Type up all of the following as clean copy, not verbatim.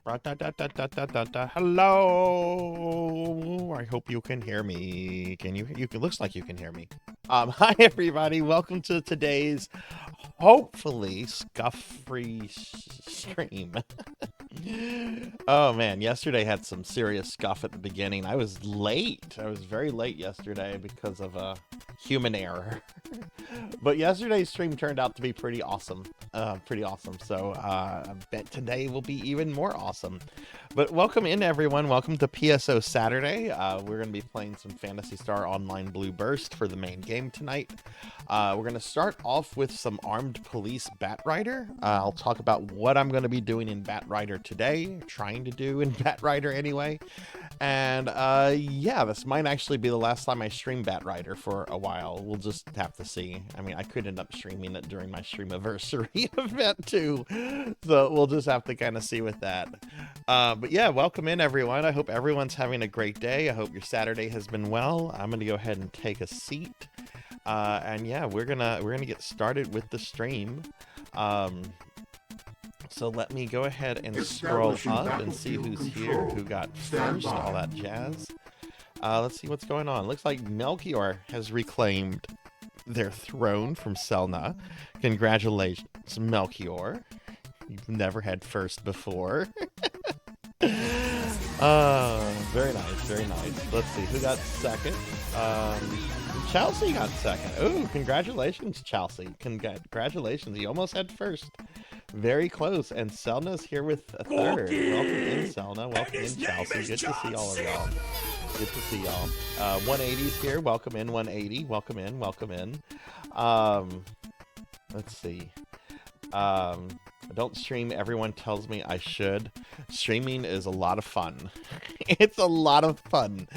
Hello. I hope you can hear me. Can you? You can. Looks like you can hear me. Hi everybody. Welcome to today's hopefully scuff-free stream. Oh man, yesterday had some serious scuff at the beginning. I was late. I was very late yesterday because of a human error. But yesterday's stream turned out to be pretty awesome. So I bet today will be even more awesome. But welcome in everyone. Welcome to PSO Saturday. We're going to be playing some Phantasy Star Online Blue Burst for the main game tonight. We're going to start off with some armed police Batrider. I'll talk about what I'm going to be doing in Batrider today, trying to do in Batrider anyway. And yeah, this might actually be the last time I stream Batrider for a while. We'll just have to see. I mean, I could end up streaming it during my streamiversary event too, so we'll just have to kind of see with that. But yeah, welcome in everyone. I hope everyone's having a great day. I hope your Saturday has been well. I'm gonna go ahead and take a seat, and yeah, we're gonna get started with the stream. So let me go ahead and scroll up and see who's here, who got first, all that jazz. Let's see what's going on. Looks like Melchior has reclaimed their throne from Selna. Congratulations, Melchior. You've never had first before. Very nice, very nice. Let's see, who got second? Chelsea got second. Ooh, congratulations, Chelsea. Congratulations, you almost had first. Very close, and Selna's here with a third. Welcome in, Selna. Welcome in, Chelsea. Good to see all of y'all. Good to see y'all. 180's here. Welcome in, 180. Welcome in, welcome in. Let's see. I don't stream. Everyone tells me I should. Streaming is a lot of fun. It's a lot of fun.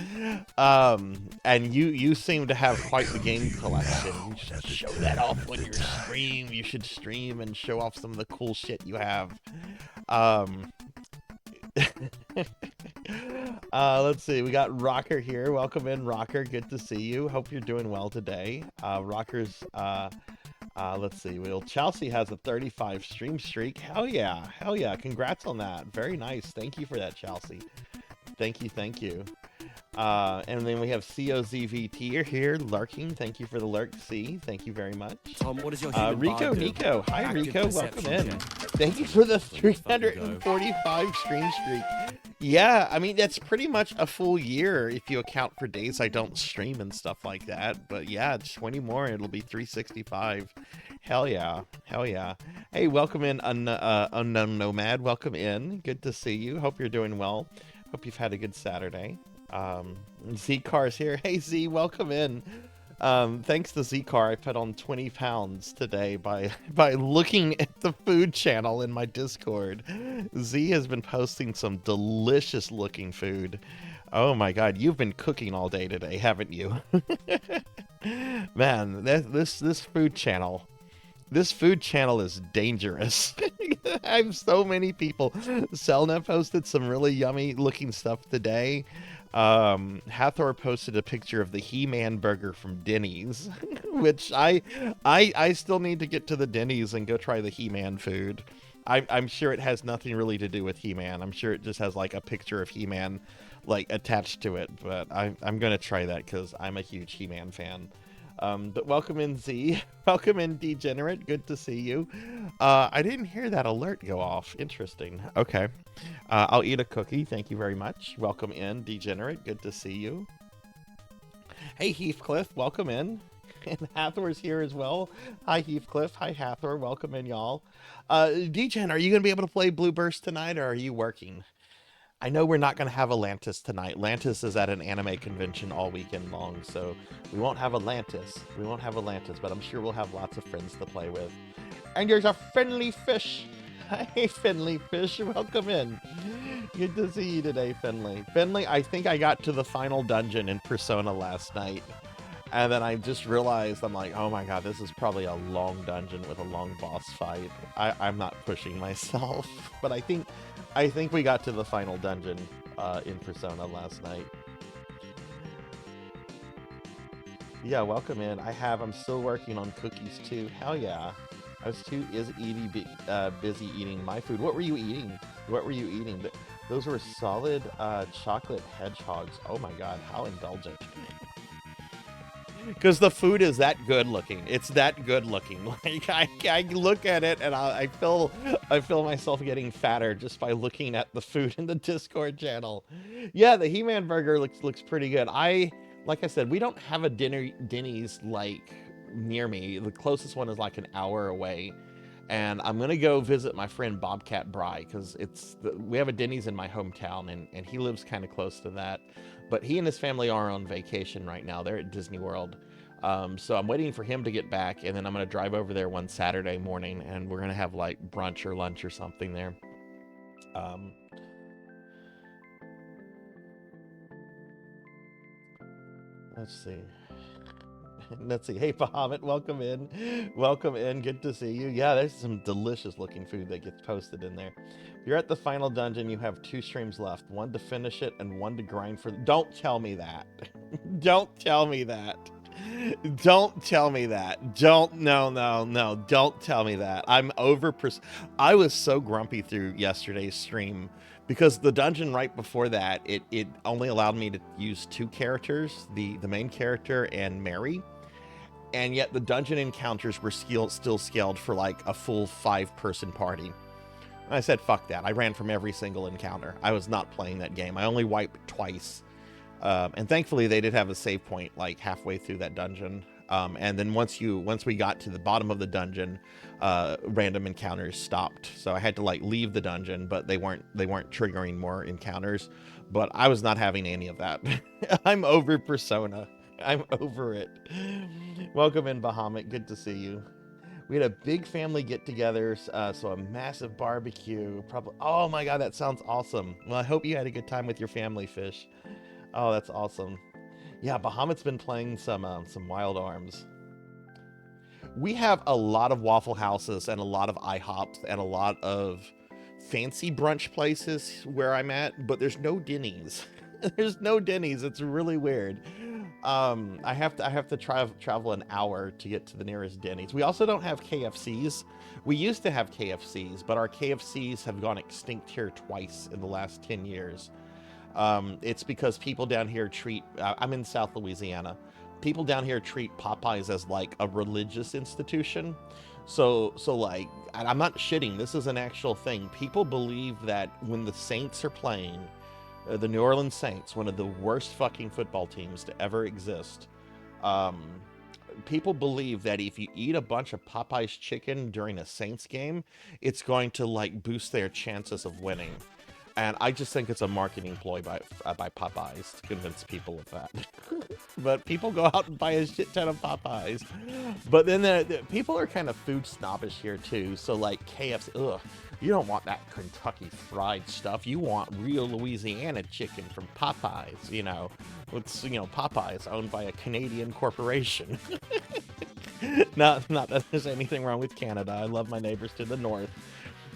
And you seem to have quite the game collection. You should show that off when you stream. You should stream and show off some of the cool shit you have. Let's see. We got Rocker here. Welcome in, Rocker. Good to see you. Hope you're doing well today. Rocker's let's see. Well, Chelsea has a 35 stream streak. Hell yeah. Hell yeah. Congrats on that. Very nice. Thank you for that, Chelsea. Thank you. Thank you. And then we have COZVT here lurking. Thank you for the lurk, C. Thank you very much. Tom, what is your Rico Nico. Hi, Rico. Welcome in. Thank you for the 345 stream streak. Yeah, I mean, that's pretty much a full year if you account for days I don't stream and stuff like that. But yeah, 20 more, it'll be 365. Hell yeah. Hell yeah. Hey, welcome in, Unknown Nomad. Welcome in. Good to see you. Hope you're doing well. Hope you've had a good Saturday. Z-Car's here. Hey, Z, welcome in. Thanks to Z-Car, I put on 20 pounds today by looking at the food channel in my Discord. Z has been posting some delicious looking food. Oh my god, you've been cooking all day today, haven't you? Man, this food channel is dangerous. I have so many people. Selna posted some really yummy looking stuff today. Hathor posted a picture of the He-Man burger from Denny's, which I still need to get to the Denny's and go try the He-Man food. I'm sure it has nothing really to do with He-Man. I'm sure it just has like a picture of He-Man like attached to it, but I'm gonna try that because I'm a huge He-Man fan. But welcome in, Z. Welcome in, Degenerate. Good to see you. I didn't hear that alert go off. Interesting. Okay. I'll eat a cookie. Thank you very much. Welcome in, Degenerate. Good to see you. Hey, Heathcliff. Welcome in. And Hathor's here as well. Hi, Heathcliff. Hi, Hathor. Welcome in, y'all. Degen, are you going to be able to play Blue Burst tonight, or are you working? I know we're not going to have Atlantis tonight. Atlantis is at an anime convention all weekend long, so we won't have Atlantis. We won't have Atlantis, but I'm sure we'll have lots of friends to play with. And there's a friendly fish. Hey, Finley Fish, welcome in. Good to see you today, Finley. Finley, I think I got to the final dungeon in Persona last night, and then I just realized, I'm like, oh my god, this is probably a long dungeon with a long boss fight. I'm not pushing myself, but I think we got to the final dungeon in Persona last night. Yeah, welcome in. I'm still working on cookies too. Hell yeah. I was too busy eating my food. What were you eating? What were you eating? Those were solid chocolate hedgehogs. Oh my god, how indulgent. Because the food is that good looking. It's that good looking. Like I look at it and I feel myself getting fatter just by looking at the food in the Discord channel. Yeah, the He-Man burger looks pretty good. Like I said, we don't have a Denny's like near me. The closest one is like an hour away. And I'm gonna go visit my friend Bobcat Bry because we have a Denny's in my hometown, and he lives kind of close to that. But he and his family are on vacation right now. They're at Disney World. So I'm waiting for him to get back, and then I'm gonna drive over there one Saturday morning, and we're gonna have like brunch or lunch or something there. Let's see. Let's see. Hey, Bahamut, welcome in. Welcome in. Good to see you. Yeah, there's some delicious looking food that gets posted in there. You're at the final dungeon. You have 2 streams left. 1 to finish it and 1 to grind for... Don't tell me that. Don't tell me that. Don't tell me that. No. Don't tell me that. I was so grumpy through yesterday's stream because the dungeon right before that, it only allowed me to use 2 characters, the main character and Mary. And yet the dungeon encounters were still scaled for like a full 5-person party. And I said, fuck that. I ran from every single encounter. I was not playing that game. I only wiped twice. And thankfully they did have a save point like halfway through that dungeon. And then once we got to the bottom of the dungeon, random encounters stopped. So I had to like leave the dungeon, but they weren't triggering more encounters. But I was not having any of that. I'm over Persona. I'm over it. Welcome in, Bahamut. Good to see you. We had a big family get-together, so a massive barbecue. Probably. Oh my god, that sounds awesome. Well, I hope you had a good time with your family, Fish. Oh, that's awesome. Yeah, Bahamut's been playing some Wild Arms. We have a lot of Waffle Houses and a lot of IHOPs and a lot of fancy brunch places where I'm at, but there's no Denny's. There's no Denny's. It's really weird. I have to travel an hour to get to the nearest Denny's. We also don't have KFCs. We used to have KFCs, but our KFCs have gone extinct here twice in the last 10 years. It's because people down here treat, I'm in South Louisiana. People down here treat Popeyes as like a religious institution. So like, and I'm not shitting, this is an actual thing. People believe that when the Saints are playing, the New Orleans Saints, one of the worst fucking football teams to ever exist, people believe that if you eat a bunch of Popeye's chicken during a Saints game, it's going to like boost their chances of winning. And I just think it's a marketing ploy by Popeyes to convince people of that. But people go out and buy a shit ton of Popeyes. But then the people are kind of food snobbish here too. So like KFC, ugh, you don't want that Kentucky fried stuff. You want real Louisiana chicken from Popeyes. You know, it's, you know, Popeyes owned by a Canadian corporation. Not that there's anything wrong with Canada. I love my neighbors to the north.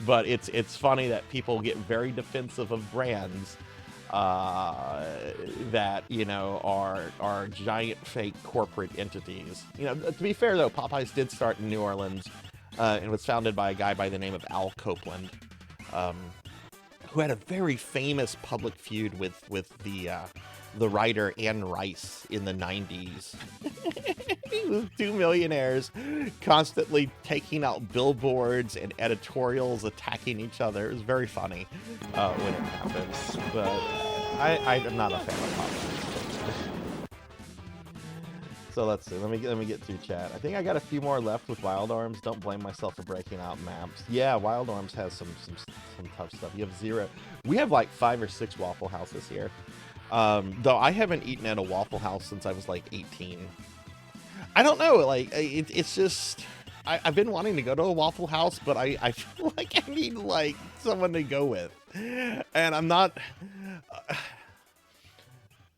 But it's funny that people get very defensive of brands that, you know, are giant fake corporate entities. You know, to be fair though, Popeyes did start in New Orleans and was founded by a guy by the name of Al Copeland, who had a very famous public feud with the writer Anne Rice in the 90s. With 2 millionaires constantly taking out billboards and editorials attacking each other. It was very funny when it happened. But I'm not a fan of Popeyes. So let's see. Let me get through chat. I think I got a few more left with Wild Arms. Don't blame myself for breaking out maps. Yeah, Wild Arms has some tough stuff. You have 0. We have like 5 or 6 Waffle Houses here. Though I haven't eaten at a Waffle House since I was like 18. I don't know, like, it's just, I've been wanting to go to a Waffle House, but I feel like I need, like, someone to go with. And I'm not,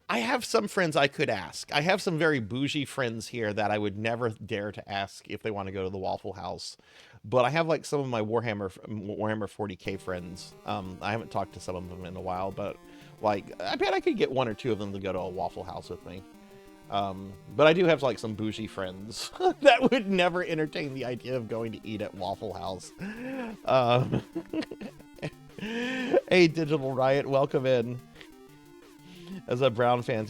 I have some friends I could ask. I have some very bougie friends here that I would never dare to ask if they want to go to the Waffle House. But I have, like, some of my Warhammer 40K friends. I haven't talked to some of them in a while, but, like, I bet I could get 1 or 2 of them to go to a Waffle House with me. But I do have like some bougie friends that would never entertain the idea of going to eat at Waffle House. Hey, Digital Riot, welcome in as a Brown fan.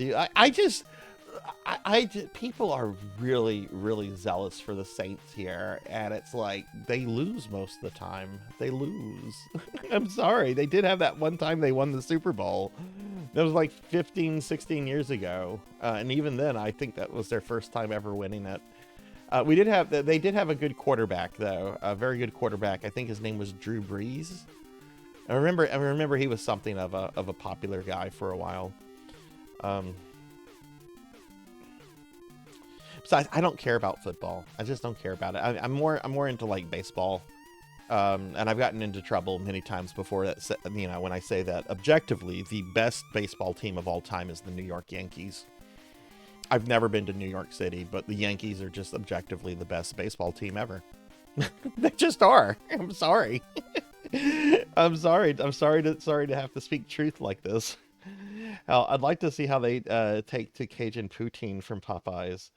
People are really, really zealous for the Saints here, and it's like they lose most of the time. They lose. I'm sorry. They did have that one time they won the Super Bowl. That was like 15, 16 years ago, and even then, I think that was their first time ever winning it. They did have a good quarterback though, a very good quarterback. I think his name was Drew Brees. I remember he was something of a popular guy for a while. Besides, I don't care about football. I just don't care about it. I'm more into like baseball, and I've gotten into trouble many times before. That when I say that objectively, the best baseball team of all time is the New York Yankees. I've never been to New York City, but the Yankees are just objectively the best baseball team ever. They just are. I'm sorry. I'm sorry to have to speak truth like this. I'd like to see how they take to Cajun poutine from Popeyes.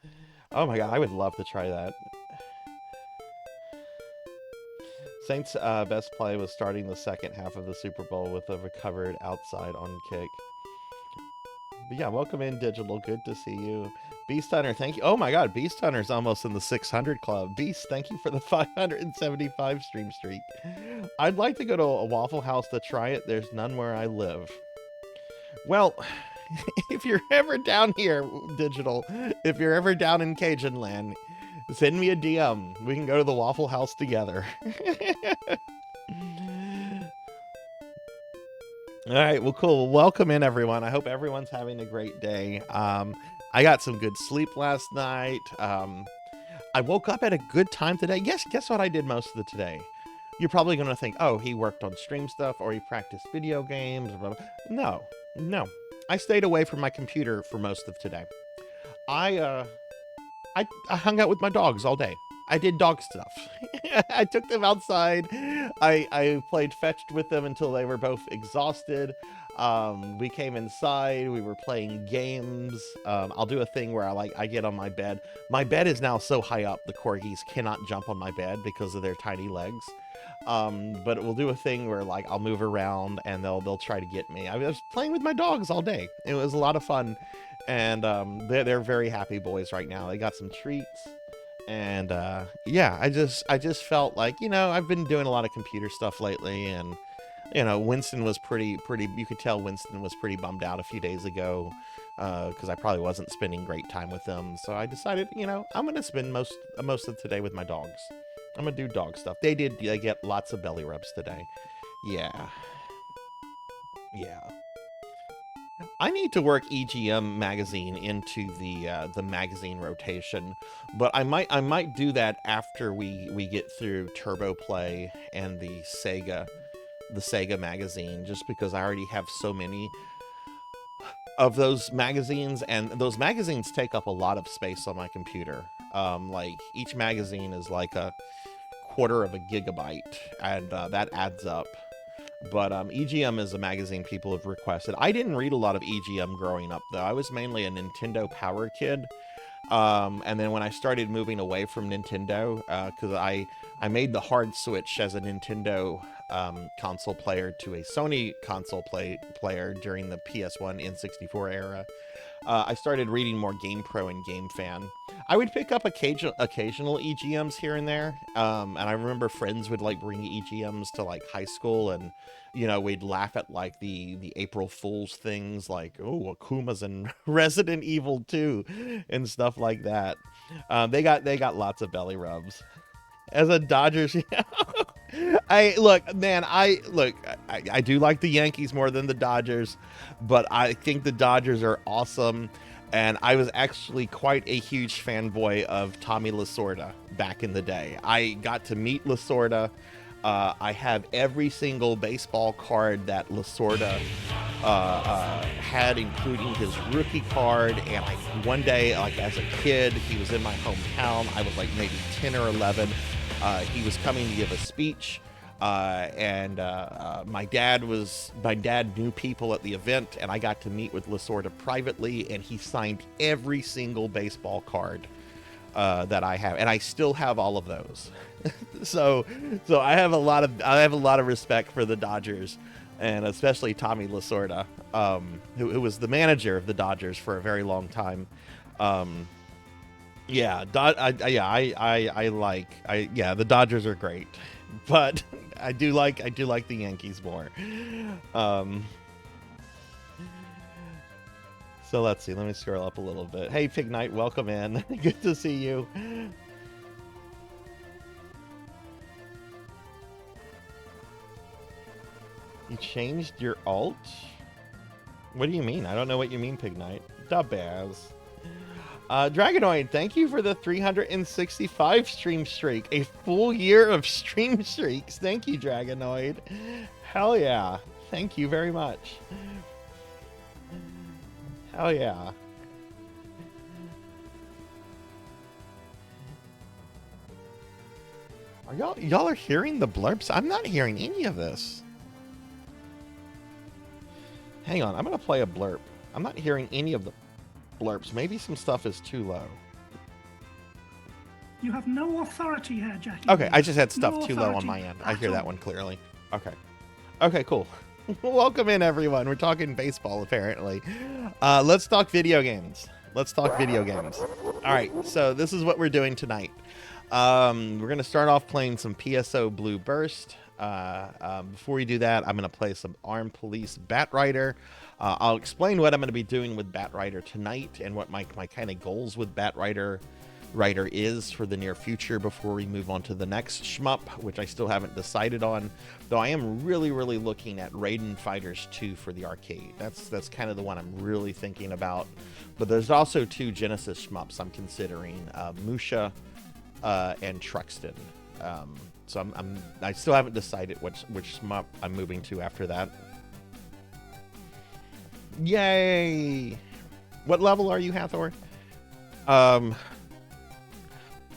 Oh my god, I would love to try that. Saints' best play was starting the second half of the Super Bowl with a recovered outside on kick. But yeah, welcome in, Digital. Good to see you. Beast Hunter, thank you. Oh my god, Beast Hunter's almost in the 600 club. Beast, thank you for the 575 stream streak. I'd like to go to a Waffle House to try it. There's none where I live. Well, if you're ever down here, Digital, if you're ever down in Cajun land, send me a DM. We can go to the Waffle House together. All right, well, cool. Welcome in, everyone. I hope everyone's having a great day. I got some good sleep last night. I woke up at a good time today. Guess what I did most of the today? You're probably going to think, oh, he worked on stream stuff or he practiced video games. Blah, blah. No. I stayed away from my computer for most of today. I hung out with my dogs all day. I did dog stuff. I took them outside. I played fetched with them until they were both exhausted. We came inside. We were playing games. I'll do a thing where I get on my bed. My bed is now so high up, the corgis cannot jump on my bed because of their tiny legs. But we'll do a thing where I'll move around and they'll try to get me. I was playing with my dogs all day. It was a lot of fun, and they're very happy boys right now. They got some treats. And yeah, I just felt like, I've been doing a lot of computer stuff lately, and Winston was pretty you could tell Winston was pretty bummed out a few days ago because I probably wasn't spending great time with them. So I decided, I'm gonna spend most of today with my dogs. I'm gonna do dog stuff. They get lots of belly rubs today. Yeah. I need to work EGM magazine into the magazine rotation, but I might do that after we get through Turbo Play and the Sega magazine, just because I already have so many of those magazines, and those magazines take up a lot of space on my computer. Each magazine is like a quarter of a gigabyte, and that adds up. But EGM is a magazine people have requested. I didn't read a lot of EGM growing up, though. I was mainly a Nintendo Power kid. And then when I started moving away from Nintendo, because I made the hard switch as a Nintendo console player to a Sony console player during the PS1 N64 era, I started reading more GamePro and GameFan. I would pick up occasional EGMs here and there, and I remember friends would bring EGMs to high school, and we'd laugh at the April Fool's things Akuma's in Resident Evil 2 and stuff like that. They got lots of belly rubs. As a Dodgers, I do like the Yankees more than the Dodgers, but I think the Dodgers are awesome. And I was actually quite a huge fanboy of Tommy Lasorda back in the day. I got to meet Lasorda. I have every single baseball card that Lasorda had, including his rookie card. And one day, as a kid, he was in my hometown. I was maybe 10 or 11. He was coming to give a speech. And my dad knew people at the event, and I got to meet with Lasorda privately, and he signed every single baseball card that I have, and I still have all of those. so I have a lot of respect for the Dodgers, and especially Tommy Lasorda, who was the manager of the Dodgers for a very long time. Yeah, the Dodgers are great, but I do like the Yankees more. So let's see. Let me scroll up a little bit. Hey, Pig Knight, welcome in. Good to see you. You changed your alt? What do you mean? I don't know what you mean, Pig Knight. Dubbaz. Dragonoid, thank you for the 365 stream streak. A full year of stream streaks. Thank you, Dragonoid. Hell yeah. Thank you very much. Hell yeah. Are y'all are hearing the blurps? I'm not hearing any of this. Hang on, I'm gonna play a blurp. I'm not hearing any of the blurps. Maybe some stuff is too low. You have no authority here, Jackie. Okay, I just had stuff too low on my end. I hear that one clearly. Okay. Okay, cool. Welcome in, everyone. We're talking baseball, apparently. Let's talk video games. Let's talk video games. All right, so this is what we're doing tonight. We're going to start off playing some PSO Blue Burst. Before we do that, I'm going to play some Armed Police Batrider. I'll explain what I'm going to be doing with Batrider tonight and what my kind of goals with Batrider is for the near future before we move on to the next shmup, which I still haven't decided on, though I am really looking at Raiden Fighters 2 for the arcade. That's kind of the one I'm really thinking about. But there's also 2 Genesis shmups I'm considering, Musha and Truxton. So I still haven't decided which shmup I'm moving to after that. Yay! What level are you, Hathor?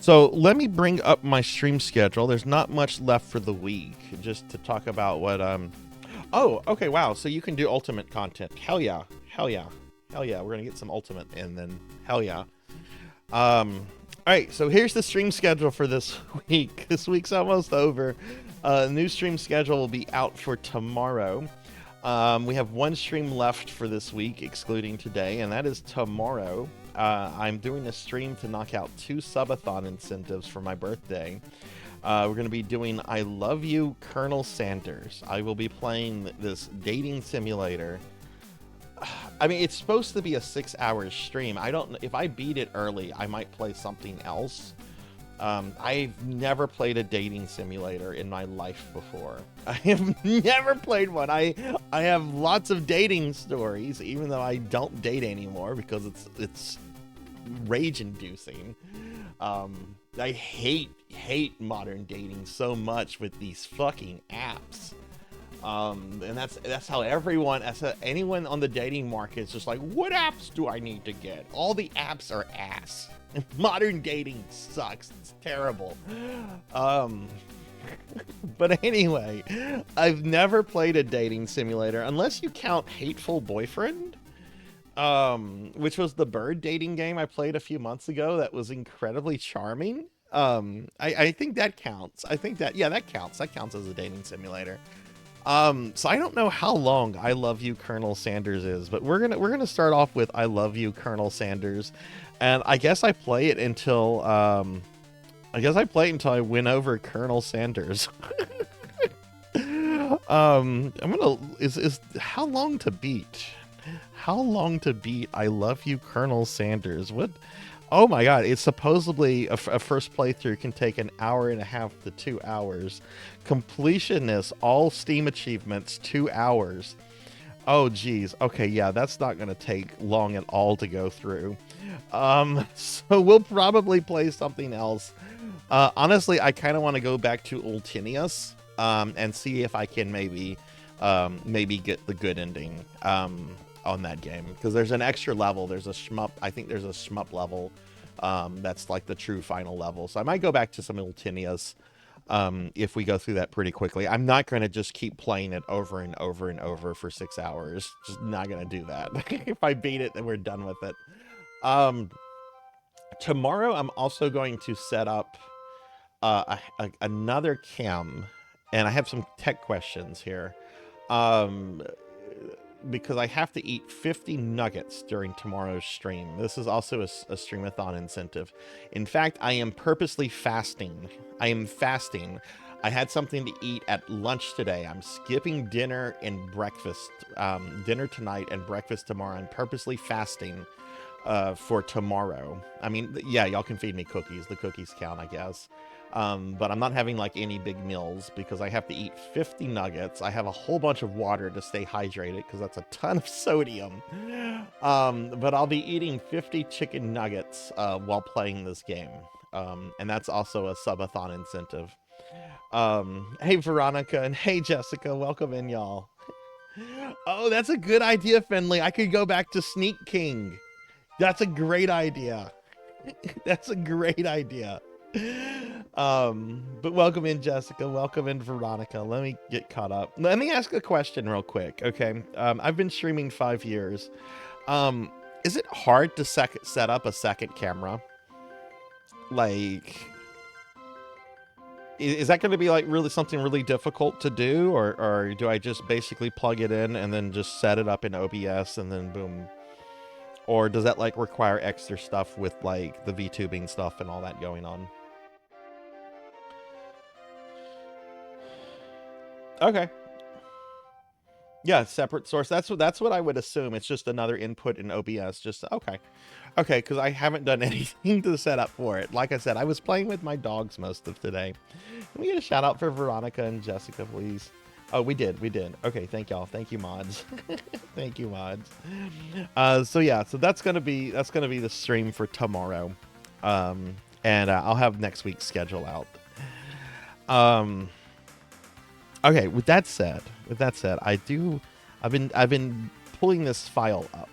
So let me bring up my stream schedule. There's not much left for the week, just to talk about what oh, okay, wow. So you can do ultimate content. Hell yeah. Hell yeah. Hell yeah. We're gonna get some ultimate and then hell yeah. All right, so here's the stream schedule for this week. This week's almost over. New stream schedule will be out for tomorrow. We have 1 stream left for this week, excluding today, and that is tomorrow. I'm doing a stream to knock out 2 subathon incentives for my birthday. We're going to be doing I Love You, Colonel Sanders. I will be playing this dating simulator. I mean, it's supposed to be a 6-hour stream. I don't know if I beat it early, I might play something else. I've never played a dating simulator in my life before. I have never played one. I have lots of dating stories, even though I don't date anymore because it's rage-inducing. I hate modern dating so much with these fucking apps. And that's how anyone on the dating market is just like, what apps do I need to get? All the apps are ass. And modern dating sucks. It's terrible. But anyway, I've never played a dating simulator unless you count Hateful Boyfriend, which was the bird dating game I played a few months ago that was incredibly charming. I think that counts. That counts. That counts as a dating simulator. So I don't know how long I Love You, Colonel Sanders is, but we're gonna start off with I Love You, Colonel Sanders, and I guess I play it until I win over Colonel Sanders. I'm gonna is how long to beat? How long to beat I Love You, Colonel Sanders? What? Oh my god, it's supposedly a first playthrough can take an hour and a half to 2 hours. Completionist, all Steam achievements, 2 hours. Oh geez, okay, yeah, that's not gonna take long at all to go through. So we'll probably play something else. Honestly, I kind of want to go back to Ultinius, and see if I can maybe get the good ending, on that game, because there's an extra level. There's a shmup. I think there's a shmup level that's like the true final level. So I might go back to some Ultinius if we go through that pretty quickly. I'm not going to just keep playing it over and over and over for 6 hours. Just not going to do that. If I beat it, then we're done with it. Tomorrow, I'm also going to set up another cam, and I have some tech questions here. Um, because I have to eat 50 nuggets during tomorrow's stream. This is also a streamathon incentive. In fact, I am purposely fasting. I am fasting. I had something to eat at lunch today. I'm skipping dinner and breakfast. Dinner tonight and breakfast tomorrow. I'm purposely fasting for tomorrow. I mean, yeah, y'all can feed me cookies. The cookies count, I guess. But I'm not having like any big meals because I have to eat 50 nuggets. I have a whole bunch of water to stay hydrated because that's a ton of sodium. But I'll be eating 50 chicken nuggets while playing this game. And that's also a subathon incentive. Hey, Veronica, and hey, Jessica, welcome in, y'all. Oh, that's a good idea, Finley. I could go back to Sneak King. That's a great idea. That's a great idea. But welcome in, Jessica. Welcome in, Veronica. Let me get caught up. Let me ask a question real quick, okay? I've been streaming 5 years. Is it hard to set up a second camera? Like, is that going to be like really something really difficult to do, or do I just basically plug it in and then just set it up in OBS and then boom? Or does that like require extra stuff with like the VTubing stuff and all that going on? Okay. Yeah, separate source. That's what I would assume. It's just another input in OBS. Just okay. Okay, because I haven't done anything to set up for it. Like I said, I was playing with my dogs most of today. Can we get a shout out for Veronica and Jessica, please? Oh, we did. Okay, thank y'all. Thank you, mods. Thank you, mods. So yeah, so that's gonna be the stream for tomorrow, and I'll have next week's schedule out. Okay. With that said, I've been pulling this file up.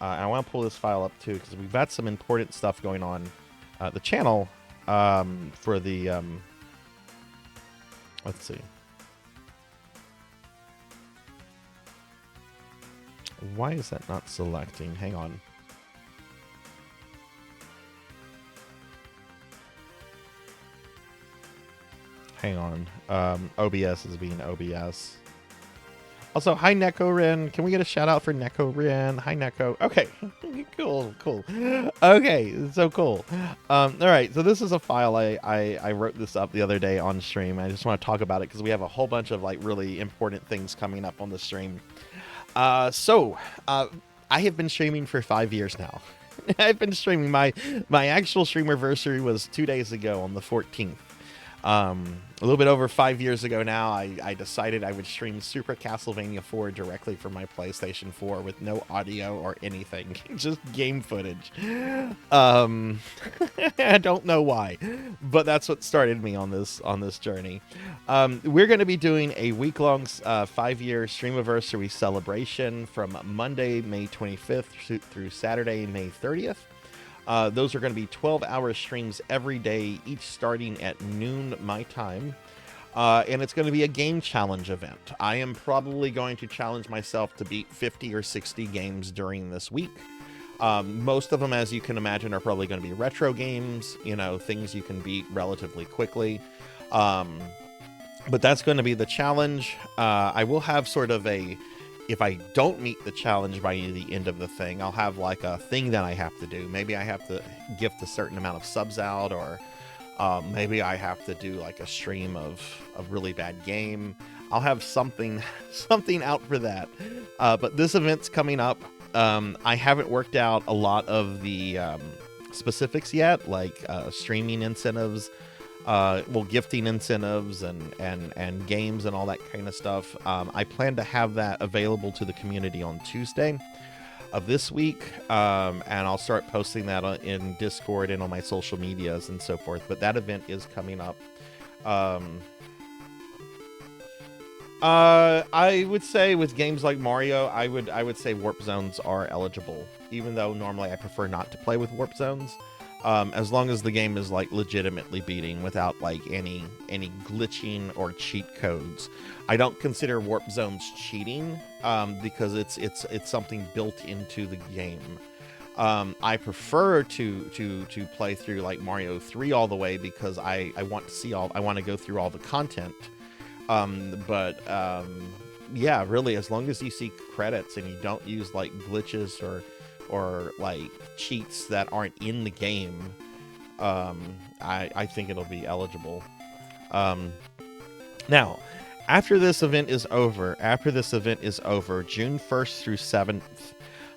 I want to pull this file up too because we've got some important stuff going on the channel for the let's see. Why is that not selecting? Hang on. Hang on. OBS is being OBS. Also, hi, Neko-Rin. Can we get a shout out for Neko-Rin? Hi, Neko. Okay. Cool. Okay, so cool. All right, so this is a file. I wrote this up the other day on stream. I just want to talk about it because we have a whole bunch of like really important things coming up on the stream. So I have been streaming for 5 years now. I've been streaming. My actual streamerversary was 2 days ago on the 14th. A little bit over 5 years ago now, I decided I would stream Super Castlevania 4 directly from my PlayStation 4 with no audio or anything, just game footage. I don't know why, but that's what started me on this journey. We're going to be doing a week-long 5-year streamiversary celebration from Monday, May 25th through Saturday, May 30th. Those are going to be 12-hour streams every day, each starting at noon my time. And it's going to be a game challenge event. I am probably going to challenge myself to beat 50 or 60 games during this week. Most of them, as you can imagine, are probably going to be retro games, you know, things you can beat relatively quickly. But that's going to be the challenge. I will have sort of if I don't meet the challenge by the end of the thing, I'll have like a thing that I have to do. Maybe I have to gift a certain amount of subs out, or maybe I have to do like a stream of a really bad game. I'll have something out for that. But this event's coming up. I haven't worked out a lot of the specifics yet, like streaming incentives, gifting incentives and games and all that kind of stuff. I plan to have that available to the community on Tuesday of this week, and I'll start posting that in Discord and on my social medias and so forth. But that event is coming up. I would say with games like Mario, I would say warp zones are eligible, even though normally I prefer not to play with warp zones. As long as the game is like legitimately beating without like any glitching or cheat codes. I don't consider warp zones cheating because it's something built into the game. I prefer to play through like Mario 3 all the way because I want to see I want to go through all the content. Yeah, really, as long as you see credits and you don't use like glitches or like cheats that aren't in the game, I think it'll be eligible. Now, after this event is over, June 1st through 7th,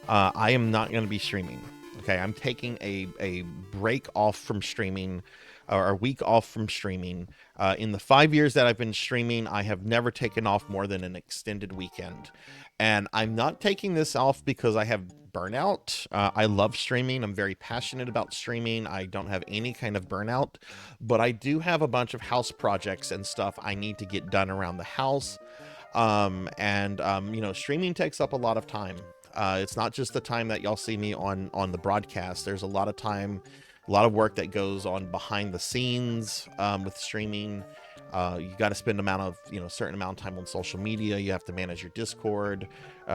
I am not going to be streaming. Okay, I'm taking a break off from streaming, or a week off from streaming. In the 5 years that I've been streaming, I have never taken off more than an extended weekend. And I'm not taking this off because I have burnout. I love streaming. I'm very passionate about streaming. I don't have any kind of burnout, but I do have a bunch of house projects and stuff I need to get done around the house. You know, streaming takes up a lot of time. It's not just the time that y'all see me on the broadcast. There's a lot of time, a lot of work that goes on behind the scenes with streaming. You got to spend certain amount of time on social media. You have to manage your Discord.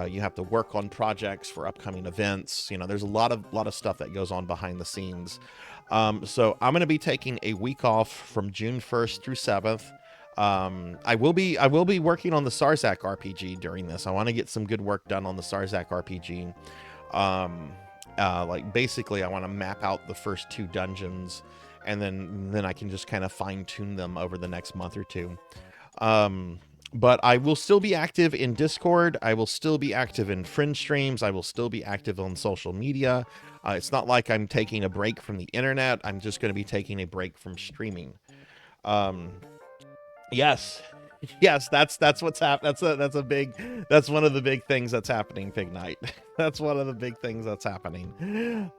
You have to work on projects for upcoming events. You know, there's a lot of stuff that goes on behind the scenes. So I'm going to be taking a week off from June 1st through 7th. I will be working on the Sarzac RPG during this. I want to get some good work done on the Sarzac RPG. Like basically I want to map out the first 2 dungeons, and then I can just kind of fine tune them over the next month or 2. But I will still be active in Discord. I will still be active in friend streams. I will still be active on social media. It's not like I'm taking a break from the internet. I'm just going to be taking a break from streaming. Yes, that's what's happening. That's one of the big things that's happening, Pig Knight. That's one of the big things that's happening.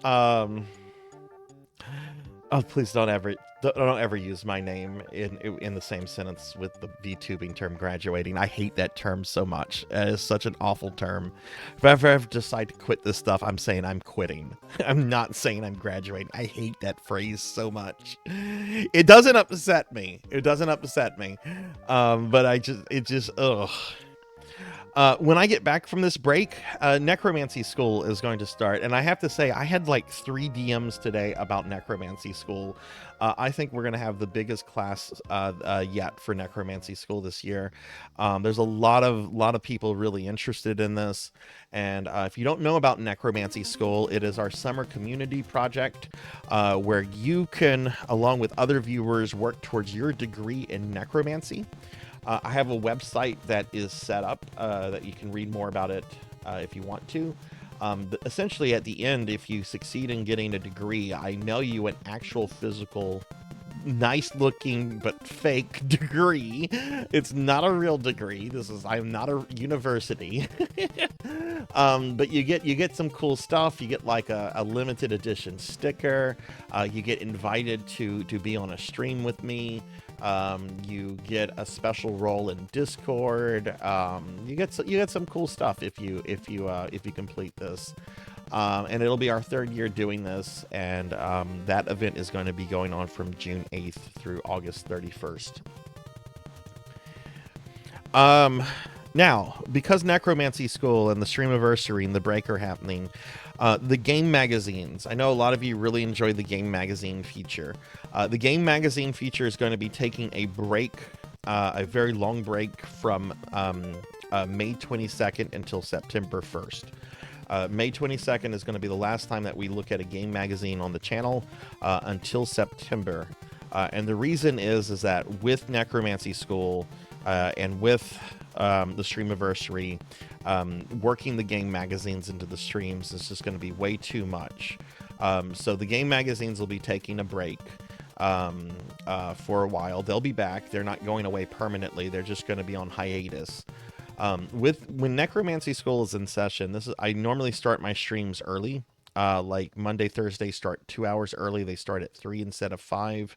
Oh, please don't ever use my name in the same sentence with the VTubing term graduating. I hate that term so much. It is such an awful term. If I ever decide to quit this stuff, I'm saying I'm quitting. I'm not saying I'm graduating. I hate that phrase so much. It doesn't upset me. But ugh. When I get back from this break, Necromancy School is going to start. And I have to say, I had like 3 DMs today about Necromancy School. I think we're going to have the biggest class yet for Necromancy School this year. There's a lot of people really interested in this. And if you don't know about Necromancy School, it is our summer community project where you can, along with other viewers, work towards your degree in necromancy. I have a website that is set up that you can read more about it if you want to. Essentially, at the end, if you succeed in getting a degree, I mail you an actual physical, nice-looking but fake degree. It's not a real degree. I'm not a university. But you get some cool stuff. You get like a limited edition sticker. You get invited to be on a stream with me. You get a special role in Discord. You get some cool stuff if you complete this. And it'll be our 3rd year doing this, and that event is going to be going on from June 8th through August 31st. Now, because Necromancy School and the Streamiversary and the break are happening, the game magazines. I know a lot of you really enjoy the game magazine feature. The game magazine feature is going to be taking a break, a very long break from May 22nd until September 1st. May 22nd is going to be the last time that we look at a game magazine on the channel until September. And the reason is that with Necromancy School and with the Streamiversary, working the game magazines into the streams is just going to be way too much. So the game magazines will be taking a break for a while. They'll be back. They're not going away permanently. They're just going to be on hiatus. When Necromancy School is in session, I normally start my streams early. Like Monday, Thursday start 2 hours early. They start at 3 instead of 5.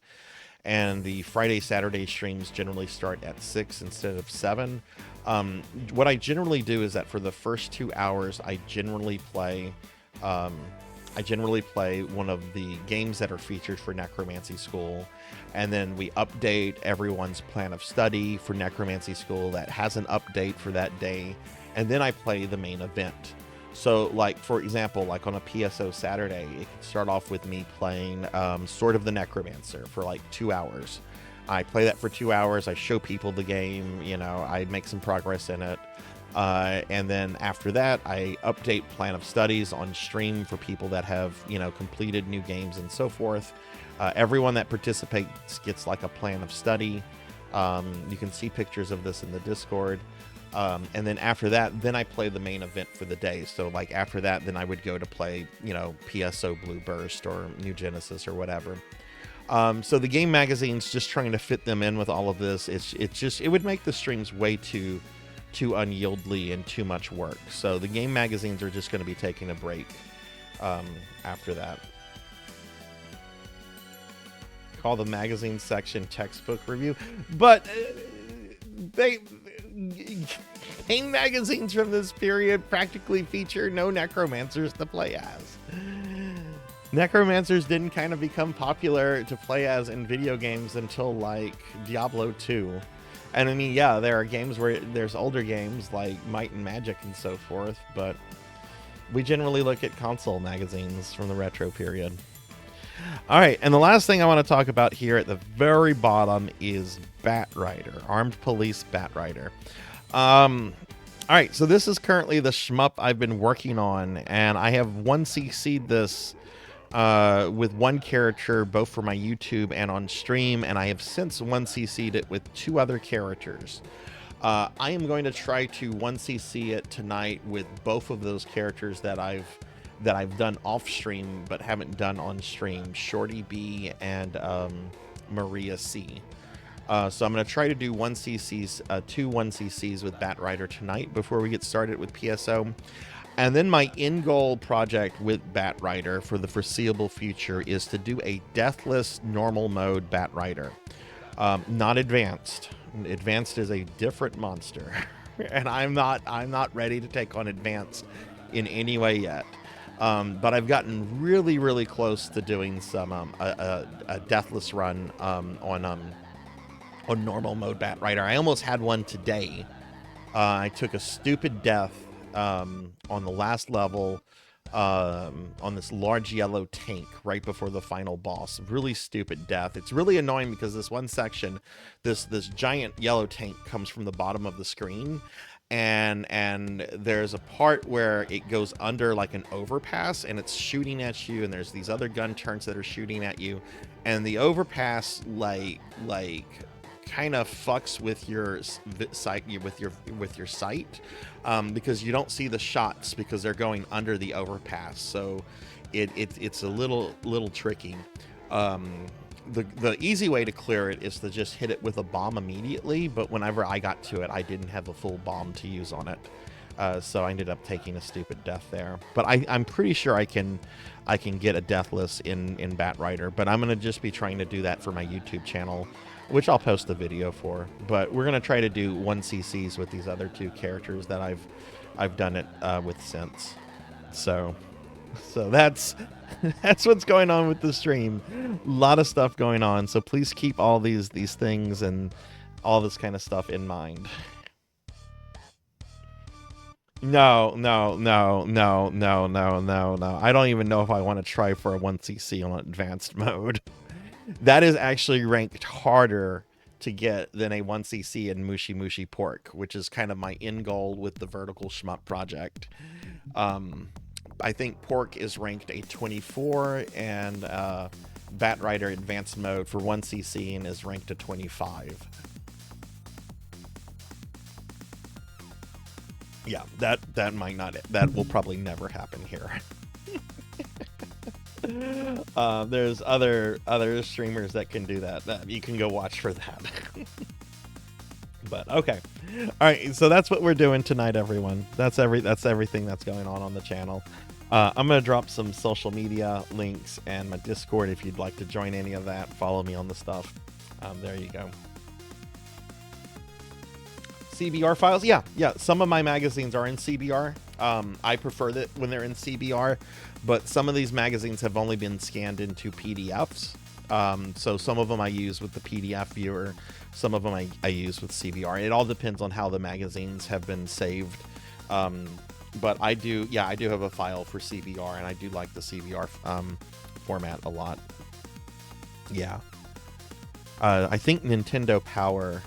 And the Friday, Saturday streams generally start at 6 instead of 7. What I generally do is that for the first 2 hours, I generally play one of the games that are featured for Necromancy School, and then we update everyone's plan of study for Necromancy School that has an update for that day, and then I play the main event. So, like, for example, like on a PSO Saturday, it could start off with me playing Sword of the Necromancer for like 2 hours. I play that for 2 hours. I show people the game. You know, I make some progress in it. And then after that, I update plan of studies on stream for people that have, you know, completed new games and so forth. Everyone that participates gets like a plan of study. You can see pictures of this in the Discord. And then after that, then I play the main event for the day. So like after that, then I would go to play, you know, PSO Blue Burst or New Genesis or whatever. So the game magazines, just trying to fit them in with all of this, it would make the streams way too unyieldy and too much work. So the game magazines are just going to be taking a break after that. Call the magazine section textbook review, but game magazines from this period practically feature no necromancers to play as. Necromancers didn't kind of become popular to play as in video games until like Diablo 2. And I mean, yeah, there are games where there's older games like Might and Magic and so forth, but we generally look at console magazines from the retro period. All right, and the last thing I want to talk about here at the very bottom is Batrider, Armed Police Batrider. All right, so this is currently the shmup I've been working on, and I have 1cc'd this with one character, both for my YouTube and on stream, and I have since 1cc'd it with 2 other characters. I am going to try to 1cc it tonight with both of those characters that I've done off stream but haven't done on stream, Shorty B and Maria C. So I'm going to try to do 2 1cc's with Batrider tonight before we get started with PSO. And then my end goal project with Batrider for the foreseeable future is to do a deathless normal mode Batrider. Not advanced. Advanced is a different monster. And I'm not ready to take on advanced in any way yet. But I've gotten really, really close to doing some a deathless run on normal mode Batrider. I almost had one today. I took a stupid death on the last level on this large yellow tank right before the final boss. Really stupid death. It's really annoying because this one section, this giant yellow tank comes from the bottom of the screen, and there's a part where it goes under like an overpass and it's shooting at you, and there's these other gun turrets that are shooting at you, and the overpass like kind of fucks with your sight, with your sight, because you don't see the shots because they're going under the overpass. So it's a little tricky. The easy way to clear it is to just hit it with a bomb immediately, but whenever I got to it, I didn't have a full bomb to use on it, so I ended up taking a stupid death there. But I'm pretty sure I can get a deathless in Batrider, but I'm gonna just be trying to do that for my YouTube channel, which I'll post the video for. But we're gonna try to do 1cc's with these other 2 characters that I've done it with since. So that's what's going on with the stream. A lot of stuff going on, so please keep all these things and all this kind of stuff in mind. No. I don't even know if I want to try for a 1cc on advanced mode. That is actually ranked harder to get than a 1cc in Mushi Mushi Pork, which is kind of my end goal with the Vertical Shmup project. I think Pork is ranked a 24, and Batrider Advanced Mode for 1cc and is ranked a 25. Yeah, that might not, that will probably never happen here. There's other streamers that can do that you can go watch for that. But okay, all right, so that's what we're doing tonight, everyone. That's everything that's going on the channel. I'm gonna drop some social media links and my Discord if you'd like to join any of that. Follow me on the stuff. There you go. CBR files, yeah, some of my magazines are in CBR. I prefer that when they're in CBR, but some of these magazines have only been scanned into PDFs. So some of them I use with the PDF viewer, some of them I use with CBR. It all depends on how the magazines have been saved. but I do, yeah, I do have a file for CBR, and I do like the CBR format a lot. Yeah. I think Nintendo Power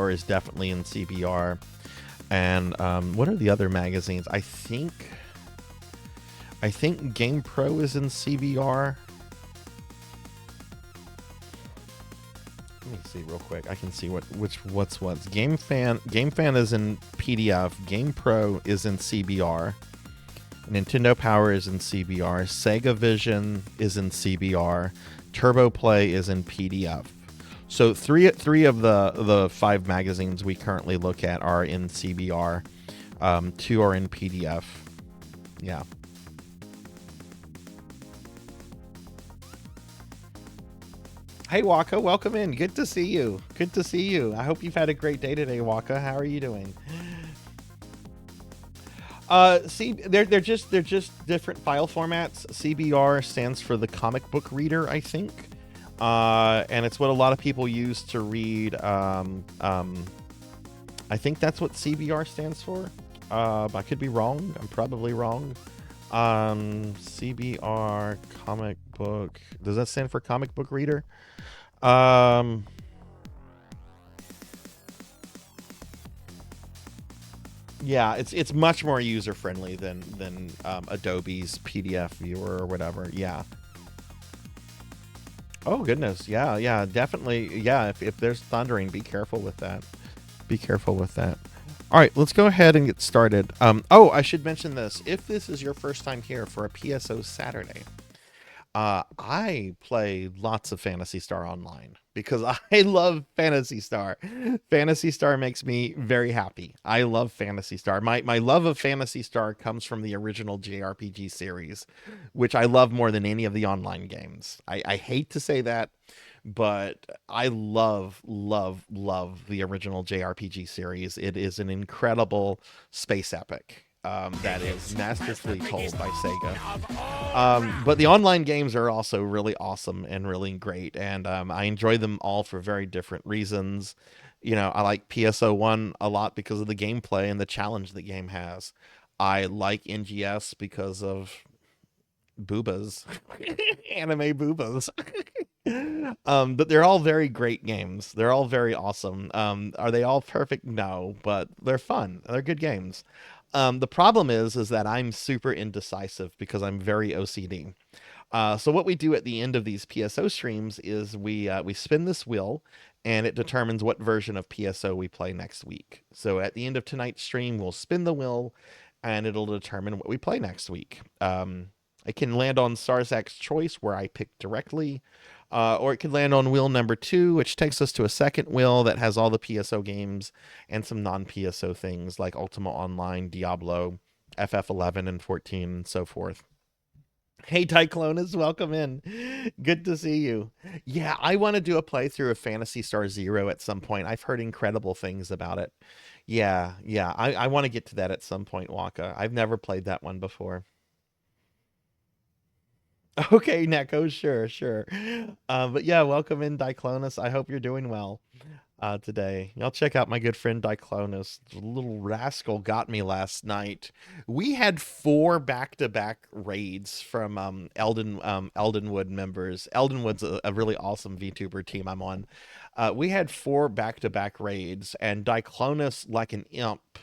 is definitely in CBR. And what are the other magazines? I think Game Pro is in CBR. Let me see real quick. I can see what's what. Game Fan is in PDF. Game Pro is in CBR. Nintendo Power is in CBR. Sega Vision is in CBR. Turbo Play is in PDF. So three of the 5 magazines we currently look at are in CBR. 2 are in PDF. Yeah. Hey Waka, welcome in. Good to see you. Good to see you. I hope you've had a great day today, Waka. How are you doing? See, they're just different file formats. CBR stands for the comic book reader, I think. And it's what a lot of people use to read. I think that's what CBR stands for. I could be wrong. I'm probably wrong. CBR comic book. Does that stand for comic book reader? Yeah, it's much more user friendly than Adobe's PDF viewer or whatever. Yeah. Oh goodness, yeah, definitely. Yeah, if there's thundering, be careful with that. Be careful with that. All right, let's go ahead and get started. Oh, I should mention this. If this is your first time here for a PSO Saturday, I play lots of Phantasy Star Online because I love Phantasy Star. Phantasy Star makes me very happy. I love Phantasy Star. My love of Phantasy Star comes from the original JRPG series, which I love more than any of the online games. I hate to say that, but I love the original JRPG series. It is an incredible space epic. That is masterfully told by Sega. But the online games are also really awesome and really great, and I enjoy them all for very different reasons. You know, I like PSO1 a lot because of the gameplay and the challenge the game has. I like NGS because of boobas, anime boobas. But they're all very great games. They're all very awesome. Are they all perfect? No, but they're fun. They're good games. The problem is that I'm super indecisive because I'm very OCD. So what we do at the end of these PSO streams is we spin this wheel, and it determines what version of PSO we play next week. So at the end of tonight's stream, we'll spin the wheel, and it'll determine what we play next week. It can land on Sarzac's choice, where I pick directly, or it could land on wheel number 2, which takes us to a second wheel that has all the PSO games and some non-PSO things like Ultima Online, Diablo, FF11 and 14, and so forth. Hey, Tyclonus, welcome in. Good to see you. Yeah, I want to do a playthrough of Phantasy Star Zero at some point. I've heard incredible things about it. Yeah, I want to get to that at some point, Waka. I've never played that one before. Okay, Neko, sure. But yeah, welcome in, Diclonus. I hope you're doing well today. Y'all check out my good friend Diclonus. The little rascal got me last night. We had 4 back-to-back raids from Eldenwood members. Eldenwood's a really awesome VTuber team I'm on. We had 4 back-to-back raids, and Diclonus, like an imp,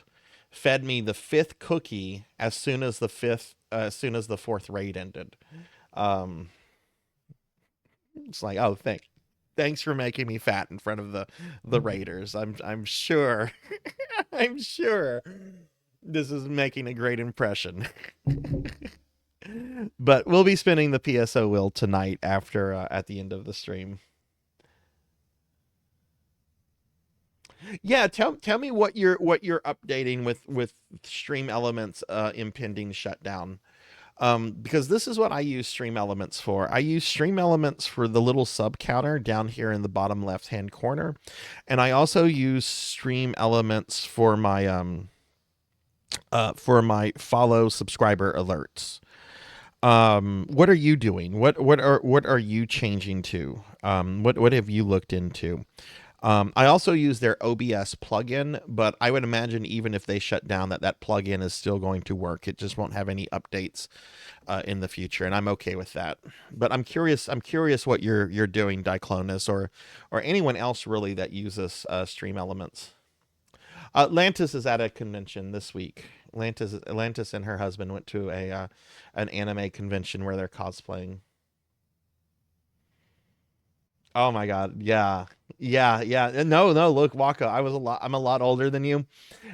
fed me the 5th cookie as soon as the 4th raid ended. It's like, oh, thanks for making me fat in front of the Raiders. I'm sure I'm sure this is making a great impression. But we'll be spinning the PSO wheel tonight after at the end of the stream. Yeah, tell me what you're updating with Stream Elements impending shutdown. Because this is what I use Stream Elements for. I use Stream Elements for the little sub counter down here in the bottom left hand corner, and I also use Stream Elements for my follow subscriber alerts. What are you doing? What are you changing to? What have you looked into? I also use their OBS plugin, but I would imagine even if they shut down, that plugin is still going to work. It just won't have any updates in the future, and I'm okay with that. But I'm curious. I'm curious what you're doing, Diclonus, or anyone else really that uses Stream Elements. Lantis is at a convention this week. Lantis and her husband went to a an anime convention where they're cosplaying. Oh my god, yeah. Yeah, yeah. No, no, look, Waka, I'm a lot older than you,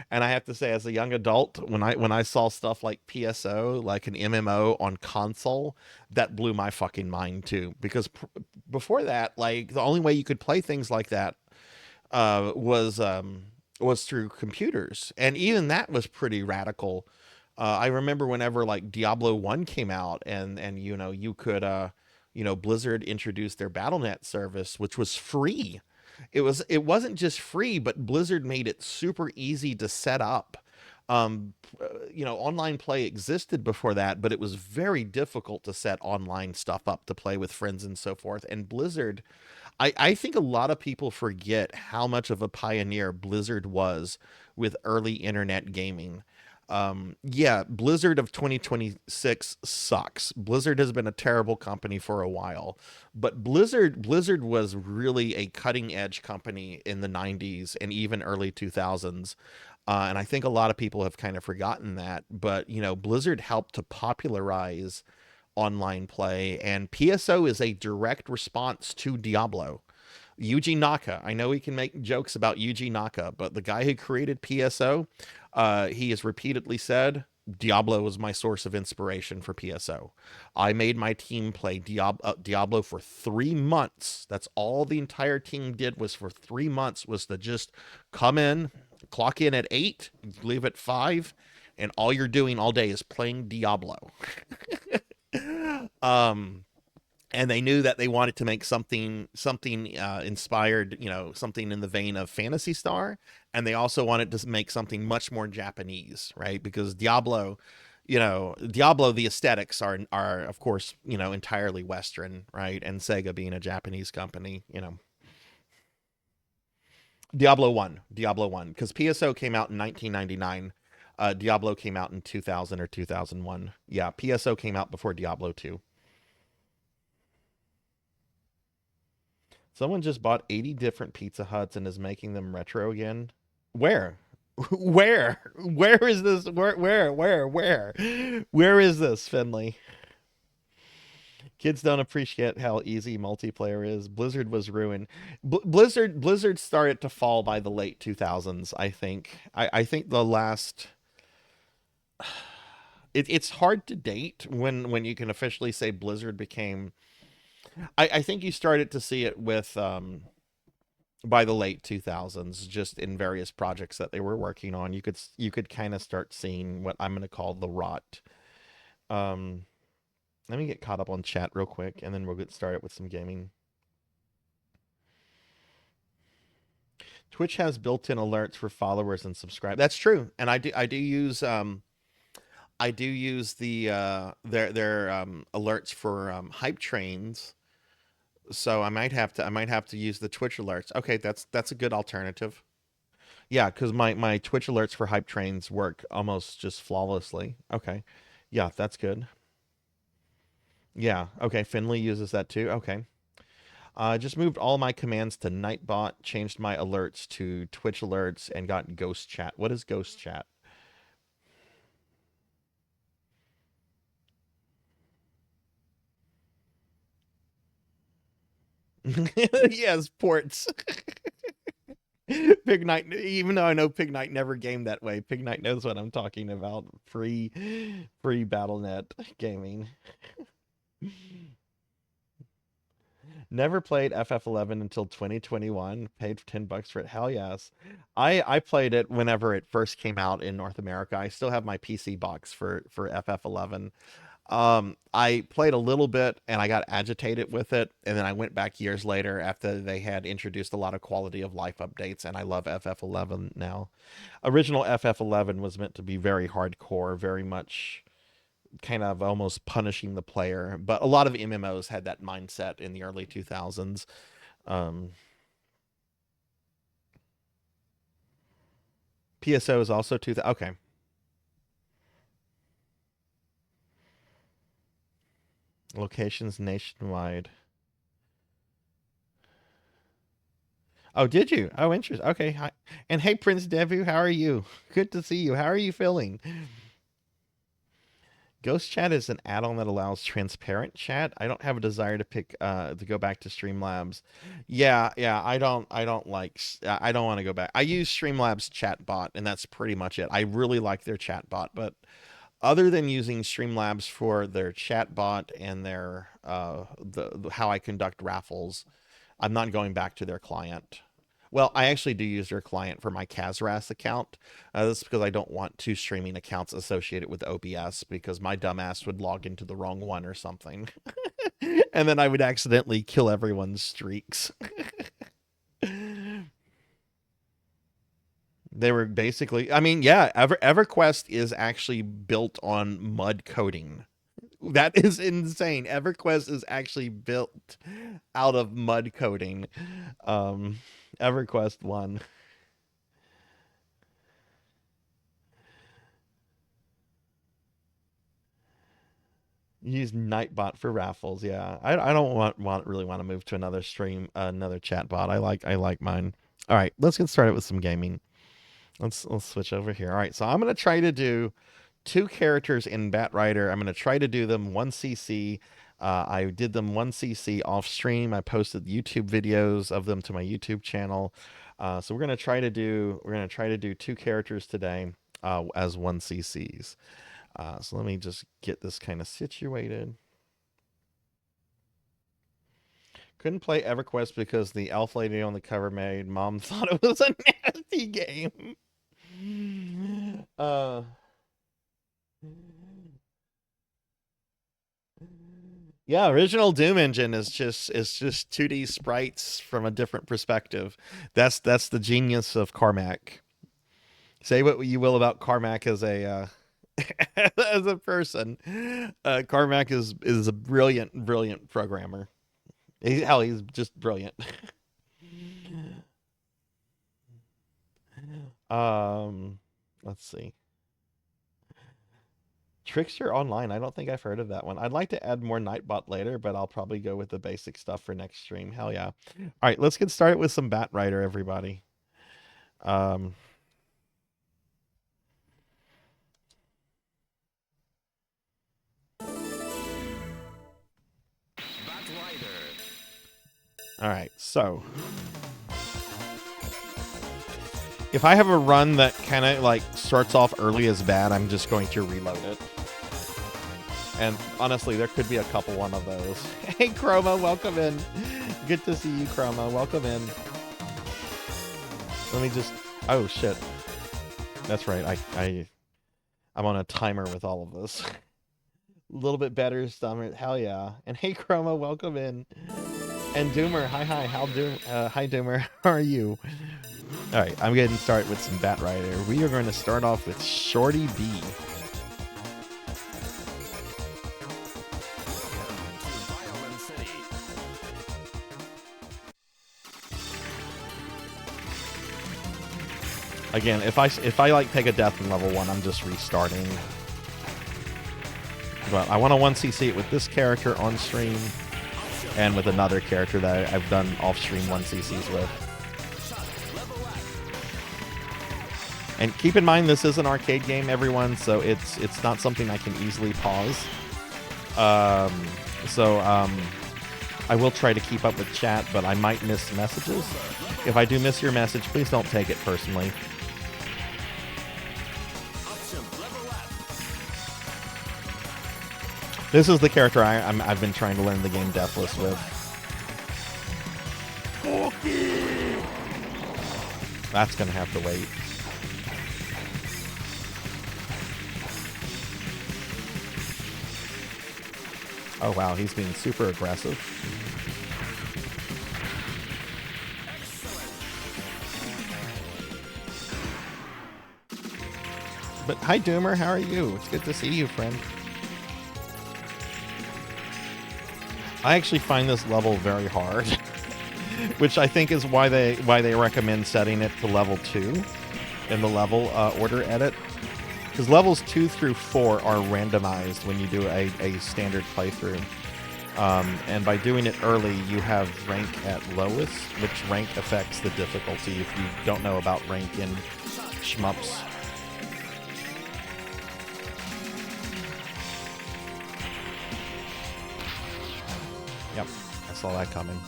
and I have to say as a young adult, when I saw stuff like PSO, like an MMO on console, that blew my fucking mind too because before that, like the only way you could play things like that uh was um was through computers, and even that was pretty radical. I remember whenever like Diablo 1 came out, and you could Blizzard introduced their Battle.net service, which was free. It wasn't just free, but Blizzard made it super easy to set up. Online play existed before that, but it was very difficult to set online stuff up to play with friends and so forth. And Blizzard, I think a lot of people forget how much of a pioneer Blizzard was with early internet gaming. Yeah, Blizzard of 2026 sucks. Blizzard has been a terrible company for a while, but Blizzard was really a cutting edge company in the 90s and even early 2000s. And I think a lot of people have kind of forgotten that, but Blizzard helped to popularize online play, and PSO is a direct response to Diablo. Yuji Naka. I know we can make jokes about Yuji Naka, but the guy who created PSO, he has repeatedly said Diablo was my source of inspiration for PSO. I made my team play Diablo for 3 months. That's all the entire team did was for 3 months was to just come in, clock in at 8, leave at 5, and all you're doing all day is playing Diablo. um, and they knew that they wanted to make something inspired, something in the vein of Phantasy Star, and they also wanted to make something much more Japanese, right? Because Diablo, the aesthetics are of course entirely Western, right? And Sega being a Japanese company, Diablo One, because PSO came out in 1999. Diablo came out in 2000 or 2001. Yeah, PSO came out before Diablo 2. Someone just bought 80 different Pizza Huts and is making them retro again. Where? Where is this? Where is this, Finley? Kids don't appreciate how easy multiplayer is. Blizzard was ruined. Blizzard started to fall by the late 2000s, I think. I think the last it's hard to date when you can officially say Blizzard became. I think you started to see it with by the late 2000s, just in various projects that they were working on. You could kind of start seeing what I'm going to call the rot. Um, Let me get caught up on chat real quick, and then we'll get started with some gaming. Twitch has built-in alerts for followers and subscribers. That's true, and I do use their alerts for hype trains. So I might have to use the Twitch alerts. Okay, that's a good alternative. Yeah, because my Twitch alerts for hype trains work almost just flawlessly. Okay, yeah, that's good. Yeah, okay. Finley uses that too. Okay. I just moved all my commands to Nightbot, changed my alerts to Twitch alerts, and got Ghost Chat. What is Ghost Chat? Yes, ports. Pig Knight, even though I know Pig Knight never gamed that way, Pig Knight knows what I'm talking about. Free BattleNet gaming. Never played FF11 until 2021. Paid 10 bucks for it. Hell yes. I played it whenever it first came out in North America. I still have my PC box for FF11. I played a little bit and I got agitated with it, and then I went back years later after they had introduced a lot of quality of life updates, and I love FF11 now. Original FF11 was meant to be very hardcore, very much kind of almost punishing the player, but a lot of MMOs had that mindset in the early 2000s. Um, PSO is also 2,000. Okay. Locations nationwide. Oh, did you? Oh, interesting. Okay. Hi. And hey, Prince Devu, how are you? Good to see you. How are you feeling? Ghost Chat is an add-on that allows transparent chat. I don't have a desire to pick to go back to Streamlabs. Yeah, I don't want to go back. I use Streamlabs chatbot and that's pretty much it. I really like their chatbot, but other than using Streamlabs for their chatbot and their the how I conduct raffles, I'm not going back to their client. Well, I actually do use their client for my Kazras account. That's because I don't want two streaming accounts associated with OBS because my dumbass would log into the wrong one or something. And then I would accidentally kill everyone's streaks. They were basically, I mean, yeah, EverQuest is actually built on mud coding. That is insane. EverQuest is actually built out of mud coding. EverQuest 1. Use Nightbot for raffles. Yeah, I don't really want to move to another another chatbot. I like mine. All right, let's get started with some gaming. Let's switch over here. All right, so I'm gonna try to do 2 characters in Batrider. I'm gonna try to do them 1cc. I did them 1cc off stream. I posted YouTube videos of them to my YouTube channel. So we're gonna try to do 2 characters today as 1ccs. So let me just get this kind of situated. Couldn't play EverQuest because the elf lady on the cover made mom thought it was a nasty game. Yeah, original Doom engine is just 2D sprites from a different perspective. That's the genius of Carmack. Say what you will about Carmack as a as a person. Carmack is a brilliant programmer. He's just brilliant. Let's see. Trickster Online. I don't think I've heard of that one. I'd like to add more Nightbot later, but I'll probably go with the basic stuff for next stream. Hell yeah. All right, let's get started with some Batrider, everybody. Batrider. All right, so if I have a run that kind of like starts off early as bad, I'm just going to reload it. And honestly, there could be a couple one of those. Hey, Chroma, welcome in. Good to see you, Chroma. Welcome in. Let me just... Oh, shit. That's right. I'm on a timer with all of this. A little bit better stomach. Hell yeah. And hey, Chroma, welcome in. And Doomer, hi. Hi, Doomer. How are you? All right, I'm getting started with some Batrider. We are going to start off with Shorty B. Again, if I like take a death in level 1, I'm just restarting. But I want to 1cc it with this character on stream and with another character that I've done off stream 1cc's with. And keep in mind, this is an arcade game, everyone, so it's not something I can easily pause. I will try to keep up with chat, but I might miss messages. If I do miss your message, please don't take it personally. This is the character I've been trying to learn the game Deathless with. That's gonna have to wait. Oh wow, he's being super aggressive. But hi Doomer, how are you? It's good to see you, friend. I actually find this level very hard, which I think is why they recommend setting it to level 2. in the level order edit. Because levels 2 through 4 are randomized when you do a standard playthrough. And by doing it early, you have rank at lowest, which rank affects the difficulty if you don't know about rank in shmups. Yep, I saw that coming.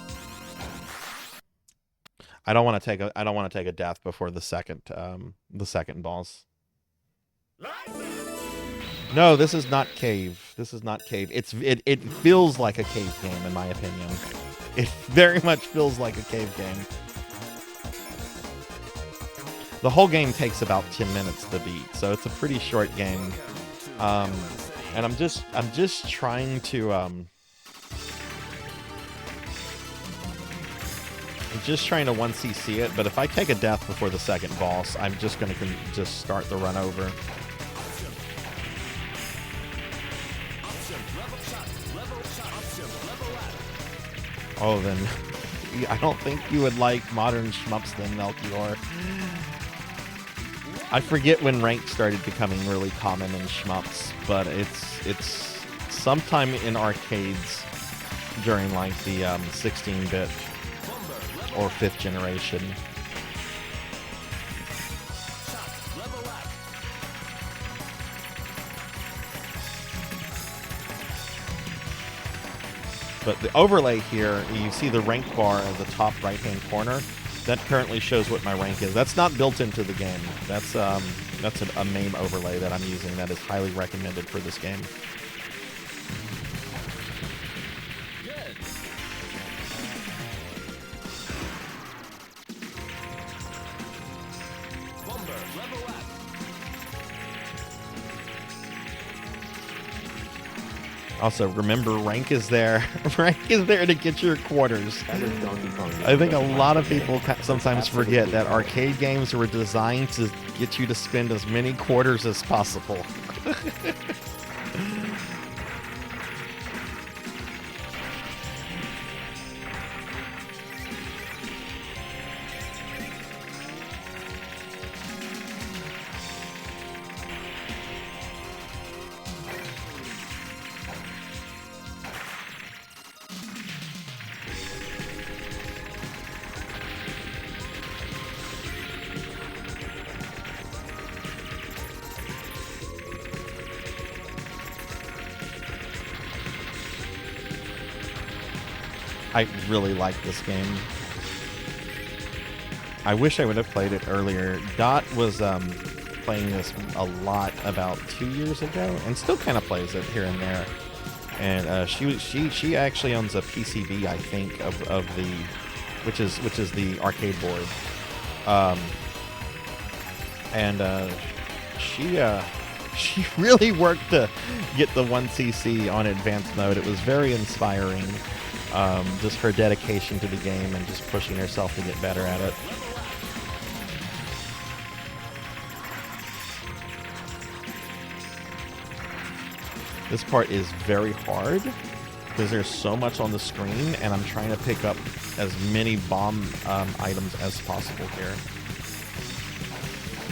I don't want to take a death before the second boss. No, this is not cave. This is not cave. It feels like a cave game in my opinion. It very much feels like a cave game. The whole game takes about 10 minutes to beat, so it's a pretty short game. And I'm just trying to I'm just trying to 1cc it, but if I take a death before the second boss, I'm just going to just start the run over. Oh, then I don't think you would like modern shmups then, Melchior. I forget when rank started becoming really common in shmups, but it's sometime in arcades during like the 16-bit or 5th generation. But the overlay here, you see the rank bar at the top right-hand corner. That currently shows what my rank is. That's not built into the game. That's a MAME overlay that I'm using that is highly recommended for this game. Also, remember, rank is there. Rank is there to get your quarters. I think a lot of people sometimes forget that arcade games were designed to get you to spend as many quarters as possible. I really like this game. I wish I would have played it earlier. Dot was playing this a lot about 2 years ago, and still kind of plays it here and there. And she actually owns a PCB, I think, of the which is the arcade board. She really worked to get the 1cc on advanced mode. It was very inspiring. Just her dedication to the game and just pushing herself to get better at it. This part is very hard because there's so much on the screen, and I'm trying to pick up as many bomb items as possible here.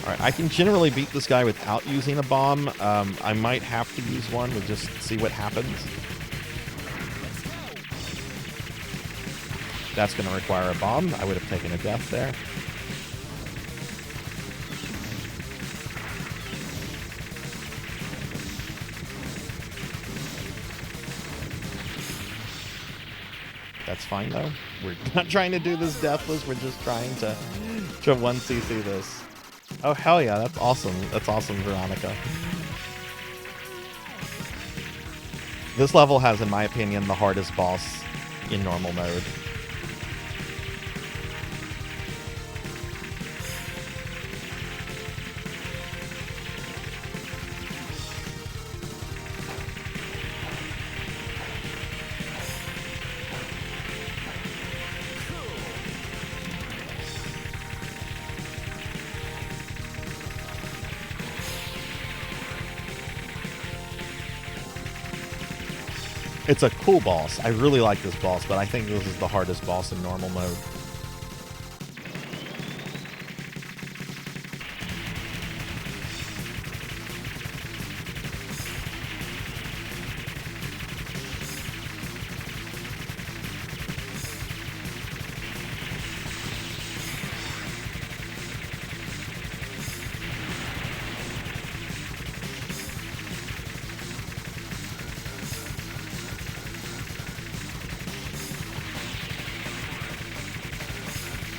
Alright, I can generally beat this guy without using a bomb. I might have to use one to just see what happens. That's going to require a bomb. I would have taken a death there. That's fine, though. We're not trying to do this deathless. We're just trying to 1cc this. Oh, hell yeah. That's awesome. That's awesome, Veronica. This level has, in my opinion, the hardest boss in normal mode. It's a cool boss. I really like this boss, but I think this is the hardest boss in normal mode.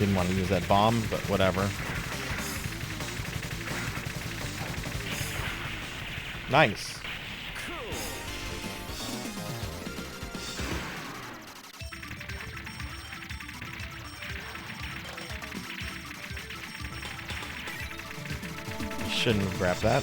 Didn't want to use that bomb, but whatever. Nice. Shouldn't have grabbed that.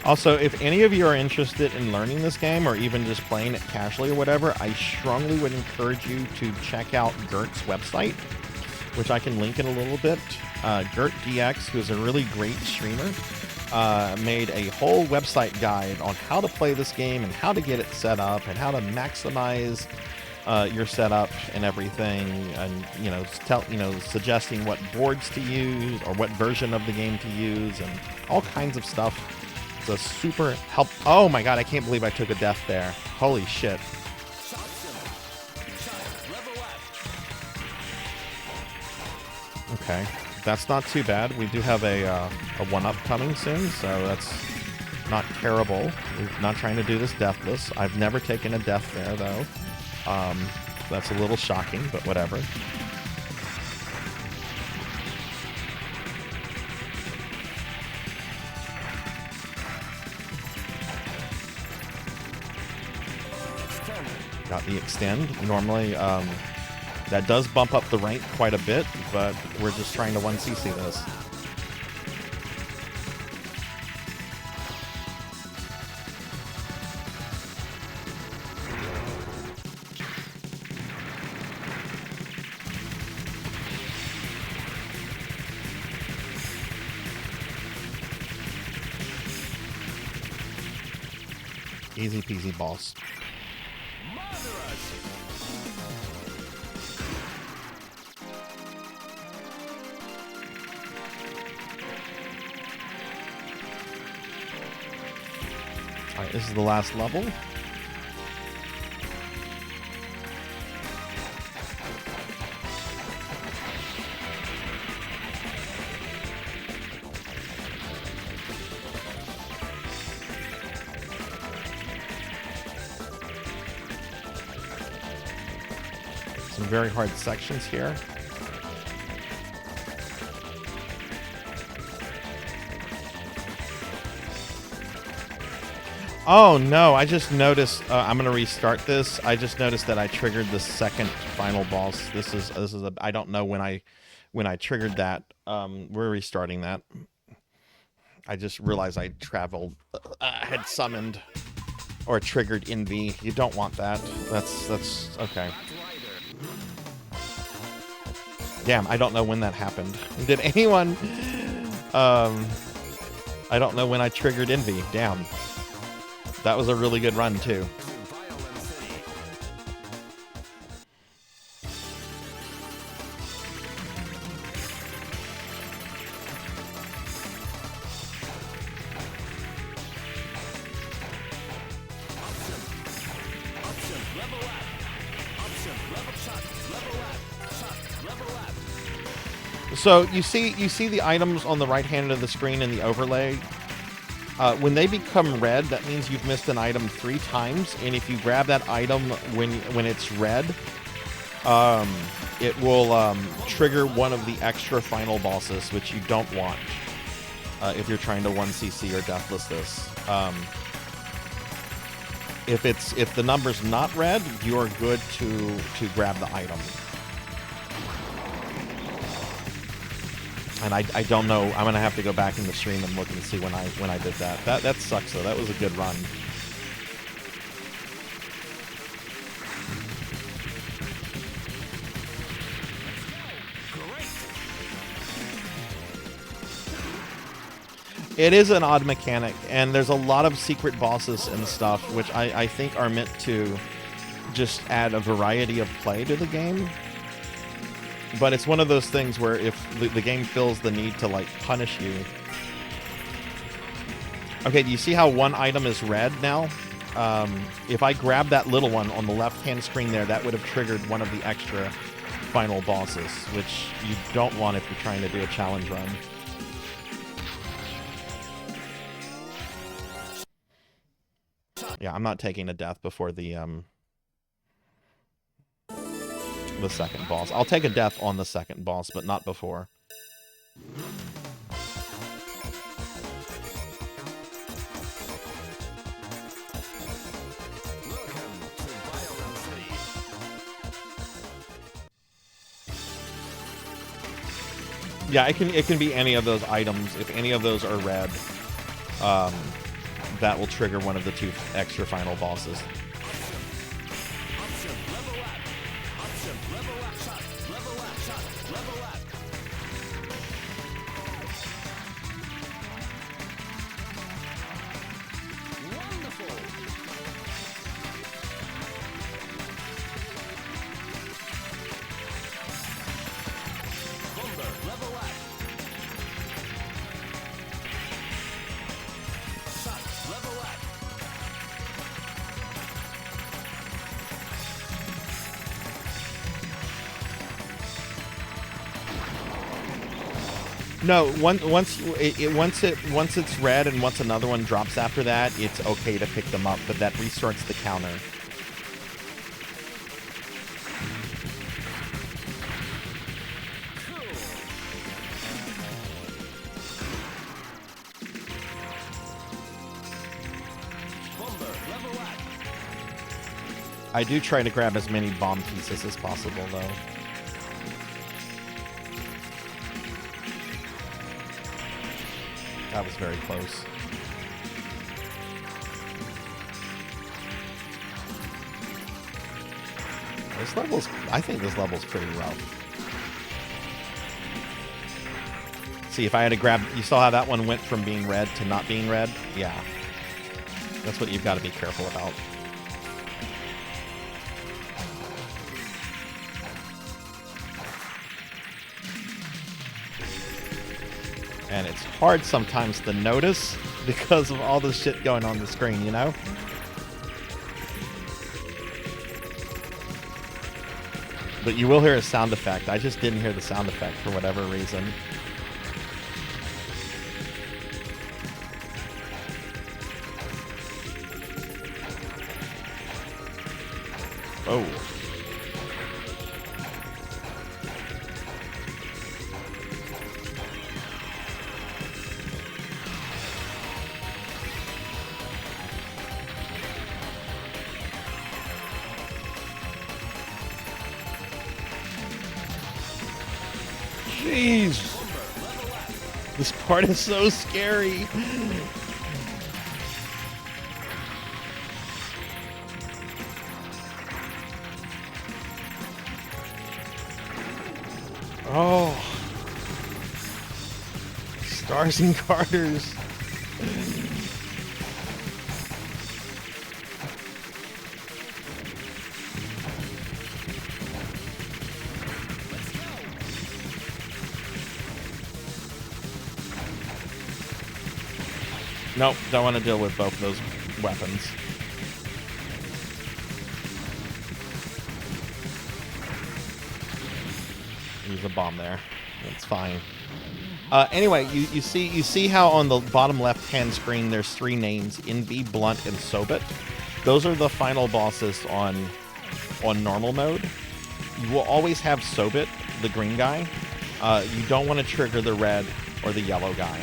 Also, if any of you are interested in learning this game or even just playing it casually or whatever, I strongly would encourage you to check out Gert's website, which I can link in a little bit. Gert DX, who's a really great streamer, made a whole website guide on how to play this game and how to get it set up and how to maximize your setup and everything, and suggesting what boards to use or what version of the game to use and all kinds of stuff. It's a super help. Oh my god, I can't believe I took a death there. Holy shit. Okay, that's not too bad. We do have a one-up coming soon, so that's not terrible. We're not trying to do this deathless. I've never taken a death there, though. That's a little shocking, but whatever. Got the extend. Normally, that does bump up the rank quite a bit, but we're just trying to 1cc this. Easy peasy, boss. Alright, this is the last level. Some very hard sections here. Oh no, I just noticed, I'm going to restart this. I just noticed that I triggered the second final boss. This is I don't know when I triggered that. We're restarting that. I just realized I had summoned or triggered ENV. You don't want that. That's okay. Damn, I don't know when that happened. Did anyone, I don't know when I triggered ENV. Damn. That was a really good run, too. So you see the items on the right hand of the screen in the overlay. When they become red, that means you've missed an item 3 times, and if you grab that item when it's red, it will trigger one of the extra final bosses, which you don't want if you're trying to 1cc or deathless this. If the number's not red, you're good to grab the item. And I don't know. I'm gonna have to go back in the stream and look and see when I did that. That sucks though. That was a good run. It is an odd mechanic, and there's a lot of secret bosses and stuff, which I think are meant to just add a variety of play to the game. But it's one of those things where if the game feels the need to, like, punish you. Okay, do you see how one item is red now? if I grab that little one on the left-hand screen there, that would have triggered one of the extra final bosses, which you don't want if you're trying to do a challenge run. Yeah, I'm not taking a death before the second boss. I'll take a death on the second boss, but not before. Yeah, it can be any of those items. If any of those are red, that will trigger one of the 2 extra final bosses. No, once it's red and once another one drops after that, it's okay to pick them up, but that restarts the counter. I do try to grab as many bomb pieces as possible, though. That was very close. I think this level's pretty rough. See, if I had to grab... You saw how that one went from being red to not being red? Yeah. That's what you've got to be careful about. And it's hard sometimes to notice because of all the shit going on the screen, you know? But you will hear a sound effect. I just didn't hear the sound effect for whatever reason. Oh. Jeez. This part is so scary. Oh. Stars and garters. Nope, don't want to deal with both those weapons. Use a bomb there. It's fine. Anyway, you see how on the bottom left-hand screen there's 3 names: Envy, Blunt, and Sobit. Those are the final bosses on normal mode. You will always have Sobit, the green guy. You don't want to trigger the red or the yellow guy.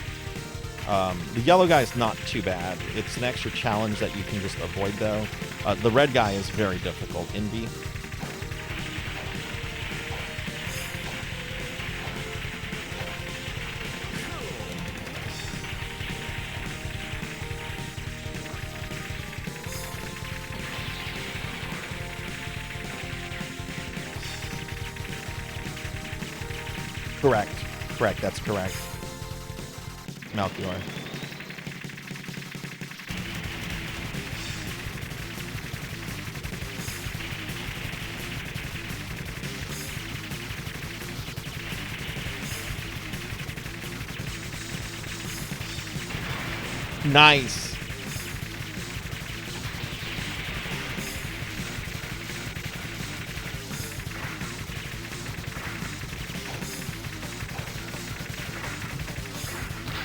The yellow guy is not too bad. It's an extra challenge that you can just avoid, though. The red guy is very difficult. Envy. Correct, that's correct. Malchior. Nice.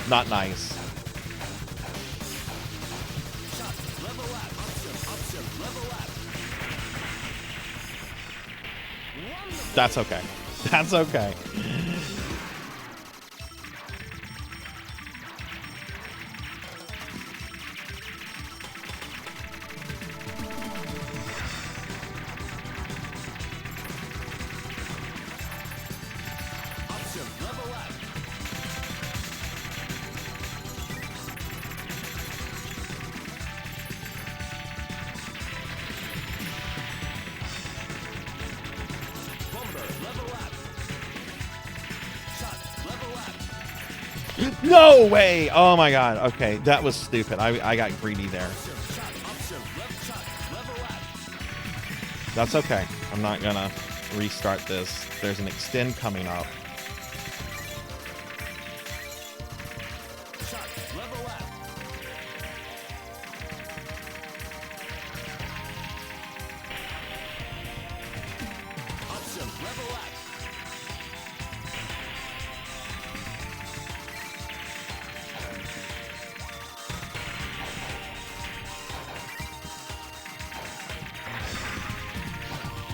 Not nice. That's okay. That's okay. No way! Oh my god. Okay, that was stupid. I got greedy there. That's okay. I'm not gonna restart this. There's an extend coming up.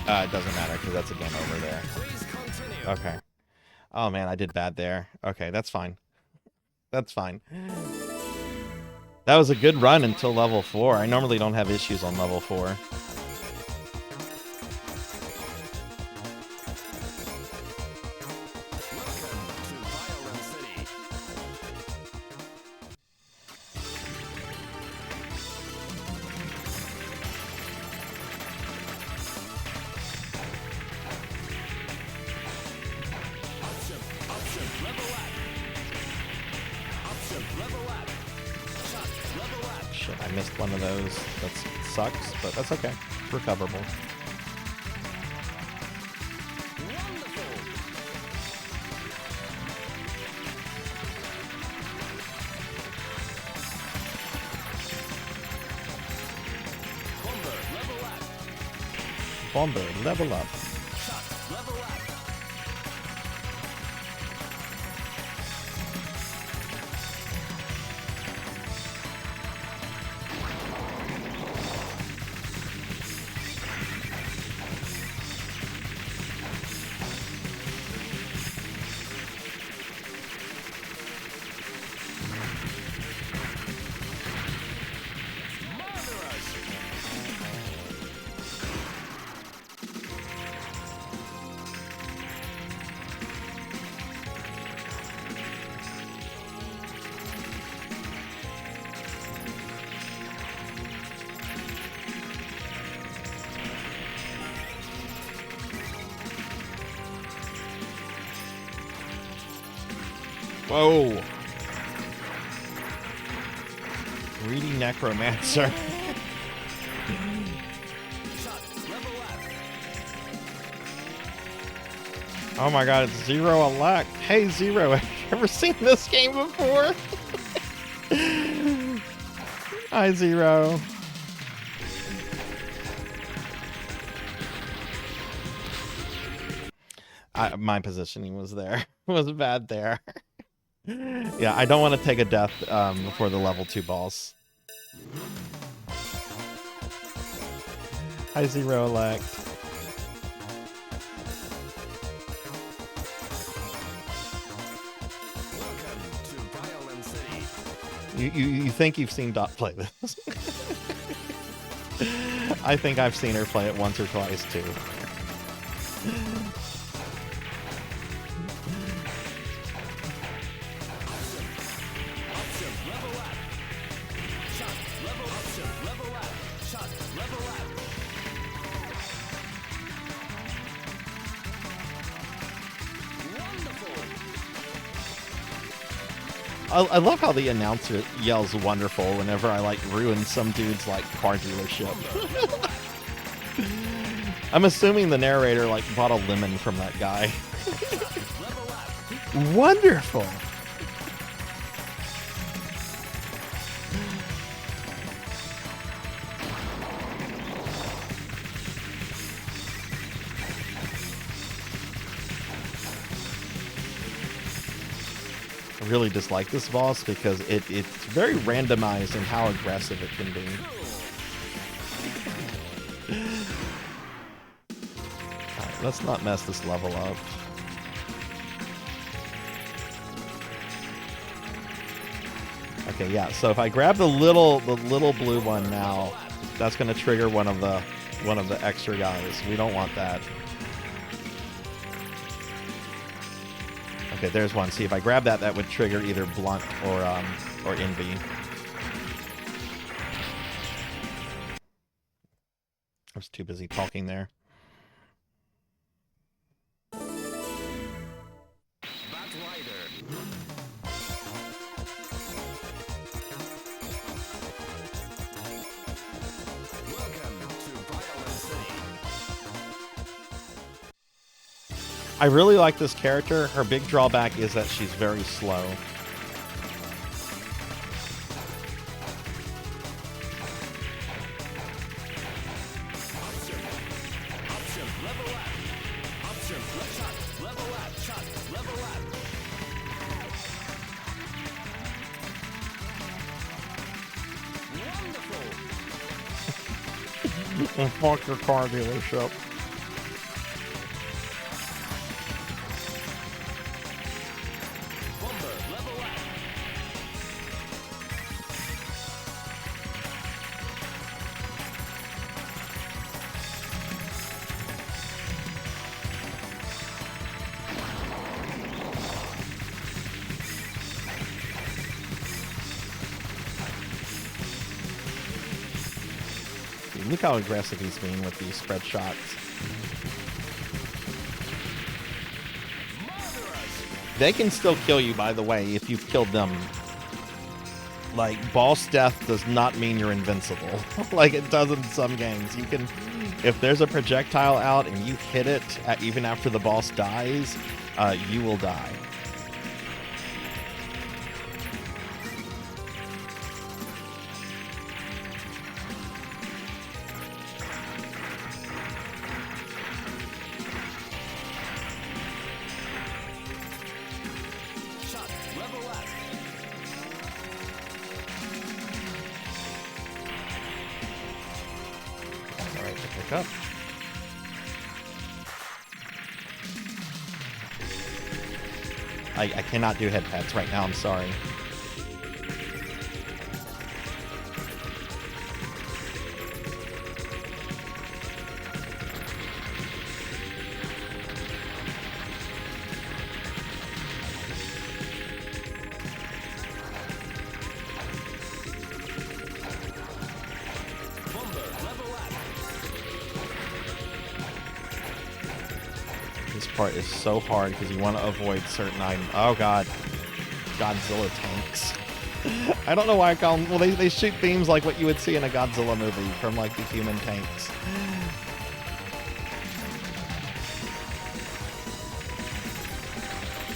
It doesn't matter because that's a game over there. Okay. Oh man, I did bad there. Okay, that's fine. That's fine. That was a good run until level 4. I normally don't have issues on level 4. Shit, I missed one of those. That sucks, but that's okay. Recoverable. Bomber, level up. Whoa. Greedy Necromancer. Oh my god, it's Zero elect. Hey Zero, have you ever seen this game before? Hi Zero. My positioning was there. Was bad there. Yeah, I don't want to take a death before the level 2 boss. Hi Zero elect. You think you've seen Dot play this? I think I've seen her play it once or twice too. I love how the announcer yells wonderful whenever I like ruin some dude's like car dealership. I'm assuming the narrator like bought a lemon from that guy. Wonderful. really dislike this boss because it's very randomized in how aggressive it can be. Alright, let's not mess this level up. Okay, yeah, so if I grab the little blue one now, that's gonna trigger one of the extra guys. We don't want that. Okay, there's one. See, if I grab that, that would trigger either Blunt or Envy. I was too busy talking there. Batrider. Welcome to Violent City. I really like this character. Her big drawback is that she's very slow. And fuck your car dealership. Look how aggressive he's being with these spread shots. They can still kill you, by the way, if you've killed them. Like, boss death does not mean you're invincible. Like it does in some games. You can, if there's a projectile out and you hit it, even after the boss dies, you will die. Up. I cannot do head pats right now, I'm sorry. Part is so hard because you want to avoid certain items. Oh god, Godzilla tanks. I don't know why I call them. Well, they shoot beams like what you would see in a Godzilla movie from like the human tanks.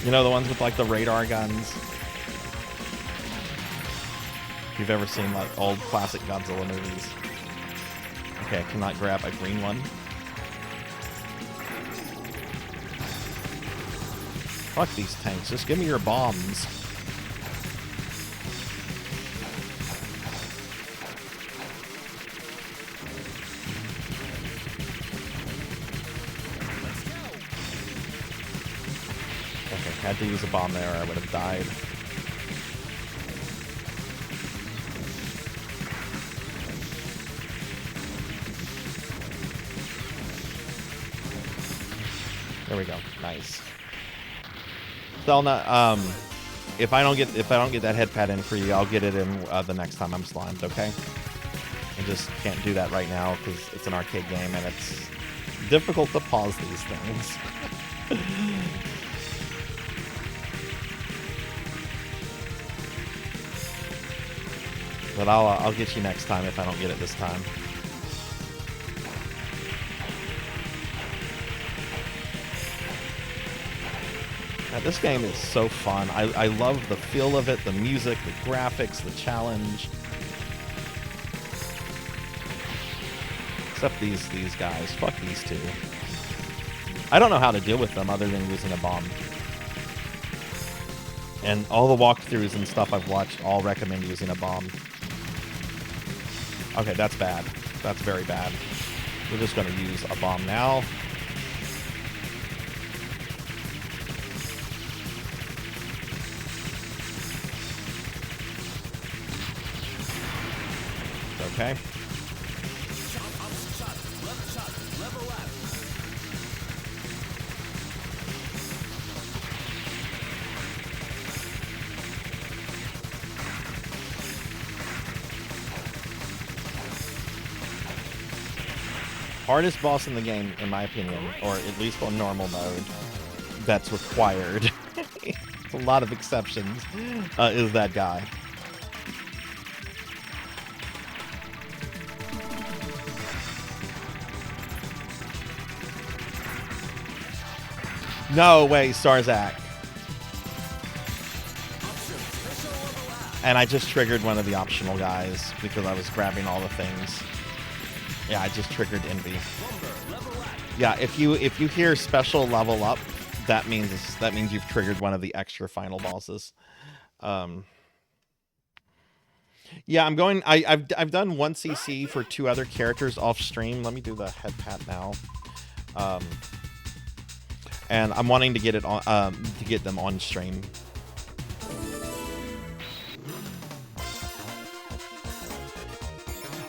You know, the ones with like the radar guns. If you've ever seen like old classic Godzilla movies. Okay, I cannot grab a green one. Fuck these tanks. Just give me your bombs. Okay, had to use a bomb there or I would have died. There we go. Nice. Selna, if I don't get that head pad in for you, I'll get it in the next time I'm slimed, okay? I just can't do that right now because it's an arcade game and it's difficult to pause these things. But I'll get you next time if I don't get it this time. This game is so fun. I love the feel of it, the music, the graphics, the challenge. Except these guys. Fuck these two. I don't know how to deal with them other than using a bomb. And all the walkthroughs and stuff I've watched all recommend using a bomb. Okay, that's bad. That's very bad. We're just going to use a bomb now. Okay. Hardest boss in the game, in my opinion, or at least on normal mode, that's required. A lot of exceptions, is that guy. No way, Sarzac. And I just triggered one of the optional guys because I was grabbing all the things. Yeah, I just triggered Envy. Yeah, if you hear special level up, that means you've triggered one of the extra final bosses. Yeah, I'm going. I've done 1 CC for 2 other characters off stream. Let me do the head pat now. And I'm wanting to get it on to get them on stream.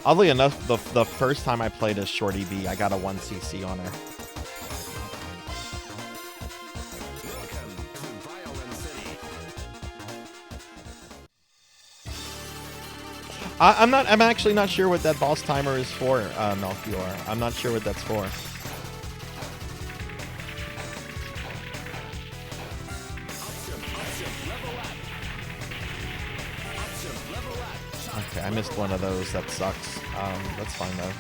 Oddly enough, the first time I played as Shorty B, I got a 1 CC on her. Welcome to Violent City. I'm actually not sure what that boss timer is for, Melchior. I'm not sure what that's for. Okay, I missed one of those. That sucks. That's fine though.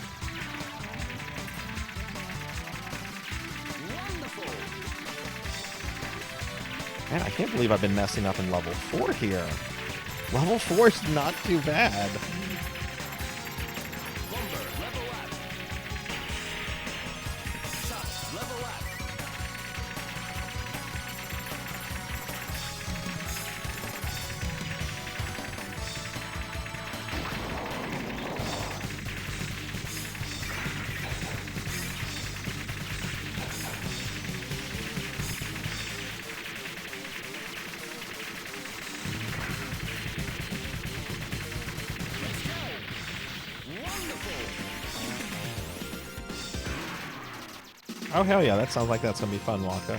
Man, I can't believe I've been messing up in level 4 here. Level 4 is not too bad. Oh, hell yeah. That sounds like that's going to be fun, Wonka.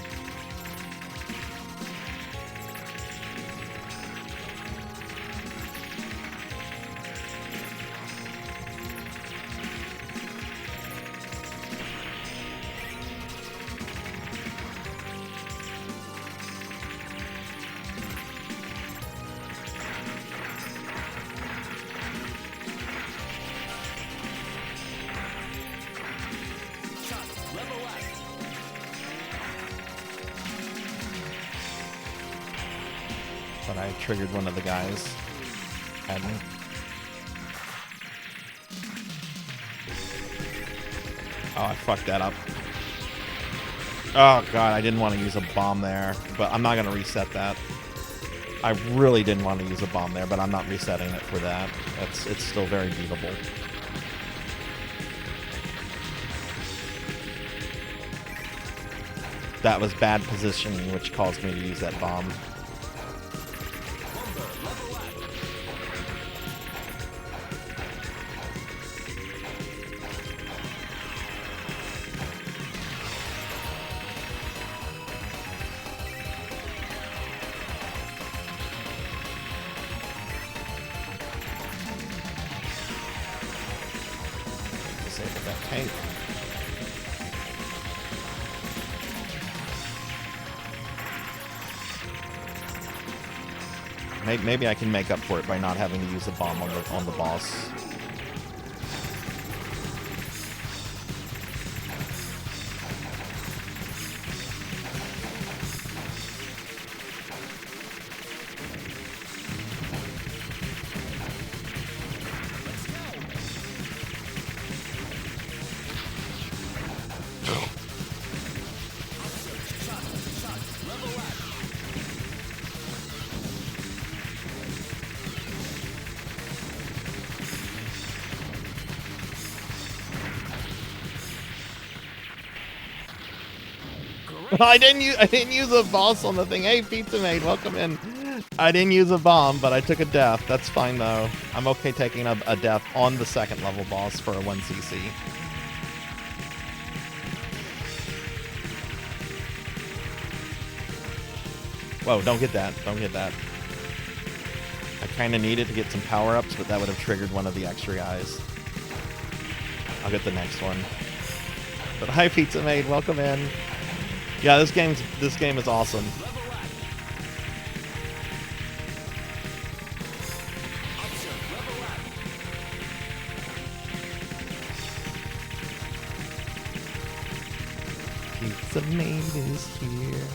But I triggered one of the guys. Hadn't. Oh, I fucked that up. Oh god, I didn't want to use a bomb there, but I'm not going to reset that. I really didn't want to use a bomb there, but I'm not resetting it for that. It's still very beatable. That was bad positioning, which caused me to use that bomb. Disable that tank. Maybe I can make up for it by not having to use a bomb on the boss. I didn't use a boss on the thing. Hey, Pizza Maid, welcome in. I didn't use a bomb, but I took a death. That's fine though. I'm okay taking a death on the second level boss for a 1cc. Whoa, don't get that. Don't get that. I kind of needed to get some power-ups, but that would have triggered one of the extra guys. I'll get the next one. But hi, Pizza Maid. Welcome in. Yeah, this game is awesome. Pizza Maid is here.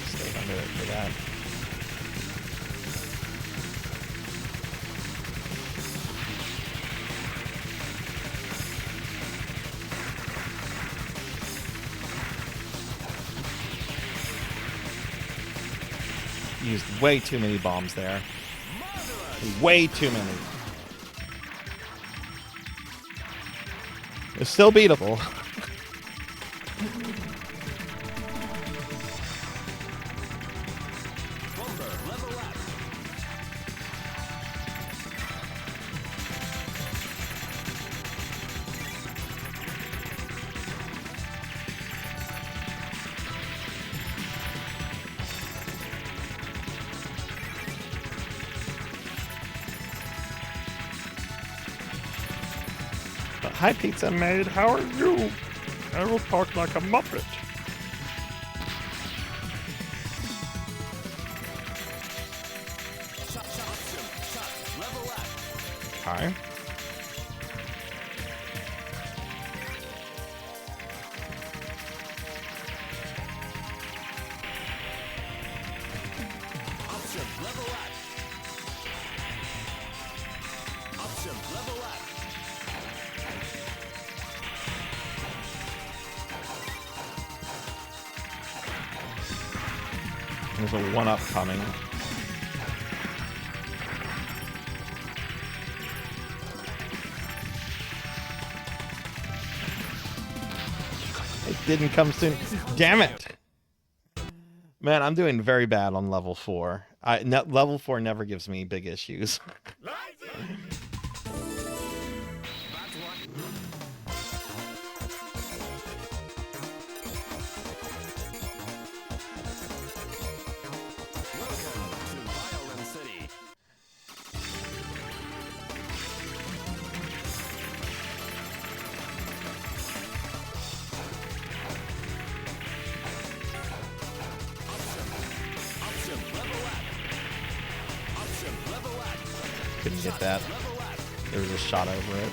Stay under it for that. Used way too many bombs there. Way too many. It's still beatable. Hi, Pizza Maid. How are you? I will talk like a Muppet. Hi. There's a one-up coming. It didn't come soon. Damn it! Man, I'm doing very bad on level 4. Level 4 never gives me big issues. Couldn't get that. There was a shot over it.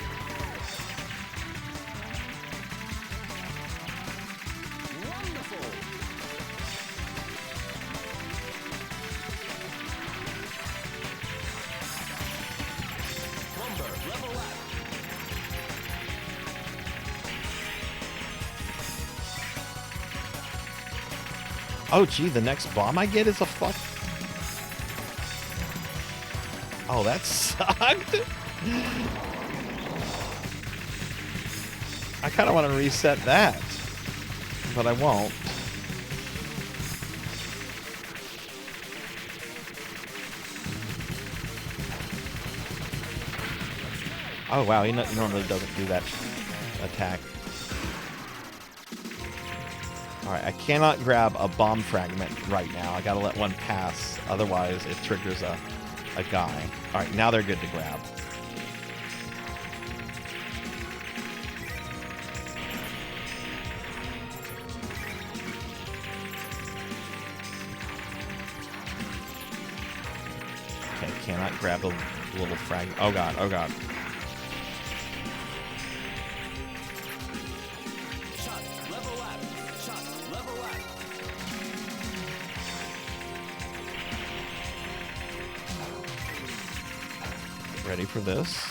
Oh, gee, the next bomb I get is a fuck. Oh, that sucked. I kind of want to reset that, but I won't. Oh, wow, he normally doesn't do that attack. Alright, I cannot grab a bomb fragment right now. I gotta let one pass, otherwise it triggers a guy. Alright, now they're good to grab. Okay, cannot grab the little fragment. Oh god, oh god. Ready for this.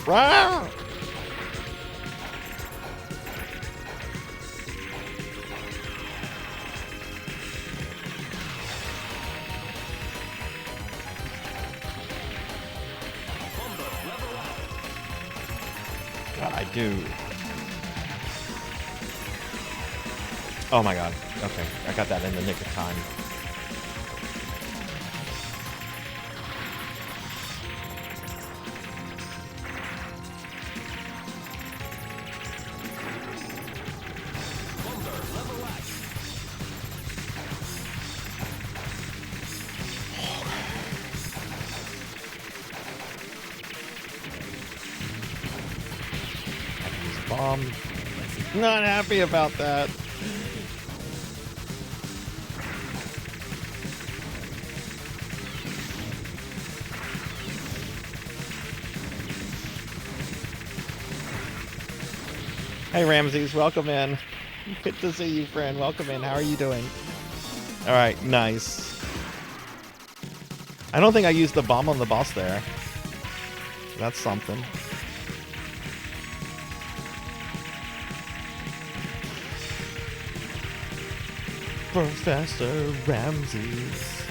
Rawr! God, I do. Oh my god. Okay, I got that in the nick of time. Bomb. Not happy about that. Hey Ramses, welcome in. Good to see you, friend. Welcome in. How are you doing? All right, nice. I don't think I used the bomb on the boss there. That's something. Professor Ramses.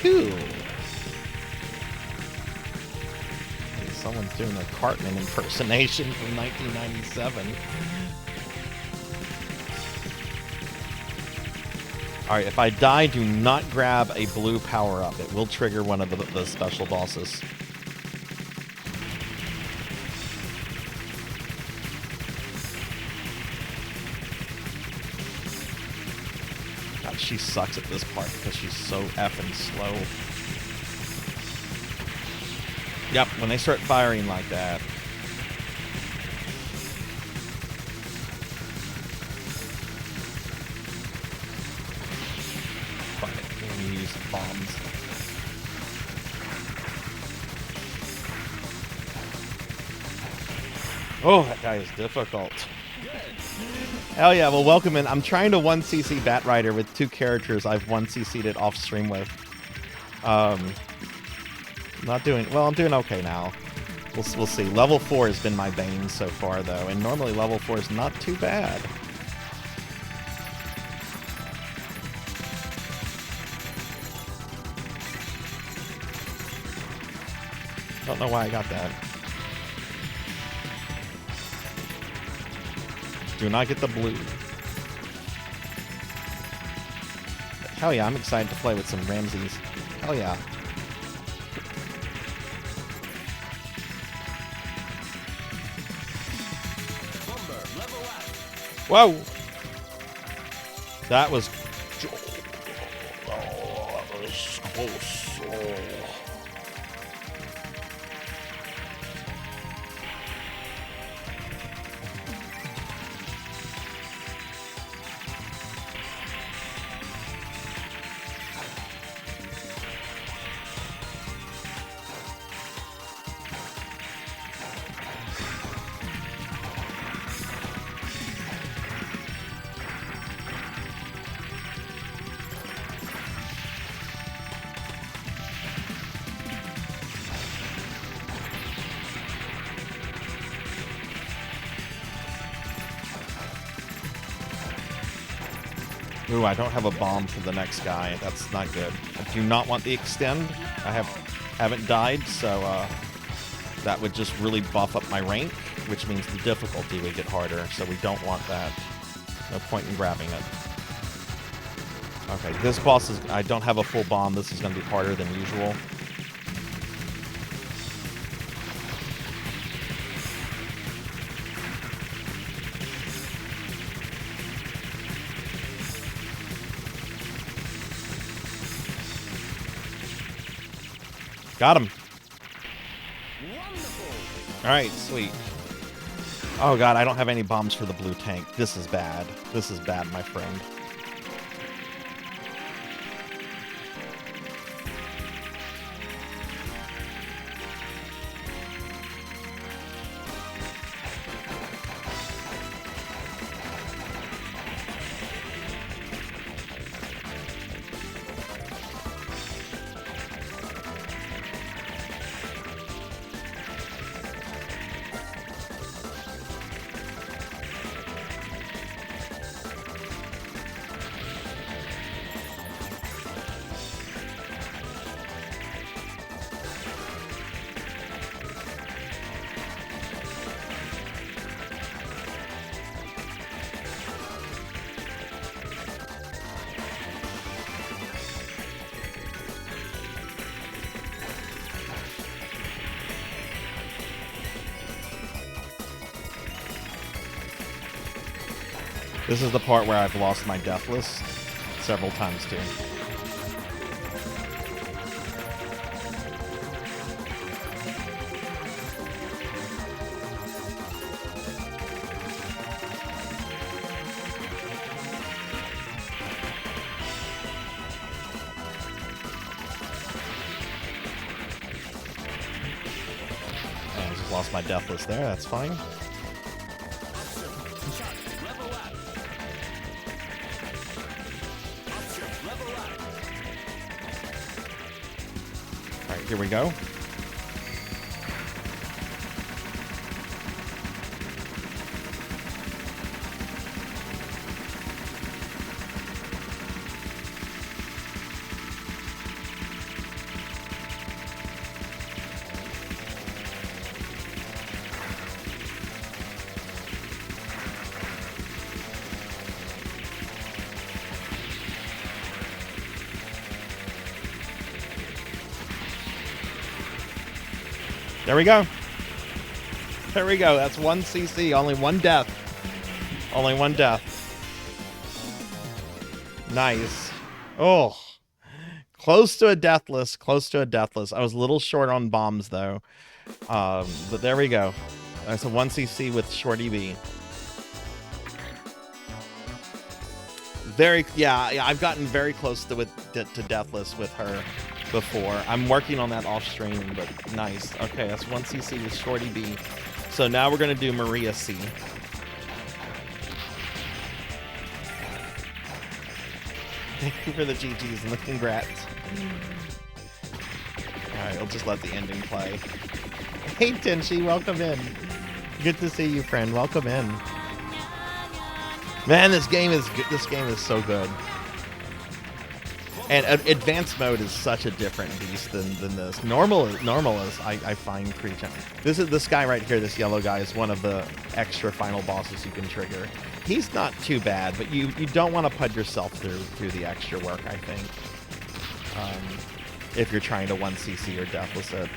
Cool. Someone's doing a Cartman impersonation from 1997. Alright, if I die, do not grab a blue power-up. It will trigger one of the special bosses. God, she sucks at this part because she's so effing slow. Yep, when they start firing like that. Fuck it, we're gonna use bombs. Oh, that guy is difficult. Hell yeah, well welcome in. I'm trying to 1cc Batrider with 2 characters I've 1cc'd it off stream with. Not doing well. I'm doing okay now. We'll see. Level 4 has been my bane so far, though, and normally level 4 is not too bad. Don't know why I got that. Do not get the blue. Hell yeah, I'm excited to play with some Ramses. Hell yeah. Whoa! That was... Oh, that was close. Oh. Ooh, I don't have a bomb for the next guy. That's not good. I do not want the extend. I haven't died, so that would just really buff up my rank, which means the difficulty would get harder, so we don't want that. No point in grabbing it. Okay, this boss is... I don't have a full bomb. This is going to be harder than usual. Got him. All right, sweet. Oh god, I don't have any bombs for the blue tank. This is bad. This is bad, my friend. This is the part where I've lost my deathless several times too. I just lost my deathless there, that's fine. Here we go. There we go. There we go. That's 1 CC. Only one death. Only one death. Nice. Oh. Close to a deathless. Close to a deathless. I was a little short on bombs, though. But there we go. That's a 1 CC with Shorty B. Yeah, I've gotten very close to deathless with her before. I'm working on that off stream, but nice. Okay, that's 1 CC with Shorty B. So now we're gonna do Maria C. Thank you for the GGs and the congrats. Alright, we'll just let the ending play. Hey Tenshi, welcome in. Good to see you, friend. Welcome in. Man, this game is so good. And advanced mode is such a different beast than this. Normal is I find pretty challenging. This guy right here, this yellow guy, is one of the extra final bosses you can trigger. He's not too bad, but you don't want to put yourself through the extra work, I think. If you're trying to 1 CC or deathless it.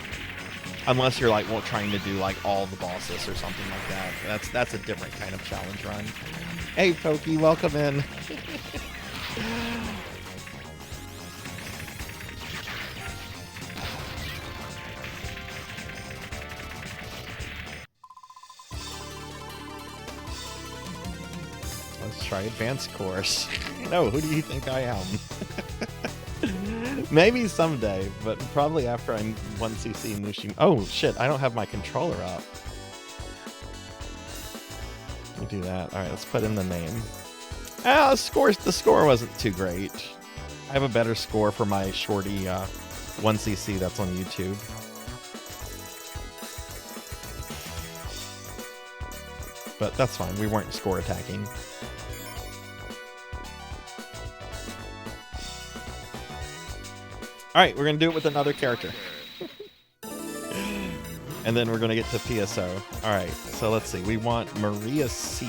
Unless you're like trying to do like all the bosses or something like that. That's a different kind of challenge run. Hey Pokey, welcome in. Let's try advanced course. No, who do you think I am? Maybe someday, but probably after I'm 1 CC Mushi. Oh shit, I don't have my controller up. Let me do that. Alright, let's put in the name. The score wasn't too great. I have a better score for my Shorty 1 CC that's on YouTube. But that's fine, we weren't score attacking. Alright, we're going to do it with another character. And then we're going to get to PSO. Alright, so let's see. We want Maria C.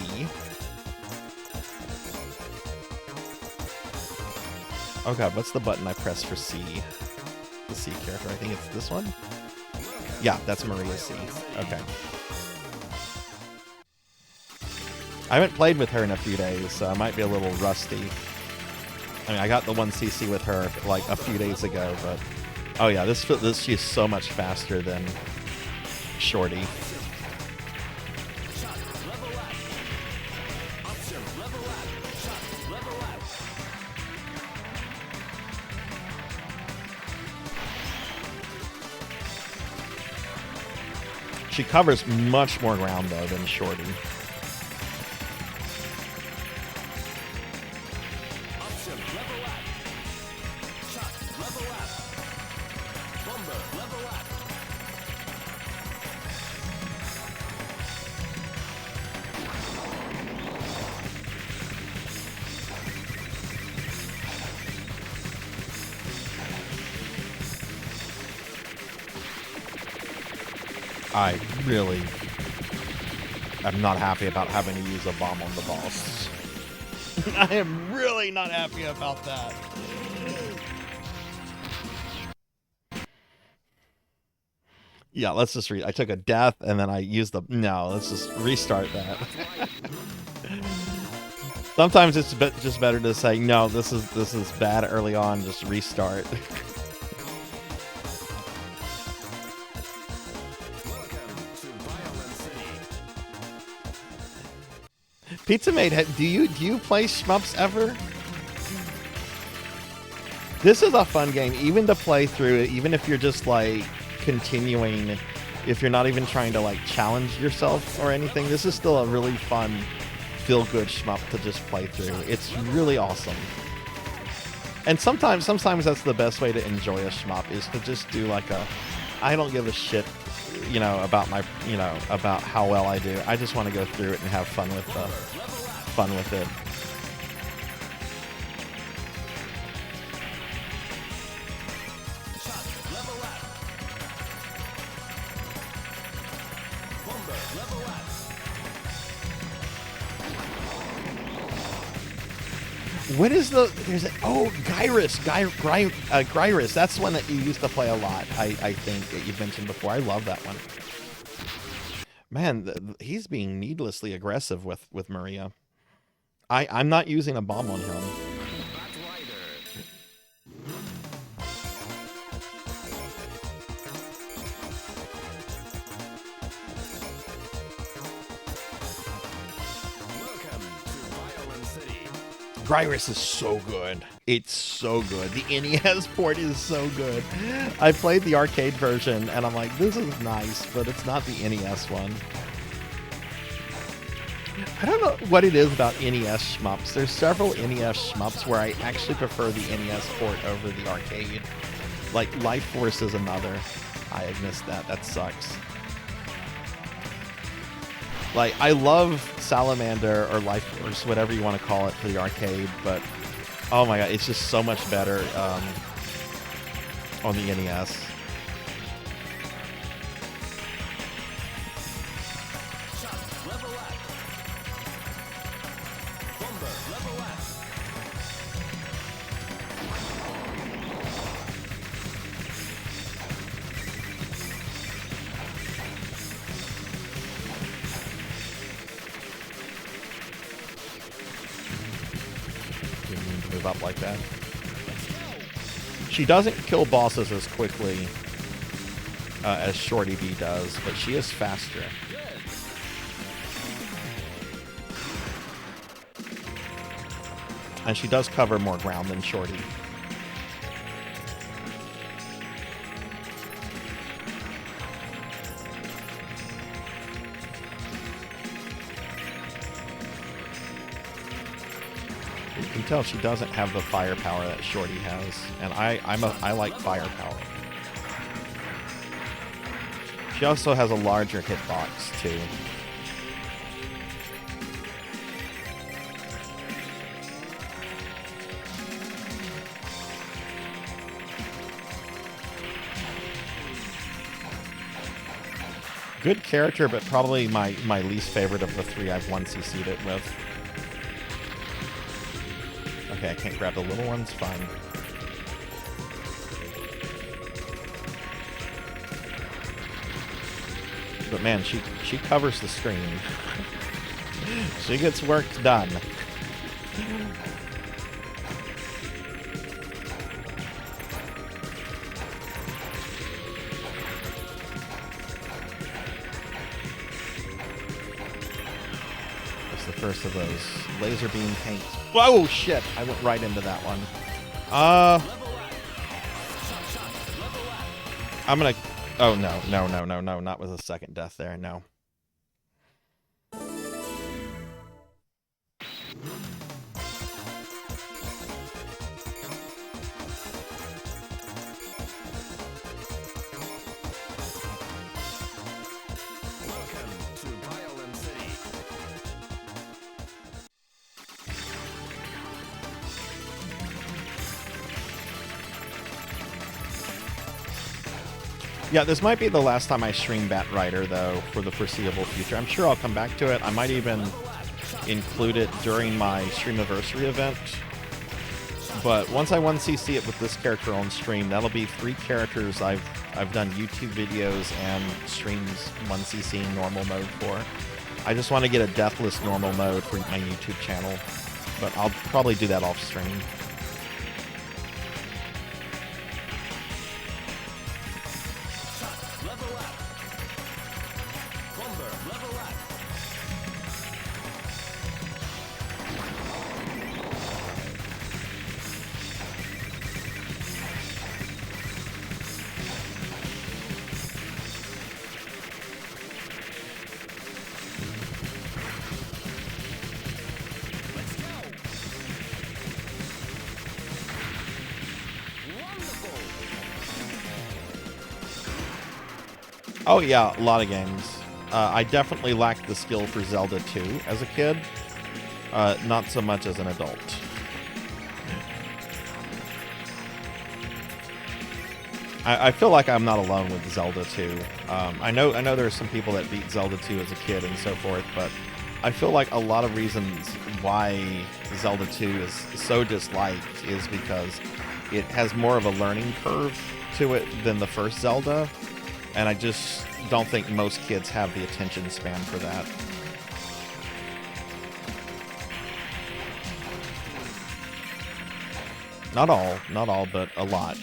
Oh god, what's the button I press for C? The C character. I think it's this one? Yeah, that's Maria C. Okay. I haven't played with her in a few days, so I might be a little rusty. I mean, I got the 1 CC with her like a few days ago, but Oh yeah, this she is so much faster than Shorty. Shot, level up. Option, level up. Shot, level up. She covers much more ground though than Shorty. Option, level up. Shot, level up. Bomber, level up. I really am not happy about having to use a bomb on the boss. I am really not happy about that. Yeah, let's just I took a death and then I used the... No, let's just restart that. Sometimes it's just better to say, no, this is bad early on, just restart. Welcome to Violent City. Pizza Mate, do you play shmups ever? This is a fun game, even to play through it, even if you're just like continuing, if you're not even trying to like challenge yourself or anything. This is still a really fun, feel-good shmup to just play through. It's really awesome. And sometimes that's the best way to enjoy a shmup, is to just do like a, I don't give a shit, you know, about my, you know, about how well I do. I just want to go through it and have fun with it. Shot, level up. Bomber, level up. What is the? There's a, oh, Gyrus. That's one that you used to play a lot. I think that you've mentioned before. I love that one. Man, he's being needlessly aggressive with Maria. I'm not using a bomb on him. Batrider. Welcome to Violent City. Gyrus is so good. It's so good. The NES port is so good. I played the arcade version and I'm like, this is nice, but it's not the NES one. I don't know what it is about NES shmups. There's several NES shmups where I actually prefer the NES port over the arcade. Like Life Force is another. I missed that. That sucks. Like, I love Salamander or Life Force, whatever you want to call it, for the arcade, but oh my god, it's just so much better on the NES. Shot, level up. Bomber, level up. Didn't mean to move up like that. She doesn't kill bosses as quickly as Shorty B does, but she is faster. And she does cover more ground than Shorty. You can tell she doesn't have the firepower that Shorty has, and I like firepower. She also has a larger hitbox too. Good character, but probably my least favorite of the three I've 1cc'd it with. Okay, I can't grab the little ones, fine. But man, she covers the screen. She gets work done. first of those? Laser beam paint. Whoa, shit! I went right into that one. I'm gonna... Oh, no, not with a second death there, no. Yeah, this might be the last time I stream Batrider, though, for the foreseeable future. I'm sure I'll come back to it. I might even include it during my Streamiversary event. But once I 1cc it with this character on stream, that'll be 3 characters I've done YouTube videos and streams 1cc normal mode for. I just want to get a deathless normal mode for my YouTube channel, but I'll probably do that off stream. Oh yeah, a lot of games. I definitely lacked the skill for Zelda 2 as a kid. Not so much as an adult. I feel like I'm not alone with Zelda 2. I know there are some people that beat Zelda 2 as a kid and so forth, but I feel like a lot of reasons why Zelda 2 is so disliked is because it has more of a learning curve to it than the first Zelda. And I just don't think most kids have the attention span for that. Not all, but a lot.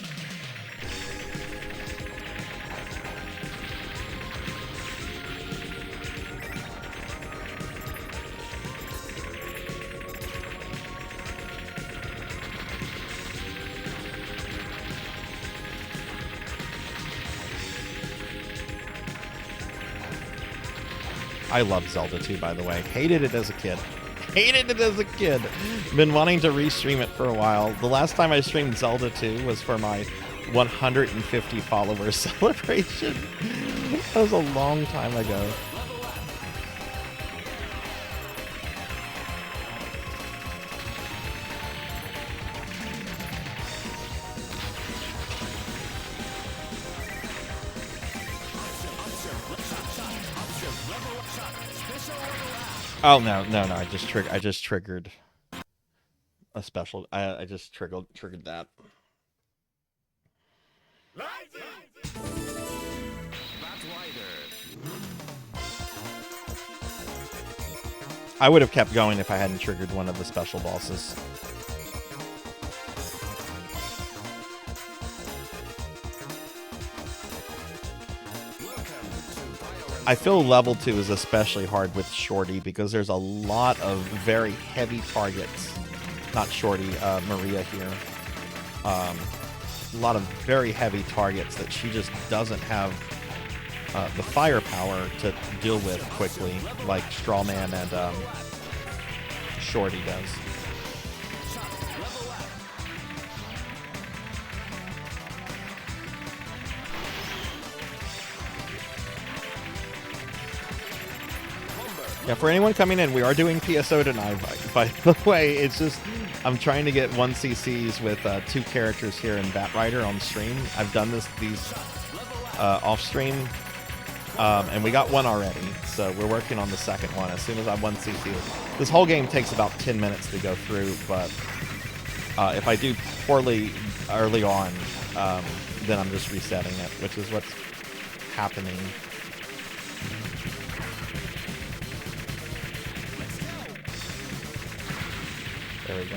I love Zelda 2, by the way. Hated it as a kid. Hated it as a kid. Been wanting to restream it for a while. The last time I streamed Zelda 2 was for my 150 followers celebration. That was a long time ago. Oh no! I just triggered a special. I just triggered that. I would have kept going if I hadn't triggered one of the special bosses. I feel level 2 is especially hard with Shorty because there's a lot of very heavy targets. Not Shorty, Maria here. A lot of very heavy targets that she just doesn't have the firepower to deal with quickly, like Strawman and Shorty does. Yeah, for anyone coming in, we are doing PSO tonight, by the way. It's just, I'm trying to get 1cc's with 2 characters here in Batrider on stream. I've done these off stream, and we got one already, so we're working on the second one as soon as I 1cc. This whole game takes about 10 minutes to go through, but if I do poorly early on, then I'm just resetting it, which is what's happening. There we go.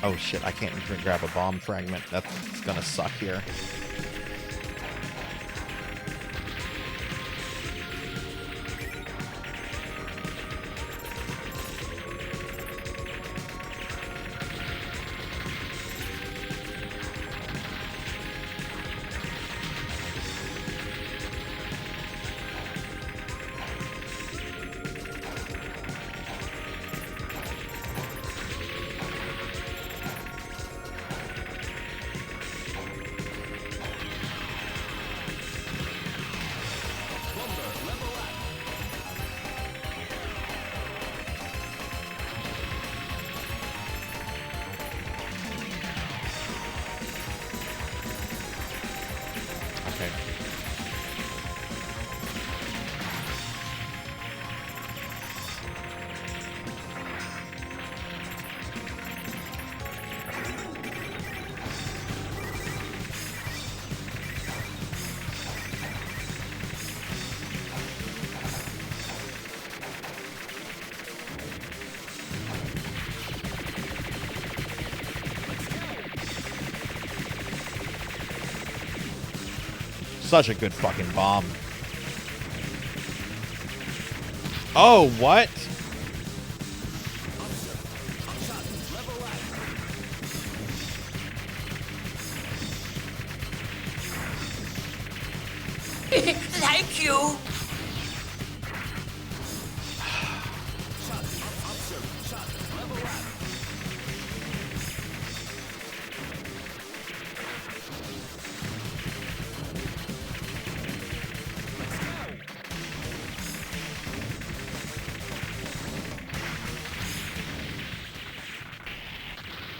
Oh shit, I can't even grab a bomb fragment. That's gonna suck here. Okay. Such a good fucking bomb. Oh, what? Thank you.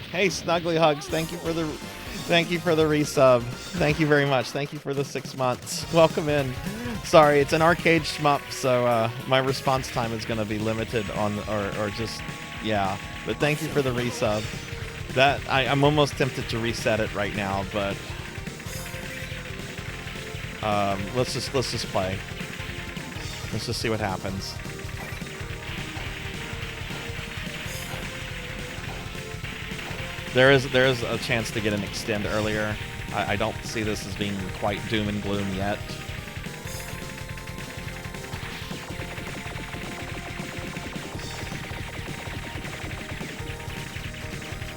Hey, Snuggly Hugs, thank you for the resub. Thank you very much. Thank you for the 6 months. Welcome in. Sorry, it's an arcade shmup, so my response time is going to be limited on, or just, yeah. But thank you for the resub. That I'm almost tempted to reset it right now, but let's just play. Let's just see what happens. There is a chance to get an extend earlier. I don't see this as being quite doom and gloom yet.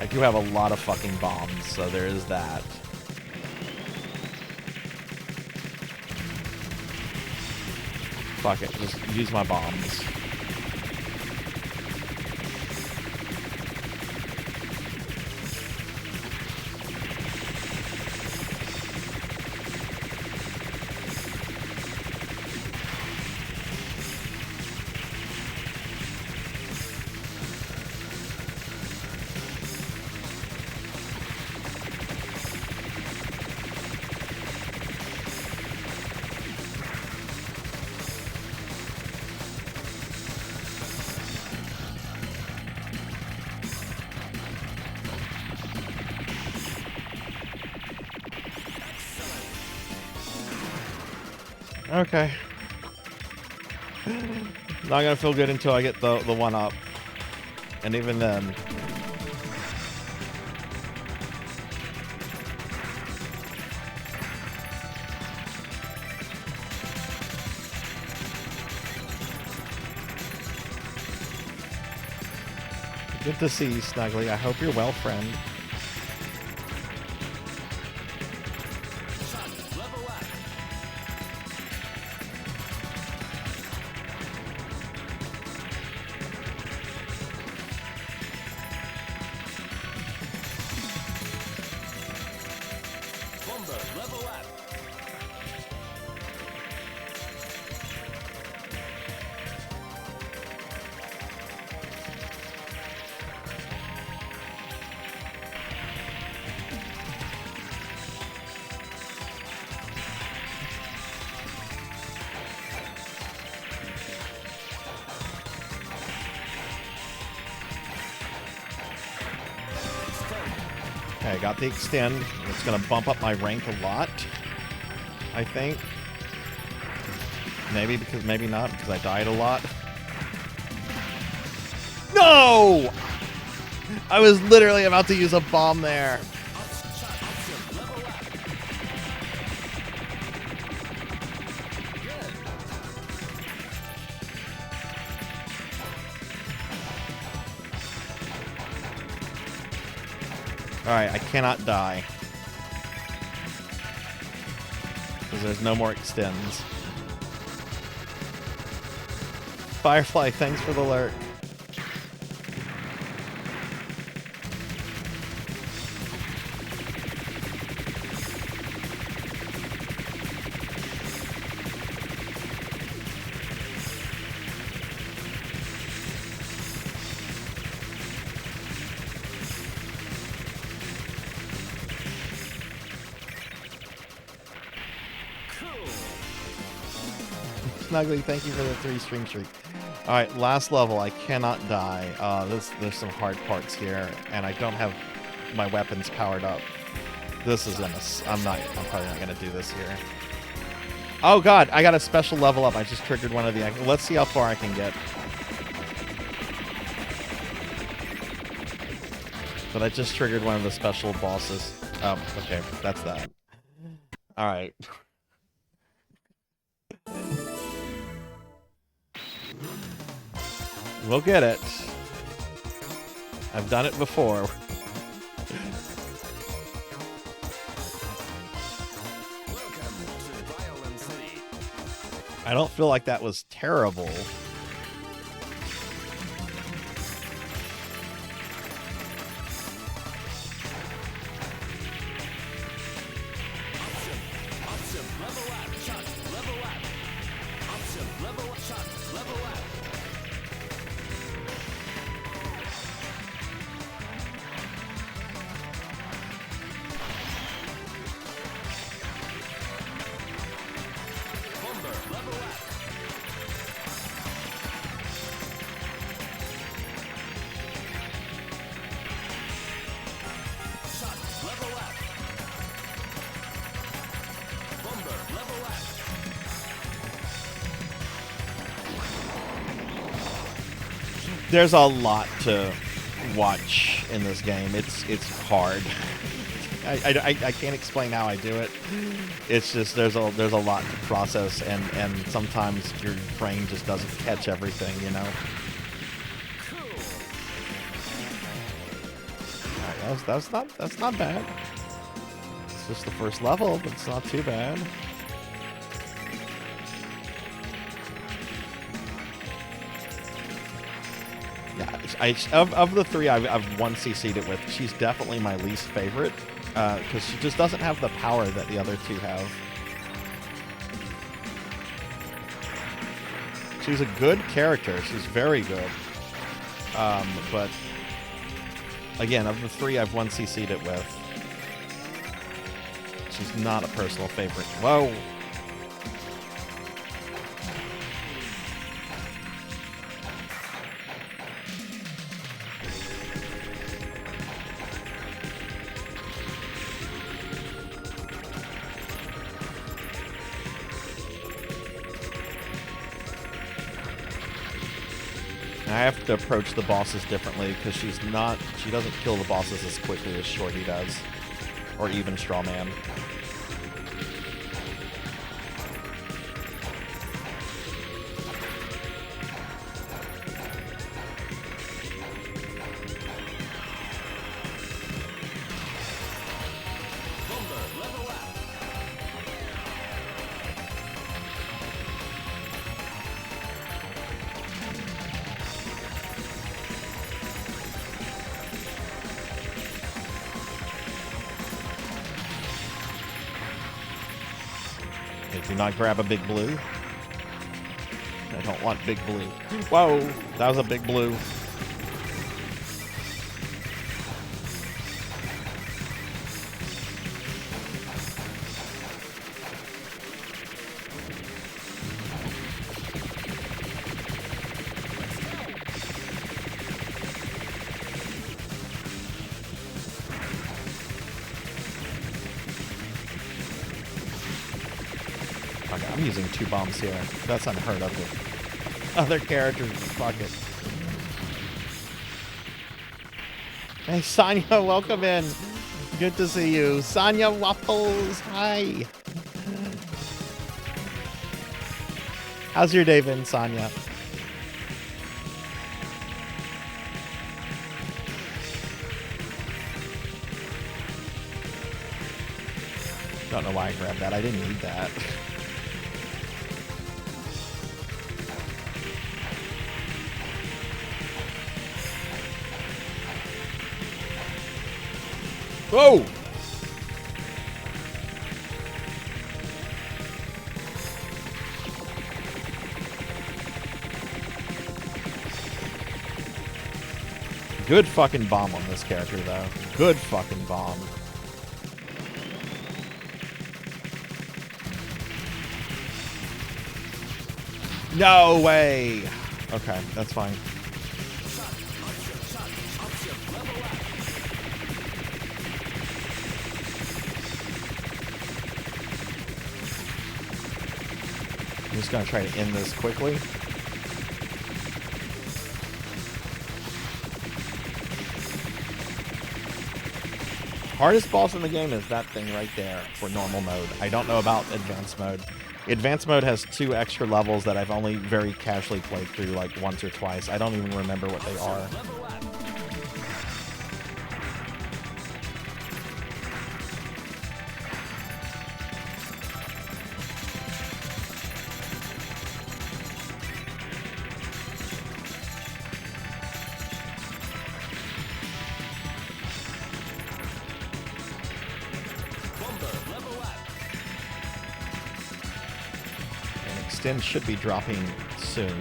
I do have a lot of fucking bombs, so there is that. Fuck it, just use my bombs. Okay. Not gonna feel good until I get the one up. And even then. Good to see you, Snuggly. I hope you're well, friend. Okay, got the extend. It's gonna bump up my rank a lot, I think. Maybe not, because I died a lot. No! I was literally about to use a bomb there. Alright, I cannot die. Because there's no more extends. Firefly, thanks for the alert. Snuggly, thank you for the 3 stream streak. Alright, last level. I cannot die. There's some hard parts here, and I don't have my weapons powered up. This is I'm probably not gonna do this here. Oh god, I got a special level up. I just triggered one of the... Let's see how far I can get. But I just triggered one of the special bosses. Oh, okay, that's that. Alright. We'll get it. I've done it before. I don't feel like that was terrible. There's a lot to watch in this game. It's hard. I can't explain how I do it. It's just there's a lot to process, and sometimes your brain just doesn't catch everything, you know. All right, that's not bad. It's just the first level, but it's not too bad. Of the 3 I've 1cc'd it with, she's definitely my least favorite, because she just doesn't have the power that the other 2 have. She's a good character. She's very good. But, again, of the 3 I've 1cc'd it with, she's not a personal favorite. Whoa! I have to approach the bosses differently because she doesn't kill the bosses as quickly as Shorty does, or even Strawman. Do not grab a big blue. I don't want big blue. Whoa, that was a big blue. I'm using 2 bombs here. That's unheard of with other characters. Fuck it. Hey, Sonya, welcome in. Good to see you. Sonya Waffles, hi. How's your day been, Sonya? Don't know why I grabbed that. I didn't need that. Whoa! Good fucking bomb on this character, though. Good fucking bomb. No way! Okay, that's fine. I'm just gonna try to end this quickly. Hardest boss in the game is that thing right there for normal mode. I don't know about advanced mode. Advanced mode has 2 extra levels that I've only very casually played through like once or twice. I don't even remember what they are. Extend should be dropping soon.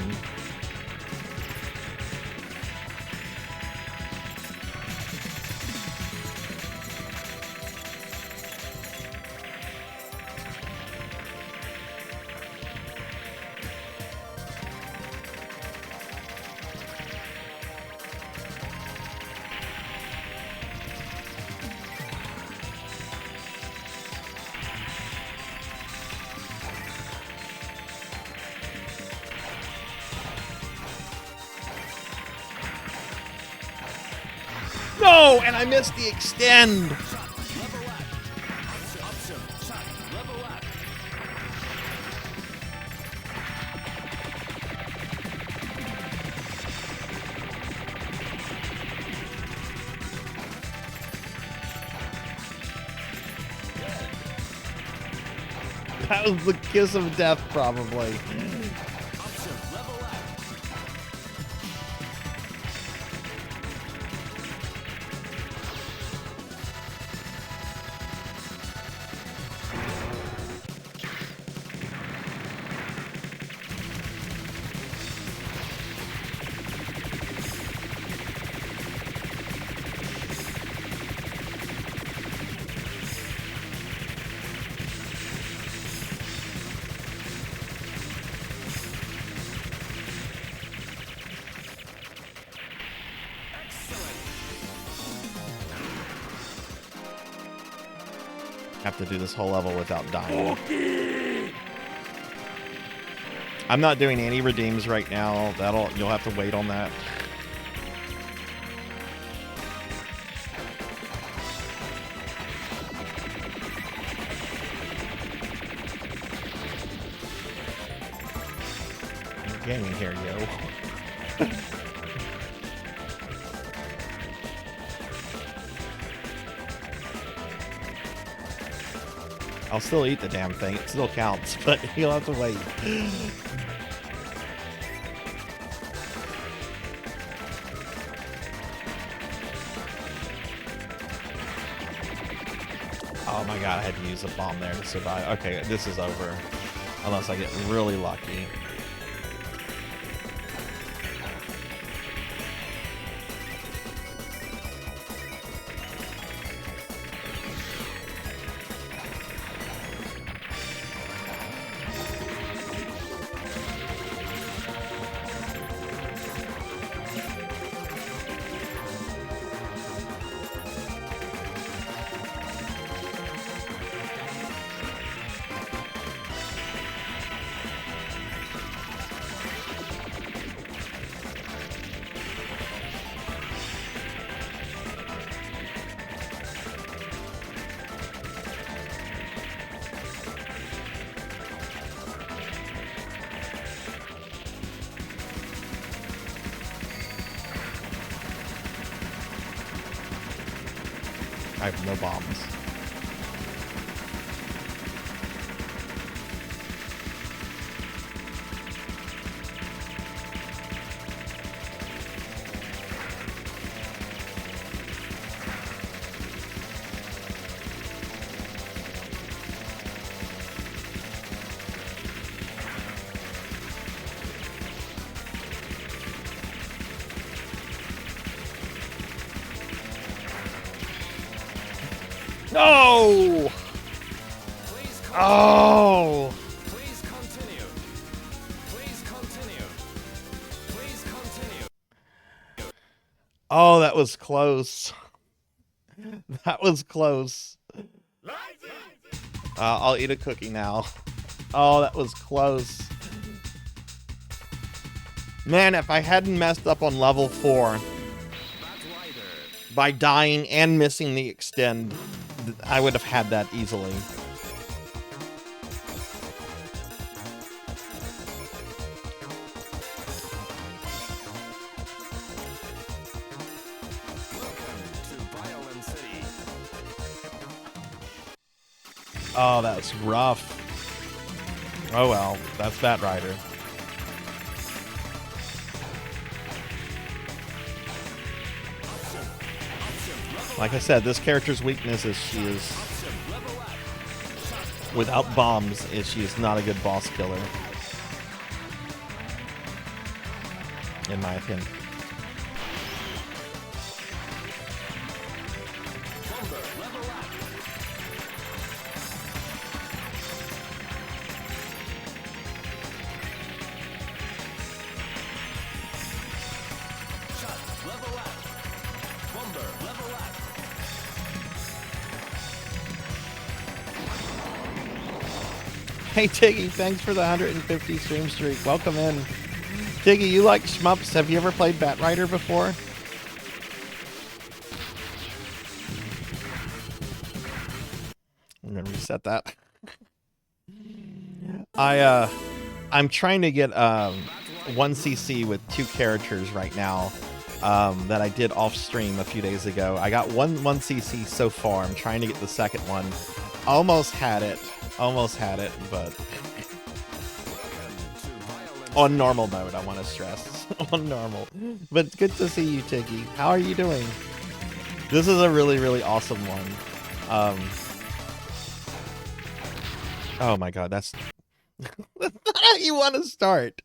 No, and I missed the extend. That was the kiss of death, probably. Have to do this whole level without dying. I'm not doing any redeems right now. You'll have to wait on that. Gaming here, yo. I'll still eat the damn thing. It still counts, but you'll have to wait. Oh my god, I had to use a bomb there to survive. Okay, this is over. Unless I get really lucky. I have no bombs. No! Please continue. Oh! Please continue. Please continue. Please continue. Oh, that was close. That was close. I'll eat a cookie now. Oh, that was close. Man, if I hadn't messed up on level 4 Batrider. by dying and missing the extend, I would have had that easily. Welcome to Violin City. Oh, that's rough. Oh well, that's Batrider. Like I said, this character's weakness is she is, without bombs, she is not a good boss killer. In my opinion. Hey Tiggy, thanks for the 150 stream streak. Welcome in. Tiggy, you like shmups? Have you ever played Batrider before? I'm gonna reset that. I'm trying to get 1cc with 2 characters right now that I did off stream a few days ago. I got 1cc so far. I'm trying to get the second one. Almost had it, but on normal mode, I want to stress. On normal. But it's good to see you, Tiggy. How are you doing? This is a really, really awesome one. Oh my god, that's not how you want to start.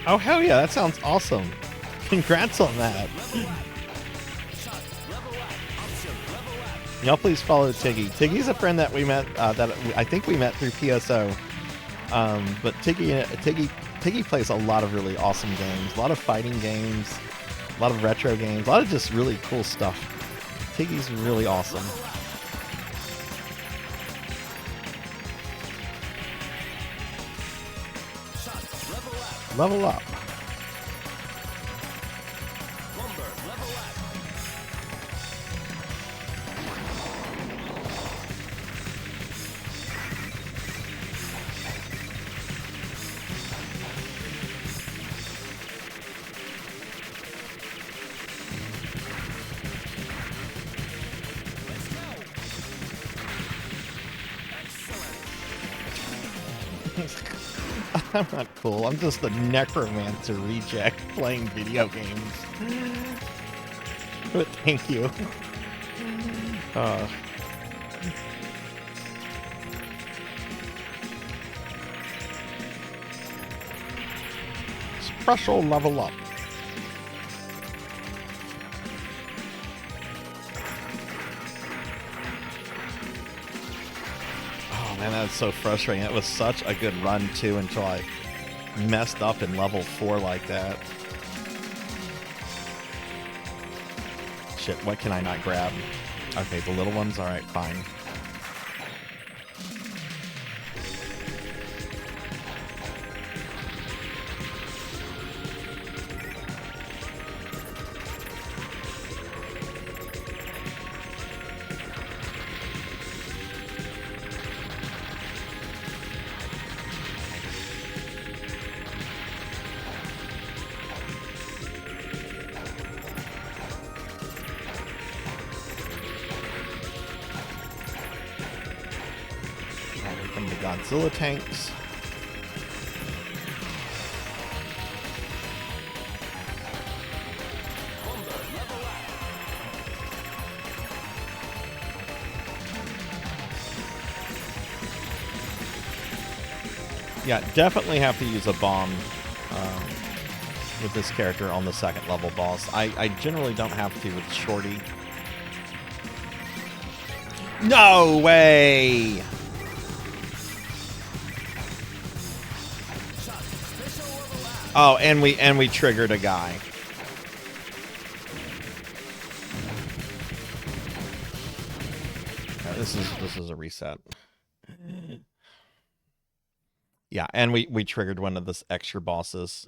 Oh, hell yeah, that sounds awesome. Congrats on that. Y'all please follow Tiggy. Tiggy's a friend that we met, I think we met through PSO. But Tiggy plays a lot of really awesome games, a lot of fighting games, a lot of retro games, a lot of just really cool stuff. Tiggy's really awesome. Level up. I'm not cool. I'm just a necromancer reject playing video games. But thank you. Special level up. Man, that's so frustrating. It was such a good run, too, until I messed up in level 4 like that. Shit, what can I not grab? Okay, the little ones? Alright, fine. Godzilla tanks. Yeah, definitely have to use a bomb with this character on the second level boss. I generally don't have to with Shorty. No way! Oh, and we triggered a guy. This is a reset. Yeah, and we triggered one of the extra bosses.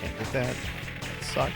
Can't get that. Sucks.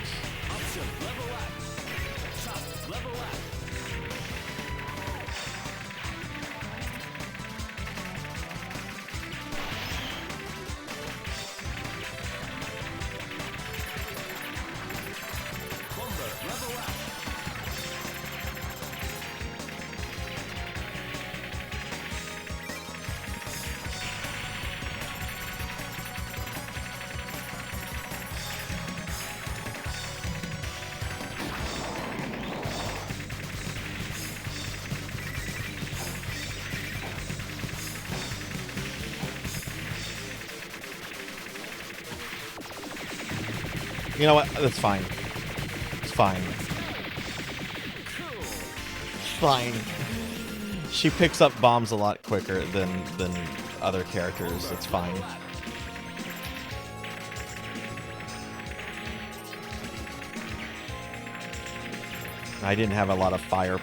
You know what? That's fine. It's fine. Fine. She picks up bombs a lot quicker than other characters. It's fine. I didn't have a lot of fire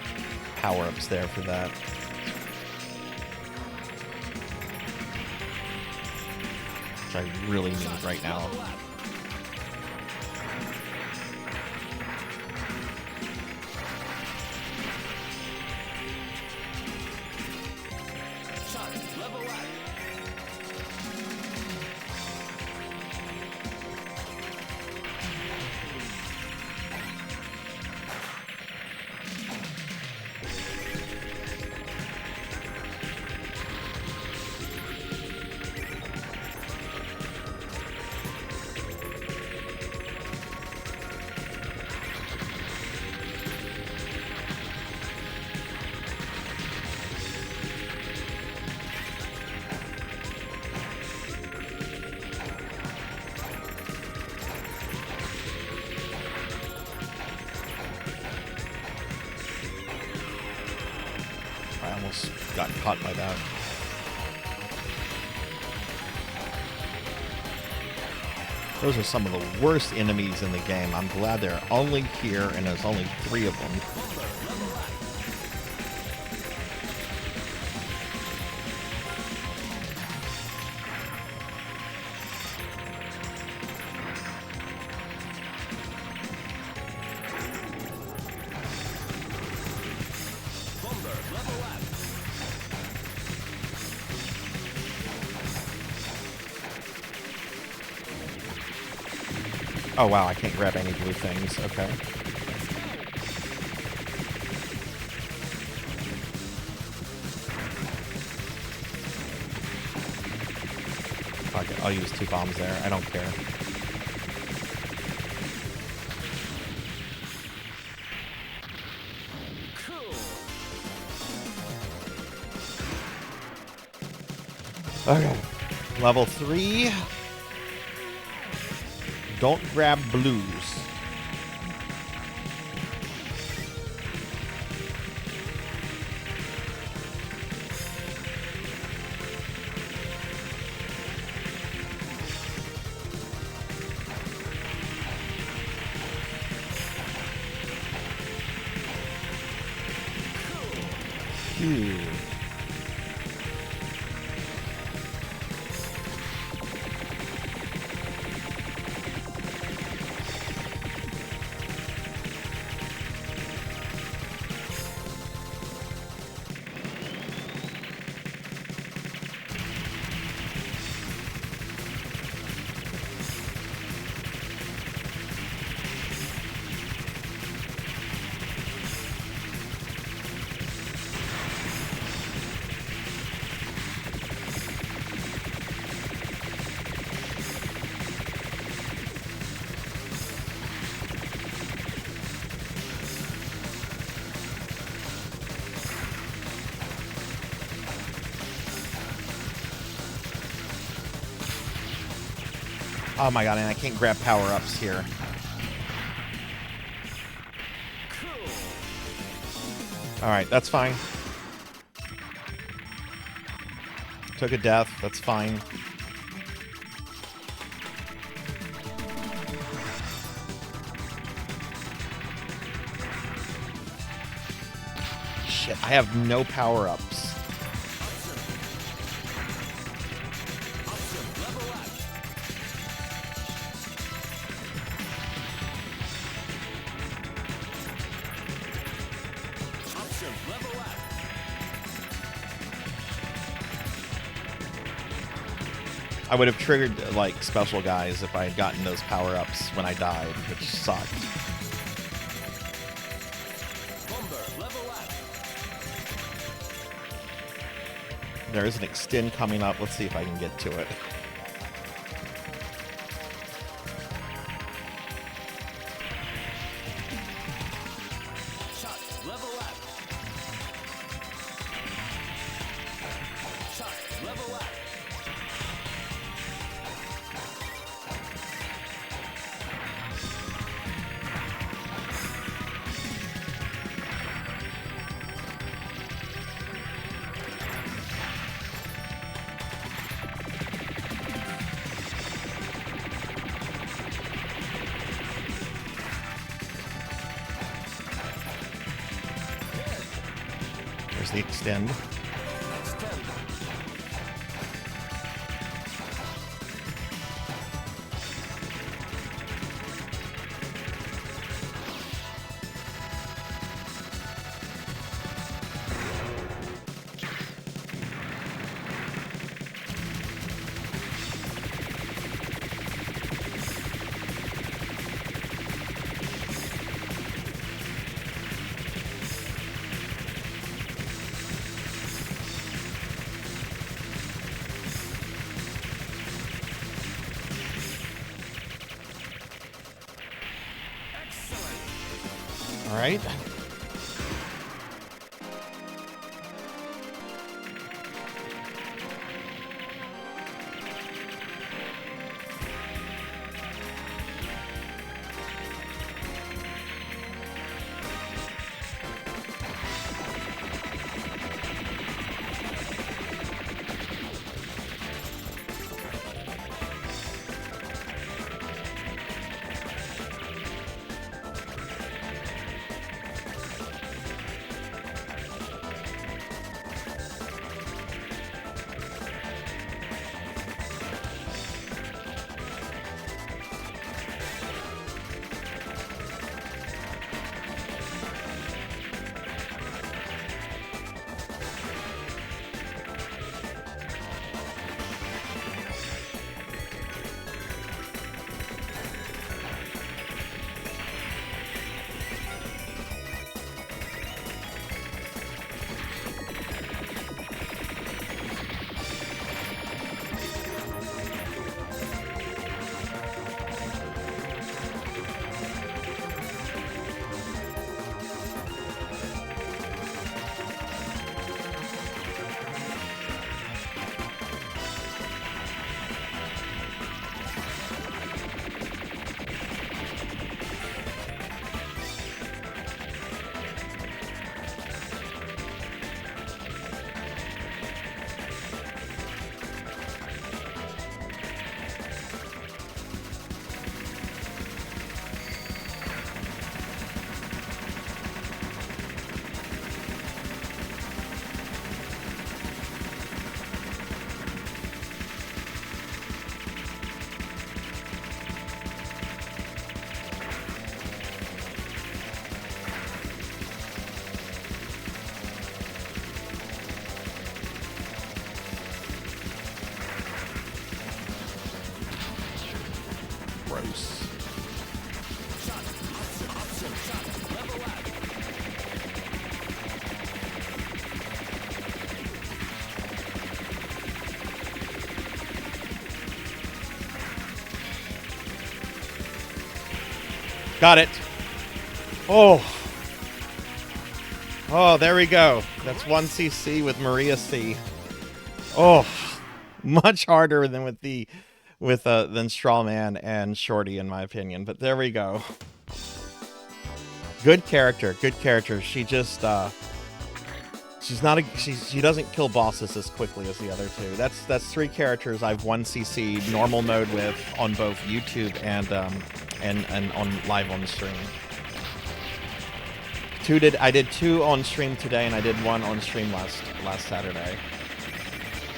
power-ups there for that. Which I really need right now. I almost got caught by that. Those are some of the worst enemies in the game. I'm glad they're only here, and there's only 3 of them. Oh wow, I can't grab any blue things. Okay. Fuck it, I'll use 2 bombs there. I don't care. Okay. Level 3. Don't grab blues. Oh my god, and I can't grab power-ups here. Alright, that's fine. Took a death, that's fine. Shit, I have no power-ups. I would have triggered, like, special guys if I had gotten those power-ups when I died, which sucked. There is an extend coming up. Let's see if I can get to it. There's the extend. All right. Gross. Got it. Oh. Oh, there we go. That's 1 CC with Maria C. Oh, much harder than with the with than Strawman and Shorty, in my opinion. But there we go. Good character, good character. She just she doesn't kill bosses as quickly as the other two. That's 3 characters I've 1cc normal mode with on both YouTube and on live on stream. I did 2 on stream today, and I did 1 on stream last Saturday.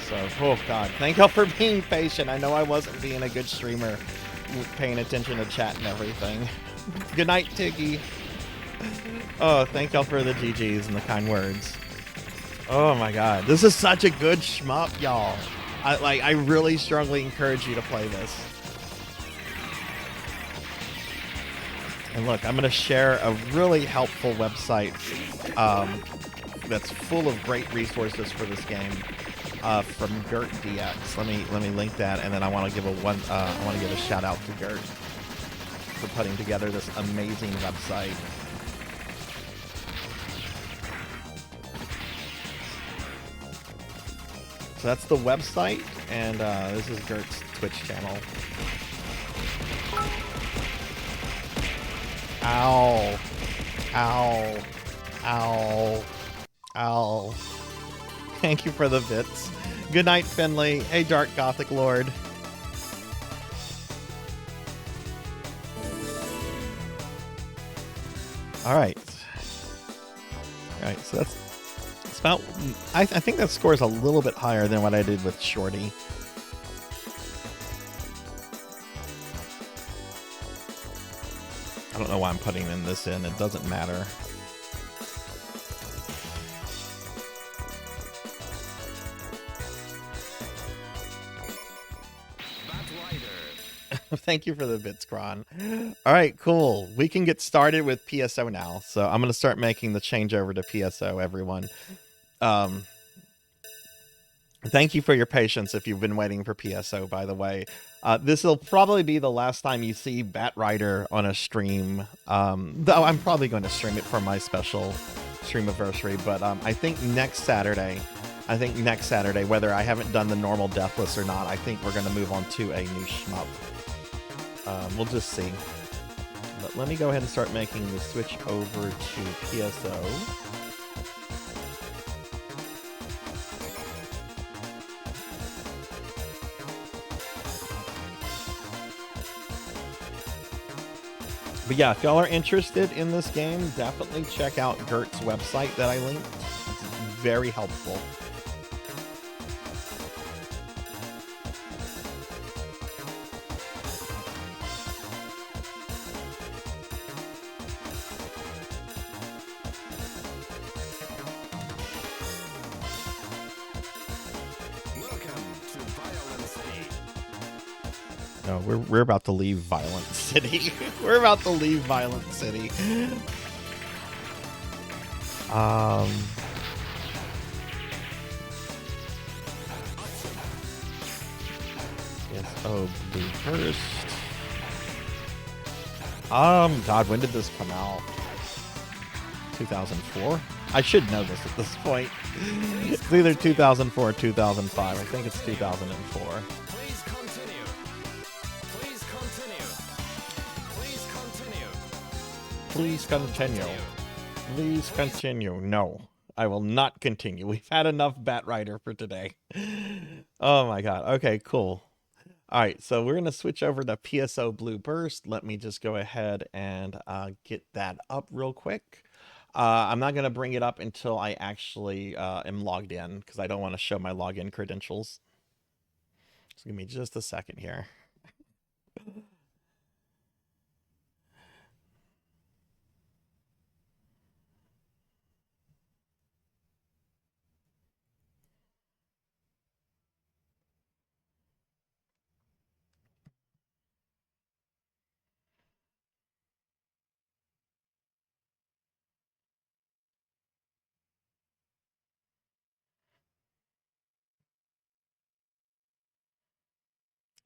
So, oh god, thank y'all for being patient. I know I wasn't being a good streamer, paying attention to chat and everything. Good night, Tiggy. Oh, thank y'all for the GGs and the kind words. Oh my god, this is such a good shmup, y'all. I really strongly encourage you to play this. And look, I'm going to share a really helpful website that's full of great resources for this game from Gert DX. Let me link that, and then I want to give a shout out to Gert for putting together this amazing website. So that's the website, and this is Gert's Twitch channel. Ow. Ow. Ow. Ow. Thank you for the bits. Good night, Finley. Hey, Dark Gothic Lord. Alright. Alright, so that's about... I think that score is a little bit higher than what I did with Shorty. I don't know why I'm putting this in. It doesn't matter. Batrider. Thank you for the bits, Kron. All right, cool. We can get started with PSO now. So I'm going to start making the change over to PSO, everyone. Thank you for your patience if you've been waiting for PSO, by the way. This will probably be the last time you see Batrider on a stream. Though I'm probably going to stream it for my special streamiversary, but I think next Saturday, whether I haven't done the normal deathless or not, I think we're going to move on to a new shmup. We'll just see. But let me go ahead and start making the switch over to PSO. But yeah, if y'all are interested in this game, definitely check out Gert's website that I linked. It's very helpful. No, we're about to leave Violent City. We're about to leave Violent City. Yes, oh, Blue First. God, when did this come out? 2004? I should know this at this point. It's either 2004 or 2005. I think it's 2004. Please continue. Please continue. No, I will not continue. We've had enough Batrider for today. Oh my god. Okay, cool. All right, so we're going to switch over to PSO Blue Burst. Let me just go ahead and get that up real quick. I'm not going to bring it up until I actually am logged in, because I don't want to show my login credentials. Just give me just a second here.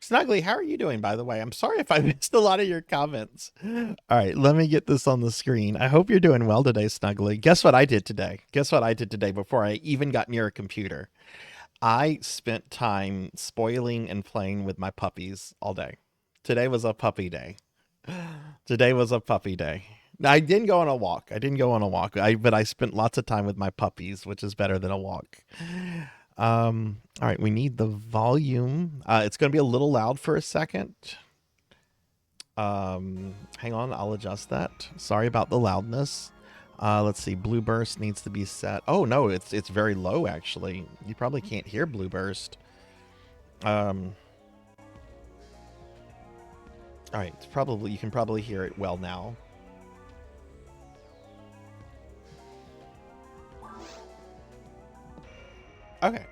Snuggly, how are you doing, by the way? I'm sorry if I missed a lot of your comments. All right, let me get this on the screen. I hope you're doing well today, Snuggly. Guess what I did today? Guess what I did today before I even got near a computer? I spent time spoiling and playing with my puppies all day. Today was a puppy day. Today was a puppy day. Now, I didn't go on a walk. I didn't go on a walk. But I spent lots of time with my puppies, which is better than a walk. All right, we need the volume. It's going to be a little loud for a second. Hang on, I'll adjust that. Sorry about the loudness. Let's see. Blue burst needs to be set. Oh no, it's very low actually. You probably can't hear blue burst. All right, it's probably you can probably hear it well now. Okay.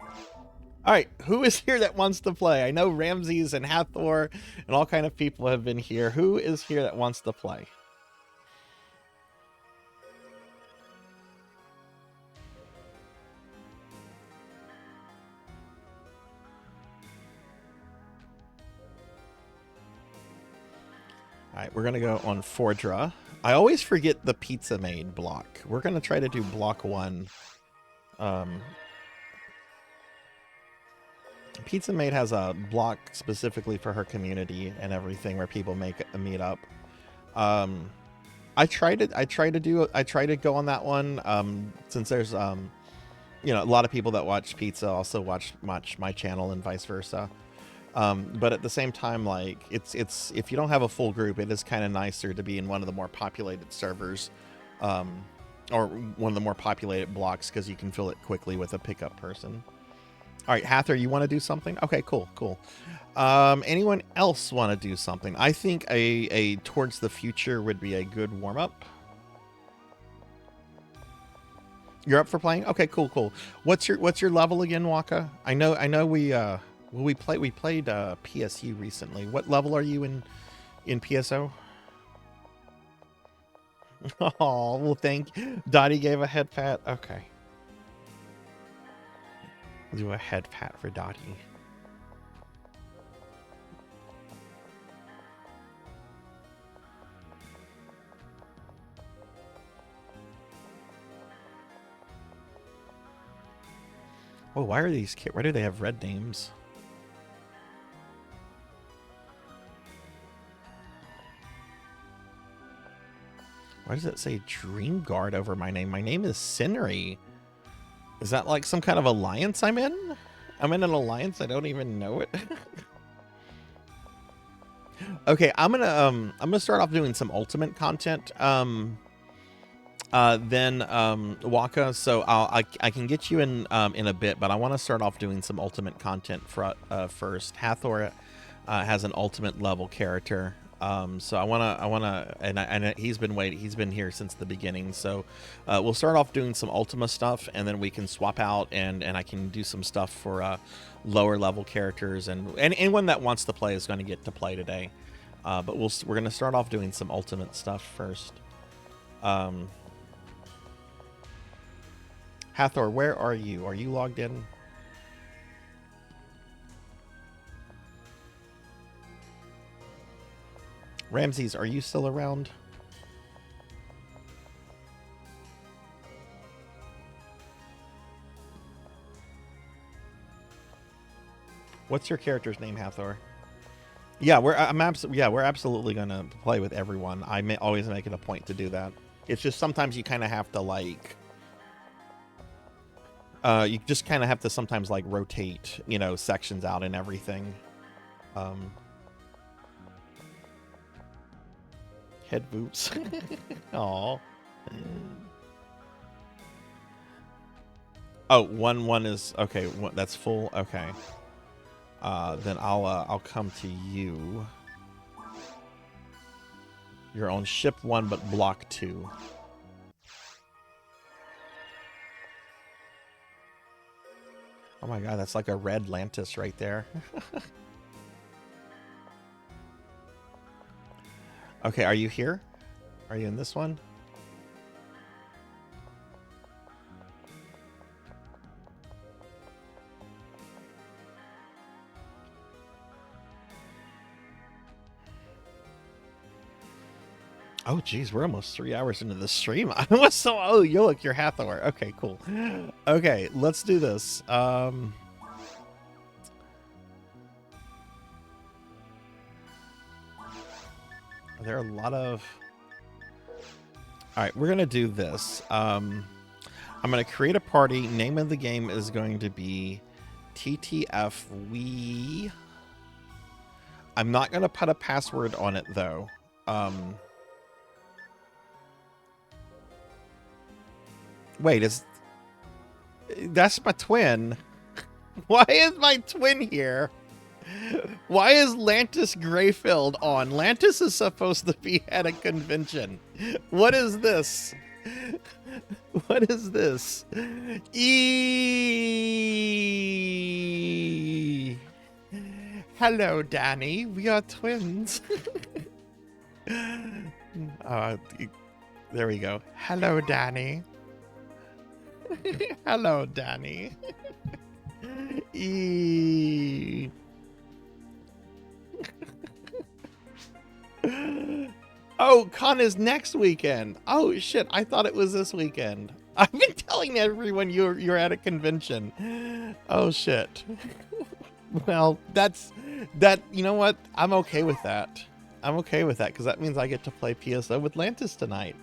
All right, who is here that wants to play? I know Ramses and Hathor and all kind of people have been here. Who is here that wants to play? All right, we're going to go on Fordra. I always forget the Pizza Maid block. We're going to try to do block 1. Pizza Maid has a block specifically for her community and everything where people make a meetup. I try to go on that one since there's you know, a lot of people that watch pizza also watch my channel and vice versa. But at the same time, like it's if you don't have a full group, it is kind of nicer to be in one of the more populated servers, or one of the more populated blocks because you can fill it quickly with a pickup person. All right, Hathor, you want to do something? Okay, cool. Anyone else want to do something? I think a Towards the Future would be a good warm up. You're up for playing? Okay, cool. What's your level again, Waka? I know we played PSU recently. What level are you in PSO? Oh, well, thank you. Dottie gave a head pat. Okay. We'll do a head pat for Dottie. Oh, why do they have red names? Why does it say Dream Guard over my name? My name is Sinri. Is that like some kind of alliance I'm in? I'm in an alliance. I don't even know it. Okay, I'm gonna start off doing some ultimate content. Then Waka. So I can get you in a bit, but I want to start off doing some ultimate content first. Hathor has an ultimate level character. So I wanna, and he's been here since the beginning. So we'll start off doing some Ultima stuff, and then we can swap out, and I can do some stuff for lower level characters, and anyone that wants to play is going to get to play today. But we're gonna start off doing some Ultimate stuff first. Hathor, where are you? Are you logged in? Ramses, are you still around? What's your character's name, Hathor? Yeah, we're absolutely gonna play with everyone. I always make it a point to do that. It's just sometimes you kind of have to like, you just kind of have to sometimes like rotate, you know, sections out and everything. Head boots. Aw. Oh, one is okay. That's full. Okay. Then I'll come to you. You're on ship 1, but block 2. Oh my god, that's like a red Lantis right there. Okay, are you here? Are you in this one? Oh geez, we're almost 3 hours into the stream. I was so, oh, you're Hathor. Okay, cool. Okay, let's do this. there are a lot of... All right, we're going to do this. I'm going to create a party. Name of the game is going to be TTF We. I'm not going to put a password on it, though. Wait, that's my twin. Why is my twin here? Why is Lantis Greyfield on? Lantis is supposed to be at a convention. What is this? What is this? Hello, Danny. We are twins. There we go. Hello, Danny. Hello, Danny. Oh, con is next weekend. Oh shit, I thought it was this weekend. I've been telling everyone you're at a convention. Oh shit. Well, you know what? I'm okay with that. I'm okay with that because that means I get to play PSO with Lantis tonight.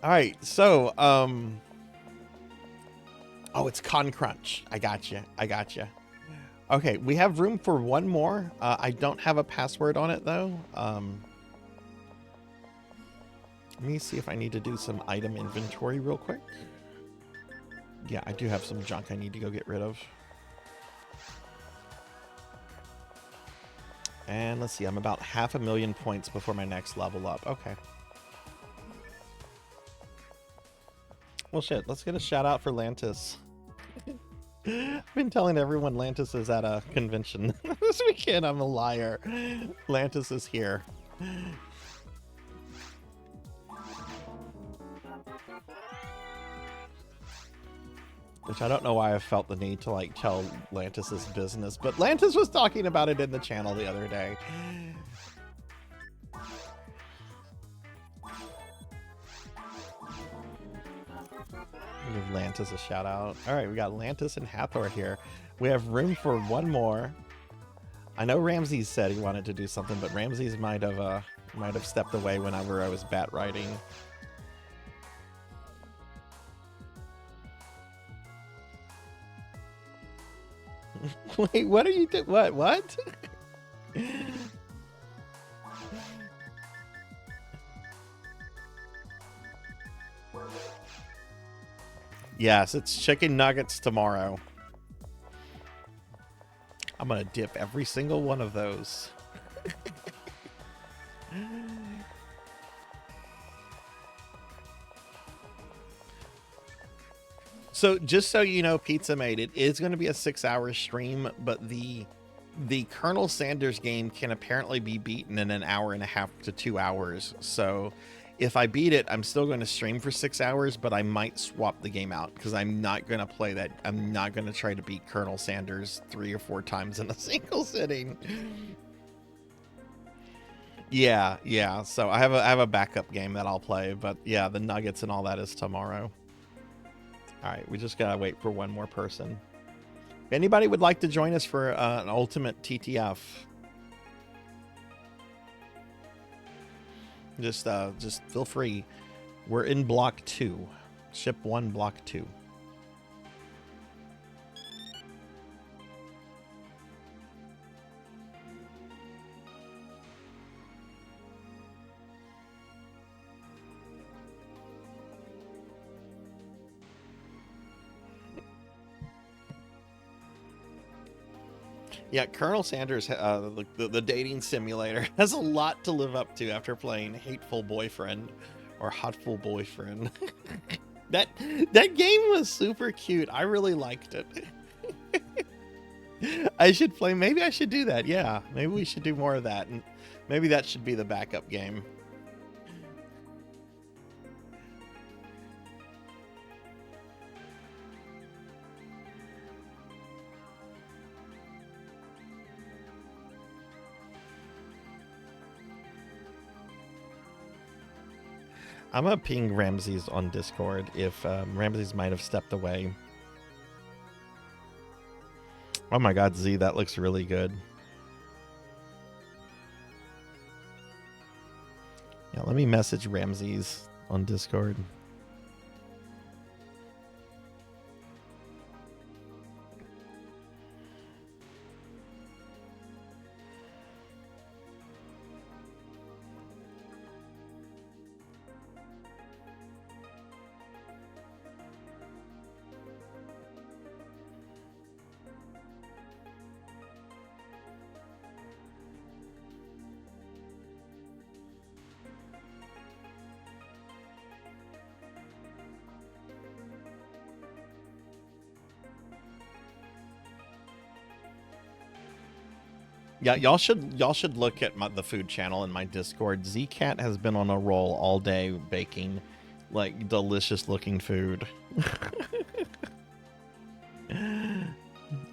All right, so oh, it's Con Crunch. I got you. Okay, we have room for one more. I don't have a password on it though. Let me see if I need to do some item inventory real quick. Yeah, I do have some junk I need to go get rid of. And let's see, I'm about 500,000 points before my next level up. Okay. Well, shit, let's get a shout out for Lantis. I've been telling everyone Lantis is at a convention this weekend. I'm a liar. Lantis is here. Which I don't know why I felt the need to like tell Lantis's business, but Lantis was talking about it in the channel the other day. Give Lantis a shout out. All right, we got Lantis and Hathor here. We have room for one more. I know Ramses said he wanted to do something, but Ramses might have stepped away whenever I was bat riding. Wait, what are you doing? What? Yes, it's chicken nuggets tomorrow. I'm gonna dip every single one of those. So just so you know, Pizza Mate, it is going to be a 6-hour stream, but the Colonel Sanders game can apparently be beaten in an hour and a half to 2 hours. So if I beat it, I'm still going to stream for 6 hours, but I might swap the game out because I'm not going to play that. I'm not going to try to beat Colonel Sanders 3 or 4 times in a single sitting. Yeah. So I have a backup game that I'll play, but yeah, the nuggets and all that is tomorrow. All right, we just gotta wait for one more person. If anybody would like to join us for an ultimate TTF, just feel free. We're in block 2, ship 1, block 2. Yeah, Colonel Sanders, the dating simulator, has a lot to live up to after playing Hateful Boyfriend or Hotful Boyfriend. that game was super cute. I really liked it. I should play. Maybe I should do that. Yeah, maybe we should do more of that, and maybe that should be the backup game. I'm gonna ping Ramses on Discord if Ramses might have stepped away. Oh my god, Z, that looks really good. Let me message Ramses on Discord. Yeah, y'all should look at the food channel in my Discord. Zcat has been on a roll all day baking like delicious looking food. And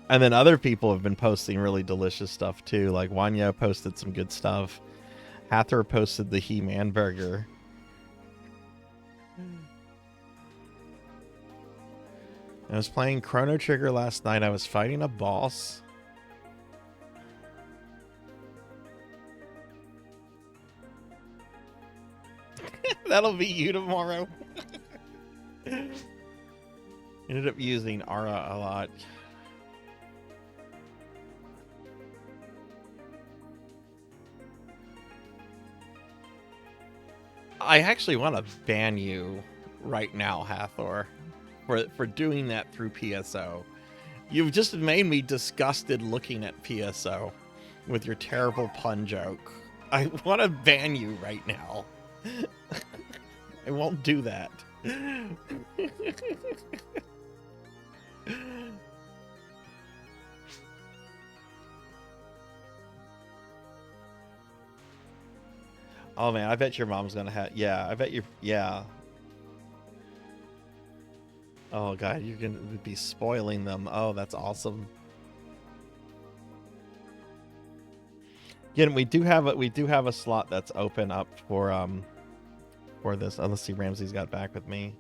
then other people have been posting really delicious stuff too. Like Wanya posted some good stuff. Hathor posted the He-Man burger. I was playing Chrono Trigger last night. I was fighting a boss. That'll be you tomorrow. Ended up using Aura a lot. I actually want to ban you right now, Hathor, for doing that through PSO. You've just made me disgusted looking at PSO with your terrible pun joke. I want to ban you right now. I won't do that. Oh man, I bet your mom's gonna have. Yeah, I bet you. Yeah. Oh god, you're gonna be spoiling them. Oh, that's awesome. Again, we do have a slot that's open up for this. Oh, let's see, Ramsey's got back with me.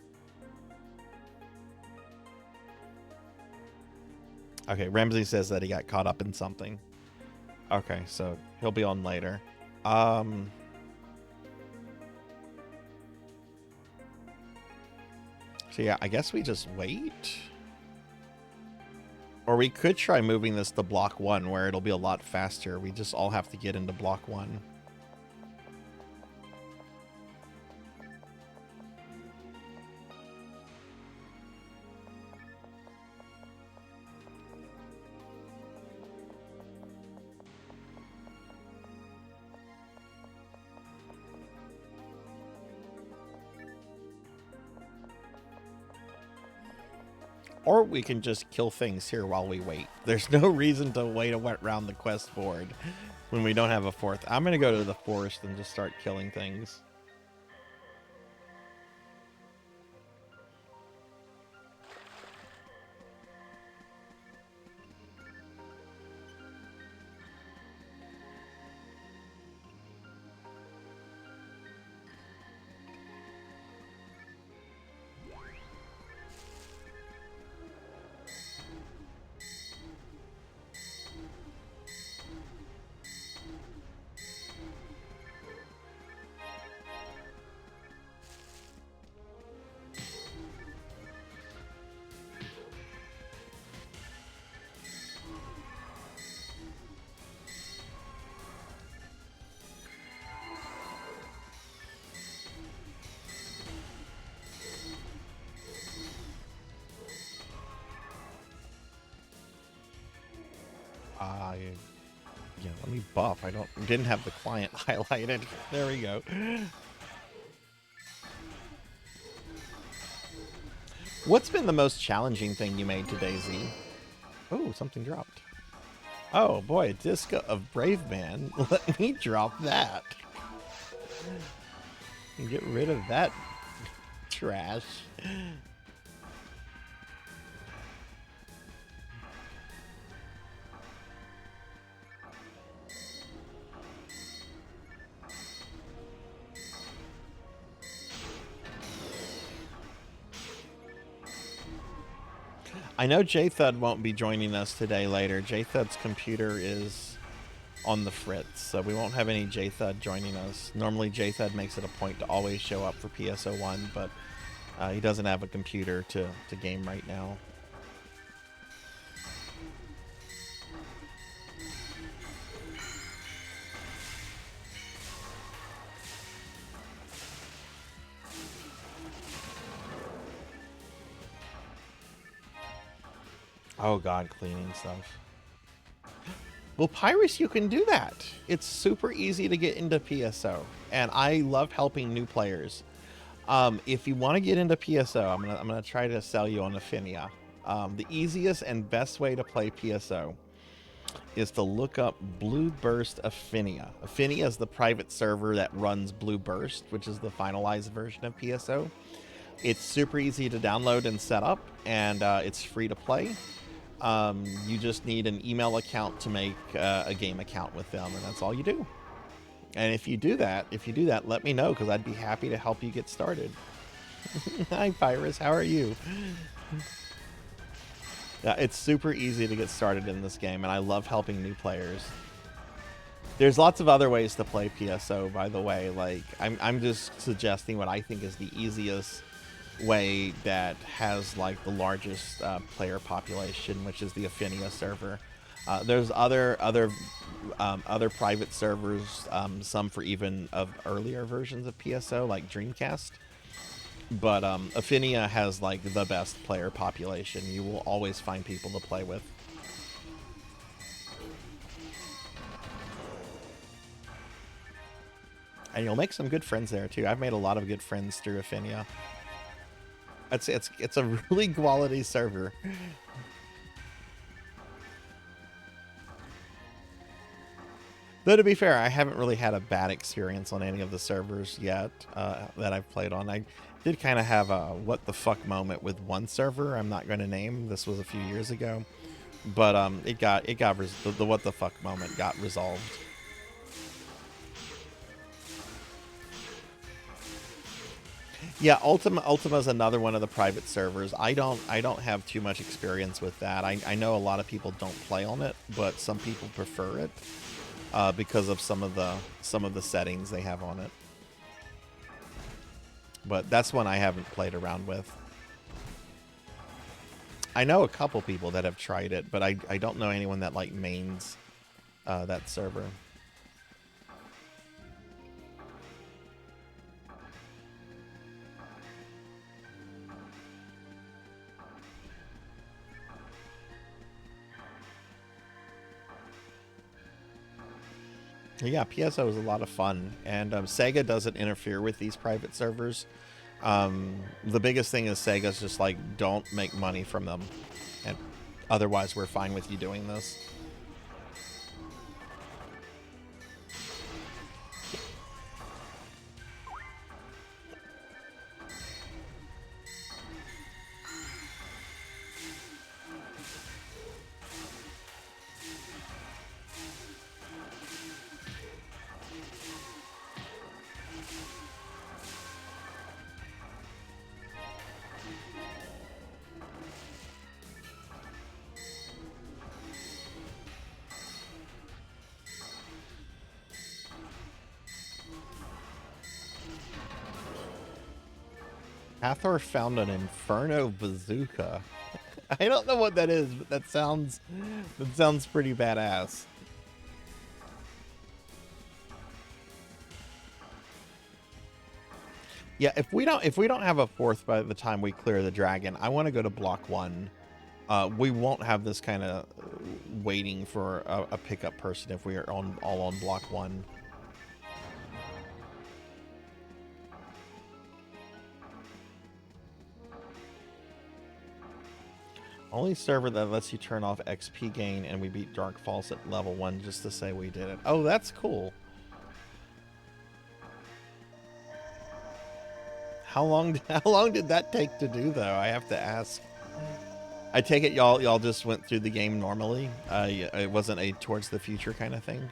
Okay, Ramsey says that he got caught up in something. Okay, so he'll be on later. So yeah, I guess we just wait. Or we could try moving this to block 1 where it'll be a lot faster. We just all have to get into block 1. Or we can just kill things here while we wait. There's no reason to wait around the quest board when we don't have a 4th. I'm going to go to the forest and just start killing things. Yeah, let me buff. Didn't have the client highlighted. There we go. What's been the most challenging thing you made today, Z? Oh, something dropped. Oh boy, a disc of Brave Man. Let me drop that. And get rid of that trash. I know J-Thud won't be joining us today later. J-Thud's computer is on the fritz, so we won't have any JThud joining us. Normally JThud makes it a point to always show up for PSO1, but he doesn't have a computer to game right now. Oh god, cleaning stuff. Well, Pyrus, you can do that. It's super easy to get into PSO, and I love helping new players. If you want to get into PSO, I'm gonna try to sell you on Affinia. The easiest and best way to play PSO is to look up Blue Burst Affinia. Affinia is the private server that runs Blue Burst, which is the finalized version of PSO. It's super easy to download and set up, and it's free to play. You just need an email account to make a game account with them, and that's all you do. And if you do that, let me know, because I'd be happy to help you get started. Hi, Pyrus. How are you? Yeah, it's super easy to get started in this game, and I love helping new players. There's lots of other ways to play PSO, by the way. Like, I'm just suggesting what I think is the easiest way that has like the largest player population, which is the Affinia server. There's other private servers, some for even of earlier versions of PSO, like Dreamcast. But Affinia has like the best player population. You will always find people to play with. And you'll make some good friends there too. I've made a lot of good friends through Affinia. It's a really quality server. Though, to be fair, I haven't really had a bad experience on any of the servers yet that I've played on. I did kind of have a what the fuck moment with one server I'm not going to name. This was a few years ago, but the what the fuck moment got resolved. Yeah, Ultima's another one of the private servers. I don't have too much experience with that. I know a lot of people don't play on it, but some people prefer it because of some of the settings they have on it. But that's one I haven't played around with. I know a couple people that have tried it, but I don't know anyone that like mains that server. Yeah, PSO is a lot of fun, and Sega doesn't interfere with these private servers. The biggest thing is Sega's just like, don't make money from them, and otherwise we're fine with you doing this. Hathor found an Inferno bazooka. I don't know what that is, but that sounds pretty badass. Yeah, if we don't have a fourth by the time we clear the dragon, I want to go to block 1. We won't have this kind of waiting for a pickup person if we are all on block 1. Only server that lets you turn off XP gain, and we beat Dark Falls at level 1 just to say we did it. Oh, that's cool. How long did that take to do, though? I have to ask. I take it y'all just went through the game normally. It wasn't a towards the future kind of thing.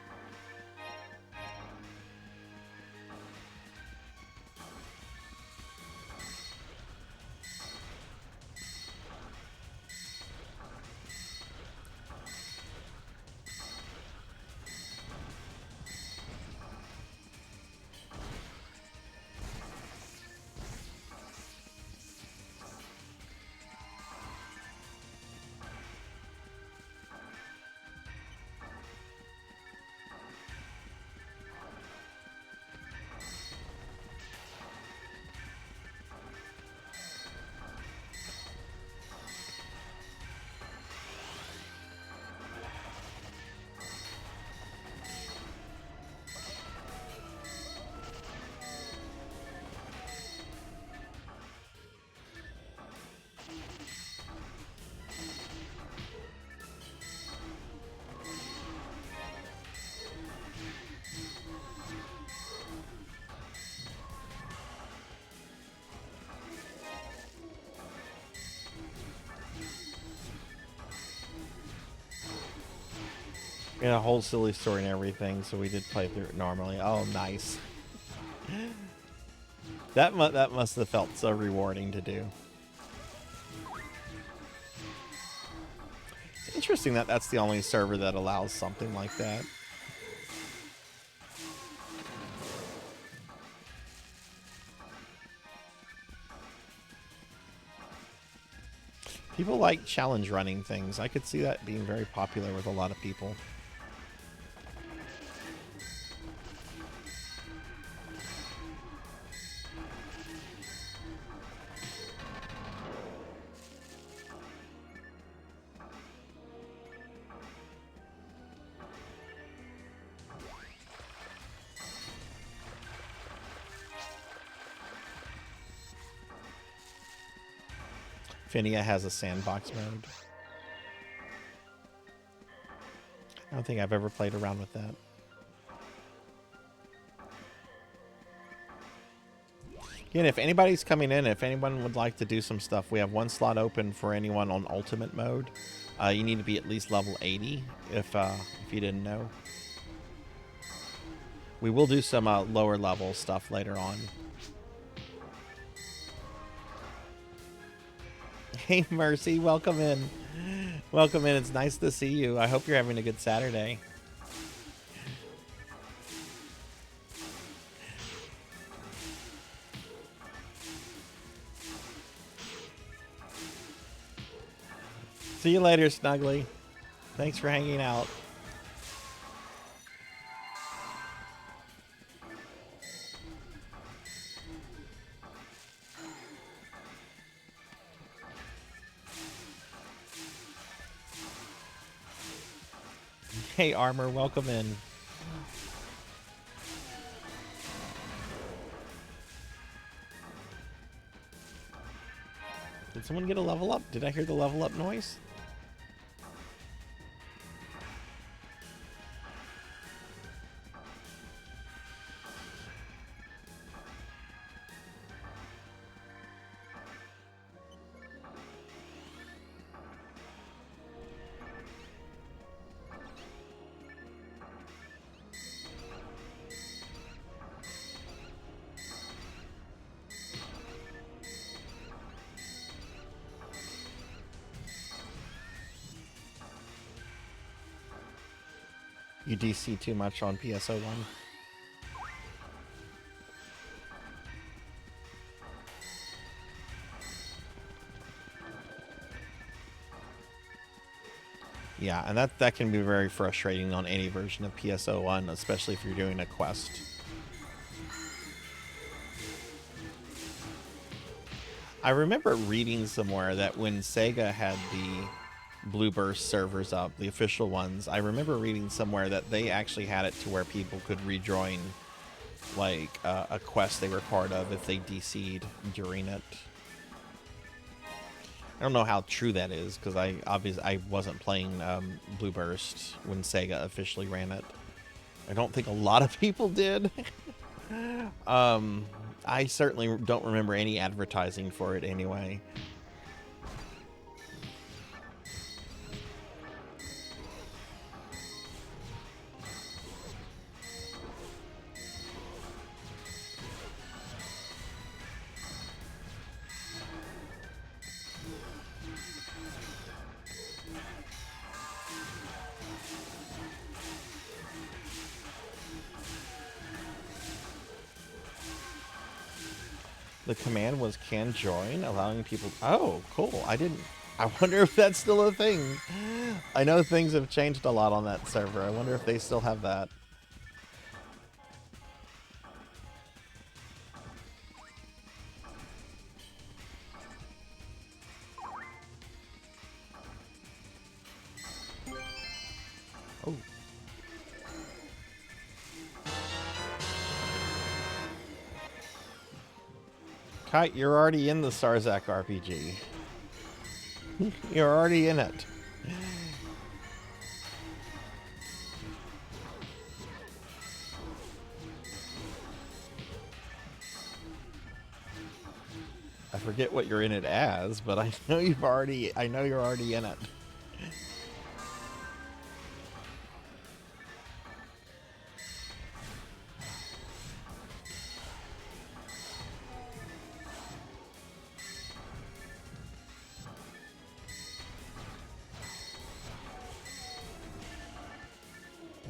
And a whole silly story and everything, so we did play through it normally. Oh, nice. That must have felt so rewarding to do. It's interesting that that's the only server that allows something like that. People like challenge running things. I could see that being very popular with a lot of people. Finia has a sandbox mode. I don't think I've ever played around with that. Again, if anybody's coming in, if anyone would like to do some stuff, we have one slot open for anyone on ultimate mode. You need to be at least level 80 if you didn't know. We will do some lower level stuff later on. Hey, Mercy, welcome in. Welcome in. It's nice to see you. I hope you're having a good Saturday. See you later, Snuggly. Thanks for hanging out. Hey, Armor, welcome in. Did someone get a level up? Did I hear the level up noise? You DC too much on PSO1. Yeah, and that can be very frustrating on any version of PSO1, especially if you're doing a quest. I remember reading somewhere that when Sega had the Blueburst servers up, the official ones, I remember reading somewhere that they actually had it to where people could rejoin like a quest they were part of if they DC'd during it. I don't know how true that is because I wasn't playing Blueburst when Sega officially ran it. I don't think a lot of people did. I certainly don't remember any advertising for it anyway. The command was can join, allowing people... Oh, cool. I wonder if that's still a thing. I know things have changed a lot on that server. I wonder if they still have that. Oh. Kite, you're already in the Sarzac RPG. You're already in it. I forget what you're in it as, but I know you're already in it.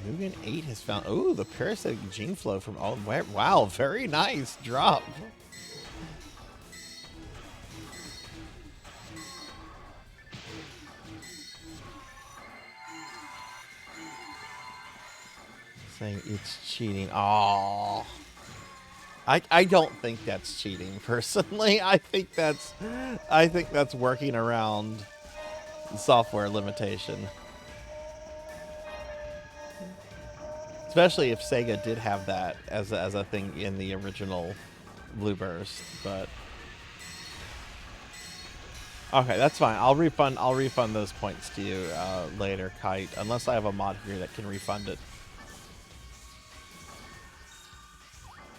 Mugen 8 has found... Ooh, the parasitic gene flow from... Oh, wow, very nice drop. Saying it's cheating. Oh, I don't think that's cheating personally. I think that's working around software limitation. Especially if Sega did have that as a thing in the original Blue Burst, but okay, that's fine. I'll refund those points to you later, Kite, unless I have a mod here that can refund it.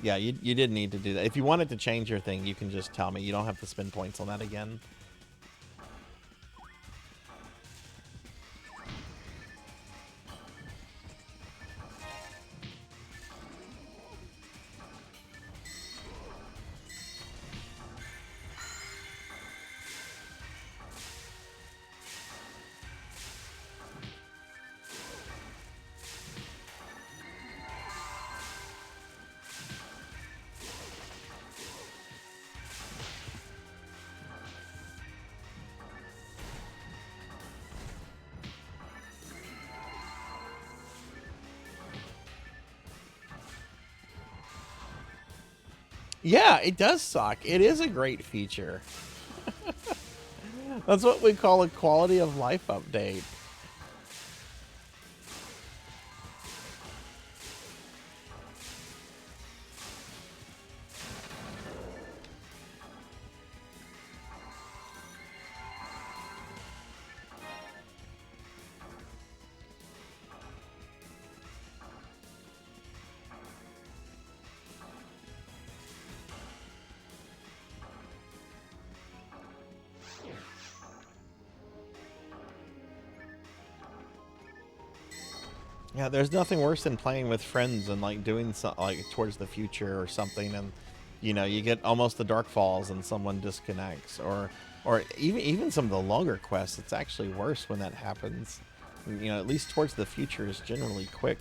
Yeah, you did need to do that. If you wanted to change your thing, you can just tell me. You don't have to spend points on that again. Yeah, it does suck. It is a great feature. That's what we call a quality of life update. Yeah, there's nothing worse than playing with friends and like doing something like towards the future or something, and you know you get almost the dark falls and someone disconnects, or even some of the longer quests. It's actually worse when that happens. You know, at least towards the future is generally quick.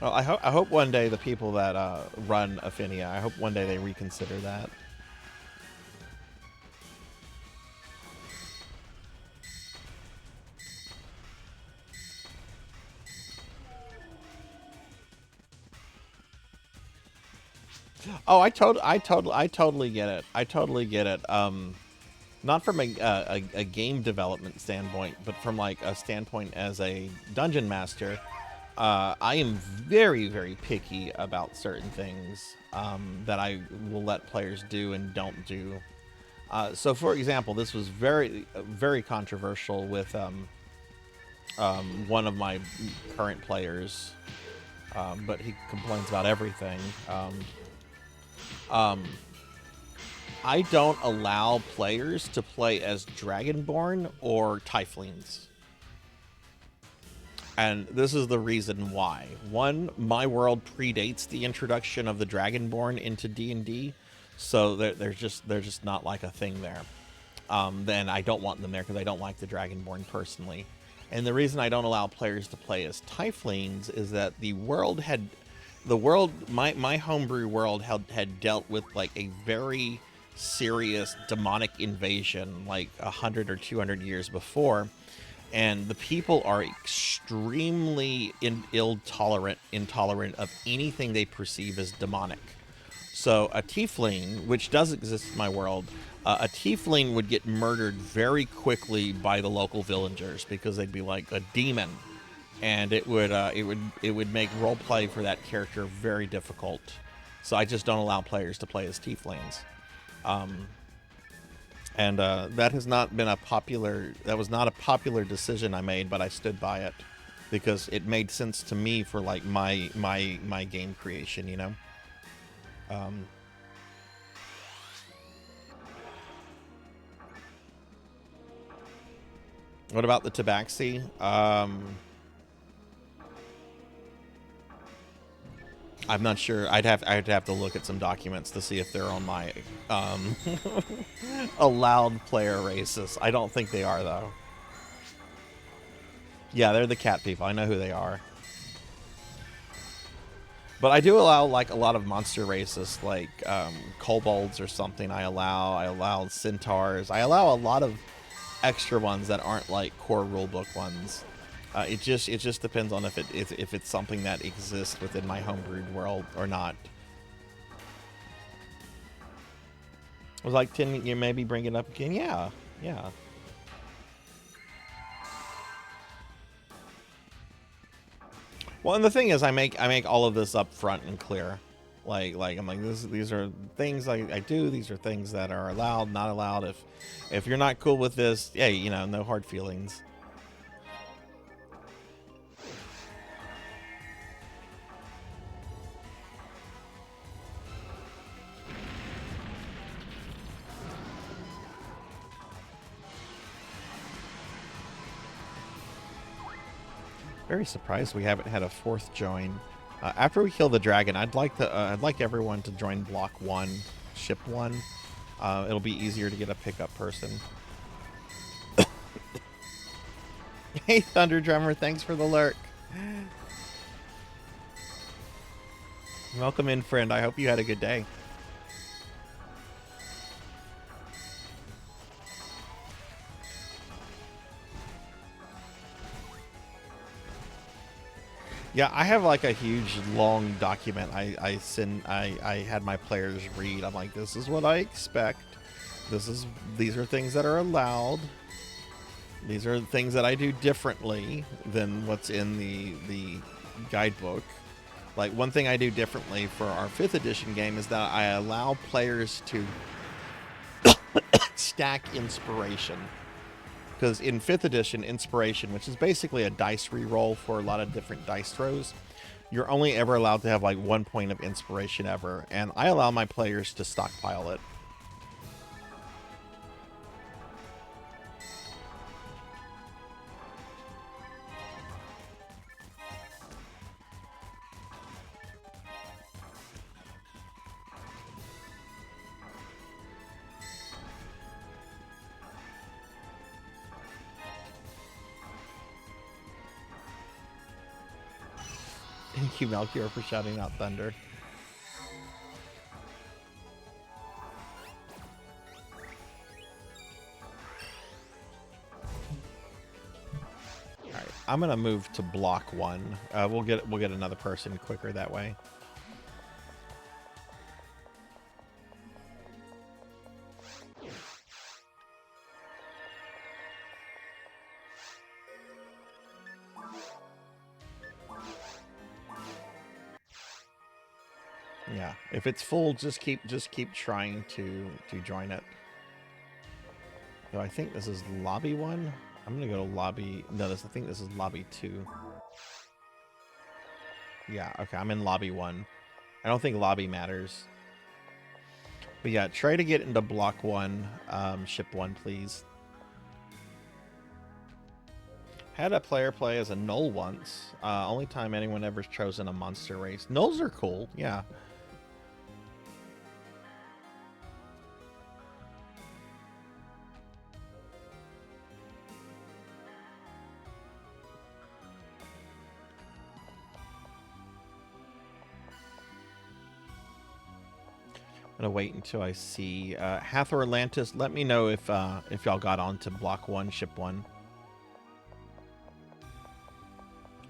Well, I hope one day the people that run Affinia, I hope one day they reconsider that. Oh, I totally get it. I totally get it. Not from a game development standpoint, but from like a standpoint as a dungeon master. I am very, very picky about certain things that I will let players do and don't do. So, for example, this was very, very controversial with one of my current players, but he complains about everything. I don't allow players to play as Dragonborn or Tieflings. And this is the reason why. One, my world predates the introduction of the Dragonborn into D&D, so they're just not like a thing there. Then I don't want them there because I don't like the Dragonborn personally. And the reason I don't allow players to play as Tieflings is that my homebrew world had dealt with like a very serious demonic invasion like 100 or 200 years before, and the people are extremely intolerant of anything they perceive as demonic. So a tiefling, which does exist in my world, a tiefling would get murdered very quickly by the local villagers because they'd be like a demon, and it would make role play for that character very difficult. So I just don't allow players to play as tieflings. That has not been that was not a popular decision I made, but I stood by it because it made sense to me for like my game creation, you know. What about the Tabaxi? I'm not sure. I'd have to look at some documents to see if they're on my allowed player races. I don't think they are though. Yeah, they're the cat people. I know who they are. But I do allow like a lot of monster races, like kobolds or something. I allow centaurs. I allow a lot of extra ones that aren't like core rulebook ones. It just depends on if it's something that exists within my homebrewed world or not. I was like, Tim, you maybe bring it up again? Yeah, yeah. Well, and the thing is, I make all of this up front and clear. Like I'm like, these are things I do. These are things that are allowed, not allowed. If you're not cool with this, yeah, you know, no hard feelings. Very surprised we haven't had a fourth join. After we kill the dragon, I'd like everyone to join block 1, ship 1. It'll be easier to get a pickup person. Hey, Thunder Drummer, thanks for the lurk. Welcome in, friend. I hope you had a good day. Yeah, I have like a huge long document I had my players read. I'm like, this is what I expect. These are things that are allowed. These are things that I do differently than what's in the guidebook. Like, one thing I do differently for our 5th edition game is that I allow players to stack inspiration. Because in 5th edition, inspiration, which is basically a dice reroll for a lot of different dice throws, you're only ever allowed to have like 1 point of inspiration ever. And I allow my players to stockpile it. Thank you, Melchior, for shouting out thunder. All right, I'm gonna move to block 1. We'll get another person quicker that way. Yeah, if it's full, just keep trying to join it. So I think this is lobby 1. I'm gonna go to lobby. No, I think this is lobby 2. Yeah, okay, I'm in lobby 1. I don't think lobby matters. But yeah, try to get into block 1, ship 1, please. Had a player play as a null once. Only time anyone ever's chosen a monster race. Nulls are cool, yeah. I'm gonna wait until I see Hathor Atlantis. Let me know if y'all got onto block 1, ship 1,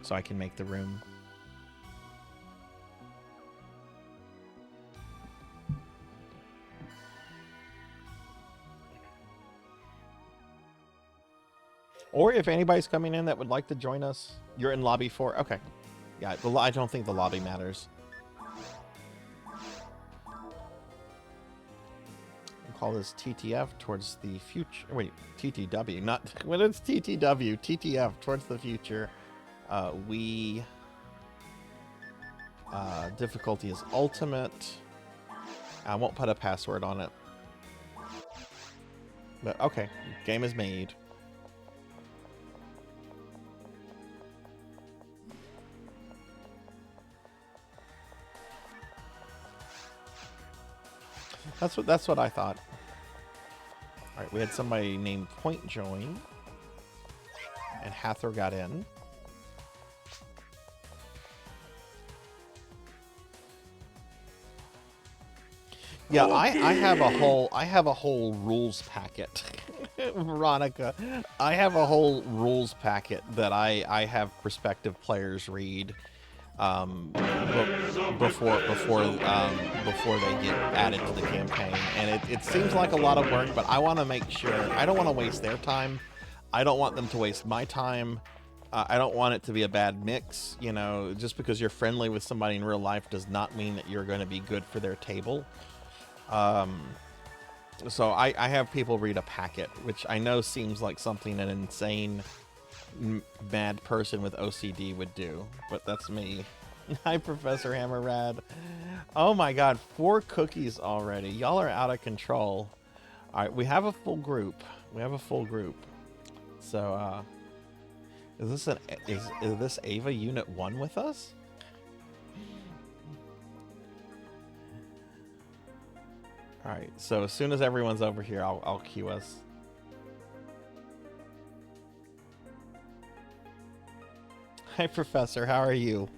so I can make the room. Or if anybody's coming in that would like to join us, you're in lobby 4. Okay, yeah, I don't think the lobby matters. Call this TTF, towards the future. Wait, TTW, not when it's TTW, TTF, towards the future. Difficulty is ultimate. I won't put a password on it. But okay, game is made. That's what I thought. All right, we had somebody named Point join, and Hathor got in. Yeah, I have a whole rules packet. Veronica, I have a whole rules packet that I have prospective players read before they get added to the campaign, and it seems like a lot of work, but I want to make sure I don't want to waste their time. I don't want them to waste my time. I don't want it to be a bad mix. You know, just because you're friendly with somebody in real life does not mean that you're going to be good for their table. So I have people read a packet, which I know seems like something an insane mad person with OCD would do, but that's me. Hi, Professor Hammerrad. Oh my god, 4 cookies already. Y'all are out of control. All right, we have a full group. So, is this Ava Unit 1 with us? All right, so as soon as everyone's over here, I'll queue us. Hi, Professor. How are you?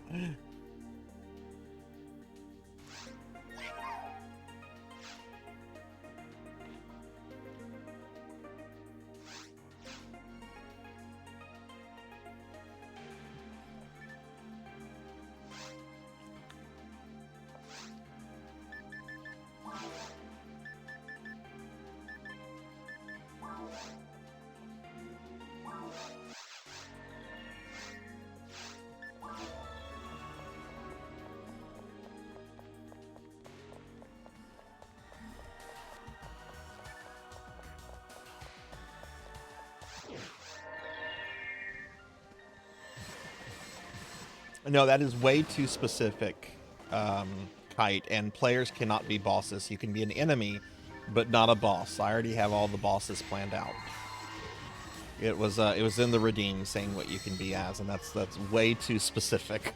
No, that is way too specific, Kite, and players cannot be bosses. You can be an enemy, but not a boss. I already have all the bosses planned out. It was in the redeem saying what you can be as, and that's way too specific.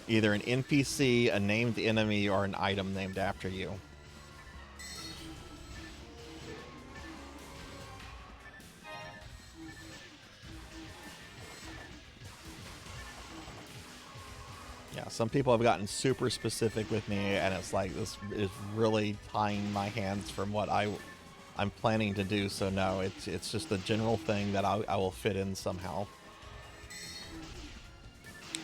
Either an NPC, a named enemy, or an item named after you. Yeah, some people have gotten super specific with me, and it's like, this is really tying my hands from what I'm planning to do. So no, it's just a general thing that I will fit in somehow.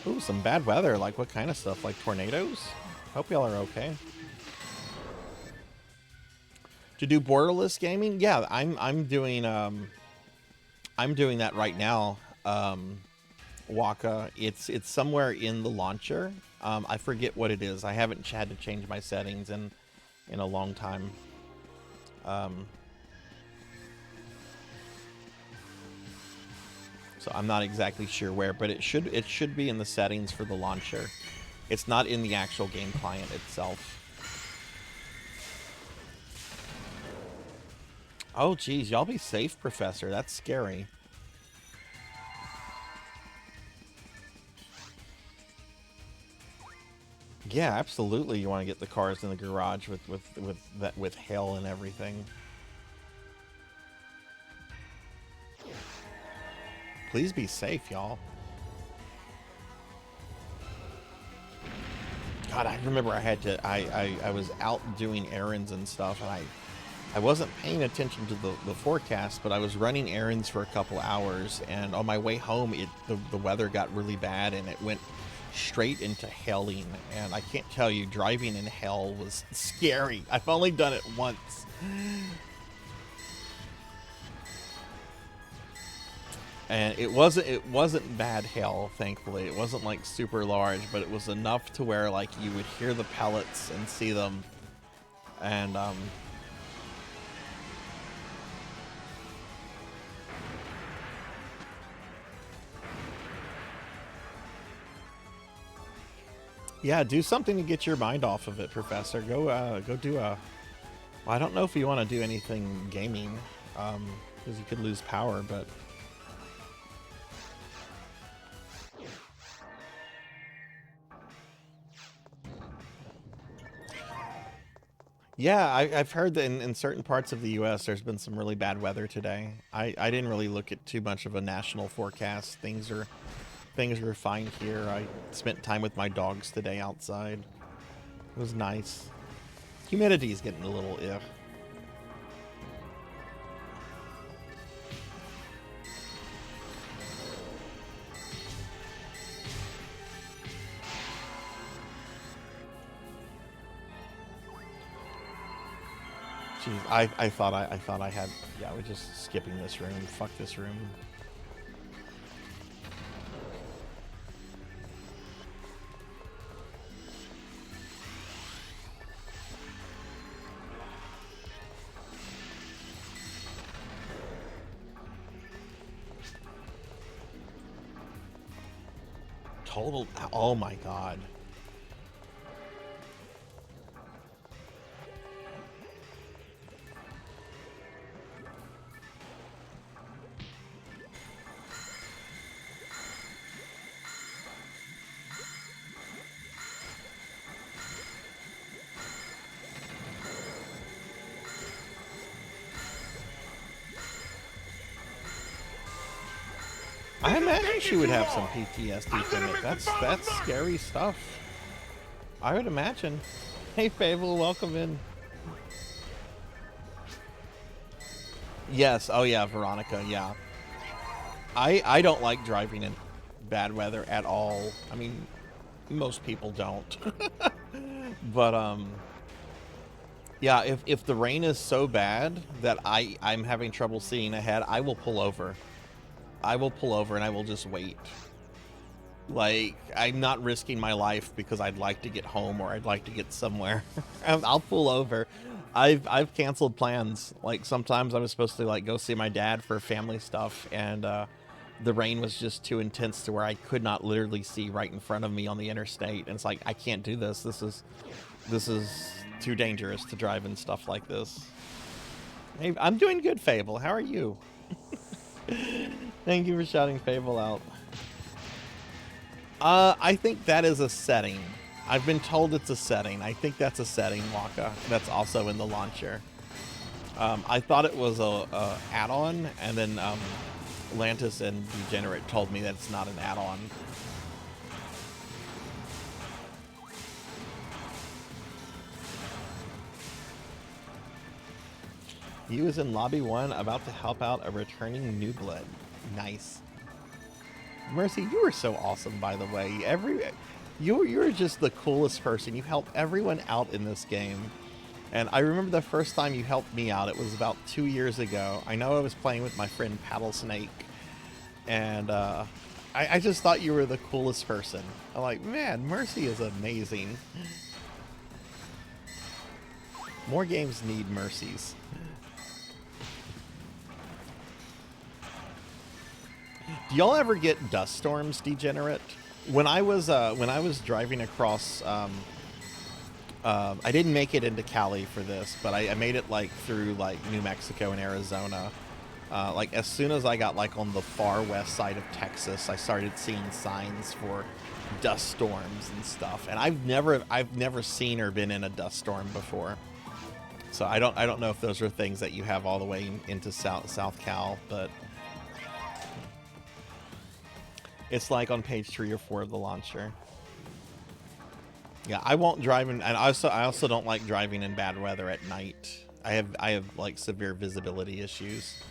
Ooh, some bad weather. Like what kind of stuff? Like tornadoes? Hope y'all are okay. To do borderless gaming? Yeah, I'm doing that right now. Waka. It's somewhere in the launcher. I forget what it is. I haven't had to change my settings in a long time. So I'm not exactly sure where, but it should be in the settings for the launcher. It's not in the actual game client itself. Oh geez, y'all be safe, Professor. That's scary. Yeah, absolutely. You want to get the cars in the garage with hail and everything. Please be safe, y'all. God, I remember I was out doing errands and stuff, and I wasn't paying attention to the forecast, but I was running errands for a couple hours, and on my way home, the weather got really bad, and it went straight into hailing, and I can't tell you, driving in hell was scary. I've only done it once. And it wasn't bad hail, thankfully. It wasn't like super large, but it was enough to where like you would hear the pellets and see them. And yeah, do something to get your mind off of it, Professor. Go do a... Well, I don't know if you want to do anything gaming, because you could lose power, but... Yeah, I've heard that in certain parts of the U.S. there's been some really bad weather today. I didn't really look at too much of a national forecast. Things are fine here. I spent time with my dogs today outside. It was nice. Humidity's getting a little Jeez, I thought I had, yeah, we're just skipping this room. Fuck this room. Total, oh my god. I imagine she would have some PTSD from it. That's scary stuff. I would imagine. Hey Fable, welcome in. Yes, oh yeah, Veronica, yeah. I don't like driving in bad weather at all. I mean, most people don't. But yeah, if the rain is so bad that I'm having trouble seeing ahead, I will pull over. I will pull over and I will just wait. Like, I'm not risking my life because I'd like to get home or I'd like to get somewhere. I'll pull over. I've canceled plans. Like, sometimes I was supposed to like go see my dad for family stuff, and the rain was just too intense to where I could not literally see right in front of me on the interstate. And it's like, I can't do this. This is too dangerous to drive in stuff like this. Hey, I'm doing good, Fable. How are you? Thank you for shouting Fable out. I think that is a setting. I've been told it's a setting. I think that's a setting, Waka. That's also in the launcher. I thought it was a add-on, and then Lantis and Degenerate told me that it's not an add-on. He was in Lobby 1 about to help out a returning new blood. Nice. Mercy, you were so awesome, by the way. You're just the coolest person. You help everyone out in this game. And I remember the first time you helped me out, it was about 2 years ago. I know I was playing with my friend Paddlesnake. And I just thought you were the coolest person. I'm like, man, Mercy is amazing. More games need Mercies. Do y'all ever get dust storms, Degenerate? When I was driving across, I didn't make it into Cali for this, but I made it like through like New Mexico and Arizona. Like as soon as I got like on the far west side of Texas, I started seeing signs for dust storms and stuff. And I've never seen or been in a dust storm before. So I don't know if those are things that you have all the way into South Cal, but it's like on page 3 or 4 of the launcher. Yeah, I won't drive in, and I also don't like driving in bad weather at night. I have like severe visibility issues.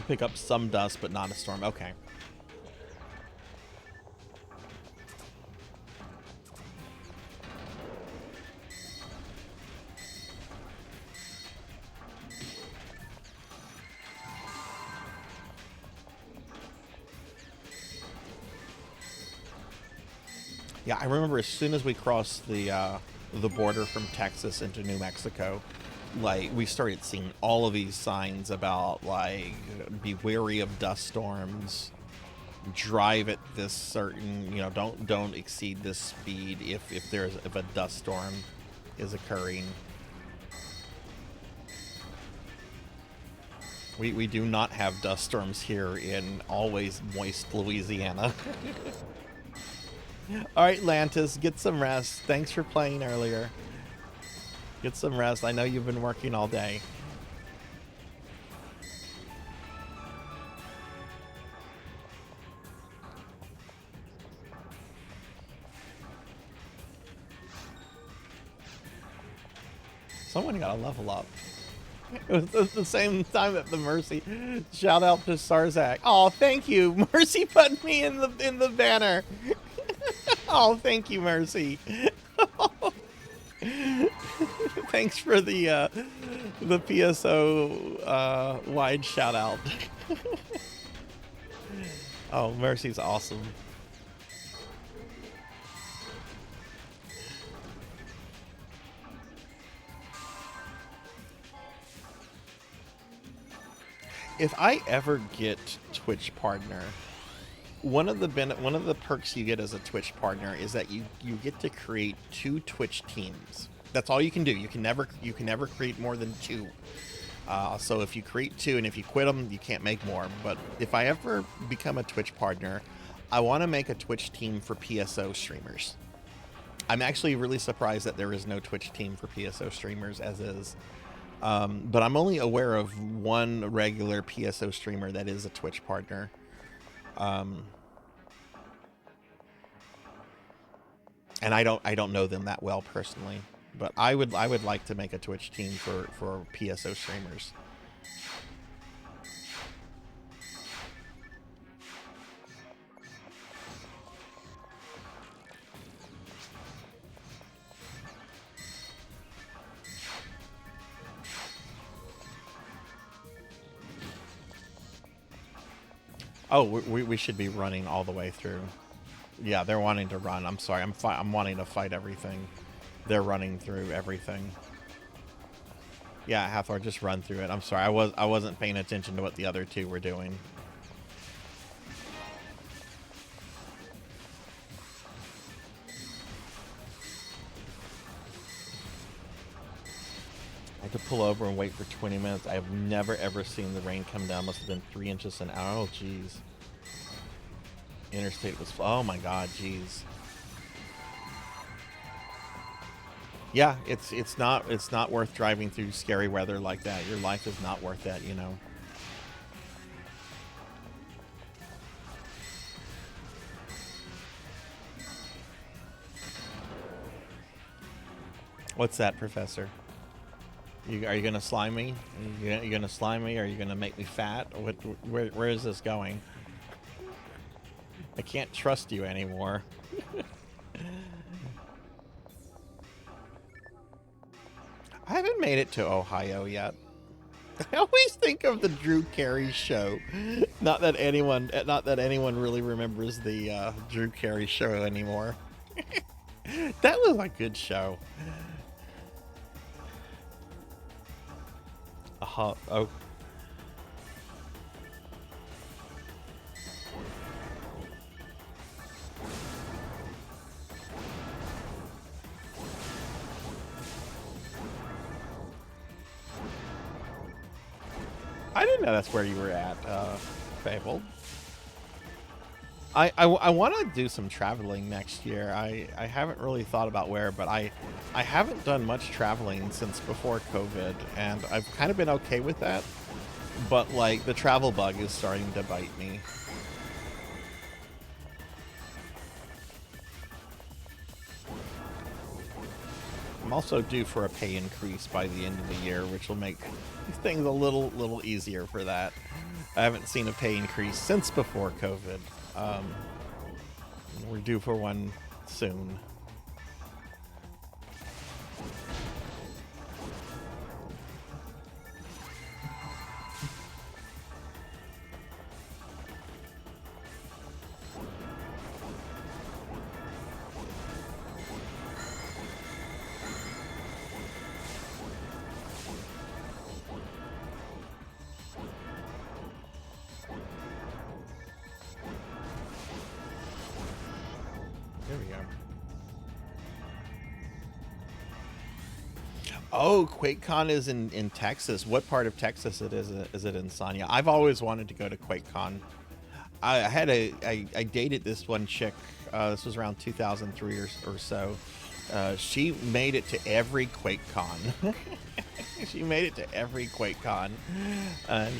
Pick up some dust, but not a storm. Okay. Yeah, I remember as soon as we crossed the border from Texas into New Mexico, like we started seeing all of these signs about like be wary of dust storms, drive at this certain, you know, don't exceed this speed if a dust storm is occurring. We do not have dust storms here in always moist Louisiana. Alright, Lantis, get some rest. Thanks for playing earlier. Get some rest. I know you've been working all day. Someone got to level up. It was the same time that the Mercy. Shout out to Sarzac. Oh, thank you, Mercy. Put me in the banner. Oh, thank you, Mercy. Thanks for the PSO wide shout out. Oh, Mercy's awesome. If I ever get Twitch partner, one of the perks you get as a Twitch partner is that you get to create 2 Twitch teams. That's all you can do. You can never create more than 2. So if you create 2 and if you quit them, you can't make more. But if I ever become a Twitch partner, I want to make a Twitch team for PSO streamers. I'm actually really surprised that there is no Twitch team for PSO streamers as is. But I'm only aware of one regular PSO streamer that is a Twitch partner. And I don't know them that well personally, but I would like to make a Twitch team for PSO streamers. Oh, we should be running all the way through. Yeah, they're wanting to run. I'm sorry. I'm wanting to fight everything. They're running through everything. Yeah, Hathor, just run through it. I'm sorry. I wasn't paying attention to what the other 2 were doing. I had to pull over and wait for 20 minutes. I have never ever seen the rain come down. Must have been 3 inches an hour. Oh, jeez. Interstate was, oh my god, jeez. Yeah, it's not worth driving through scary weather like that. Your life is not worth that, you know. What's that, Professor? Are you gonna slime me? Are you gonna slime me? Are you gonna make me fat? Where is this going? I can't trust you anymore. I haven't made it to Ohio yet. I always think of the Drew Carey show. Not that anyone really remembers the Drew Carey show anymore. That was a good show. Oh. I didn't know that's where you were at, Fable. I want to do some traveling next year. I haven't really thought about where, but I haven't done much traveling since before COVID, and I've kind of been okay with that. But, like, the travel bug is starting to bite me. I'm also due for a pay increase by the end of the year, which will make things a little easier for that. I haven't seen a pay increase since before COVID. We're due for one soon. There we go. Oh, QuakeCon is in Texas. What part of Texas is it in, Sonya? I've always wanted to go to QuakeCon. I dated this one chick. This was around 2003 or so. She made it to every QuakeCon. She made it to every QuakeCon.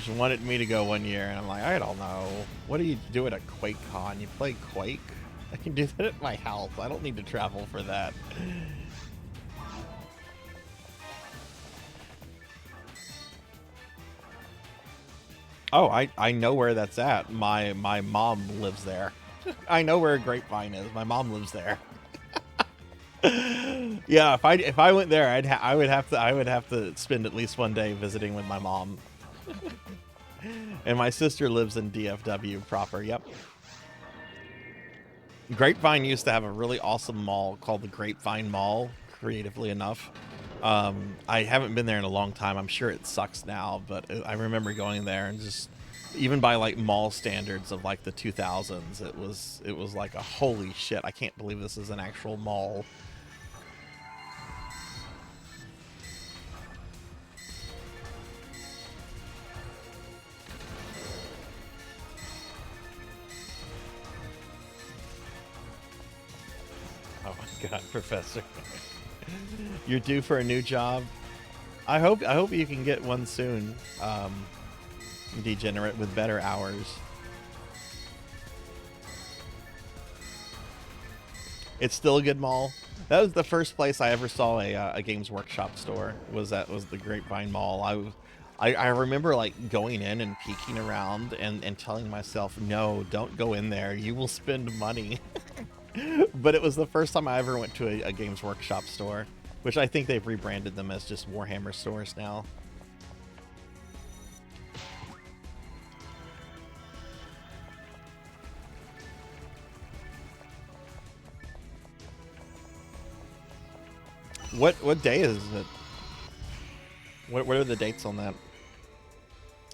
She wanted me to go one year, and I'm like, I don't know. What do you do at a QuakeCon? You play Quake? I can do that at my house. I don't need to travel for that. Oh, I know where that's at. My mom lives there. I know where Grapevine is. My mom lives there. Yeah, if I went there, I would have to spend at least one day visiting with my mom. And my sister lives in DFW proper. Yep. Grapevine used to have a really awesome mall called the Grapevine Mall, creatively enough. I haven't been there in a long time. I'm sure it sucks now, but I remember going there and just, even by like mall standards of like the 2000s, it was like a holy shit, I can't believe this is an actual mall. Oh my god, Professor. You're due for a new job. I hope you can get one soon, Degenerate, with better hours. It's still a good mall. That was the first place I ever saw a Games Workshop store. Was the Grapevine Mall. I remember like going in and peeking around and telling myself, no, don't go in there. You will spend money. But it was the first time I ever went to a Games Workshop store, which I think they've rebranded them as just Warhammer stores now. What day is it? What are the dates on that?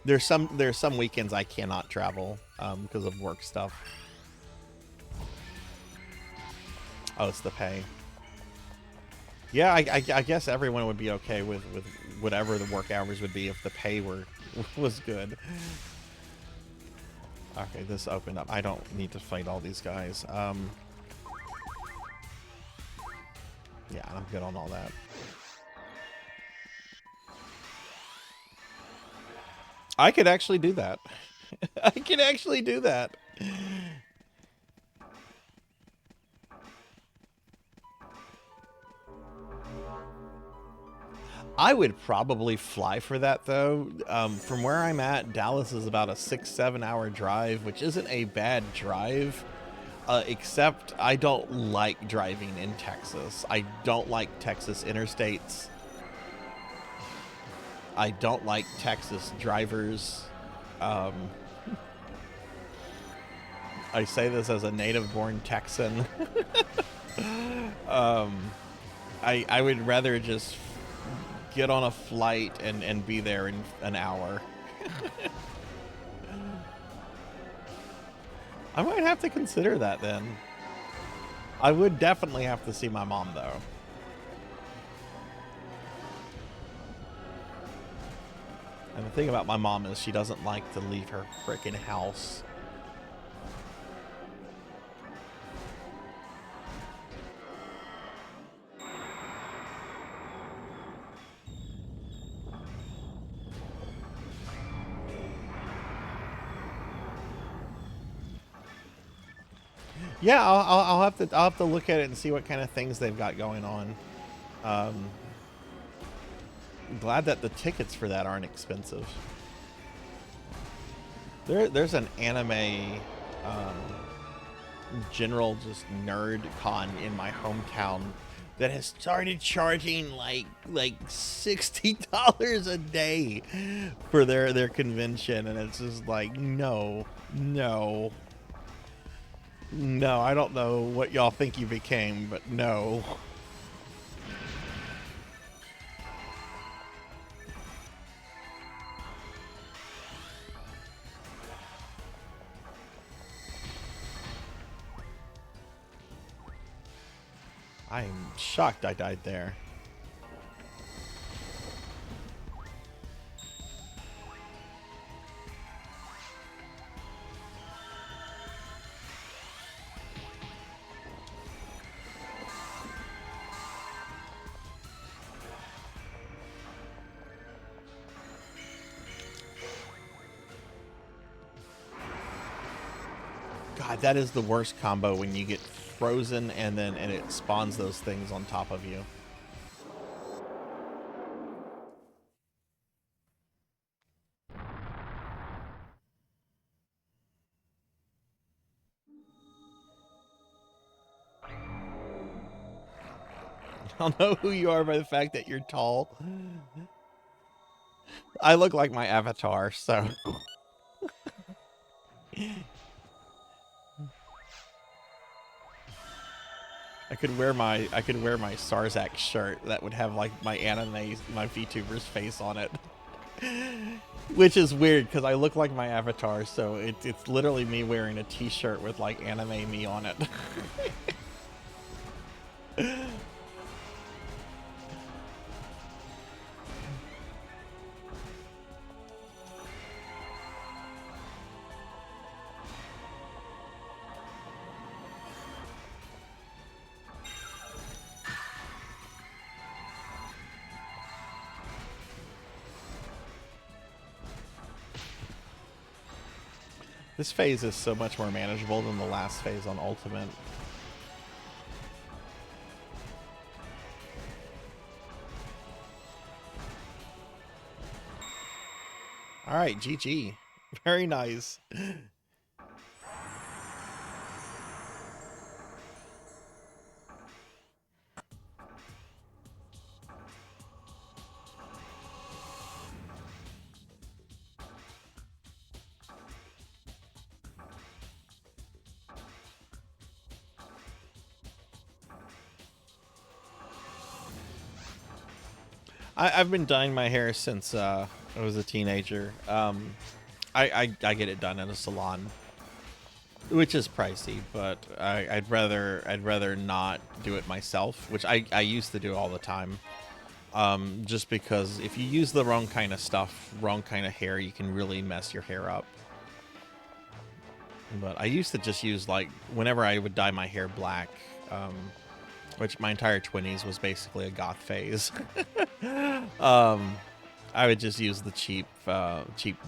There's some weekends I cannot travel because of work stuff. Oh, it's the pay. Yeah, I guess everyone would be okay with whatever the work hours would be if the pay was good. Okay, this opened up. I don't need to fight all these guys. Yeah, I'm good on all that. I could actually do that. I can actually do that. I would probably fly for that, though. From where I'm at, Dallas is about a 6-7 hour drive, which isn't a bad drive. Except I don't like driving in Texas. I don't like Texas interstates. I don't like Texas drivers. I say this as a native-born Texan. I would rather just get on a flight and be there in an hour. I might have to consider that then. I would definitely have to see my mom, though. And the thing about my mom is she doesn't like to leave her frickin' house. Yeah, I'll have to look at it and see what kind of things they've got going on. I'm glad that the tickets for that aren't expensive. There's an anime general just nerd con in my hometown that has started charging like $60 a day for their convention, and it's just like, no, I don't know what y'all think you became, but no. I'm shocked I died there. God, that is the worst combo when you get frozen and it spawns those things on top of you. I'll know who you are by the fact that you're tall. I look like my avatar, so. I could wear my Sarzac shirt that would have like my VTuber's face on it. Which is weird because I look like my avatar, so it's literally me wearing a t-shirt with like anime me on it. This phase is so much more manageable than the last phase on Ultimate. Alright, GG. Very nice. I've been dyeing my hair since I was a teenager. I get it done in a salon, which is pricey, but I'd rather not do it myself, which I used to do all the time. Just because if you use the wrong kind of stuff, wrong kind of hair, you can really mess your hair up. But I used to just use, like, whenever I would dye my hair black, which my entire 20s was basically a goth phase. I would just use the cheap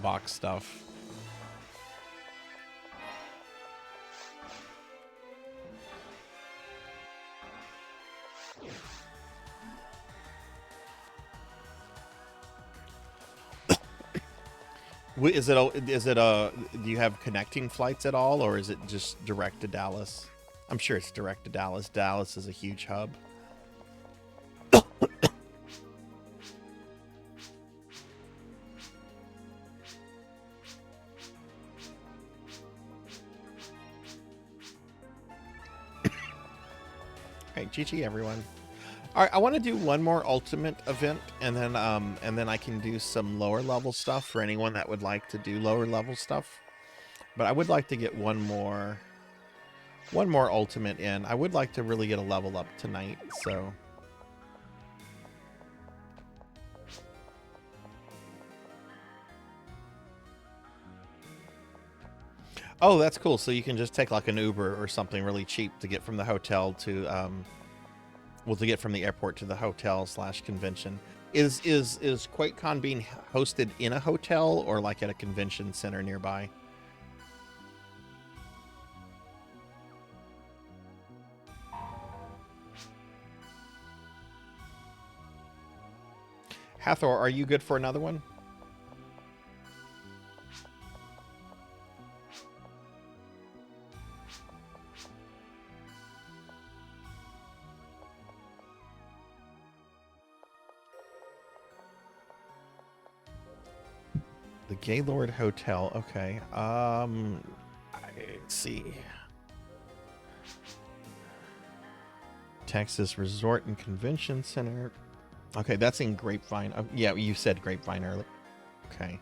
box stuff. Is it do you have connecting flights at all, or is it just direct to Dallas? I'm sure it's direct to Dallas. Dallas is a huge hub. Alright, GG everyone. Alright, I want to do one more ultimate event, and then I can do some lower level stuff for anyone that would like to do lower level stuff. But I would like to get one more ultimate in. I would like to really get a level up tonight, so. Oh, that's cool. So you can just take like an Uber or something really cheap to get from the hotel to to get from the airport to the hotel / convention. Is QuakeCon being hosted in a hotel or like at a convention center nearby? Hathor, are you good for another one? The Gaylord Hotel. Okay. Let's see. Texas Resort and Convention Center. Okay, that's in Grapevine. Oh, yeah, you said Grapevine earlier. Okay.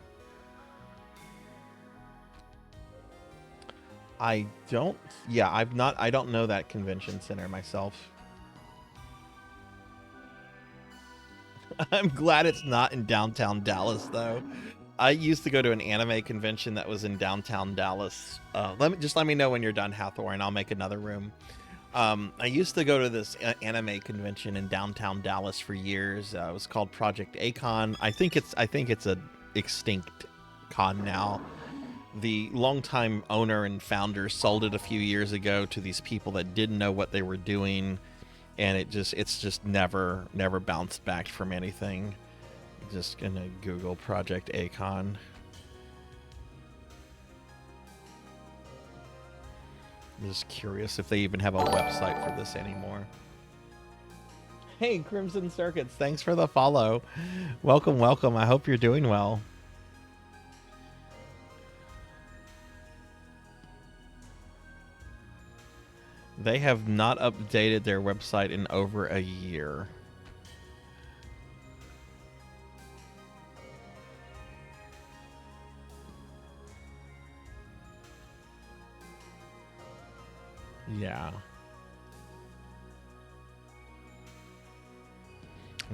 I don't know that convention center myself. I'm glad it's not in downtown Dallas though. I used to go to an anime convention that was in downtown Dallas. Let me know when you're done, Hathor, and I'll make another room. I used to go to this anime convention in downtown Dallas for years. It was called Project Acon. I think it's a extinct con now. The longtime owner and founder sold it a few years ago to these people that didn't know what they were doing, and it's just never bounced back from anything. Just gonna Google Project Acon. I'm just curious if they even have a website for this anymore. Hey, Crimson Circuits, thanks for the follow. Welcome, welcome. I hope you're doing well. They have not updated their website in over a year. Yeah.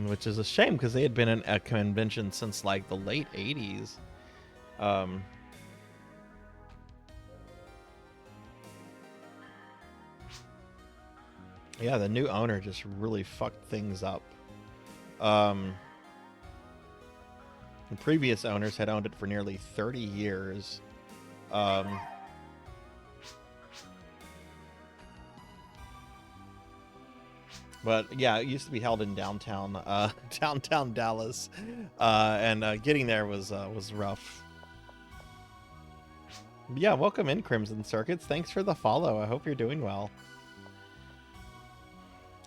Which is a shame because they had been in a convention since like the late 80s. Yeah, the new owner just really fucked things up. The previous owners had owned it for nearly 30 years. But yeah, it used to be held in downtown Dallas, and getting there was rough. But yeah, welcome in, Crimson Circuits. Thanks for the follow. I hope you're doing well.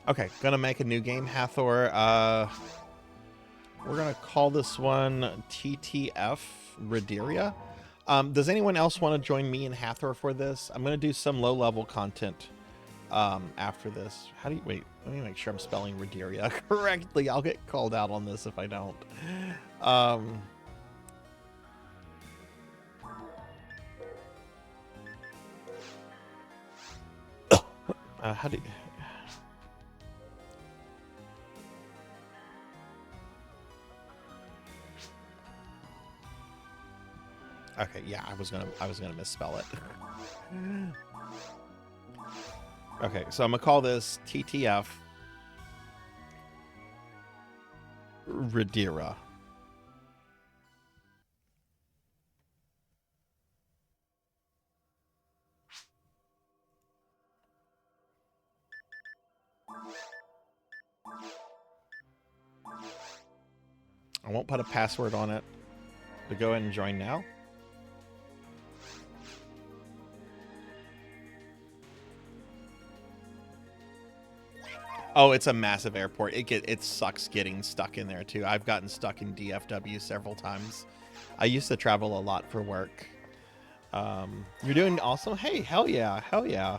Okay, gonna make a new game, Hathor. We're gonna call this one TTF Rhaedyra. Does anyone else want to join me and Hathor for this? I'm gonna do some low-level content after this. How do you wait? Let me make sure I'm spelling Rhaedyra correctly. I'll get called out on this if I don't. How do you... Okay, yeah, I was gonna misspell it. Okay, so I'm gonna call this TTF Rhaedyra. I won't put a password on it. But go ahead and join now. Oh, it's a massive airport. It sucks getting stuck in there too. I've gotten stuck in DFW several times. I used to travel a lot for work. You're doing awesome. Hey, hell yeah, hell yeah.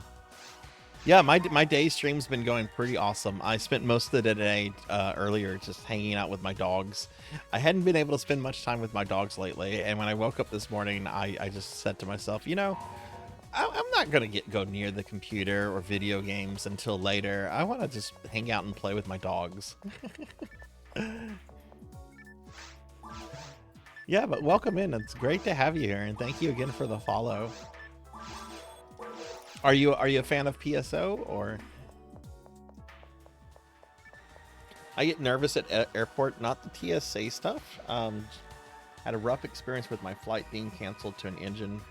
Yeah, my day stream's been going pretty awesome. I spent most of the day earlier just hanging out with my dogs. I hadn't been able to spend much time with my dogs lately, and when I woke up this morning, I just said to myself, you know, I'm not gonna go near the computer or video games until later. I want to just hang out and play with my dogs. Yeah, but welcome in. It's great to have you here, and thank you again for the follow. Are you a fan of PSO or? I get nervous at airport, not the TSA stuff. Had a rough experience with my flight being canceled to an engine.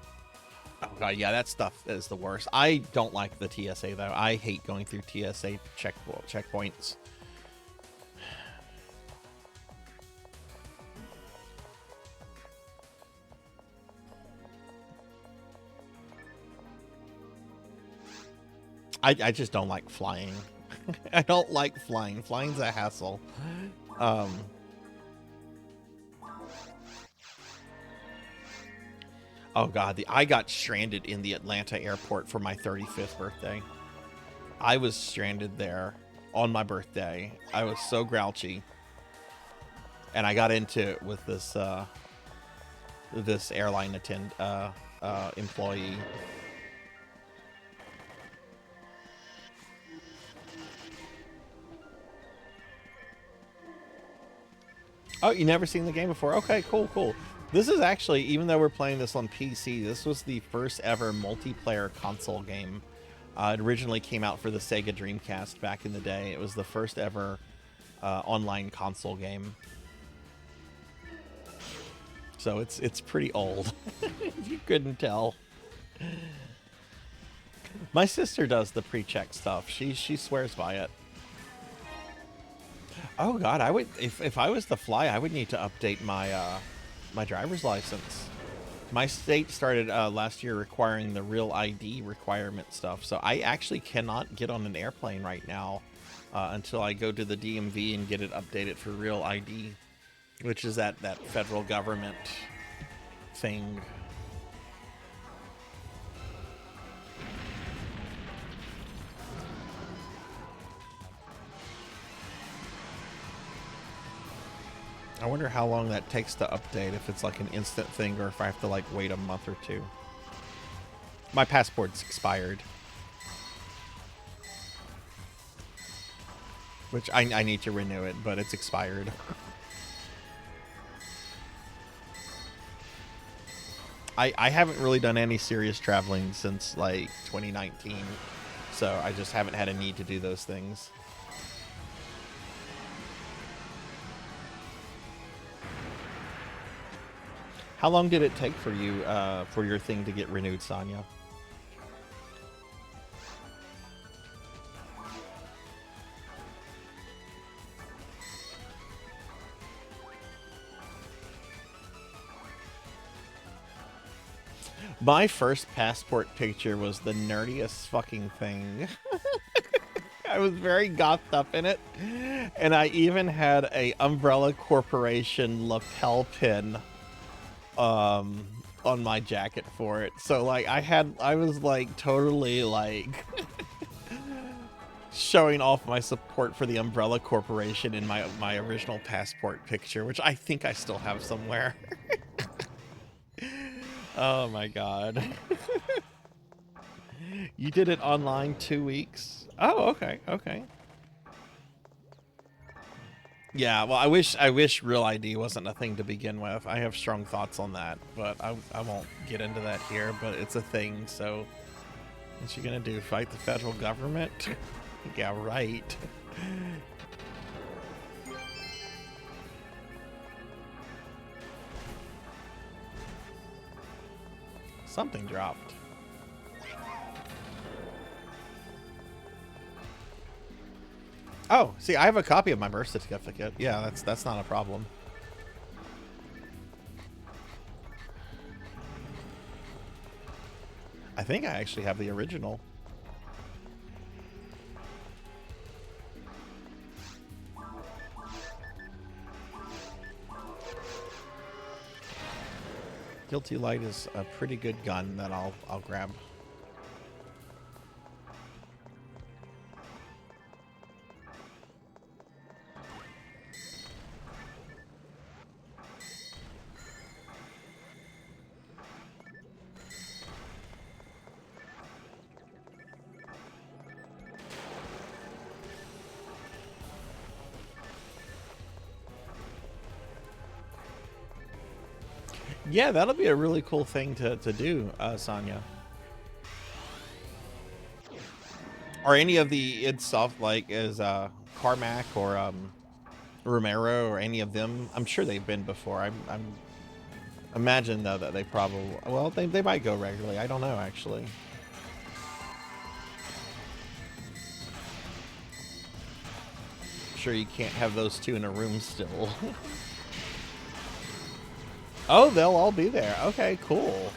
Oh god, yeah, that stuff is the worst. I don't like the TSA though. I hate going through TSA checkpoints. I just don't like flying. I don't like flying. Flying's a hassle. Oh god, I got stranded in the Atlanta airport for my 35th birthday. I was stranded there on my birthday. I was so grouchy. And I got into it with this this airline employee. Oh, you never seen the game before? Okay, cool, cool. This is actually, even though we're playing this on PC, this was the first ever multiplayer console game. It originally came out for the Sega Dreamcast back in the day. It was the first ever online console game. So it's pretty old, if you couldn't tell. My sister does the pre-check stuff. She swears by it. Oh god, I would if I was to fly, I would need to update my my driver's license. My state started last year requiring the real ID requirement stuff, so I actually cannot get on an airplane right now until I go to the DMV and get it updated for real ID, which is that federal government thing. I wonder how long that takes to update, if it's like an instant thing or if I have to like wait a month or two. My passport's expired. Which I need to renew it, but it's expired. I haven't really done any serious traveling since like 2019, so I just haven't had a need to do those things. How long did it take for you, for your thing to get renewed, Sonia? My first passport picture was the nerdiest fucking thing. I was very gothed up in it. And I even had a Umbrella Corporation lapel pin on my jacket for it. So like I was like totally like showing off my support for the Umbrella Corporation in my original passport picture, which I think I still have somewhere. Oh my god. You did it online 2 weeks? Oh, okay, okay. Yeah, well, I wish Real ID wasn't a thing to begin with. I have strong thoughts on that, but I won't get into that here, but it's a thing, so what's you gonna do, fight the federal government? Yeah, right. Something dropped. Oh, see, I have a copy of my birth certificate. Yeah, that's not a problem. I think I actually have the original. Guilty Light is a pretty good gun that I'll grab. Yeah, that'll be a really cool thing to do, Sonia. Or any of the id Soft, like as Carmack or Romero or any of them. I'm sure they've been before. I'm imagine though that they probably, well, they might go regularly. I don't know actually. I'm sure you can't have those two in a room still. Oh, they'll all be there. Okay, cool.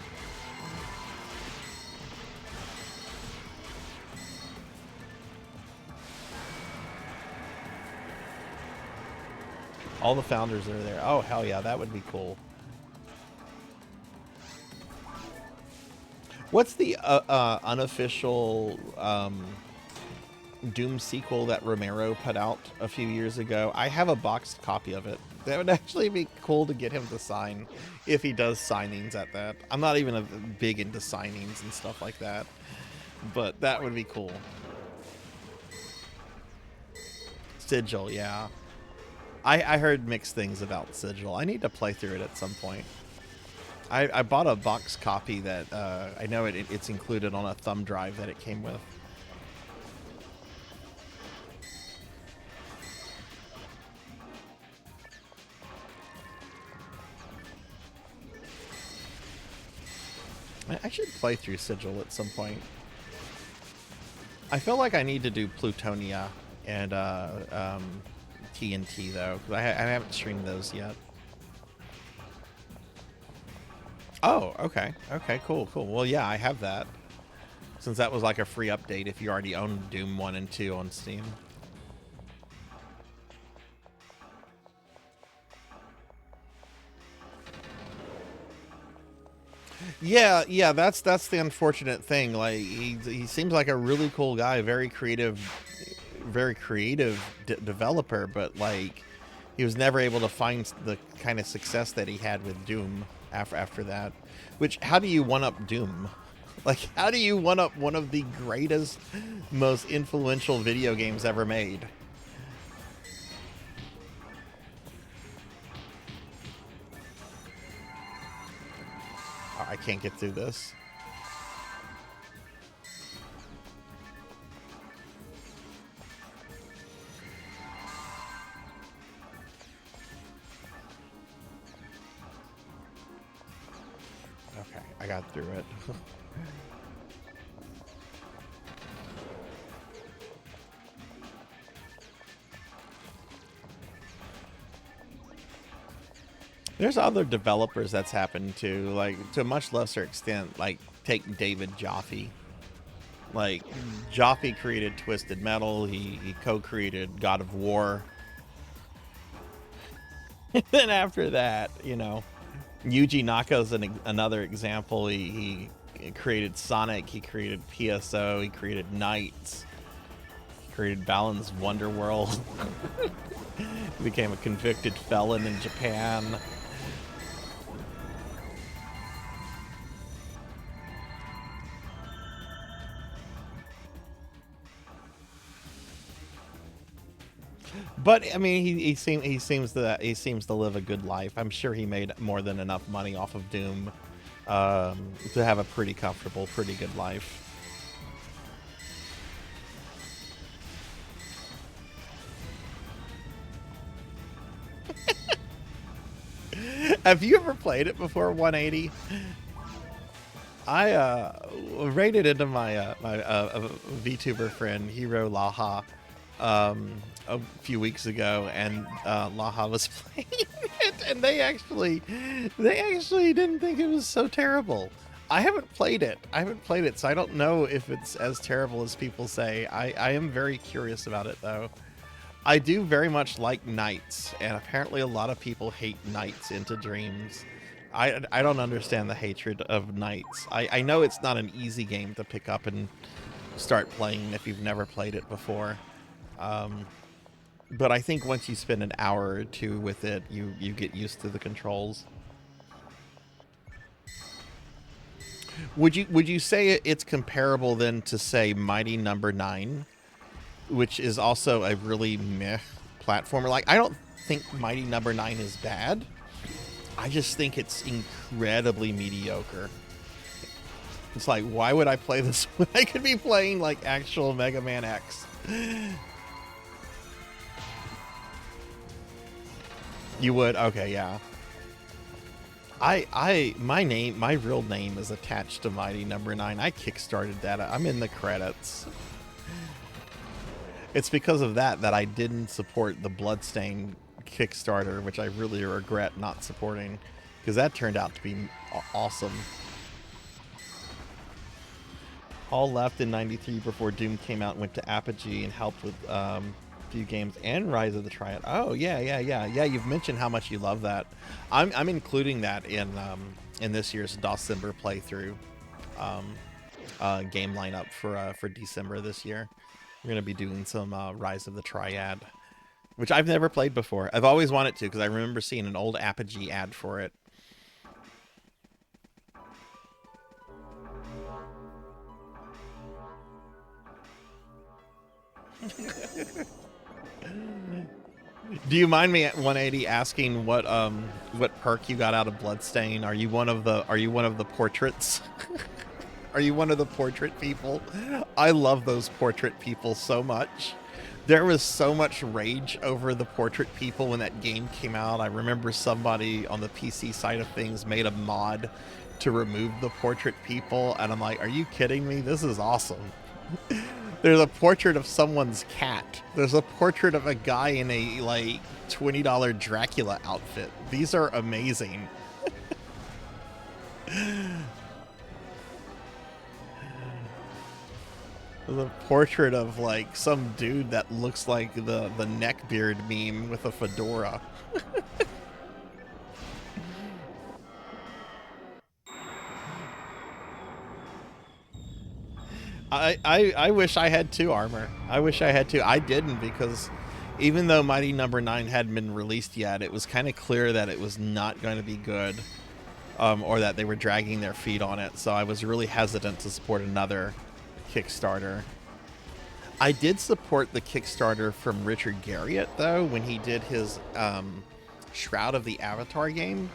All the founders are there. Oh, hell yeah, that would be cool. What's the unofficial Doom sequel that Romero put out a few years ago? I have a boxed copy of it. That would actually be cool to get him to sign if he does signings at that. I'm not even a big into signings and stuff like that, but that would be cool. Sigil, yeah. I heard mixed things about Sigil. I need to play through it at some point. I bought a box copy that I know it's included on a thumb drive that it came with. I should play through Sigil at some point. I feel like I need to do Plutonia and TNT though, because I haven't streamed those yet. Oh, okay. Okay, cool, cool. Well, yeah, I have that. Since that was like a free update if you already own Doom 1 and 2 on Steam. Yeah, that's the unfortunate thing. Like he seems like a really cool guy, very creative developer, but like he was never able to find the kind of success that he had with Doom after that. Which, how do you one up Doom? Like, how do you one up one of the greatest, most influential video games ever made? Oh, I can't get through this. Okay, I got through it. There's other developers that's happened to, like, to a much lesser extent, like, take David Jaffe. Like, Jaffe created Twisted Metal, he co-created God of War. Then after that, you know, Yuji Naka's another example. He created Sonic, he created PSO, he created Knights, he created Balan's Wonderworld. He became a convicted felon in Japan. But I mean, he seems to live a good life. I'm sure he made more than enough money off of Doom to have a pretty comfortable, pretty good life. Have you ever played it before, 180? I raided into my VTuber friend Hiro Laha a few weeks ago, and Laha was playing it, and they actually didn't think it was so terrible. I haven't played it, so I don't know if it's as terrible as people say. I am very curious about it, though. I do very much like Knights, and apparently a lot of people hate Knights into Dreams. I don't understand the hatred of Knights. I know it's not an easy game to pick up and start playing if you've never played it before. But I think once you spend an hour or two with it, you get used to the controls. Would you say it's comparable then to, say, Mighty Number 9, which is also a really meh platformer? Like, I don't think Mighty Number 9 is bad. I just think it's incredibly mediocre. It's like, why would I play this when I could be playing like actual Mega Man X? You would? Okay, yeah. My real name is attached to Mighty Number 9. I kickstarted that. I'm in the credits. It's because of that I didn't support the Bloodstain Kickstarter, which I really regret not supporting, because that turned out to be awesome. All left in '93 before Doom came out and went to Apogee and helped with few games and Rise of the Triad. Oh yeah. You've mentioned how much you love that. I'm including that in this year's December playthrough game lineup for December this year. We're gonna be doing some Rise of the Triad, which I've never played before. I've always wanted to, because I remember seeing an old Apogee ad for it. Do you mind me at 180 asking what perk you got out of Bloodstain? Are you one of the portraits? Are you one of the portrait people? I love those portrait people so much. There was so much rage over the portrait people when that game came out. I remember somebody on the PC side of things made a mod to remove the portrait people, and I'm like, are you kidding me? This is awesome. There's a portrait of someone's cat. There's a portrait of a guy in a like $20 Dracula outfit. These are amazing. The portrait of like some dude that looks like the neckbeard meme with a fedora. I wish I had 2 armor. I wish I had 2. I didn't, because even though Mighty Number 9 hadn't been released yet, it was kind of clear that it was not going to be good, or that they were dragging their feet on it. So I was really hesitant to support another Kickstarter. I did support the Kickstarter from Richard Garriott, though, when he did his Shroud of the Avatar game,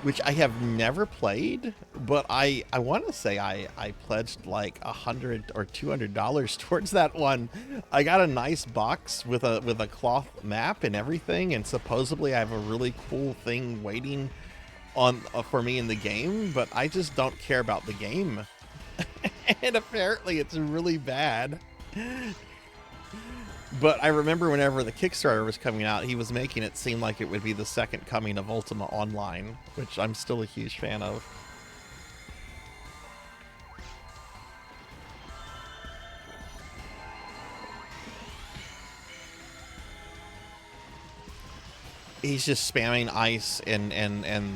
which I have never played, but I want to say I pledged like $100 or $200 towards that one. I got a nice box with a cloth map and everything, and supposedly I have a really cool thing waiting on for me in the game, but I just don't care about the game. And apparently it's really bad. But I remember whenever the Kickstarter was coming out, he was making it seem like it would be the second coming of Ultima Online, which I'm still a huge fan of. He's just spamming ice and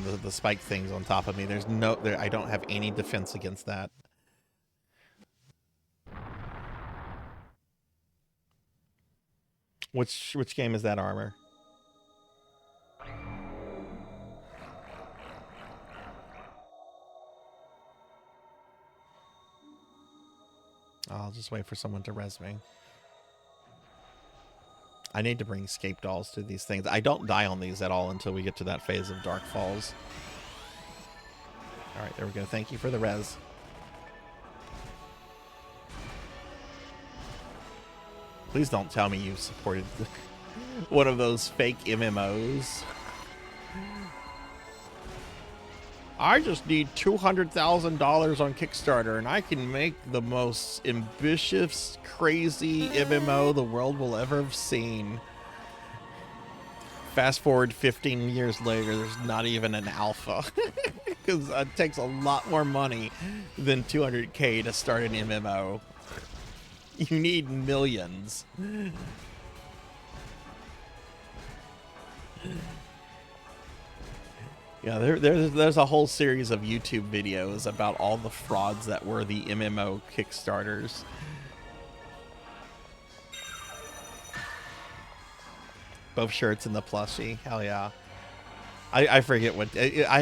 the spike things on top of me. There's no, I don't have any defense against that. Which game is that, Armor? I'll just wait for someone to res me. I need to bring escape dolls to these things. I don't die on these at all until we get to that phase of Dark Falls. All right, there we go. Thank you for the res. Please don't tell me you supported one of those fake MMOs. I just need $200,000 on Kickstarter and I can make the most ambitious, crazy MMO the world will ever have seen. Fast forward 15 years later, there's not even an alpha. Because it takes a lot more money than $200K to start an MMO. You need millions. Yeah, there's a whole series of YouTube videos about all the frauds that were the MMO Kickstarters. Both shirts and the plushie. Hell yeah. I forget what...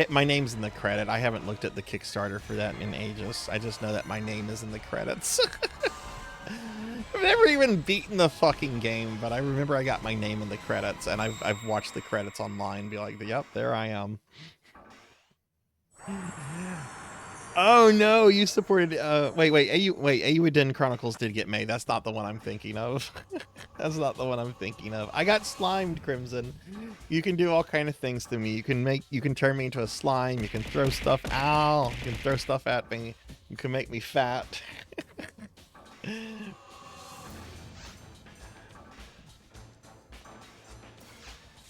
my name's in the credit. I haven't looked at the Kickstarter for that in ages. I just know that my name is in the credits. I've never even beaten the fucking game, but I remember I got my name in the credits, and I've watched the credits online and be like, yep, there I am. Oh no, you supported wait, Auden Chronicles did get made. That's not the one I'm thinking of. That's not the one I'm thinking of. I got slimed, Crimson. You can do all kind of things to me. You can turn me into a slime, you can throw stuff, ow, you can throw stuff at me, you can make me fat.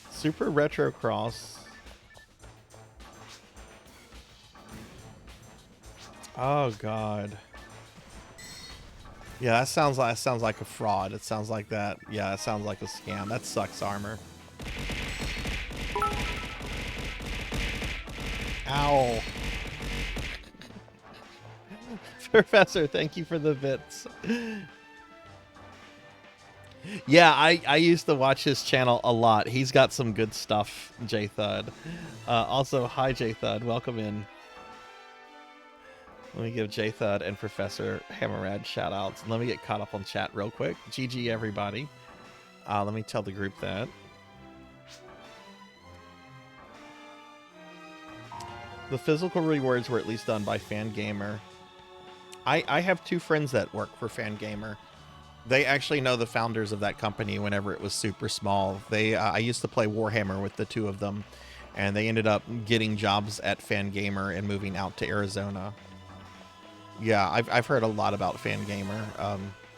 Super Retro Cross. Oh god. Yeah, that sounds like a fraud. It sounds like that. Yeah, it sounds like a scam. That sucks, Armor. Ow. Professor, thank you for the bits. Yeah, I used to watch his channel a lot. He's got some good stuff, J-Thud. Also, hi, J-Thud. Welcome in. Let me give J-Thud and Professor Hammerad shout-outs. Let me get caught up on chat real quick. GG, everybody. Let me tell the group that. The physical rewards were at least done by Fangamer. I have 2 friends that work for Fangamer. They actually know the founders of that company whenever it was super small. I used to play Warhammer with the 2 of them, and they ended up getting jobs at Fangamer and moving out to Arizona. Yeah, I've heard a lot about Fangamer.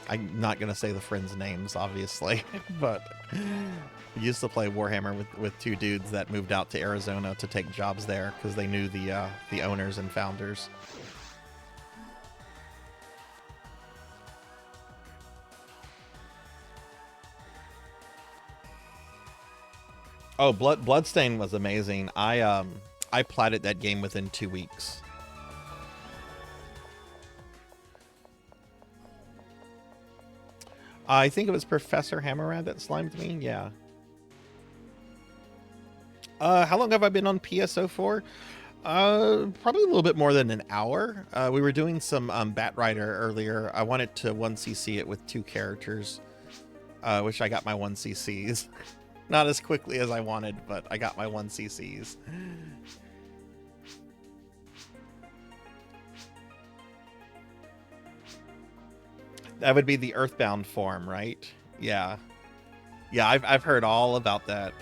I'm not going to say the friends' names, obviously, but I used to play Warhammer with 2 dudes that moved out to Arizona to take jobs there because they knew the owners and founders. Oh, Bloodstain was amazing. I platted that game within 2 weeks. I think it was Professor Hammerad that slimed me. Yeah. How long have I been on PSO for? Probably a little bit more than an hour. We were doing some Batrider earlier. I wanted to 1cc it with 2 characters, which I got my 1cc's. Not as quickly as I wanted, but I got my 1cc's. That would be the Earthbound form, right? Yeah. Yeah, I've heard all about that.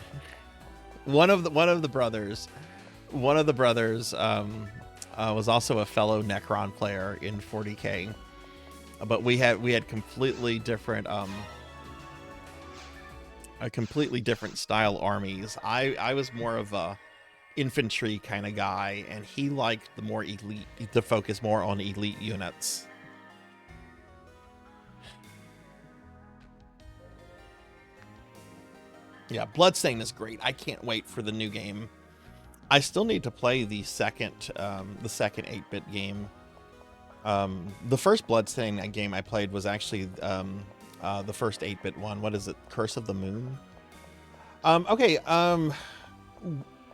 One of the brothers was also a fellow Necron player in 40K, but we had completely different style armies. I was more of a infantry kind of guy, and he liked the more elite, to focus more on elite units. Yeah, Bloodstain is great. I can't wait for the new game. I still need to play the second 8-bit game. The first Bloodstain game I played was actually the first 8-bit one. What is it? Curse of the Moon? Okay.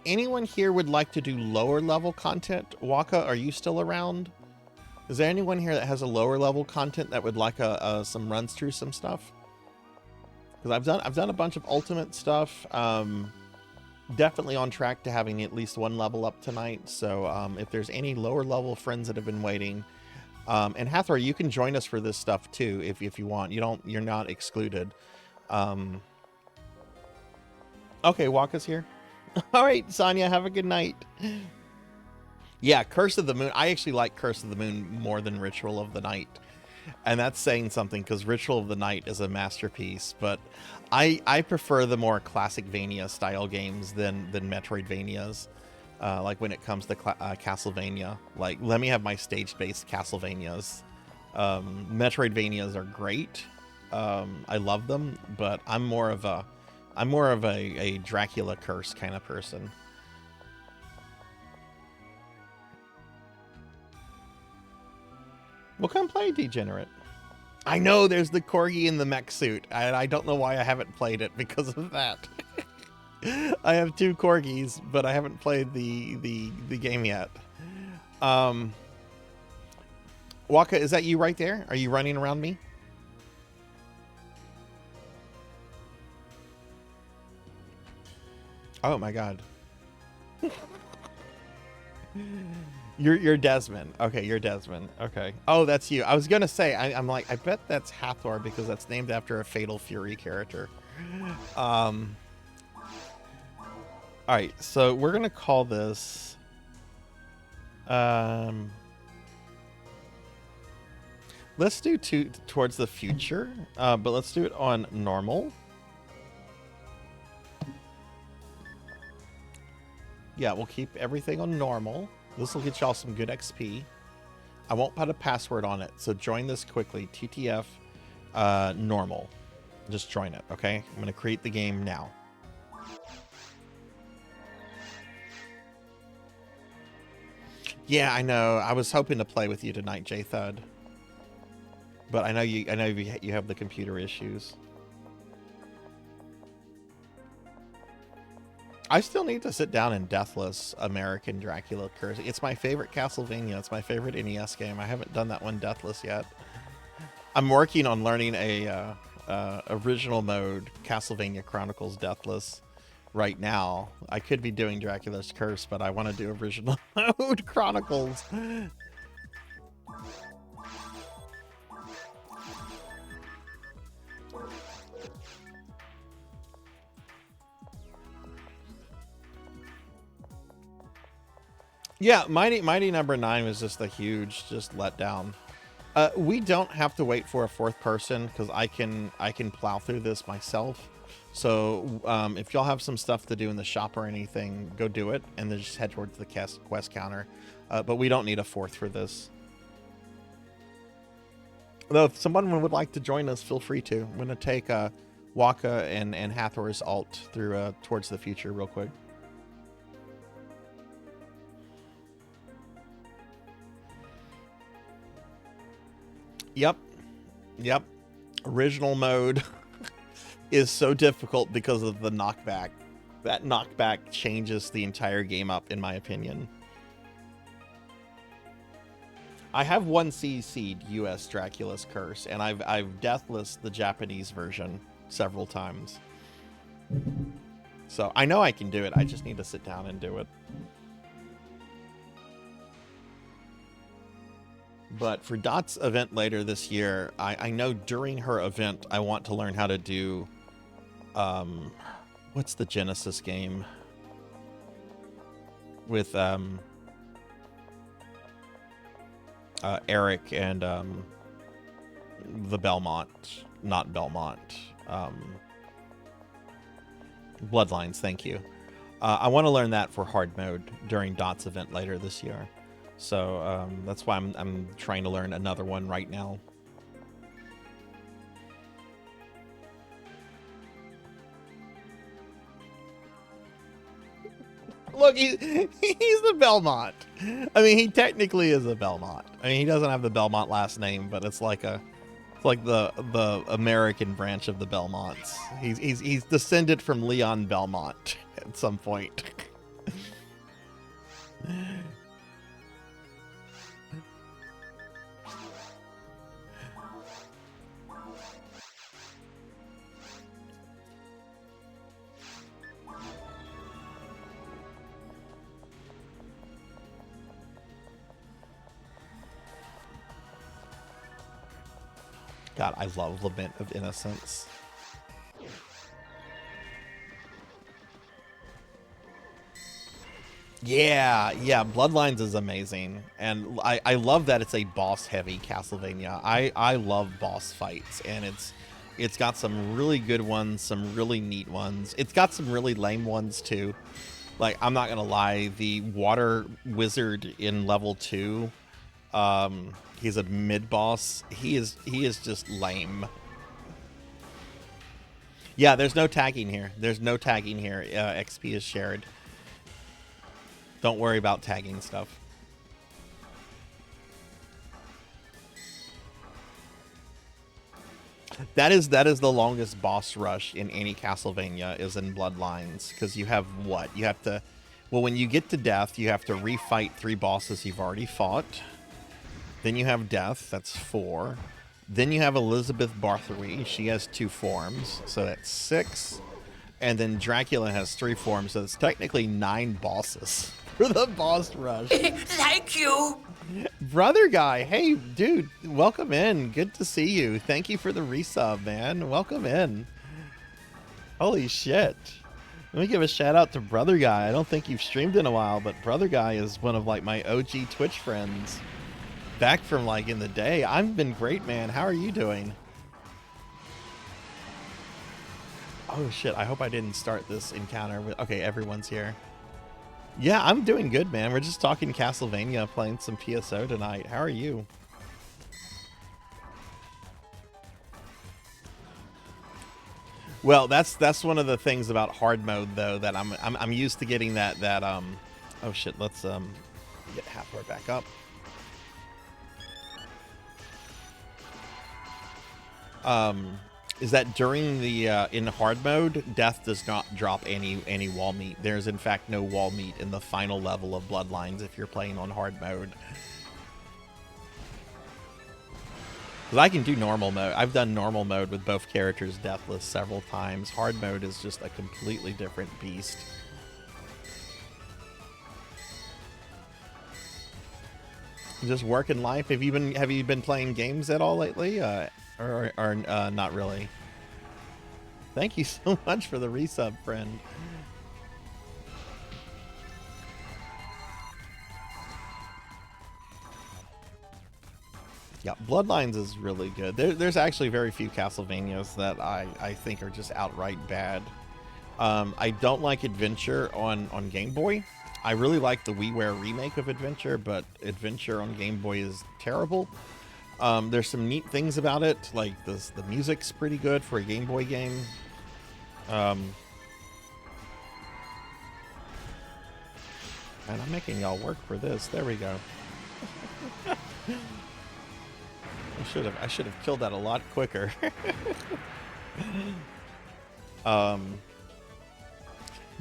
Anyone here would like to do lower level content? Waka, are you still around? Is there anyone here that has a lower level content that would like some runs through some stuff? Because I've done a bunch of ultimate stuff. Definitely on track to having at least 1 level up tonight. So if there's any lower level friends that have been waiting, and Hathor, you can join us for this stuff too if you want. You're not excluded. Okay, Waka's here. All right, Sonia, have a good night. Yeah, Curse of the Moon. I actually like Curse of the Moon more than Ritual of the Night. And that's saying something, because Ritual of the Night is a masterpiece, but I prefer the more classic Vania style games than Metroidvanias. Like when it comes to Castlevania, like let me have my stage-based Castlevanias. Metroidvanias are great. I love them, but I'm more of a Dracula Curse kind of person. Well, come play, Degenerate. I know there's the corgi in the mech suit, and I don't know why I haven't played it because of that. I have 2 corgis, but I haven't played the game yet. Waka, is that you right there? Are you running around me? Oh my god. You're Desmond. Okay, you're Desmond. Okay. Oh, that's you. I was gonna say, I'm like, I bet that's Hathor because that's named after a Fatal Fury character. All right, so we're gonna call this. Let's do Towards the Future, but let's do it on normal. Yeah, we'll keep everything on normal. This will get y'all some good XP. I won't put a password on it, so join this quickly. TTF normal. Just join it, okay? I'm going to create the game now. Yeah, I know. I was hoping to play with you tonight, J-Thud. But I know you have the computer issues. I still need to sit down in Deathless American Dracula Curse. It's my favorite Castlevania. It's my favorite NES game. I haven't done that one Deathless yet. I'm working on learning a original mode Castlevania Chronicles Deathless right now. I could be doing Dracula's Curse, but I want to do original mode Chronicles. Yeah, Mighty Number 9 was just a huge letdown. We don't have to wait for a 4th person because I can plow through this myself. So if y'all have some stuff to do in the shop or anything, go do it, and then just head towards the quest counter. But we don't need a 4th for this. Though if someone would like to join us, feel free to. I'm going to take Waka and Hathor's alt through Towards the Future real quick. Yep. Original mode is so difficult because of the knockback. That knockback changes the entire game up, in my opinion. I have one CC'd US Dracula's Curse, and I've deathless the Japanese version several times. So I know I can do it. I just need to sit down and do it. But for Dot's event later this year, I know during her event, I want to learn how to do, what's the Genesis game? With, Eric and, the Belmont, not Belmont, Bloodlines, thank you. I want to learn that for hard mode during Dot's event later this year. So that's why I'm trying to learn another one right now. Look, he's the Belmont. I mean, he technically is a Belmont. I mean, he doesn't have the Belmont last name, but it's like the American branch of the Belmonts. He's descended from Leon Belmont at some point. God, I love Lament of Innocence. Yeah, Bloodlines is amazing. And I love that it's a boss-heavy Castlevania. I love boss fights, and it's got some really good ones, some really neat ones. It's got some really lame ones, too. Like, I'm not gonna lie, the Water Wizard in level 2, he's a mid-boss. He is just lame. Yeah, there's no tagging here. There's no tagging here. XP is shared. Don't worry about tagging stuff. That is the longest boss rush in any Castlevania is in Bloodlines, because you have what? You have to, well, when you get to death, you have to refight 3 bosses you've already fought. Then you have Death, that's 4. Then you have Elizabeth Bathory, she has 2 forms, so that's 6. And then Dracula has 3 forms, so it's technically 9 bosses for the boss rush. Thank you. Brother Guy, hey, dude, welcome in. Good to see you. Thank you for the resub, man. Welcome in. Holy shit. Let me give a shout out to Brother Guy. I don't think you've streamed in a while, but Brother Guy is one of like my OG Twitch friends. Back from like in the day. I've been great, man. How are you doing? Oh shit, I hope I didn't start this encounter with... Okay, everyone's here. Yeah, I'm doing good, man. We're just talking Castlevania, playing some PSO tonight. How are you? Well, that's one of the things about hard mode though, that I'm used to getting that oh shit, let's get halfway back up. Is that during the in hard mode, death does not drop any wall meat. There's in fact no wall meat in the final level of Bloodlines if you're playing on hard mode. Because I can do normal mode. I've done normal mode with both characters deathless several times. Hard mode is just a completely different beast. Just working life. Have you been playing games at all lately? Or not really. Thank you so much for the resub, friend. Yeah, Bloodlines is really good. There's actually very few Castlevanias that I think are just outright bad. I don't like Adventure on Game Boy. I really like the WiiWare remake of Adventure, but Adventure on Game Boy is terrible. There's some neat things about it, like the music's pretty good for a Game Boy game. And I'm making y'all work for this. There we go. I should have killed that a lot quicker.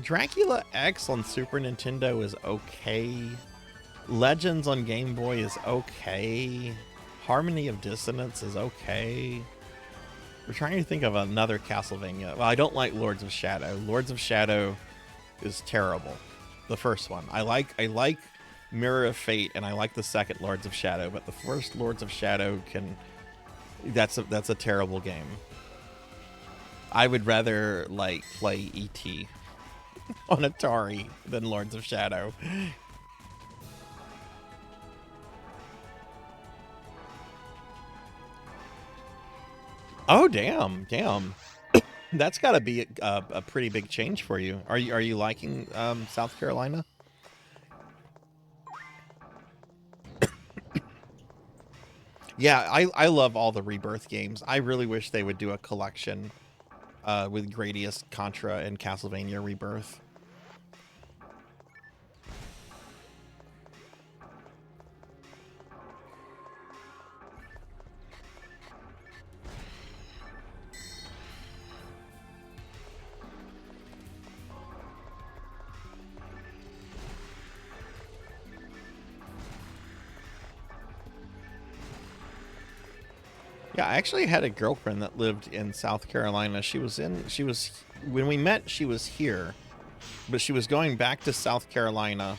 Dracula X on Super Nintendo is okay. Legends on Game Boy is okay. Harmony of Dissonance is okay. We're trying to think of another Castlevania. Well, I don't like Lords of Shadow. Lords of Shadow is terrible. The first one. I like Mirror of Fate, and I like the second Lords of Shadow, but the first Lords of Shadow that's a terrible game. I would rather like play E.T. on Atari than Lords of Shadow. Oh damn. That's got to be a pretty big change for you. Are you liking South Carolina? Yeah, I love all the Rebirth games. I really wish they would do a collection with Gradius, Contra, and Castlevania Rebirth. Yeah, I actually had a girlfriend that lived in South Carolina. When we met, she was here, but she was going back to South Carolina,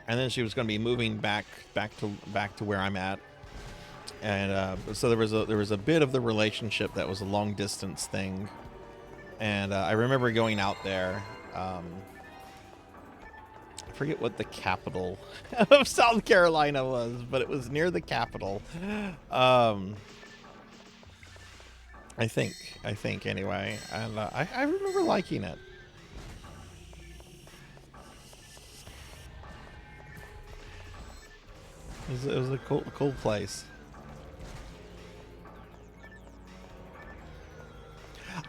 and then she was going to be moving back to where I'm at. And so there was a bit of the relationship that was a long distance thing. And I remember going out there. I forget what the capital of South Carolina was, but it was near the capital. I think anyway, and I remember liking it. It was a cool place.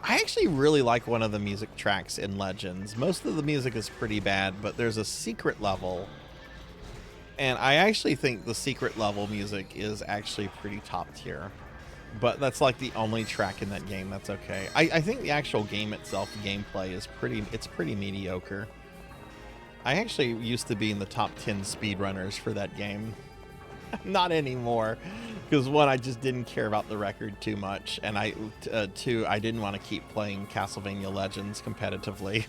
I actually really like one of the music tracks in Legends. Most of the music is pretty bad, but there's a secret level, and I actually think the secret level music is actually pretty top tier. But that's like the only track in that game that's okay. I think the actual game itself, the gameplay, is pretty mediocre. I actually used to be in the top 10 speedrunners for that game. Not anymore. Because one, I just didn't care about the record too much. And two, I didn't want to keep playing Castlevania Legends competitively.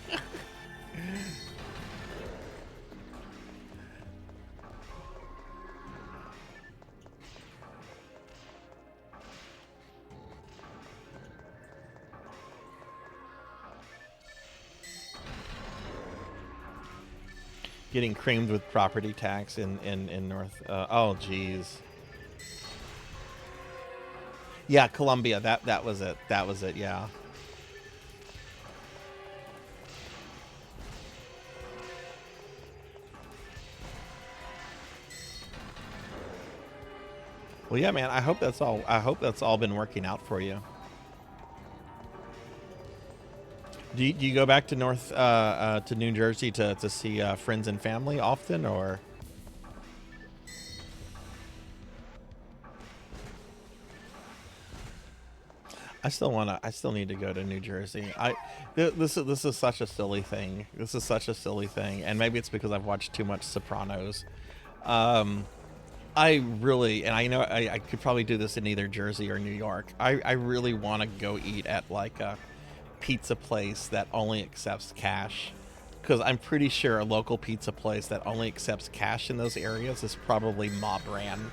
Getting creamed with property tax in North. Oh, geez. Yeah, Columbia. That was it. That was it. Yeah. Well, yeah, man. I hope that's all been working out for you. Do you go back to to New Jersey to see friends and family often, or? I still need to go to New Jersey. This is such a silly thing. This is such a silly thing, and maybe it's because I've watched too much Sopranos. I really, and I know I could probably do this in either Jersey or New York. I really want to go eat at like a pizza place that only accepts cash, because I'm pretty sure a local pizza place that only accepts cash in those areas is probably mob ran.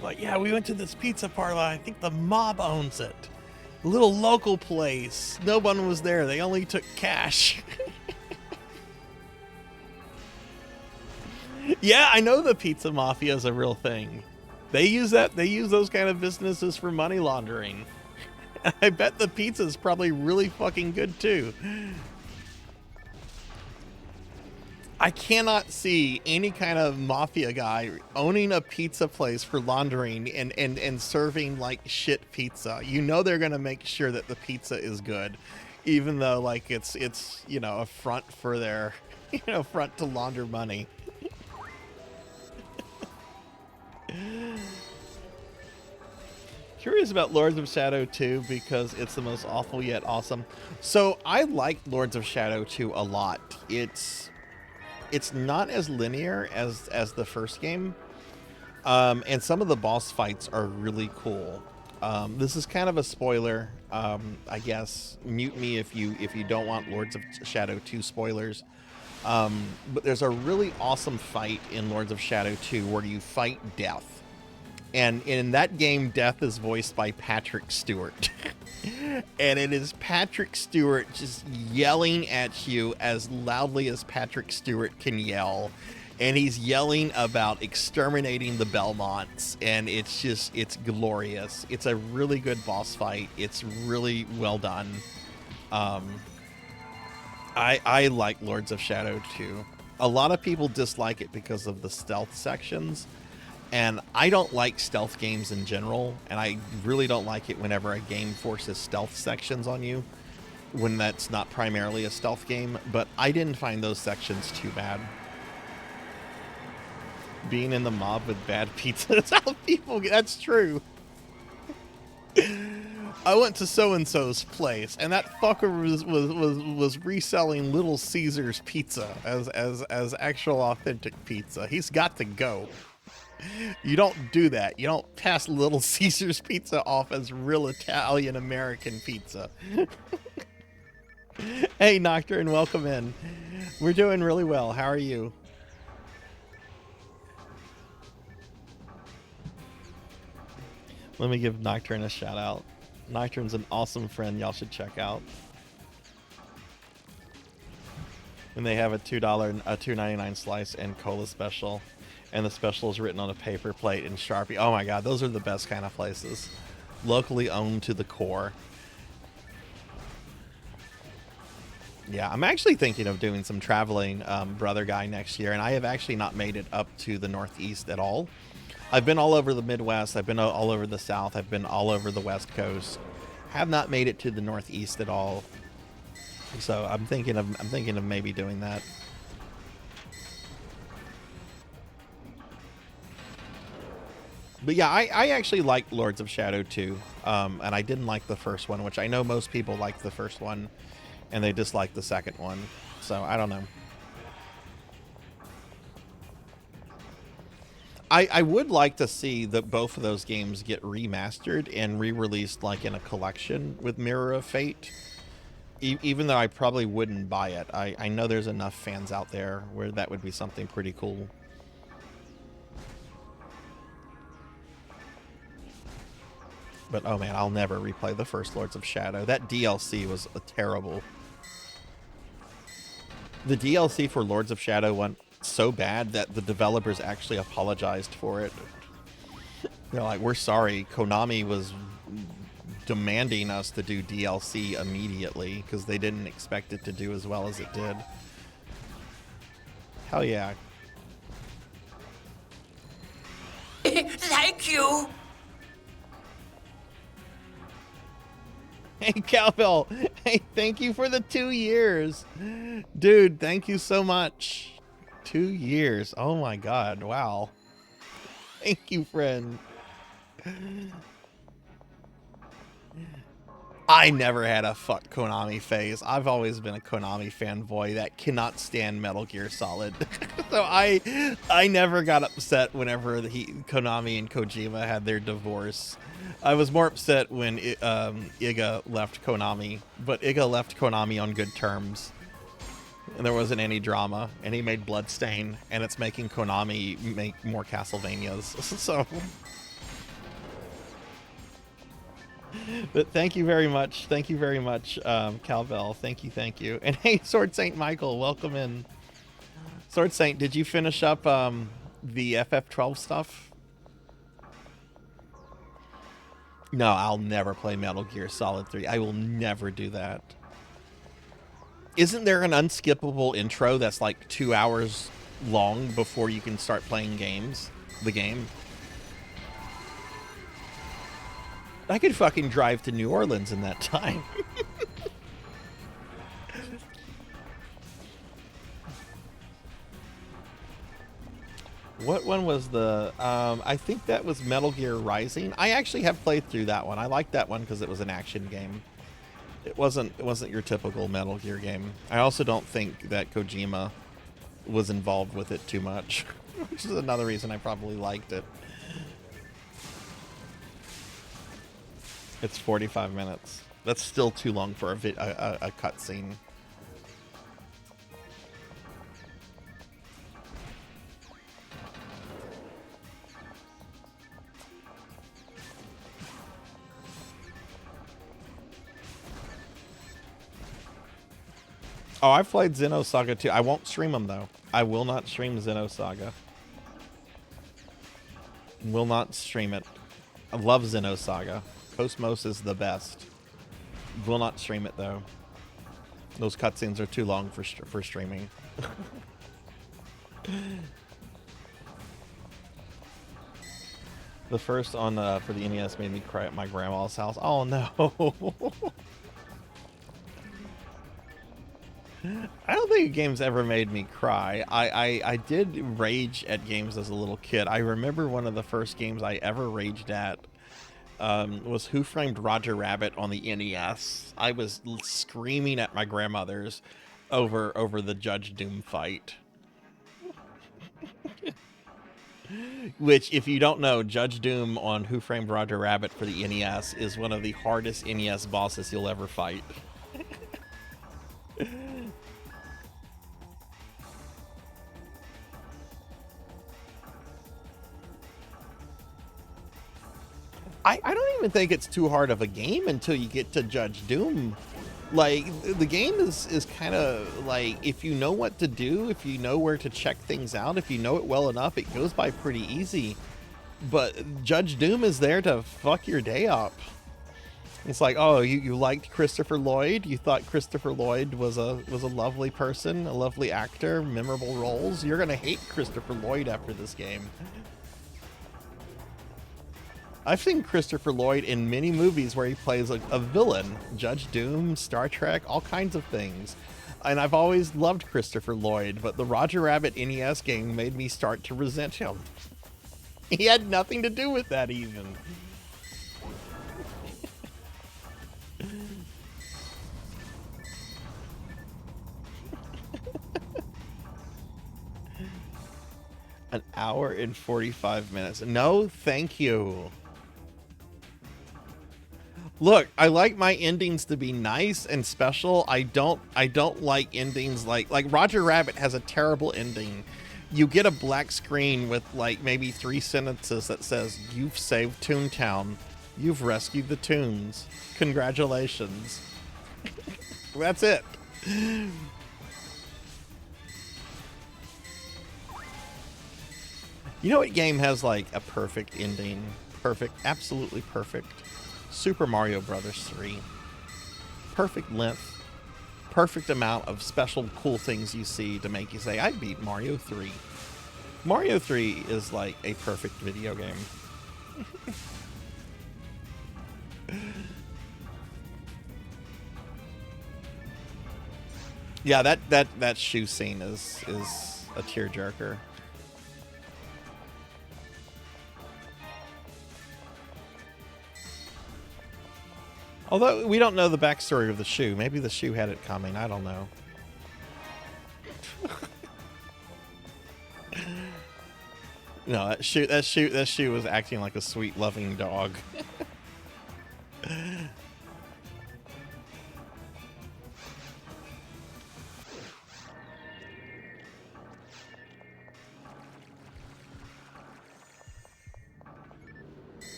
Like, yeah, we went to this pizza parlor. I think the mob owns it. A little local place. No one was there. They only took cash. Yeah, I know the pizza mafia is a real thing. They use those kind of businesses for money laundering. I bet the pizza is probably really fucking good too. I cannot see any kind of mafia guy owning a pizza place for laundering and serving like shit pizza. You know they're gonna make sure that the pizza is good, even though like it's a front for their front to launder money. curious about Lords of Shadow 2 because it's the most awful yet awesome. So I like Lords of Shadow 2 a lot. It's not as linear as the first game, and some of the boss fights are really cool. This is kind of a spoiler, I guess. Mute me if you don't want Lords of Shadow 2 spoilers. But there's a really awesome fight in Lords of Shadow 2 where you fight Death. And in that game, Death is voiced by Patrick Stewart. And it is Patrick Stewart just yelling at you as loudly as Patrick Stewart can yell. And he's yelling about exterminating the Belmonts. And it's glorious. It's a really good boss fight. It's really well done. I like Lords of Shadow 2. A lot of people dislike it because of the stealth sections. And I don't like stealth games in general, and I really don't like it whenever a game forces stealth sections on you when that's not primarily a stealth game, but I didn't find those sections too bad. Being in the mob with bad pizza is how people get, that's true. I went to so-and-so's place, and that fucker was reselling Little Caesars pizza as actual authentic pizza. He's got to go. You don't do that. You don't pass Little Caesars pizza off as real Italian American pizza. Hey, Nocturne, welcome in. We're doing really well. How are you? Let me give Nocturne a shout out. Nocturne's an awesome friend y'all should check out. And they have a $2.99 slice and cola special. And the special is written on a paper plate in Sharpie. Oh my god, those are the best kind of places. Locally owned to the core. Yeah, I'm actually thinking of doing some traveling, brother guy, next year. And I have actually not made it up to the Northeast at all. I've been all over the Midwest. I've been all over the South. I've been all over the West Coast. Have not made it to the Northeast at all. So I'm thinking of maybe doing that. But yeah, I actually like Lords of Shadow 2, and I didn't like the first one, which I know most people like the first one, and they dislike the second one. So I don't know. I would like to see that both of those games get remastered and re-released like in a collection with Mirror of Fate. Even though I probably wouldn't buy it. I know there's enough fans out there where that would be something pretty cool. But oh man, I'll never replay the first Lords of Shadow. That DLC was terrible. The DLC for Lords of Shadow went so bad that the developers actually apologized for it. They're like, we're sorry, Konami was demanding us to do DLC immediately because they didn't expect it to do as well as it did. Hell yeah. Thank you. Hey, Cowbell. Hey, thank you for the 2 years. Dude, thank you so much. 2 years. Oh my god. Wow. Thank you, friend. I never had a fuck Konami phase. I've always been a Konami fanboy that cannot stand Metal Gear Solid. So I never got upset whenever Konami and Kojima had their divorce. I was more upset when Iga left Konami, but Iga left Konami on good terms. And there wasn't any drama, and he made Bloodstain, and it's making Konami make more Castlevanias. So... But thank you very much. Thank you very much, Calvel. Thank you. And hey, Sword Saint Michael, welcome in. Sword Saint, did you finish up the FF12 stuff? No, I'll never play Metal Gear Solid 3. I will never do that. Isn't there an unskippable intro that's like 2 hours long before you can start playing the game? I could fucking drive to New Orleans in that time. What one was the? I think that was Metal Gear Rising. I actually have played through that one. I liked that one because it was an action game. It wasn't your typical Metal Gear game. I also don't think that Kojima was involved with it too much, which is another reason I probably liked it. It's 45 minutes. That's still too long for a cutscene. Oh, I've played Xenosaga too. I won't stream them though. I will not stream Xenosaga. Will not stream it. I love Xenosaga. Cosmos is the best. Will not stream it though. Those cutscenes are too long for streaming. The first on for the NES made me cry at my grandma's house. Oh no. I don't think a game's ever made me cry. I did rage at games as a little kid. I remember one of the first games I ever raged at was Who Framed Roger Rabbit on the NES. I was screaming at my grandmother's over the Judge Doom fight. Which, if you don't know, Judge Doom on Who Framed Roger Rabbit for the NES is one of the hardest NES bosses you'll ever fight. I don't even think it's too hard of a game until you get to Judge Doom. Like, the game is kind of like, if you know what to do, if you know where to check things out, if you know it well enough, it goes by pretty easy. But Judge Doom is there to fuck your day up. It's like, oh, you liked Christopher Lloyd? You thought Christopher Lloyd was a lovely person, a lovely actor, memorable roles? You're gonna hate Christopher Lloyd after this game. I've seen Christopher Lloyd in many movies where he plays a villain. Judge Doom, Star Trek, all kinds of things. And I've always loved Christopher Lloyd, but the Roger Rabbit NES game made me start to resent him. He had nothing to do with that even. An hour and 45 minutes. No, thank you. Look, I like my endings to be nice and special. I don't like endings like Roger Rabbit has a terrible ending. You get a black screen with like maybe 3 sentences that says, "You've saved Toontown. You've rescued the Toons. Congratulations." That's it. You know what game has like a perfect ending? Perfect, absolutely perfect. Super Mario Brothers 3. Perfect length, perfect amount of special cool things you see to make you say, I beat Mario 3. Mario 3 is like a perfect video game. Yeah, that shoe scene is a tearjerker. Although we don't know the backstory of the shoe. Maybe the shoe had it coming. I don't know. No, that shoe was acting like a sweet, loving dog.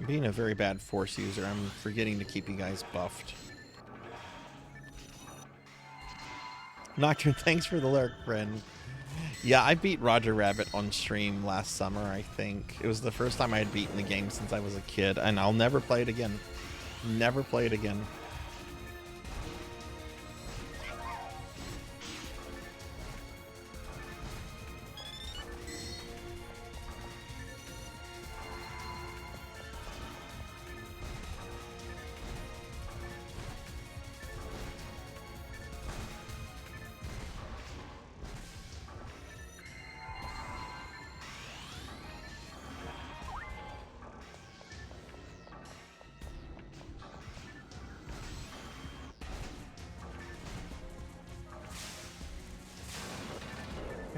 Being a very bad Force user, I'm forgetting to keep you guys buffed. Nocturne, thanks for the lurk, friend. Yeah, I beat Roger Rabbit on stream last summer, I think. It was the first time I had beaten the game since I was a kid, and I'll never play it again. Never play it again.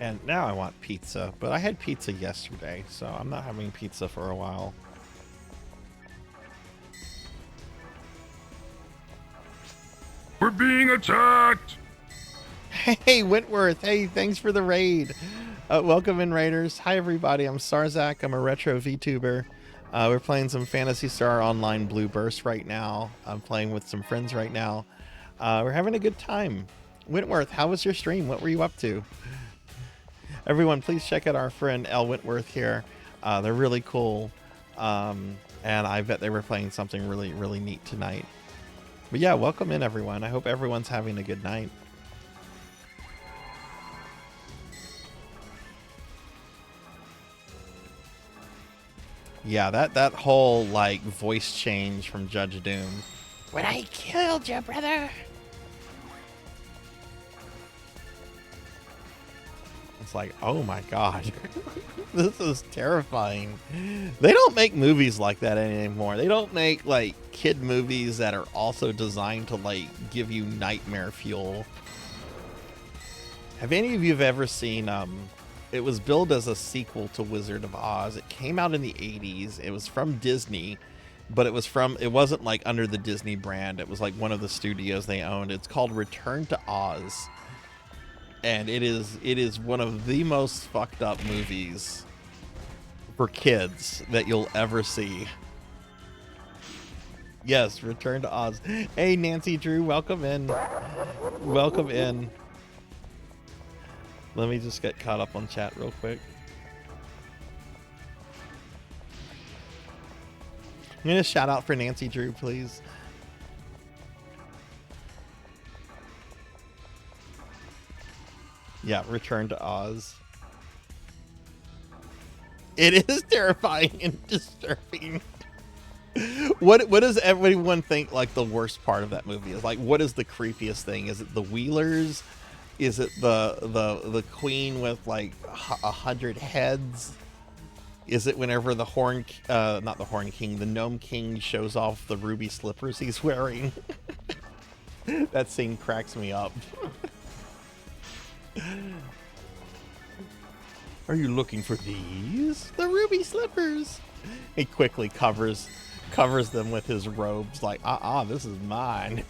And now I want pizza, but I had pizza yesterday, so I'm not having pizza for a while. We're being attacked! Hey, Wentworth. Hey, thanks for the raid. Welcome in, Raiders. Hi, everybody. I'm Sarzac. I'm a retro VTuber. We're playing some Phantasy Star Online Blue Burst right now. I'm playing with some friends right now. We're having a good time. Wentworth, how was your stream? What were you up to? Everyone, please check out our friend El Wentworth here. They're really cool. And I bet they were playing something really, really neat tonight. But yeah, welcome in, everyone. I hope everyone's having a good night. Yeah, that whole, like, voice change from Judge Doom. When I killed your brother. It's like, oh my god. This is terrifying. They don't make movies like that anymore. They don't make, like, kid movies that are also designed to, like, give you nightmare fuel. Have any of you ever seen, it was billed as a sequel to Wizard of Oz. It came out in the 80s. It was from Disney, but it wasn't like under the Disney brand. It was like one of the studios they owned. It's called Return to Oz. And it is one of the most fucked up movies for kids that you'll ever see. Yes, Return to Oz. Hey, Nancy Drew, welcome in. Welcome in. Let me just get caught up on chat real quick. I'm gonna shout out for Nancy Drew, please. Yeah, Return to Oz. It is terrifying and disturbing. What does everyone think, like, the worst part of that movie is? Like, what is the creepiest thing? Is it the Wheelers? Is it the queen with, like, 100 heads? Is it whenever the not the Horn King, the Gnome King shows off the ruby slippers he's wearing? That scene cracks me up. Are you looking for these? The ruby slippers. He quickly covers them with his robes, like, this is mine.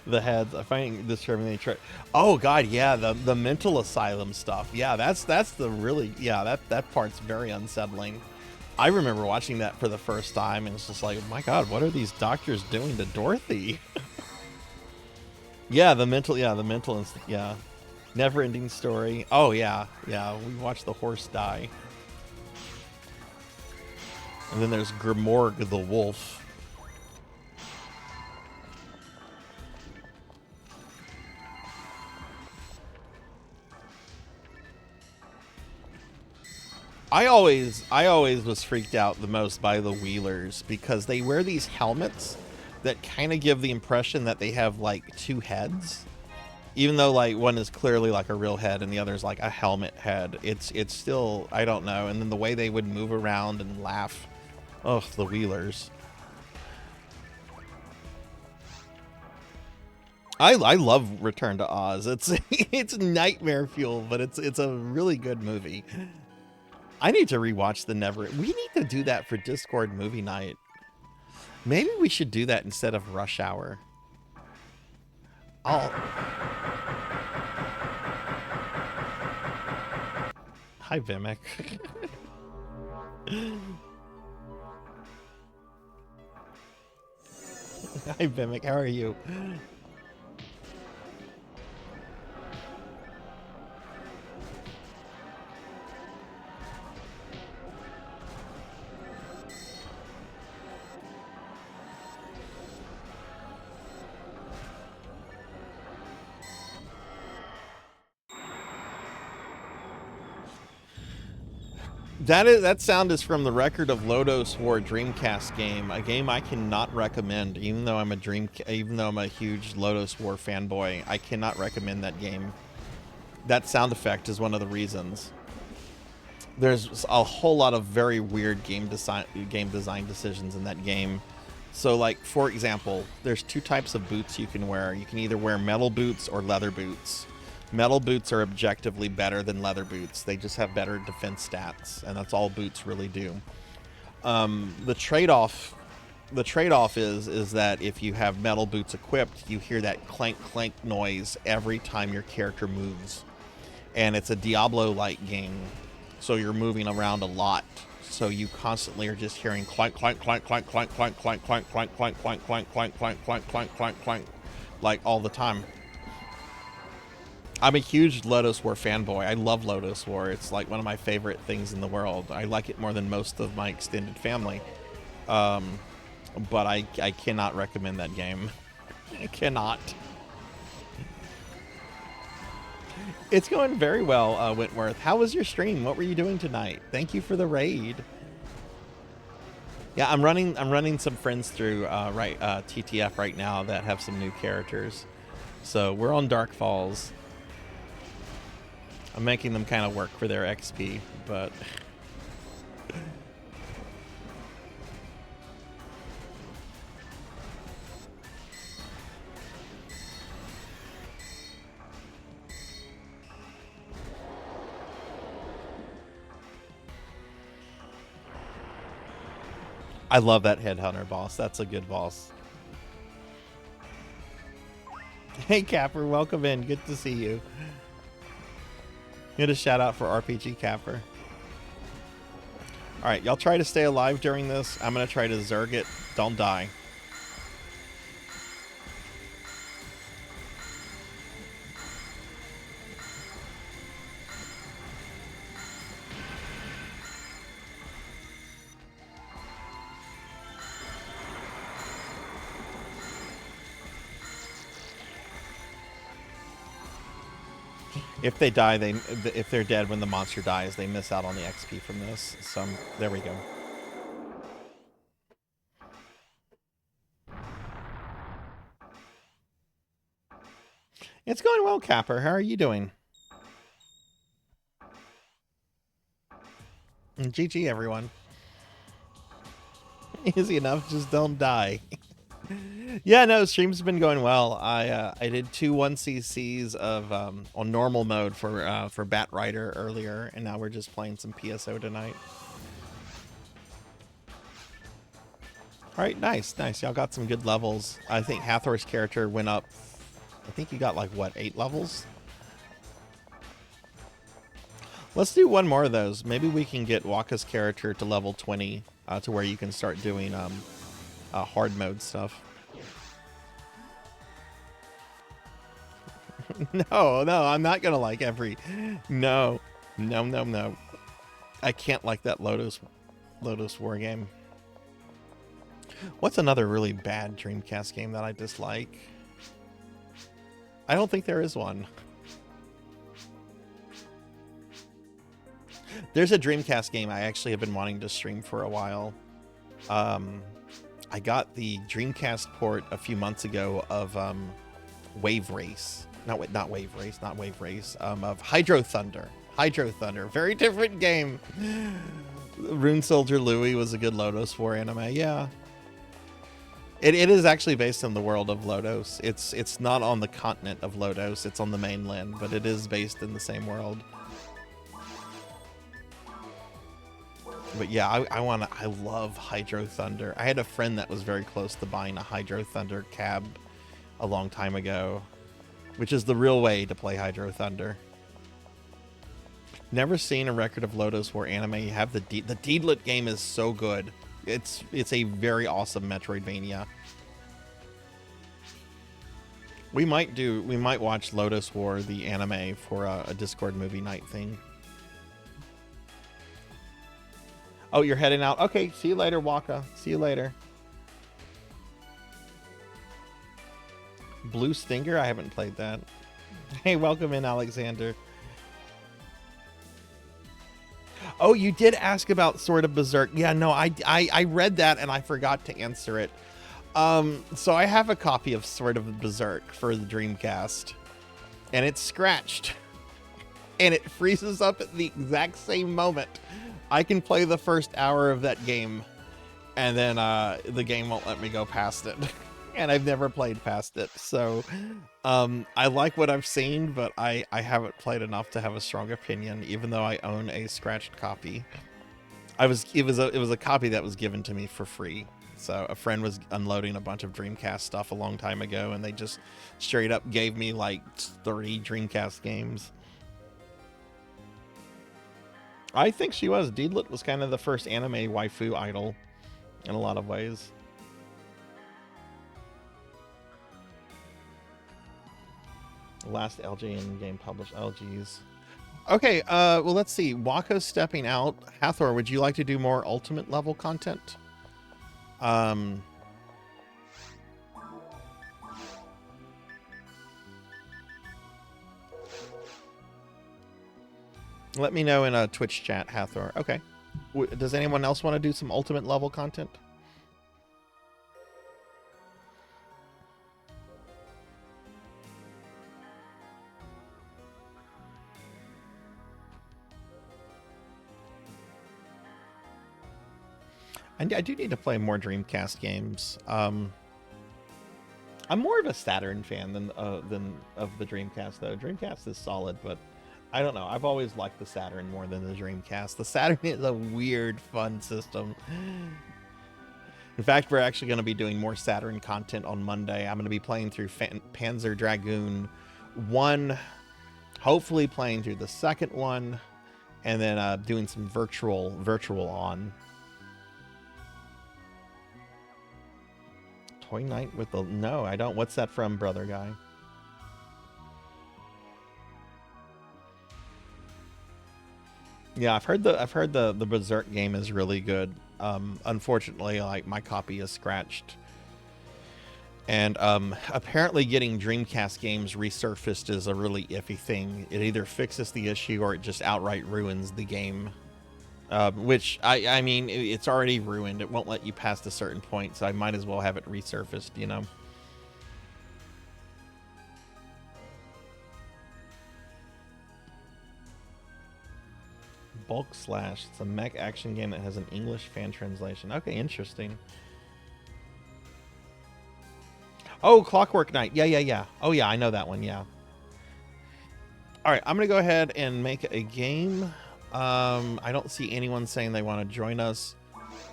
The heads, I find disturbing. Oh god, yeah, the mental asylum stuff. Yeah, that's the really, yeah, that part's very unsettling. I remember watching that for the first time, and it's just like, oh my god, what are these doctors doing to Dorothy? Yeah, the mental, yeah. Never-ending story. Oh yeah, we watched the horse die. And then there's Grimorg the wolf. I always was freaked out the most by the Wheelers because they wear these helmets that kind of give the impression that they have, like, two heads, even though, like, one is clearly like a real head and the other is like a helmet head. It's still, I don't know. And then the way they would move around and laugh. Oh, the Wheelers. I love Return to Oz. It's nightmare fuel, but it's a really good movie. I need to rewatch we need to do that for Discord movie night. Maybe we should do that instead of Rush Hour. Hi, Vimic. Hi, Vimic. How are you? That sound is from the Record of Lodos War Dreamcast game, a game I cannot recommend, even though I'm a huge Lodos War fanboy. I cannot recommend that game. That sound effect is one of the reasons. There's a whole lot of very weird game design decisions in that game. So, like, for example, there's two types of boots you can wear. You can either wear metal boots or leather boots. Metal boots are objectively better than leather boots. They just have better defense stats, and that's all boots really do. The trade-off is that if you have metal boots equipped, you hear that clank clank noise every time your character moves. And it's a Diablo-like game, so you're moving around a lot. So you constantly are just hearing clank clank clank clank clank clank clank clank clank clank clank clank clank clank clank clank clank clank like all the time. I'm a huge Lotus War fanboy. I love Lotus War. It's like one of my favorite things in the world. I like it more than most of my extended family. But I cannot recommend that game. I cannot. It's going very well, Whitworth. How was your stream? What were you doing tonight? Thank you for the raid. Yeah, I'm running some friends through TTF right now that have some new characters. So we're on Dark Falls. I'm making them kind of work for their XP, but I love that Headhunter boss. That's a good boss. Hey, Capper, welcome in. Good to see you. Get a shout out for RPG Capper. All right, y'all try to stay alive during this. I'm going to try to Zerg it. Don't die. If they die, if they're dead when the monster dies, they miss out on the XP from this. So there we go. It's going well, Capper. How are you doing? And GG, everyone. Easy enough. Just don't die. Yeah, no, stream's been going well. I did 2 1cc's of on normal mode for Batrider earlier, and now we're just playing some PSO tonight. All right, nice. Y'all got some good levels. I think Hathor's character went up. I think he got like what, 8 levels? Let's do one more of those. Maybe we can get Waka's character to level 20 to where you can start doing hard mode stuff. No, I'm not gonna like every. No. I can't like that Lotus War game. What's another really bad Dreamcast game that I dislike? I don't think there is one. There's a Dreamcast game I actually have been wanting to stream for a while. I got the Dreamcast port a few months ago of Wave Race. Not Wave Race. Of Hydro Thunder. Very different game. Rune Soldier Louis was a good Lotus War anime. Yeah. It is actually based on the world of Lodos. It's not on the continent of Lodos. It's on the mainland, but it is based in the same world. But yeah, I love Hydro Thunder. I had a friend that was very close to buying a Hydro Thunder cab a long time ago, which is the real way to play Hydro Thunder. Never seen a Record of Lotus War anime. You have the Deedlit game is so good. It's a very awesome Metroidvania. We might watch Lotus War the anime for a Discord movie night thing. Oh, you're heading out? Okay, see you later, Waka. See you later. Blue Stinger? I haven't played that. Hey, welcome in, Alexander. Oh, you did ask about Sword of Berserk. Yeah, no, I read that and I forgot to answer it. So I have a copy of Sword of Berserk for the Dreamcast, and it's scratched, and it freezes up at the exact same moment. I can play the first hour of that game, and then the game won't let me go past it. And I've never played past it. So I like what I've seen, but I haven't played enough to have a strong opinion, even though I own a scratched copy. It was a copy that was given to me for free. So a friend was unloading a bunch of Dreamcast stuff a long time ago, and they just straight up gave me like 30 Dreamcast games. I think she was. Deedlit was kind of the first anime waifu idol in a lot of ways. Last LJN game published. Oh, geez. Okay, well, let's see. Wako's stepping out. Hathor, would you like to do more ultimate level content? Let me know in a Twitch chat, Hathor. Okay. Does anyone else want to do some ultimate level content? I do need to play more Dreamcast games. I'm more of a Saturn fan than of the Dreamcast, though. Dreamcast is solid, but I don't know. I've always liked the Saturn more than the Dreamcast. The Saturn is a weird, fun system. In fact, we're actually going to be doing more Saturn content on Monday. I'm going to be playing through Panzer Dragoon 1, hopefully playing through the second one, and then doing some virtual on. Toy Night with the... No, I don't. What's that from, brother guy? Yeah, I've heard the Berserk game is really good. Unfortunately, like, my copy is scratched. And apparently getting Dreamcast games resurfaced is a really iffy thing. It either fixes the issue or it just outright ruins the game. Which, I mean, it's already ruined. It won't let you past a certain point, so I might as well have it resurfaced, you know? Bulk Slash. It's a mech action game that has an English fan translation. Okay, interesting. Oh, Clockwork Knight. Yeah. Oh, yeah, I know that one, yeah. All right, I'm going to go ahead and make a game. I don't see anyone saying they want to join us.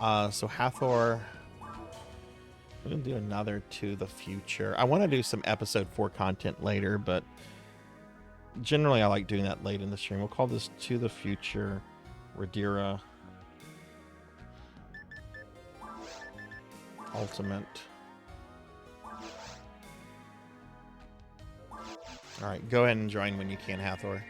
So Hathor, we're going to do another To the Future. I want to do some episode 4 content later, but generally I like doing that late in the stream. We'll call this To the Future Radira Ultimate. All right, go ahead and join when you can, Hathor.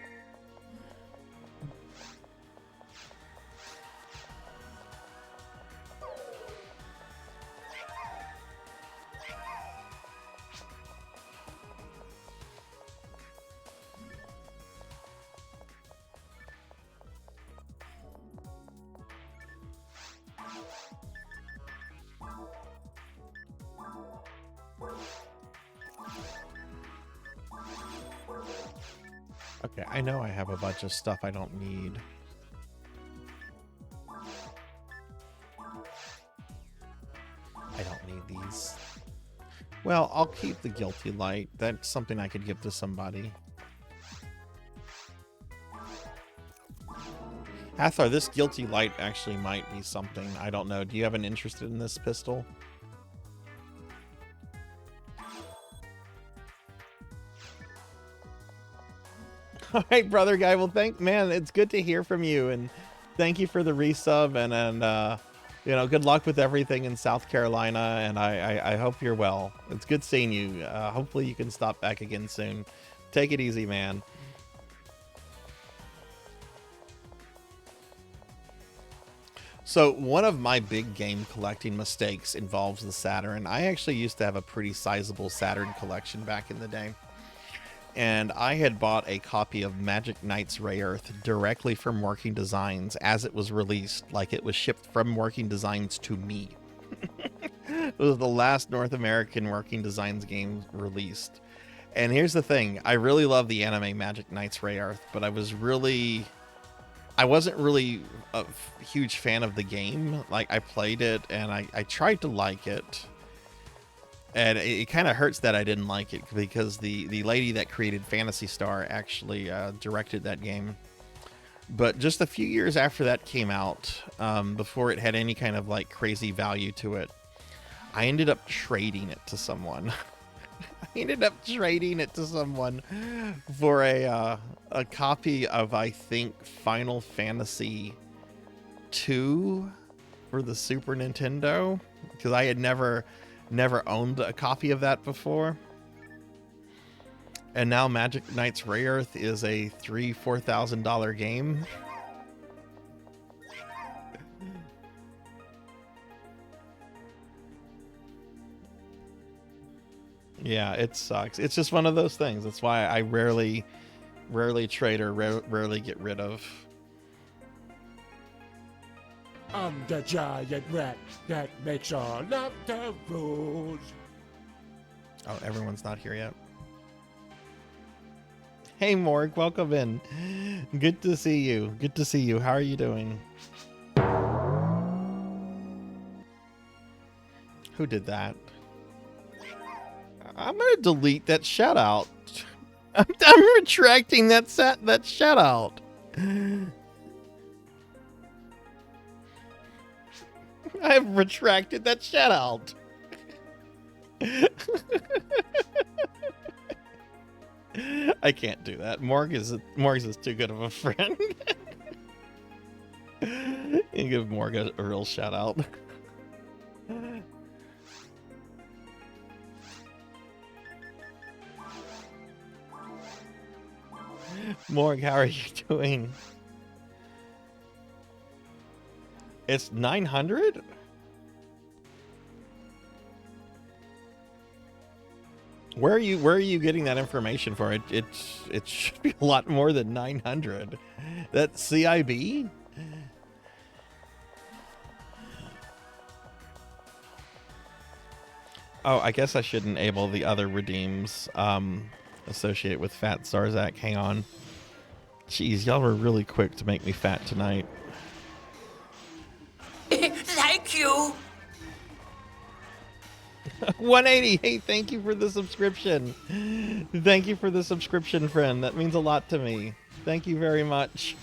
Okay, I know I have a bunch of stuff I don't need. I don't need these. Well, I'll keep the Guilty Light. That's something I could give to somebody. Hathor, this Guilty Light actually might be something. I don't know. Do you have an interest in this pistol? All right, brother guy. Well, man, it's good to hear from you, and thank you for the resub, and you know, good luck with everything in South Carolina, and I hope you're well. It's good seeing you. Hopefully you can stop back again soon. Take it easy, man. So one of my big game collecting mistakes involves the Saturn. I actually used to have a pretty sizable Saturn collection back in the day. And I had bought a copy of Magic Knight's Ray Earth directly from Working Designs as it was released, like it was shipped from Working Designs to me. It was the last North American Working Designs game released. And here's the thing, I really love the anime Magic Knight's Ray Earth, but I was really I wasn't really a huge fan of the game. Like, I played it and I tried to like it. And it kind of hurts that I didn't like it because the lady that created Phantasy Star actually directed that game. But just a few years after that came out, before it had any kind of like crazy value to it, I ended up trading it to someone. For a copy of, I think, Final Fantasy 2 for the Super Nintendo, because I had never owned a copy of that before. And now Magic Knights Rayearth is a $4,000 game. Yeah, it sucks. It's just one of those things. That's why I rarely trade or rarely get rid of. I'm the giant rat that makes all of the rules. Oh, everyone's not here yet. Hey, Morg, welcome in. Good to see you. Good to see you. How are you doing? Who did that? I'm gonna delete that shout out. I'm retracting that shout out. I've retracted that shout out. I can't do that. Morg is too good of a friend. You give Morg a real shout out. Morg, how are you doing? It's 900? Where are you getting that information for? It should be a lot more than 900. That's CIB? Oh, I guess I should enable the other redeems associated with Fat Sarzac. Hang on. Jeez, y'all were really quick to make me fat tonight. Thank you. 180. Hey, thank you for the subscription. Thank you for the subscription, friend. That means a lot to me. Thank you very much.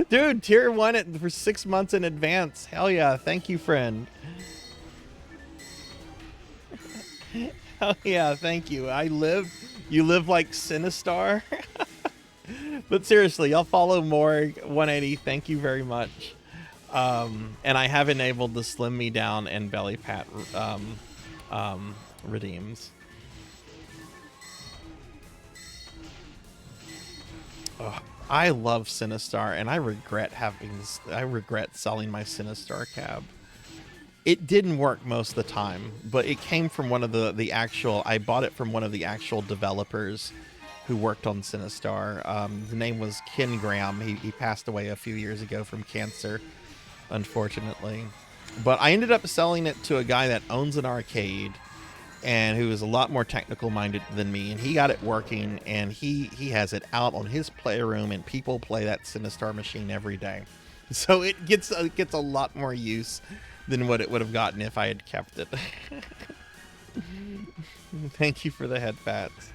Dude, tier 1 for 6 months in advance. Hell yeah. Thank you, friend. Hell yeah, thank you. You live like Sinistar. But seriously, y'all follow Morg 180. Thank you very much. And I have enabled the Slim Me Down and Belly Pat redeems. Oh, I love Sinistar, and I regret selling my Sinistar cab. It didn't work most of the time, but it came from one of the actual. I bought it from one of the actual developers who worked on Sinistar. The name was Ken Graham. He passed away a few years ago from cancer, unfortunately. But I ended up selling it to a guy that owns an arcade and who is a lot more technical minded than me, and he got it working, and he has it out on his playroom, and people play that Sinistar machine every day. So it gets a lot more use than what it would have gotten if I had kept it. Thank you for the head pats.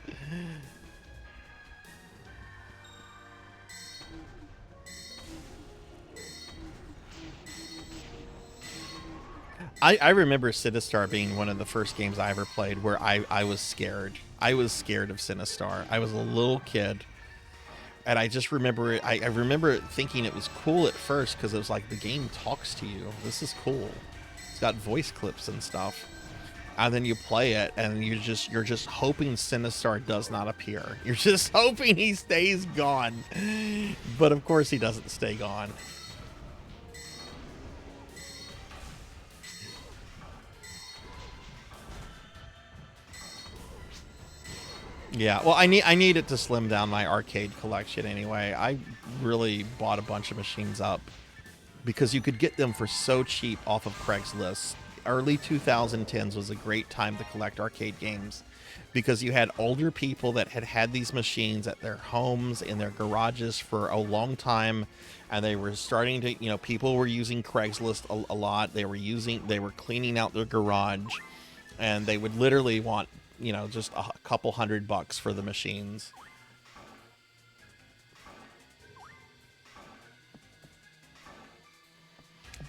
I remember Sinistar being one of the first games I ever played where I was scared. I was scared of Sinistar. I was a little kid. And I just remember it. I remember thinking it was cool at first because it was like the game talks to you. This is cool. It's got voice clips and stuff. And then you play it, and you're just hoping Sinistar does not appear. You're just hoping he stays gone. But of course he doesn't stay gone. Yeah, well, I need it to slim down my arcade collection anyway. I really bought a bunch of machines up because you could get them for so cheap off of Craigslist early 2010s was a great time to collect arcade games because you had older people that had had these machines at their homes, in their garages for a long time, and they were starting to, you know, people were using Craigslist a lot. They were cleaning out their garage, and they would literally want, you know, just a couple $100 for the machines.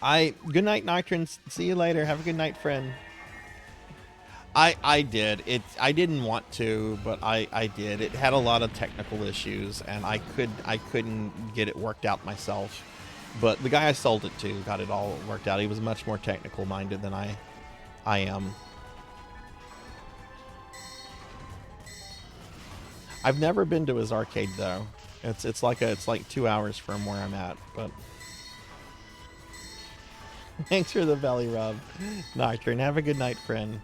Good night, Nocturne. See you later. Have a good night, friend. I did. I didn't want to, but I did. It had a lot of technical issues, and I couldn't get it worked out myself. But the guy I sold it to got it all worked out. He was much more technical minded than I am. I've never been to his arcade though. It's like 2 hours from where I'm at, but thanks for the belly rub, Nocturne. Have a good night, friend.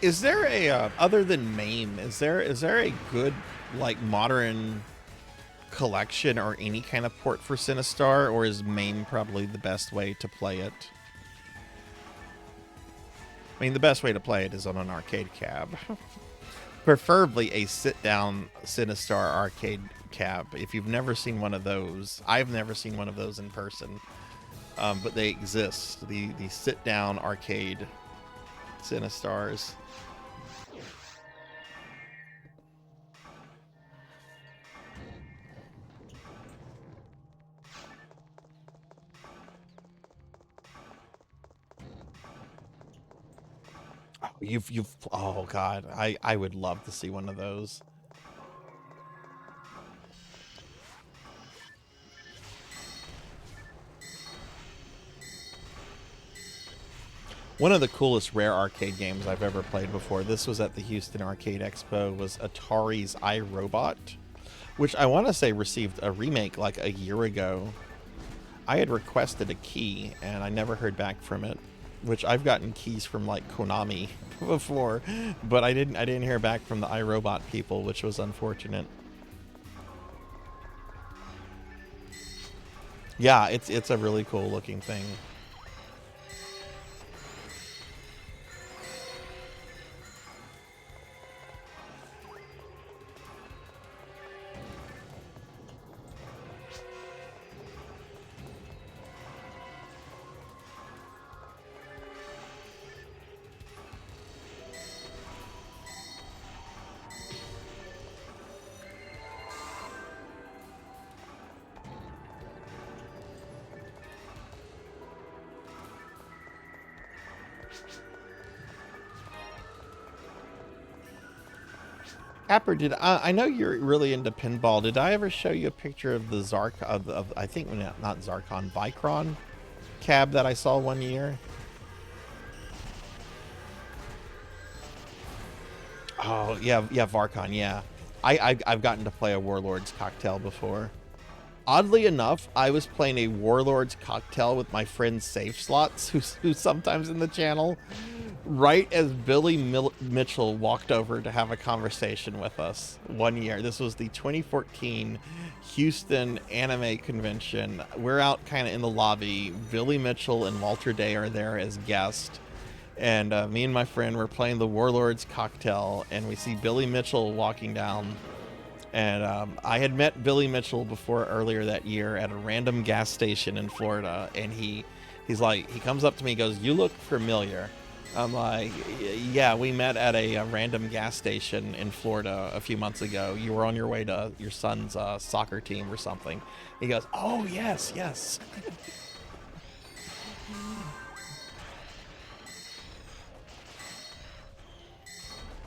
Is there a other than MAME? Is there a good like modern collection or any kind of port for Sinistar, or is MAME probably the best way to play it? I mean, the best way to play it is on an arcade cab, preferably a sit-down Sinistar arcade cab. If you've never seen one of those, I've never seen one of those in person, but they exist. The sit-down arcade Sinistars. Oh god, I would love to see one of those. One of the coolest Rare arcade games I've ever played before, this was at the Houston Arcade Expo, was Atari's iRobot, which I want to say received a remake like a year ago. I had requested a key and I never heard back from it, which I've gotten keys from like Konami before, but I didn't hear back from the iRobot people, which was unfortunate. Yeah, it's a really cool looking thing. Capper, I know you're really into pinball. Did I ever show you a picture of the I think not Zarkon, Vicron cab that I saw one year? Oh yeah, Varcon, yeah. I've gotten to play a Warlord's Cocktail before. Oddly enough, I was playing a Warlord's Cocktail with my friend Safe Slots, who's sometimes in the channel, right as Billy Mitchell walked over to have a conversation with us one year. This was the 2014 Houston Anime Convention. We're out kind of in the lobby. Billy Mitchell and Walter Day are there as guests. And me and my friend were playing the Warlord's Cocktail, and we see Billy Mitchell walking down. And I had met Billy Mitchell before earlier that year at a random gas station in Florida, and he's like, he comes up to me, he goes, "You look familiar." I'm like, "Yeah, we met at a random gas station in Florida a few months ago. You were on your way to your son's soccer team or something." He goes, "Oh, yes, yes."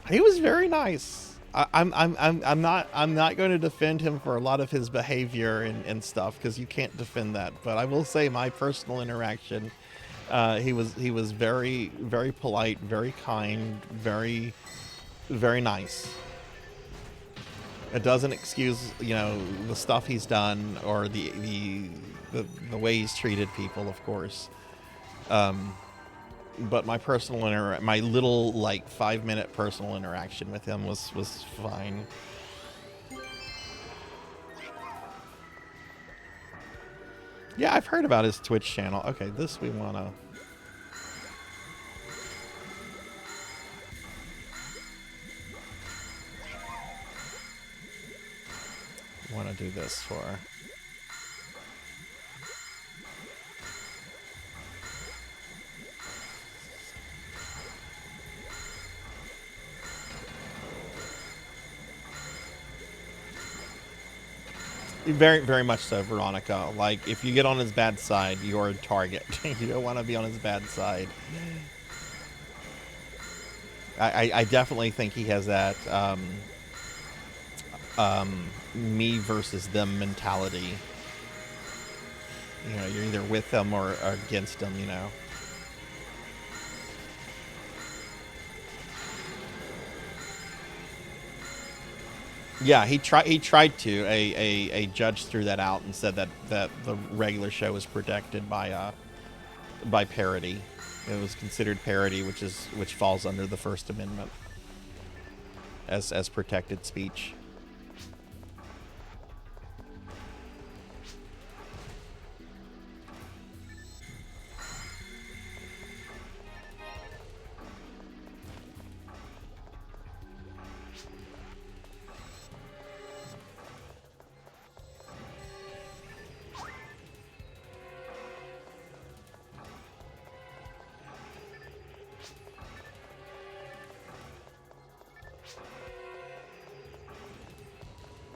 He was very nice. I'm not going to defend him for a lot of his behavior and stuff, because you can't defend that. But I will say my personal interaction, he was very, very polite, very kind, very, very nice. It doesn't excuse, you know, the stuff he's done or the way he's treated people, of course. But my my little like 5-minute personal interaction with him was fine. Yeah, I've heard about his Twitch channel. Okay, this we wanna do this for. Very, very much so, Veronica. Like, if you get on his bad side, you're a target. You don't want to be on his bad side. I definitely think he has that me versus them mentality. You know, you're either with them or against them, you know. Yeah, he tried to. A judge threw that out and said that the regular show was protected by parody. It was considered parody, which falls under the First Amendment as protected speech.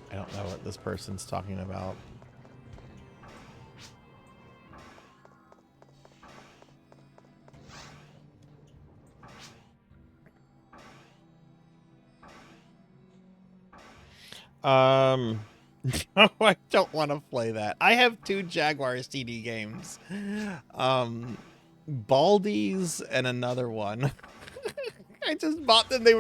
I don't know what this person's talking about. No, I don't want to play that. I have 2 Jaguar CD games. Baldies and another one. I just bought them. They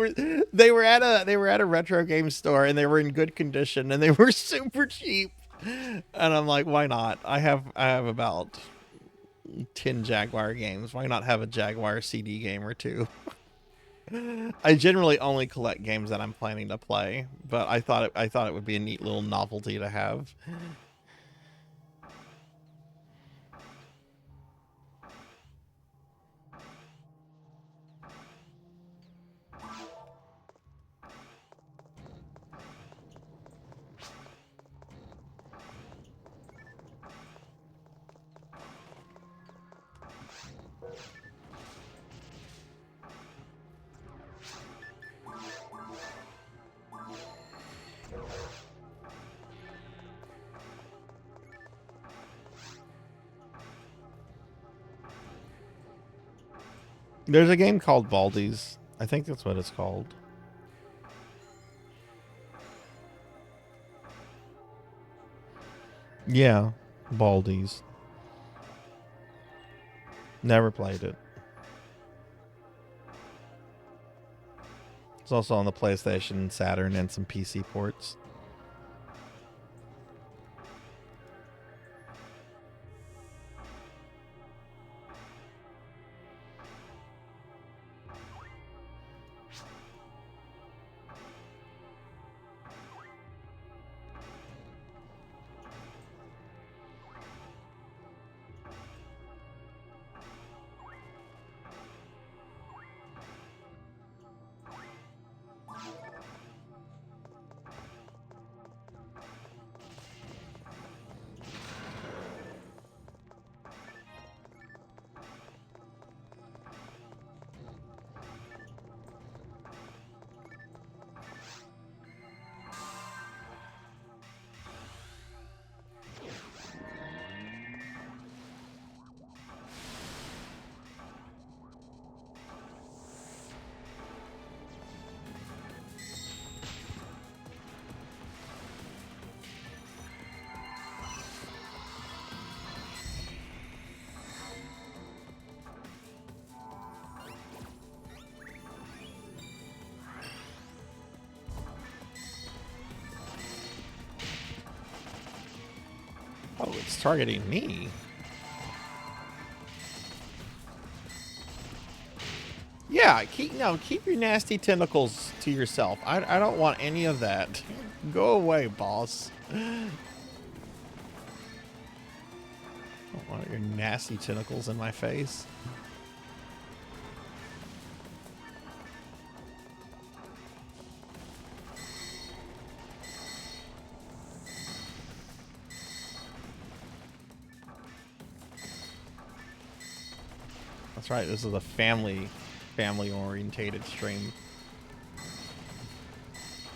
were at a retro game store and they were in good condition and they were super cheap. And I'm like, why not? I have about 10 Jaguar games. Why not have a Jaguar CD game or 2? I generally only collect games that I'm planning to play, but I thought it would be a neat little novelty to have. There's a game called Baldies. I think that's what it's called. Yeah, Baldies. Never played it. It's also on the PlayStation, Saturn, and some PC ports. It's targeting me. Yeah, keep your nasty tentacles to yourself. I don't want any of that. Go away, boss. I don't want your nasty tentacles in my face. That's right, this is a family orientated stream.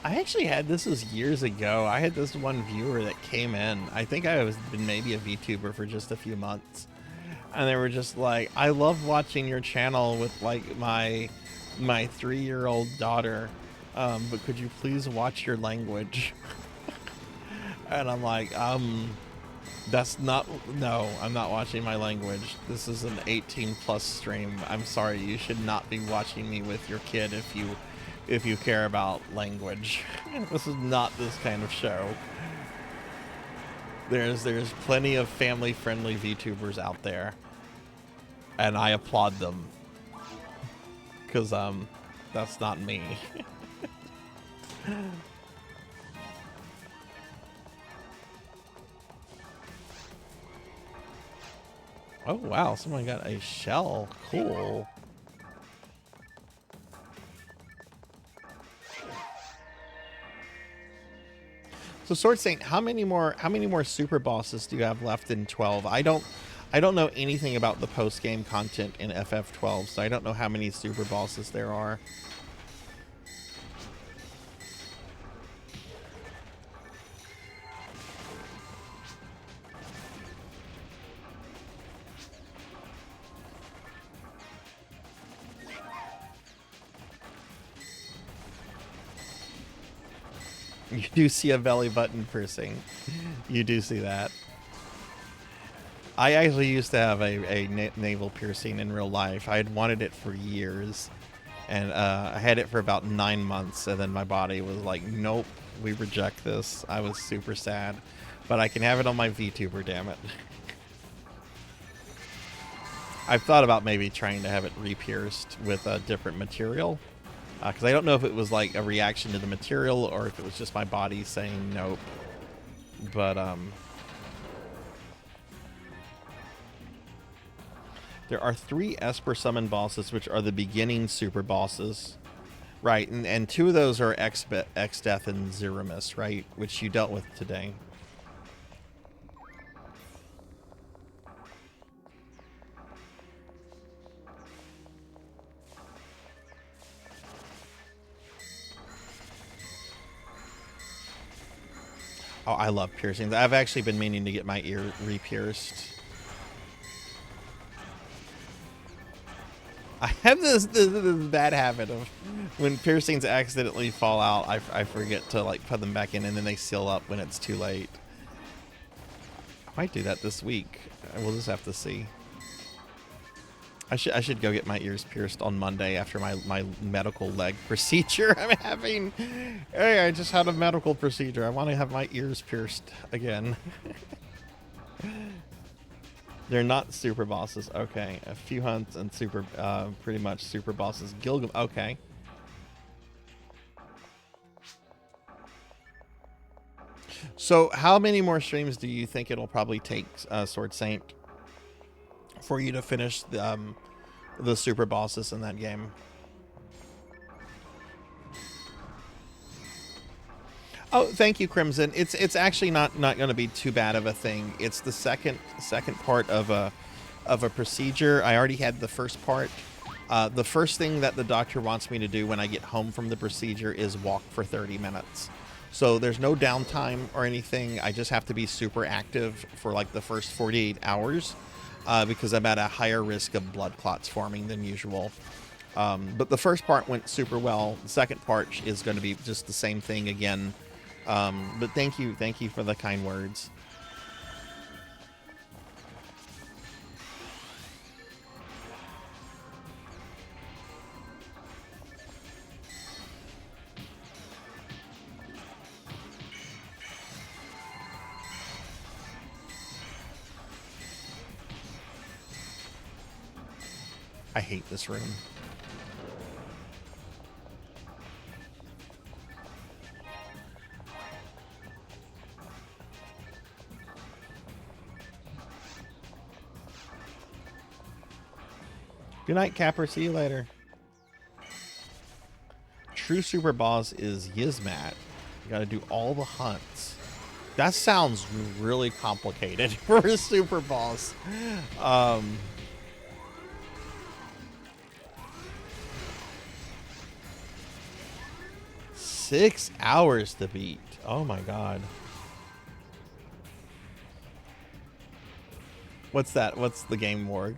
I actually had, this was years ago, I had this one viewer that came in. I think I was been maybe a VTuber for just a few months. And they were just like, I love watching your channel with like my 3-year-old daughter. But could you please watch your language? And I'm like, that's not, no, I'm not watching my language. This is an 18+ stream. I'm sorry, you should not be watching me with your kid if you care about language. This is not this kind of show. There's plenty of family-friendly VTubers out there, and I applaud them. 'Cause that's not me. Oh wow, someone got a shell. Cool. So Sword Saint, how many more super bosses do you have left in 12? I don't know anything about the post-game content in FF12, so I don't know how many super bosses there are. You do see a belly button piercing. You do see that. I actually used to have a navel piercing in real life. I had wanted it for years. And I had it for about 9 months. And then my body was like, nope, we reject this. I was super sad. But I can have it on my VTuber, damn it. I've thought about maybe trying to have it re-pierced with a different material. Because I don't know if it was like a reaction to the material or if it was just my body saying nope. But, there are 3 Esper summon bosses, which are the beginning super bosses. Right, and 2 of those are X-Death and Zeramis, right? Which you dealt with today. Oh, I love piercings. I've actually been meaning to get my ear re-pierced. I have this bad habit of when piercings accidentally fall out, I forget to like put them back in, and then they seal up when it's too late. I might do that this week. We'll just have to see. I should go get my ears pierced on Monday after my medical leg procedure I'm having. Hey, I just had a medical procedure. I want to have my ears pierced again. They're not super bosses. Okay, a few hunts and super, pretty much super bosses. Gilgam. Okay. So, how many more streams do you think it'll probably take, Sword Saint, for you to finish the super bosses in that game? Oh, thank you, Crimson. It's actually not going to be too bad of a thing. It's the second part of a procedure. I already had the first part. The first thing that the doctor wants me to do when I get home from the procedure is walk for 30 minutes. So there's no downtime or anything. I just have to be super active for like the first 48 hours because I'm at a higher risk of blood clots forming than usual. But the first part went super well. The second part is going to be just the same thing again. But thank you for the kind words. I hate this room. Good night, Capper. See you later. True super boss is Yizmat. You gotta do all the hunts. That sounds really complicated for a super boss. 6 hours to beat. Oh my god. What's that? What's the game morgue?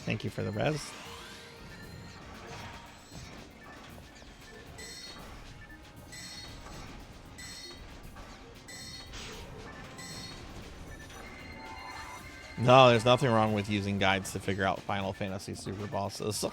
Thank you for the res. No, there's nothing wrong with using guides to figure out Final Fantasy super bosses.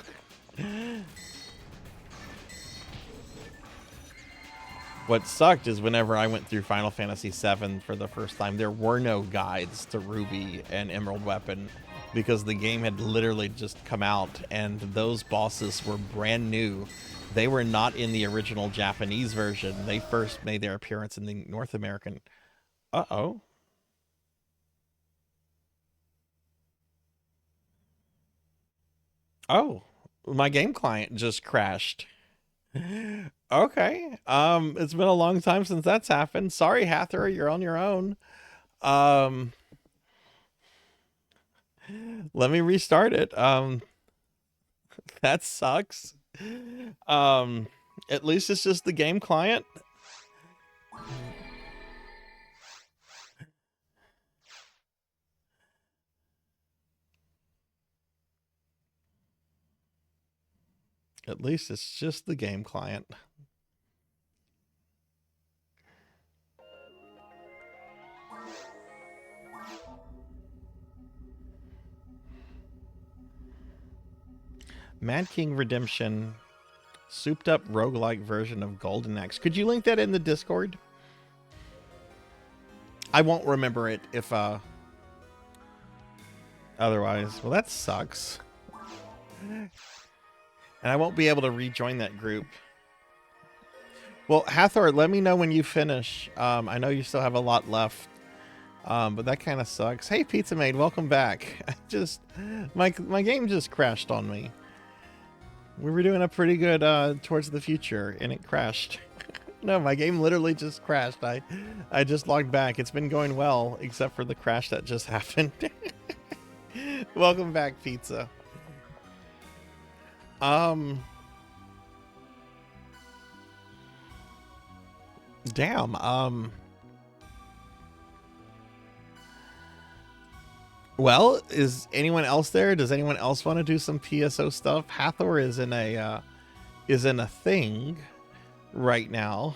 What sucked is whenever I went through Final Fantasy VII for the first time, there were no guides to Ruby and Emerald Weapon because the game had literally just come out and those bosses were brand new. They were not in the original Japanese version. They first made their appearance in the North American. Uh-oh. Oh, my game client just crashed. Okay. It's been a long time since that's happened. Sorry, Hathor, you're on your own. Let me restart it. That sucks. At least it's just the game client. At least it's just the game client. Mad King Redemption, souped up roguelike version of Golden Axe. Could you link that in the Discord? I won't remember it if otherwise. Well, that sucks. And I won't be able to rejoin that group. Well, Hathor, let me know when you finish. I know you still have a lot left. But that kind of sucks. Hey, Pizza Maid, welcome back. My game just crashed on me. We were doing a pretty good Towards the Future, and it crashed. No, my game literally just crashed. I just logged back. It's been going well, except for the crash that just happened. Welcome back, Pizza. Damn. Well, is anyone else there? Does anyone else want to do some PSO stuff? Hathor is in a thing right now.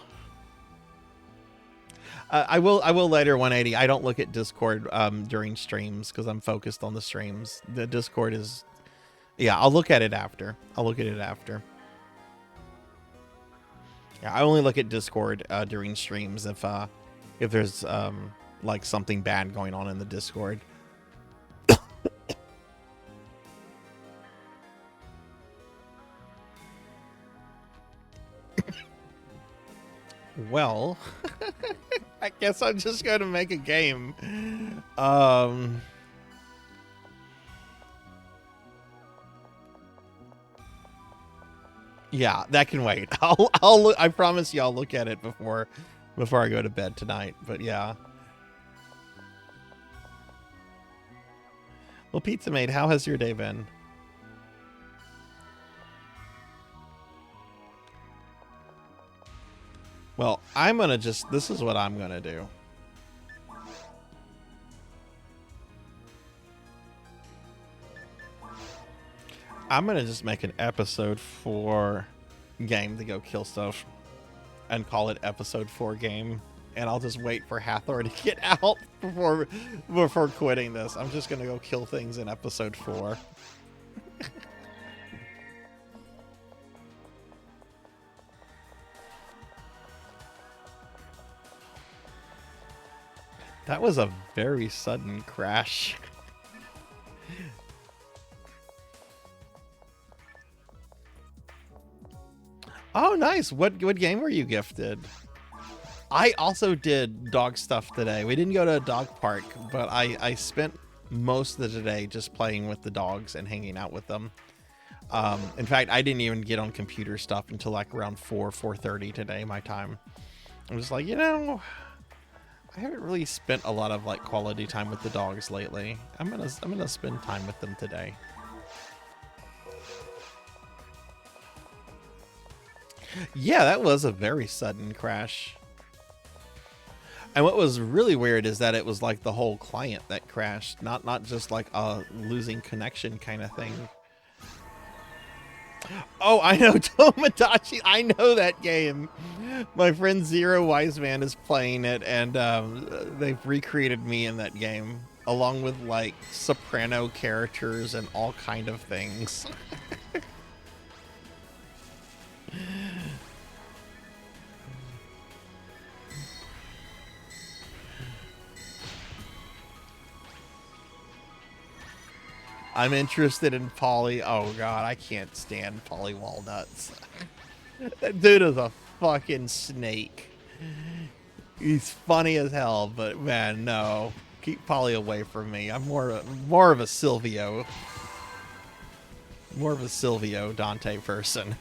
I will later 180. I don't look at Discord during streams because I'm focused on the streams. The Discord is, yeah, I'll look at it after. Yeah, I only look at Discord during streams if there's like something bad going on in the Discord. Well, I guess I'm just going to make a game. Yeah, that can wait. I'll look, I promise you I'll look at it before I go to bed tonight. But yeah. Well, Pizza Maid, how has your day been? Well, I'm gonna this is what I'm gonna do. I'm gonna just make an episode 4 game to go kill stuff and call it episode 4 game. And I'll just wait for Hathor to get out before quitting this. I'm just gonna go kill things in episode 4. That was a very sudden crash. Oh, nice. What game were you gifted? I also did dog stuff today. We didn't go to a dog park, but I spent most of the day just playing with the dogs and hanging out with them. In fact, I didn't even get on computer stuff until like around 4:30 today, my time. I'm just like, you know, I haven't really spent a lot of like quality time with the dogs lately. I'm gonna spend time with them today. Yeah, that was a very sudden crash. And what was really weird is that it was like the whole client that crashed, not just like a losing connection kind of thing. Oh, I know Tomodachi. I know that game. My friend Zero Wiseman is playing it, and they've recreated me in that game, along with like soprano characters and all kind of things. I'm interested in Polly. Oh god, I can't stand Polly Walnuts. That dude is a fucking snake. He's funny as hell, but man, no. Keep Polly away from me. I'm more of a Silvio. More of a Silvio Dante person.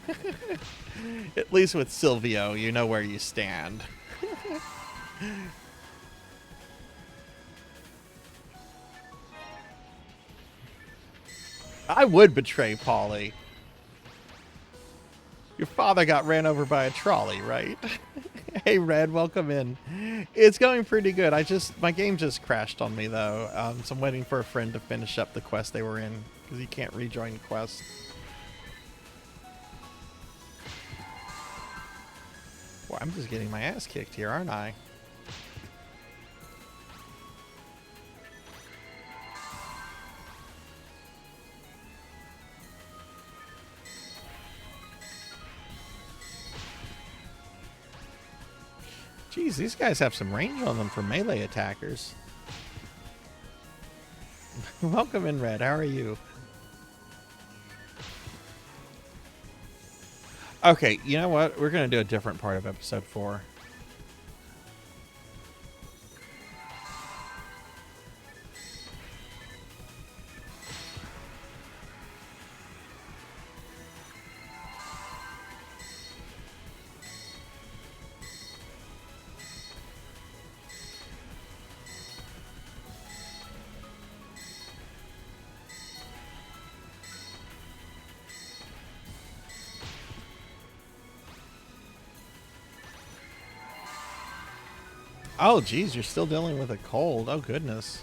At least with Silvio, you know where you stand. I would betray Polly. Your father got ran over by a trolley, right? Hey, Red, welcome in. It's going pretty good. My game just crashed on me, though. So I'm waiting for a friend to finish up the quest they were in, because you can't rejoin the quest. Well, I'm just getting my ass kicked here, aren't I? Jeez, these guys have some range on them for melee attackers. Welcome in, Red. How are you? Okay, you know what? We're going to do a different part of episode 4. Oh, geez, you're still dealing with a cold. Oh, goodness.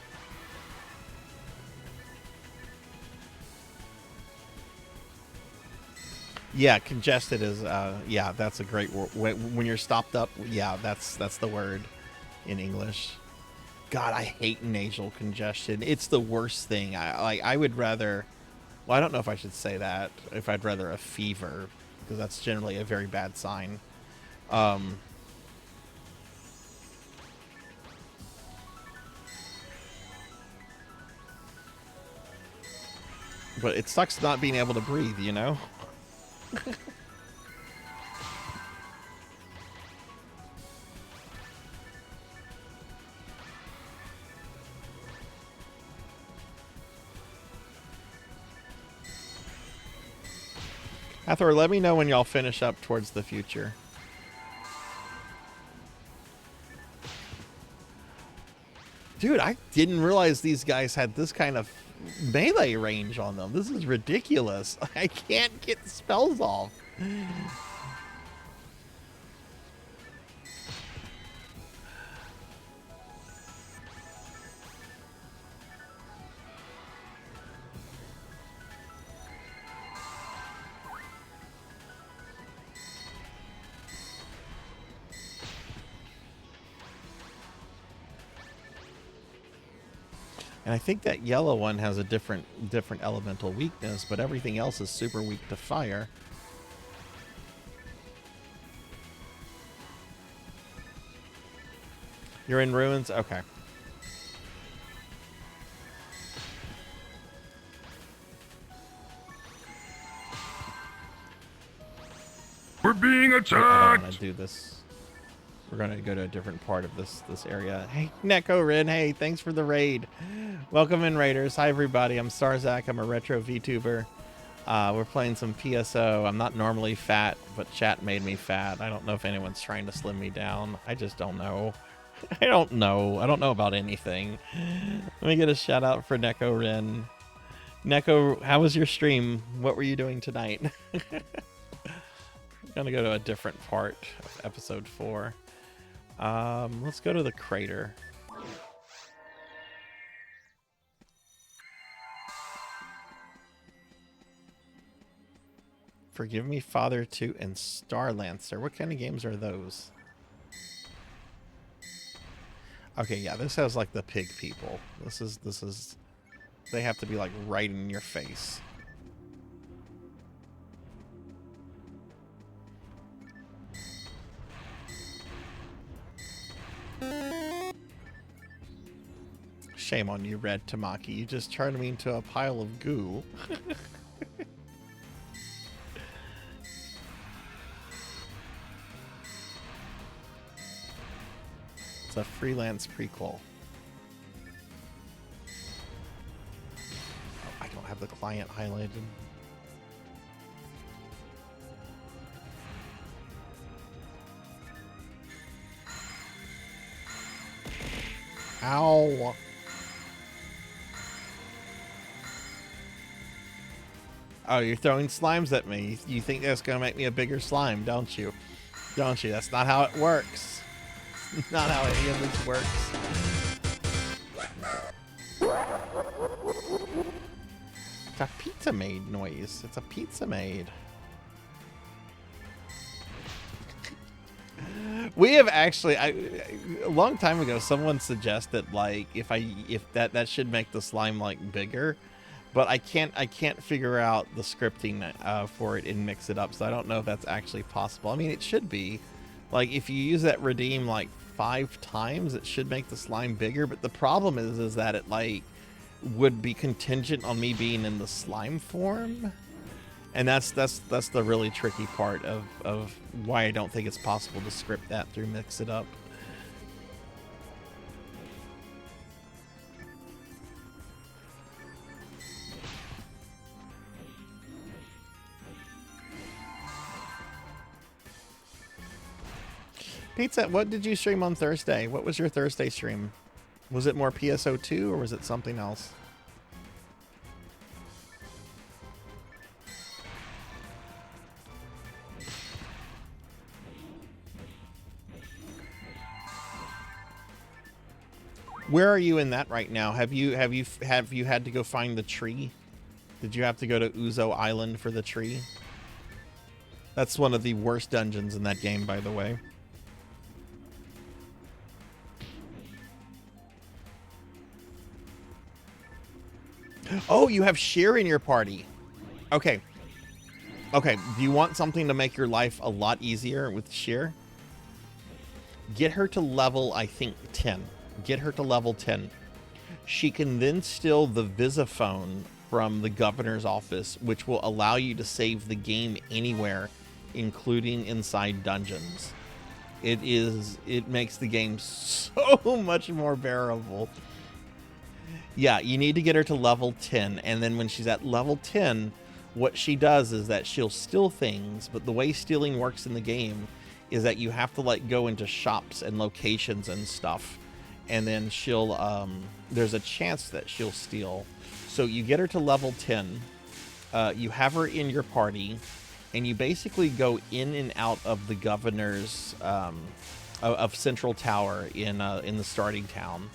Yeah, congested is, yeah, that's a great word. When you're stopped up, yeah, that's the word in English. God, I hate nasal congestion. It's the worst thing. I would rather, well, I don't know if I should say that, if I'd rather a fever, because that's generally a very bad sign. But it sucks not being able to breathe, you know? Hathor, let me know when y'all finish up towards the future. Dude, I didn't realize these guys had this kind of melee range on them. This is ridiculous. I can't get spells off. And I think that yellow one has a different elemental weakness, but everything else is super weak to fire. You're in ruins? Okay. being I don't attacked. want to do this. We're gonna go to a different part of this area. Hey, Neko Rin. Hey, thanks for the raid. Welcome in, raiders. Hi, everybody. I'm Sarzac. I'm a retro VTuber. We're playing some PSO. I'm not normally fat, but chat made me fat. I don't know if anyone's trying to slim me down. I just don't know. I don't know. I don't know about anything. Let me get a shout out for Neko Rin. Neko, how was your stream? What were you doing tonight? I'm gonna go to a different part of episode 4. Let's go to the crater. Forgive Me, Father 2, and Star Lancer. What kind of games are those? Okay, yeah, this has like the pig people. This is they have to be like right in your face. Shame on you, Red Tamaki. You just turned me into a pile of goo. It's a freelance prequel. Oh, I don't have the client highlighted. Ow. Oh, you're throwing slimes at me. You think that's going to make me a bigger slime, don't you? Don't you? That's not how it works. Not how any of this works. It's a pizza maid noise. It's a pizza maid. We have actually, a long time ago, someone suggested like if that should make the slime like bigger, but I can't figure out the scripting for it and mix it up, so I don't know if that's actually possible. I mean, it should be. Like if you use that redeem like 5 times, it should make the slime bigger, but the problem is that it like would be contingent on me being in the slime form, and that's the really tricky part of why I don't think it's possible to script that through Mix It Up. Pizza, what did you stream on Thursday? What was your Thursday stream? Was it more PSO2 or was it something else? Where are you in that right now? Have you had to go find the tree? Did you have to go to Uzo Island for the tree? That's one of the worst dungeons in that game, by the way. Oh, you have Sheer in your party. Okay. Okay, do you want something to make your life a lot easier with Sheer? Get her to level, I think, 10. Get her to level 10. She can then steal the Visiphone from the governor's office, which will allow you to save the game anywhere, including inside dungeons. It makes the game so much more bearable. Yeah, you need to get her to level 10, and then when she's at level 10, what she does is that she'll steal things, but the way stealing works in the game is that you have to like go into shops and locations and stuff, and then she'll there's a chance that she'll steal. So you get her to level 10, you have her in your party, and you basically go in and out of the governor's of Central Tower in the starting town.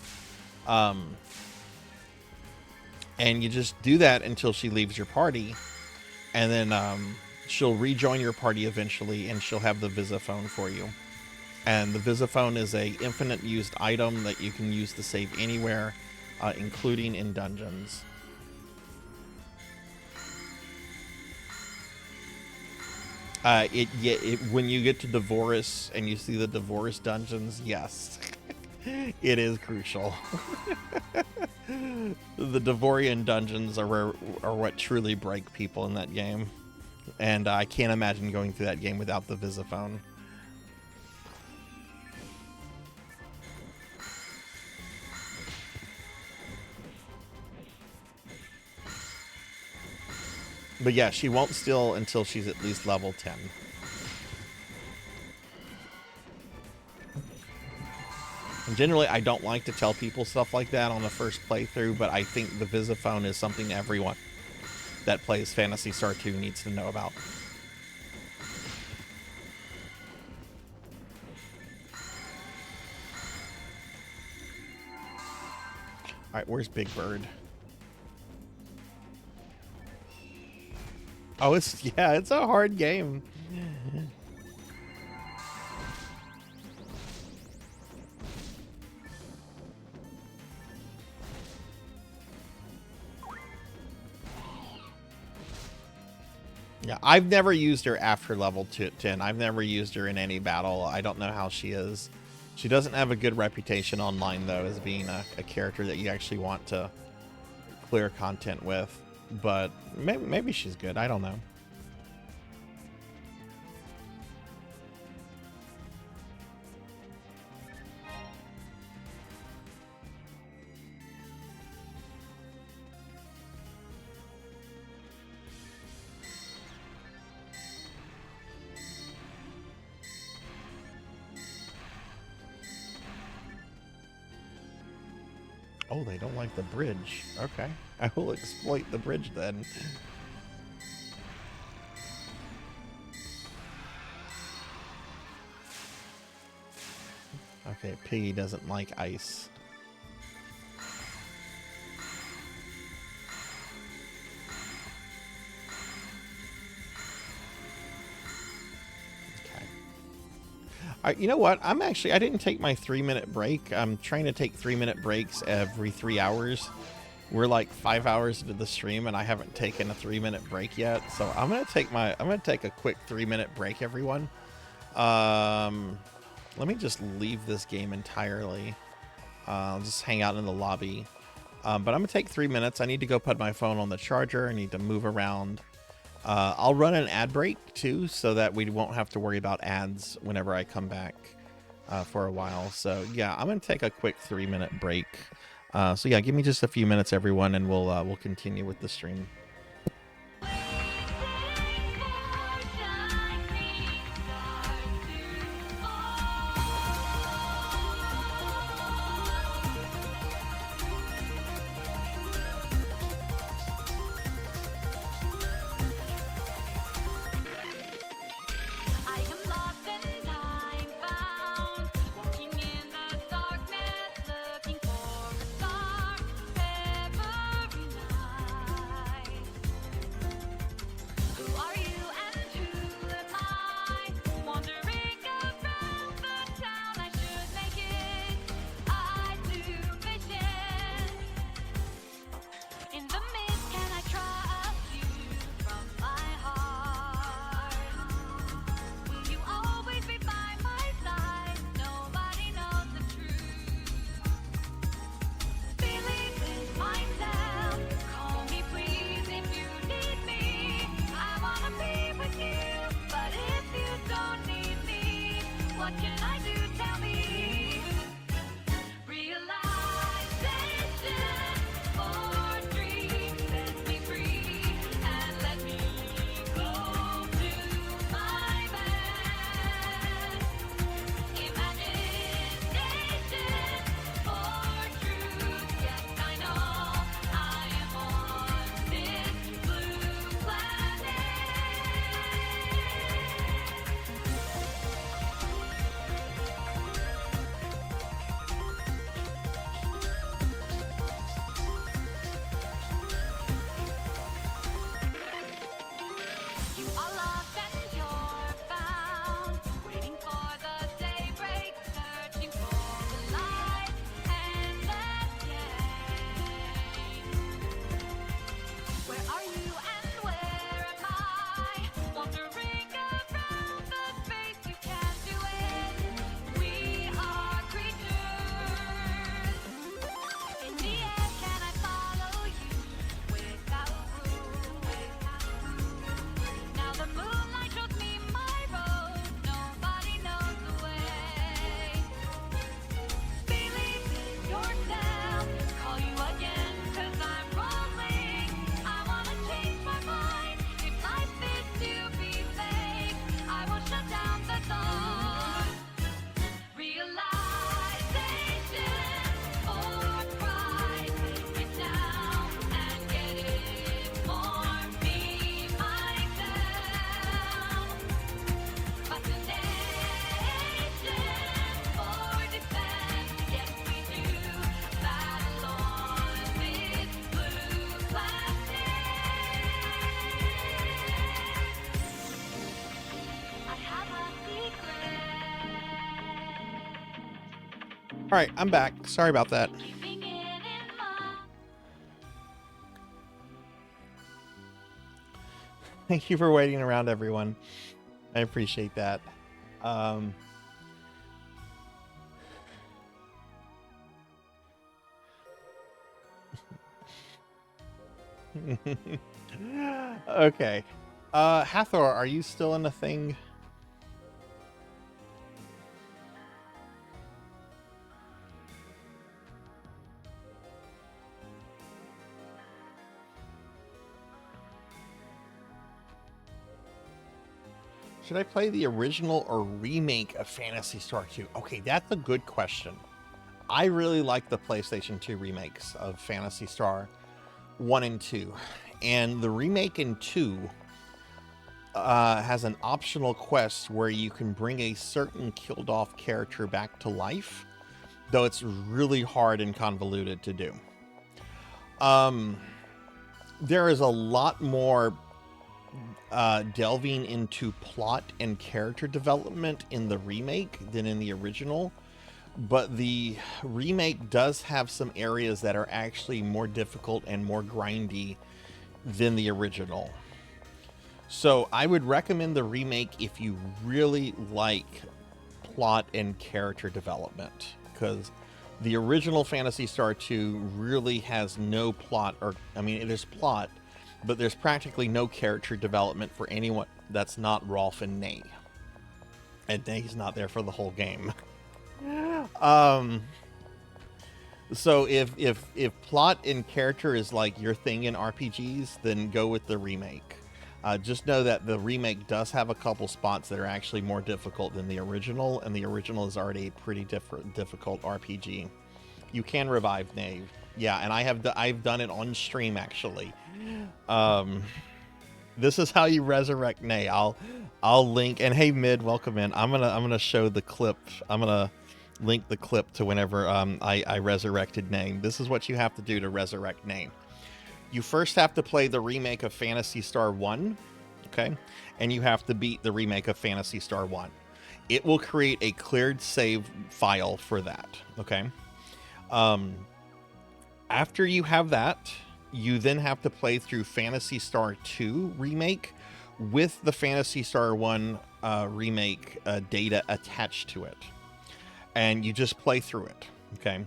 And you just do that until she leaves your party, and then she'll rejoin your party eventually, and she'll have the Visiphone for you. And the Visiphone is a infinite used item that you can use to save anywhere, including in dungeons. When you get to Devorus and you see the Devorus dungeons, yes, it is crucial. The Devorian dungeons are what truly break people in that game. and I can't imagine going through that game without the Visiphone. But yeah, she won't steal until she's at least level 10. And generally, I don't like to tell people stuff like that on the first playthrough, but I think the Visiphone is something everyone that plays Phantasy Star 2 needs to know about. Alright, where's Big Bird? Oh, it's a hard game. Yeah, I've never used her after level 10. I've never used her in any battle. I don't know how she is. She doesn't have a good reputation online, though, as being a character that you actually want to clear content with. But maybe she's good. I don't know. Oh, they don't like the bridge. Okay. I will exploit the bridge then. Okay, Piggy doesn't like ice. You know what? I didn't take my 3-minute break. I'm trying to take 3-minute breaks every 3 hours. We're like 5 hours into the stream and I haven't taken a 3-minute break yet. So I'm going to take a quick 3-minute break, everyone. Let me just leave this game entirely. I'll just hang out in the lobby. But I'm going to take 3 minutes. I need to go put my phone on the charger. I need to move around. I'll run an ad break too, so that we won't have to worry about ads whenever I come back for a while. So yeah, I'm gonna take a quick 3-minute break. So yeah, give me just a few minutes, everyone, and we'll continue with the stream. right, I'm back. Sorry about that. Thank you for waiting around, everyone. I appreciate that. Okay. Hathor, are you still in the thing? Should I play the original or remake of Phantasy Star 2? Okay, that's a good question. I really like the PlayStation 2 remakes of Phantasy Star 1 and 2. And the remake in 2 has an optional quest where you can bring a certain killed off character back to life, though it's really hard and convoluted to do. There is a lot more delving into plot and character development in the remake than in the original, but the remake does have some areas that are actually more difficult and more grindy than the original. So I would recommend the remake if you really like plot and character development, because the original Phantasy Star 2 really has no plot, or I mean, it is plot, but there's practically no character development for anyone that's not Rolf and Ney. And Ney's not there for the whole game. So if plot and character is like your thing in RPGs, then go with the remake. Just know that the remake does have a couple spots that are actually more difficult than the original, and the original is already a pretty difficult RPG. You can revive Ney. Yeah, and I've done it on stream actually. This is how you resurrect Ney. I'll link, and hey Mid, welcome in. I'm gonna show the clip. I'm gonna link the clip to whenever I resurrected Ney. This is what you have to do to resurrect Ney. You first have to play the remake of Phantasy Star 1, okay? And you have to beat the remake of Phantasy Star 1. It will create a cleared save file for that, okay? After you have that, you then have to play through Phantasy Star 2 remake with the Phantasy Star 1 remake data attached to it. And you just play through it, okay?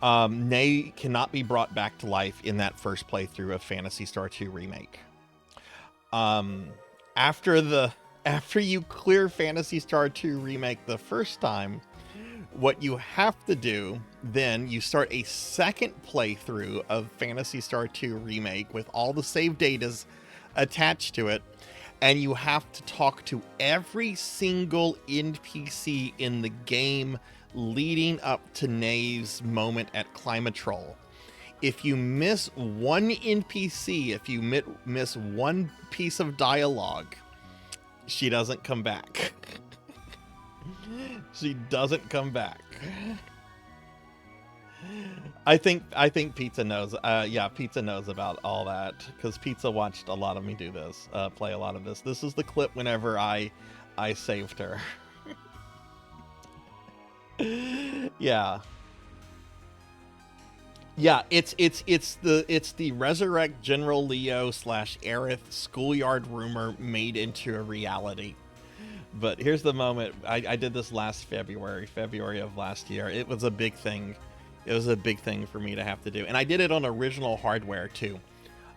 Ney cannot be brought back to life in that first playthrough of Phantasy Star 2 remake. After you clear Phantasy Star 2 remake the first time, what you have to do, then you start a second playthrough of Phantasy Star 2 remake with all the save datas attached to it, and you have to talk to every single NPC in the game leading up to Ney's moment at Climatrol. If you miss one NPC, if you miss one piece of dialogue, she doesn't come back. She doesn't come back. I think Pizza knows. Yeah, Pizza knows about all that because Pizza watched a lot of me do this, play a lot of this. This is the clip whenever I saved her. Yeah. Yeah, it's the Resurrect General Leo / Aerith schoolyard rumor made into a reality. But here's the moment. I did this last February of last year. It was a big thing. It was a big thing for me to have to do. And I did it on original hardware too.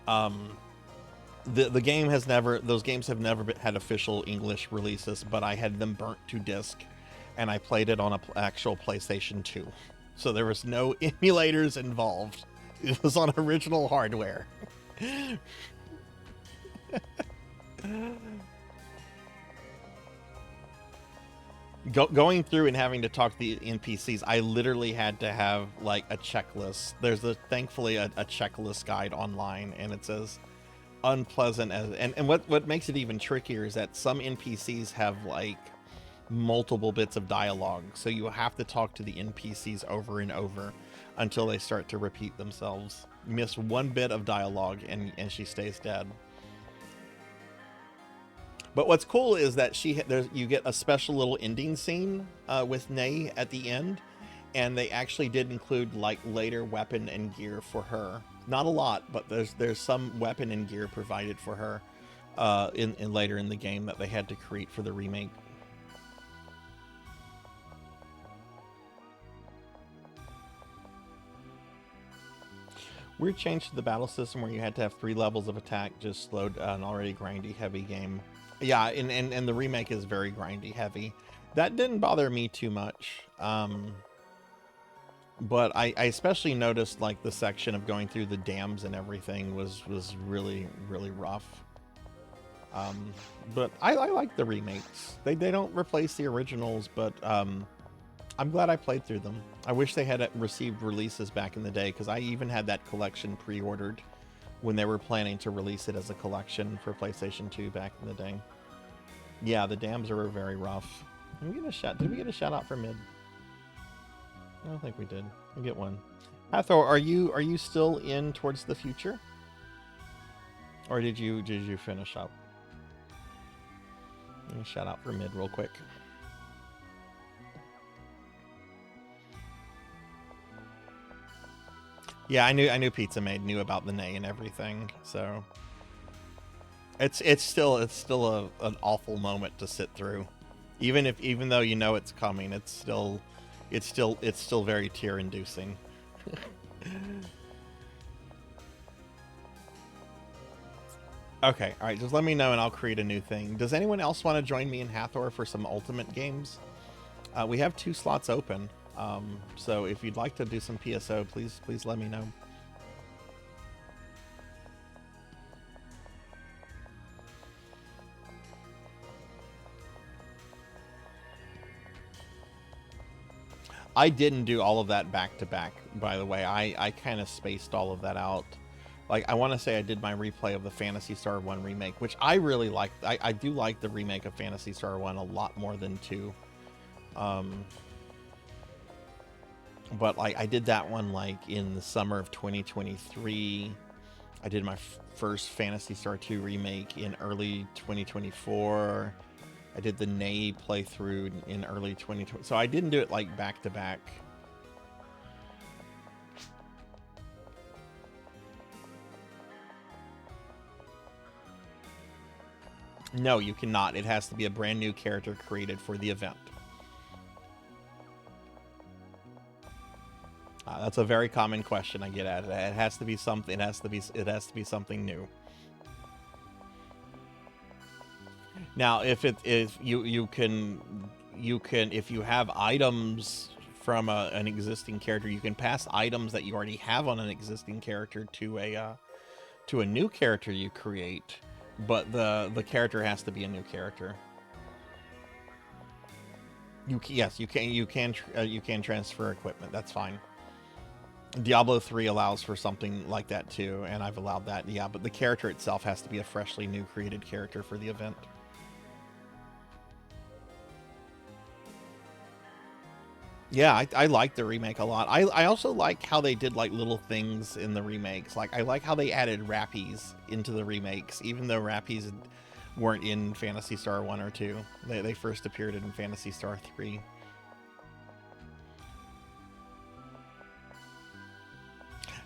The game has never, those games have never had official English releases, but I had them burnt to disc and I played it on an actual PlayStation 2. So there was no emulators involved. It was on original hardware. Going through and having to talk to the NPCs, I literally had to have like a checklist. There's thankfully a checklist guide online, and it says unpleasant as, and what makes it even trickier is that some NPCs have like multiple bits of dialogue, so you have to talk to the NPCs over and over until they start to repeat themselves. You miss one bit of dialogue and she stays dead. But what's cool is that you get a special little ending scene with Ney at the end, and they actually did include like later weapon and gear for her. Not a lot, but there's some weapon and gear provided for her in later in the game that they had to create for the remake. Weird change to the battle system where you had to have 3 levels of attack just slowed an already grindy heavy game. Yeah, and the remake is very grindy heavy. That didn't bother me too much. But I especially noticed like the section of going through the dams and everything was really, really rough. But I like the remakes. They don't replace the originals, but I'm glad I played through them. I wish they had received releases back in the day, because I even had that collection pre-ordered when they were planning to release it as a collection for PlayStation 2 back in the day. Yeah, the dams are very rough. Did we get a shout out for mid? I don't think we did. We get one. Hathor, are you still in Towards the Future? Or did you finish up? Let me shout out for mid real quick. Yeah, I knew Pizza Maid knew about the Nay and everything, so it's still an awful moment to sit through. Even though you know it's coming, it's still very tear inducing. Okay, all right, just let me know and I'll create a new thing. Does anyone else want to join me in Hathor for some Ultimate games? We have 2 slots open. So if you'd like to do some PSO, please let me know. I didn't do all of that back to back, by the way. I kind of spaced all of that out. Like, I want to say I did my replay of the Phantasy Star 1 remake, which I really liked. I do like the remake of Phantasy Star 1 a lot more than 2. But like I did that one like in the summer of 2023. I did my first Phantasy Star 2 remake in early 2024. I did the Nay playthrough in early 2020. So I didn't do it like back to back. No, you cannot. It has to be a brand new character created for the event. That's a very common question I get at. It has to be something. It has to be something new. Now, if you have items from an existing character, you can pass items that you already have on an existing character to a new character you create, but the character has to be a new character. Yes, you can transfer equipment. That's fine. Diablo 3 allows for something like that too, and I've allowed that. Yeah, but the character itself has to be a freshly new created character for the event. Yeah, I like the remake a lot. I also like how they did like little things in the remakes. Like I like how they added Rappies into the remakes, even though Rappies weren't in Phantasy Star 1 or 2. They first appeared in Phantasy Star 3.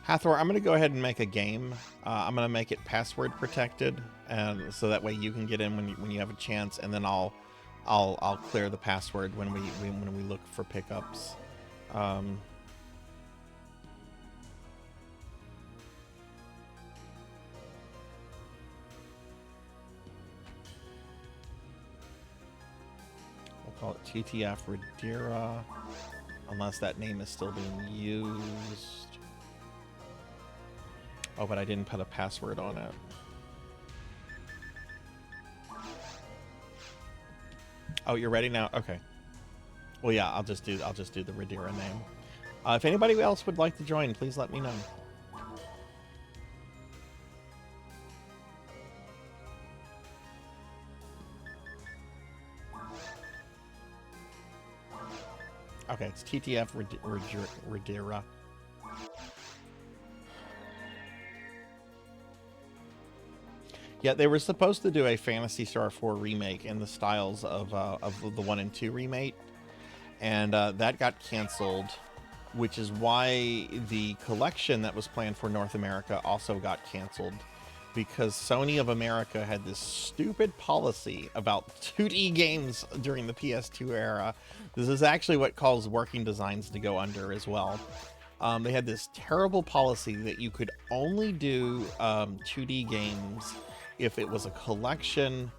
Hathor, I'm going to go ahead and make a game. I'm going to make it password protected, and so that way you can get in when you have a chance, and then I'll clear the password when we look for pickups. We'll call it TTF Radira, unless that name is still being used. Oh, but I didn't put a password on it. Oh, you're ready now? Okay. Well, yeah, I'll just do the Radira name. If anybody else would like to join, please let me know. Okay, it's TTF Radira. Yeah, they were supposed to do a Phantasy Star 4 remake in the styles of the 1 and 2 remake, and that got canceled which is why the collection that was planned for North America also got canceled, because Sony of America had this stupid policy about 2D games during the PS2 era. This is actually what caused Working Designs to go under as well. They had this terrible policy that you could only do 2D games if it was a collection,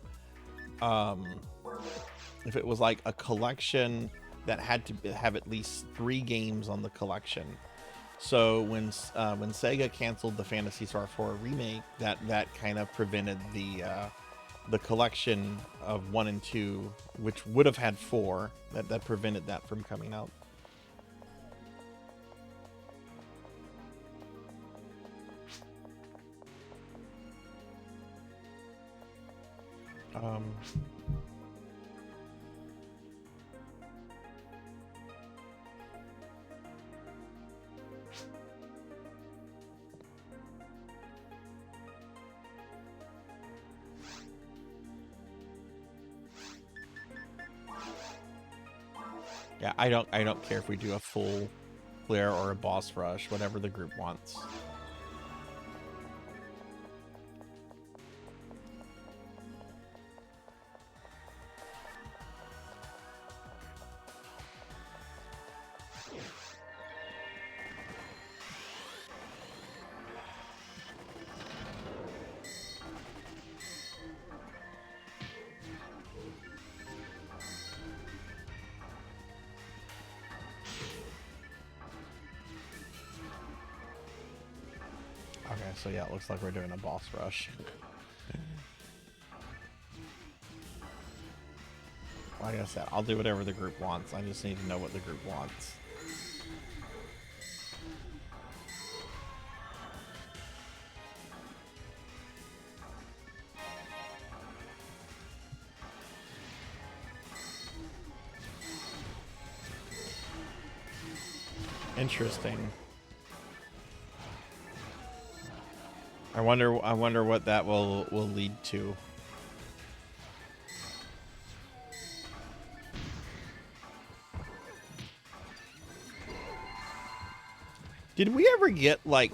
if it was like a collection that had to have at least 3 games on the collection. So when Sega canceled the Phantasy Star 4 remake, that kind of prevented the collection of 1 and 2, which would have had 4, that prevented that from coming out. Yeah, I don't care if we do a full clear or a boss rush, whatever the group wants. Okay, so yeah, it looks like we're doing a boss rush. Like I said, I'll do whatever the group wants. I just need to know what the group wants. Interesting. I wonder what that will lead to. Did we ever get like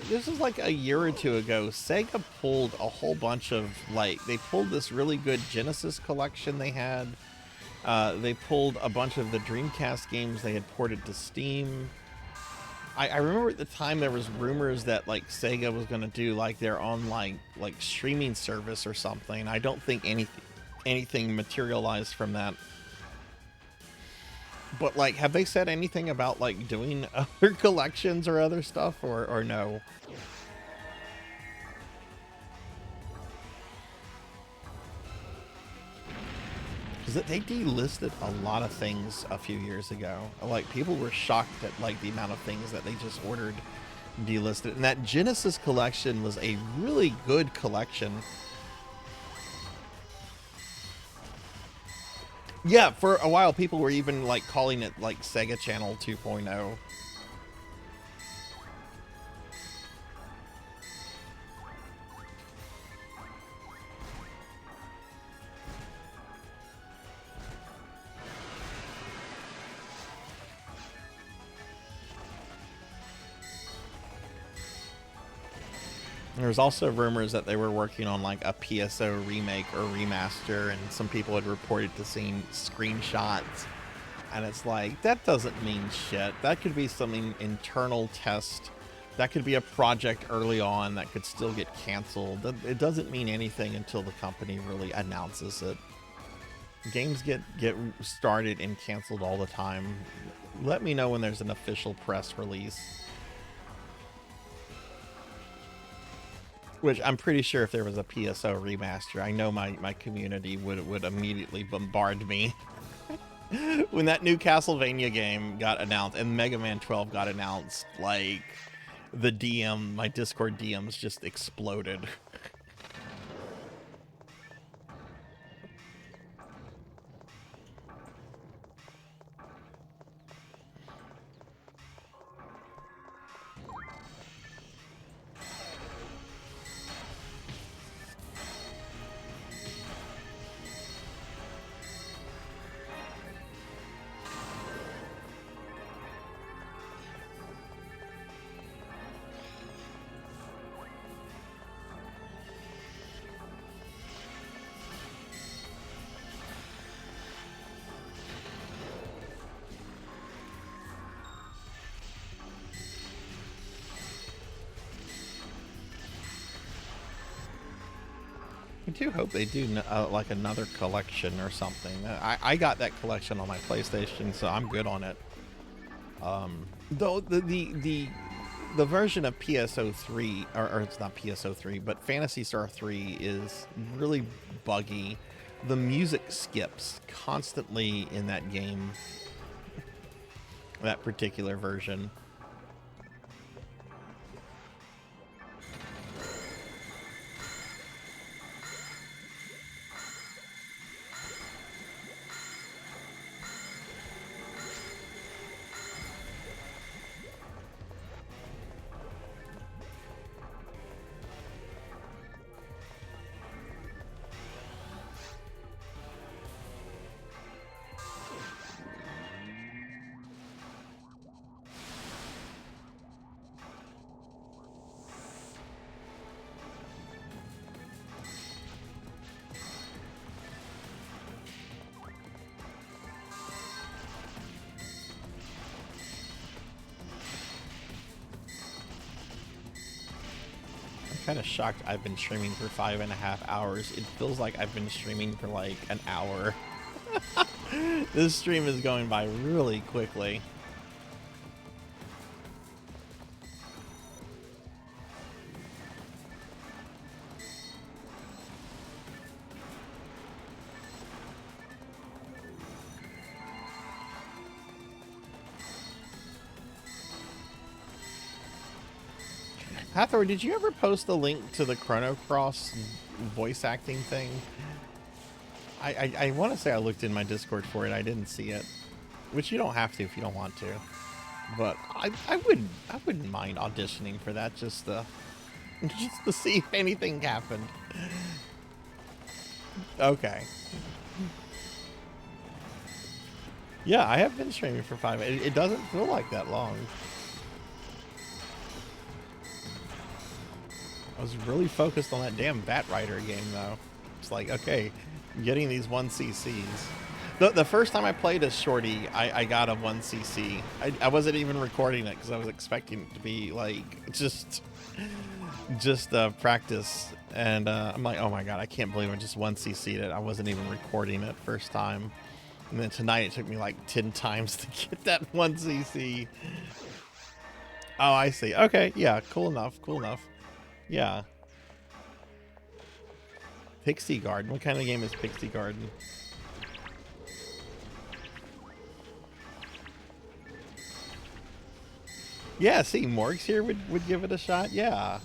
this is like a year or two ago, Sega pulled a whole bunch of they pulled this really good Genesis collection they had. They pulled a bunch of the Dreamcast games they had ported to Steam. I remember at the time there was rumors that Sega was going to do their own like streaming service or something. I don't think anything materialized from that. But have they said anything about doing other collections or other stuff or no? Because they delisted a lot of things a few years ago. People were shocked at the amount of things that they just ordered delisted. And that Genesis collection was a really good collection. Yeah, for a while people were even calling it Sega Channel 2.0. There's also rumors that they were working on a PSO remake or remaster, and some people had reported to seeing screenshots, and it's that doesn't mean shit. That could be something internal test. That could be a project early on that could still get canceled. It doesn't mean anything until the company really announces it. Games get started and canceled all the time. Let me know when there's an official press release. Which I'm pretty sure if there was a PSO remaster, I know my community would immediately bombard me. When that new Castlevania game got announced and Mega Man 12 got announced, the DM, my Discord DMs just exploded. I do hope they do like another collection or something. I got that collection on my PlayStation, so I'm good on it. Though the version of PSO3, or it's not PSO3, but Phantasy Star 3 is really buggy. The music skips constantly in that game. That particular version. Kind of shocked I've been streaming for 5.5 hours. It feels like I've been streaming for like an hour. This stream is going by really quickly. Hathor, did you ever post a link to the Chrono Cross voice acting thing? I want to say I looked in my Discord for it. I didn't see it, which you don't have to if you don't want to. But I wouldn't mind auditioning for that just to see if anything happened. Okay. Yeah, I have been streaming for 5. It doesn't feel like that long. I was really focused on that damn Batrider game, though. It's like, okay, I'm getting these 1cc's. The first time I played as Shorty, I got a 1cc. I wasn't even recording it because I was expecting it to be, like, just practice. And I'm like, oh my god, I can't believe I just 1cc'd it. I wasn't even recording it first time. And then tonight it took me, like, 10 times to get that 1cc. Oh, I see. Okay, yeah, cool enough, cool enough. Yeah. Pixie Garden. What kind of game is Pixie Garden? Yeah, see, Morgs here would give it a shot. Yeah.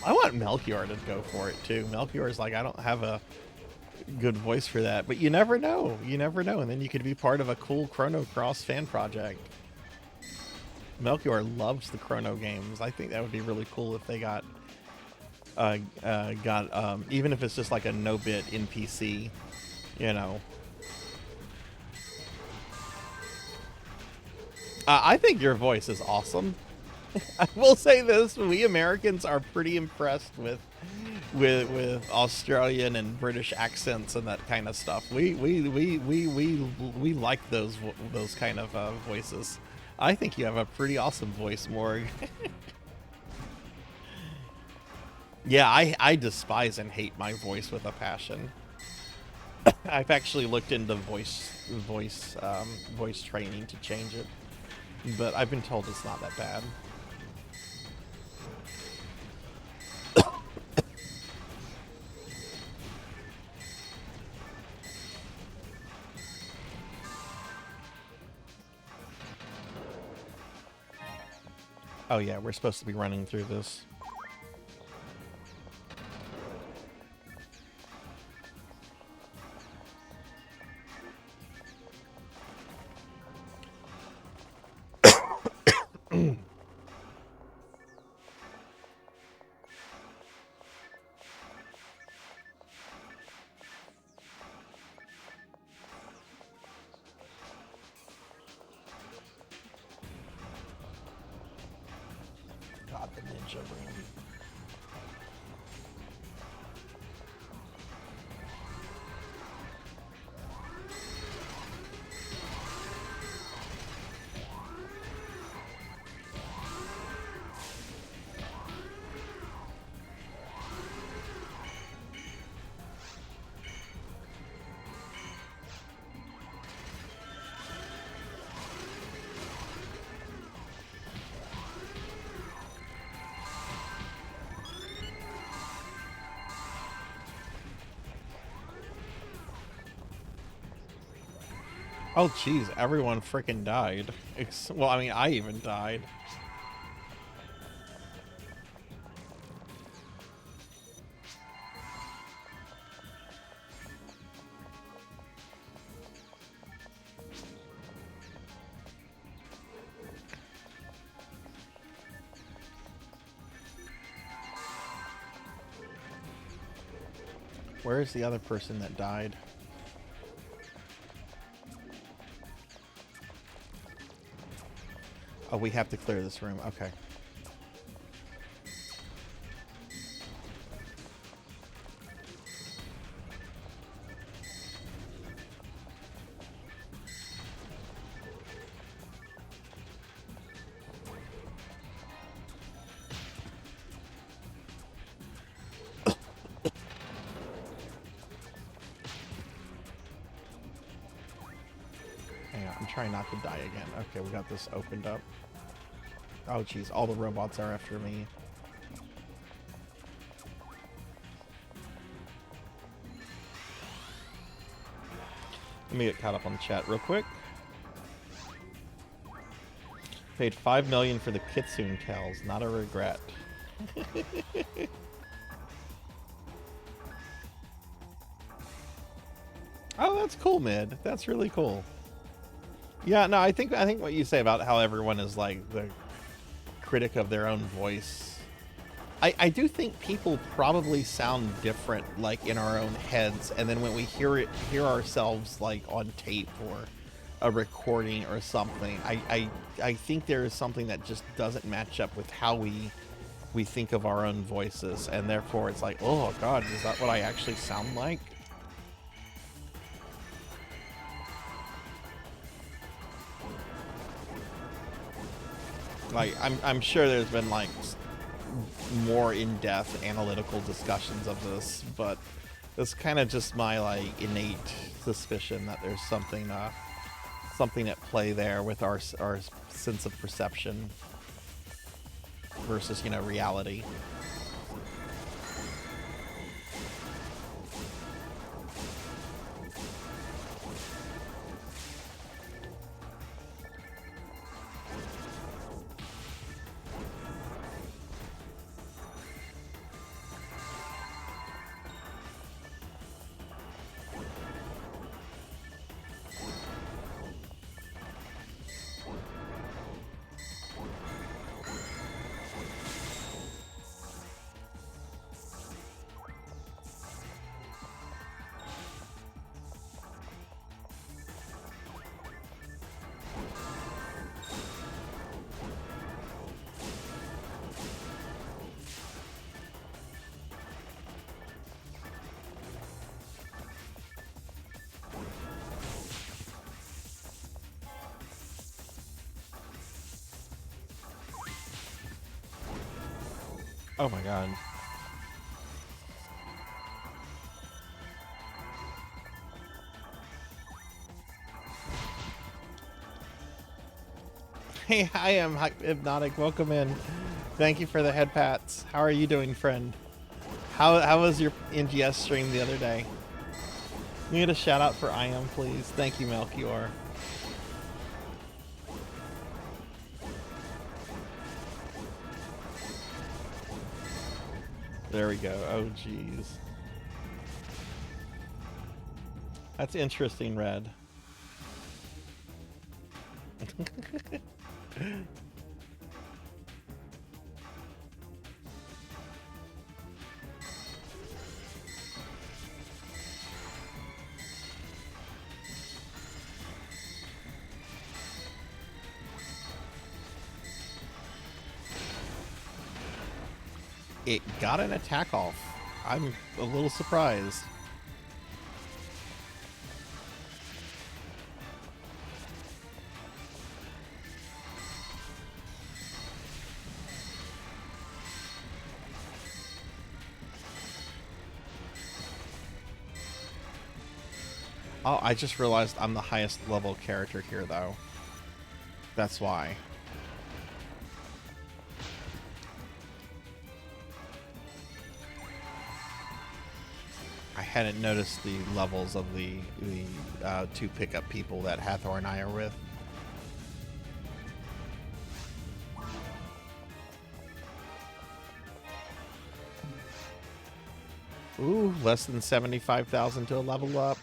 I want Melchior to go for it, too. Melchior's like, I don't have a good voice for that. But you never know. You never know. And then you could be part of a cool Chrono Cross fan project. Melchior loves the Chrono games. I think that would be really cool if they got even if it's just like a no-bit NPC, you know. I think your voice is awesome. I will say this: we Americans are pretty impressed with Australian and British accents and that kind of stuff. We like those kind of voices. I think you have a pretty awesome voice, Morg. Yeah, I despise and hate my voice with a passion. I've actually looked into voice training to change it, but I've been told it's not that bad. Oh yeah, we're supposed to be running through this. God, the ninja room. Oh, jeez, everyone freaking died. Well, I mean, I even died. Where's the other person that died? Oh, we have to clear this room. Okay. Hang on, I'm trying not to die again. Okay, we got this opened up. Oh, jeez, all the robots are after me. Let me get caught up on the chat real quick. Paid $5 million for the Kitsune cows, not a regret. Oh, that's cool, Mid. That's really cool. Yeah, no, I think what you say about how everyone is like the critic of their own voice. I do think people probably sound different, like in our own heads, and then when we hear ourselves like on tape or a recording or something, I think there is something that just doesn't match up with how we think of our own voices, and therefore it's like, oh God, is that what I actually sound like? Like, I'm sure there's been like more in-depth analytical discussions of this, but it's kind of just my like innate suspicion that there's something at play there with our sense of perception versus, you know, reality. Oh my God. Hey, I am Hypnotic. Welcome in. Thank you for the head pats. How are you doing, friend? How was your NGS stream the other day? Can you get a shout out for I am, please? Thank you, Melchior. There we go. Oh, jeez. That's interesting, Red. It got an attack off. I'm a little surprised. Oh, I just realized I'm the highest level character here, though. That's why. I hadn't noticed the levels of the two pickup people that Hathor and I are with. Ooh, less than 75,000 to a level up.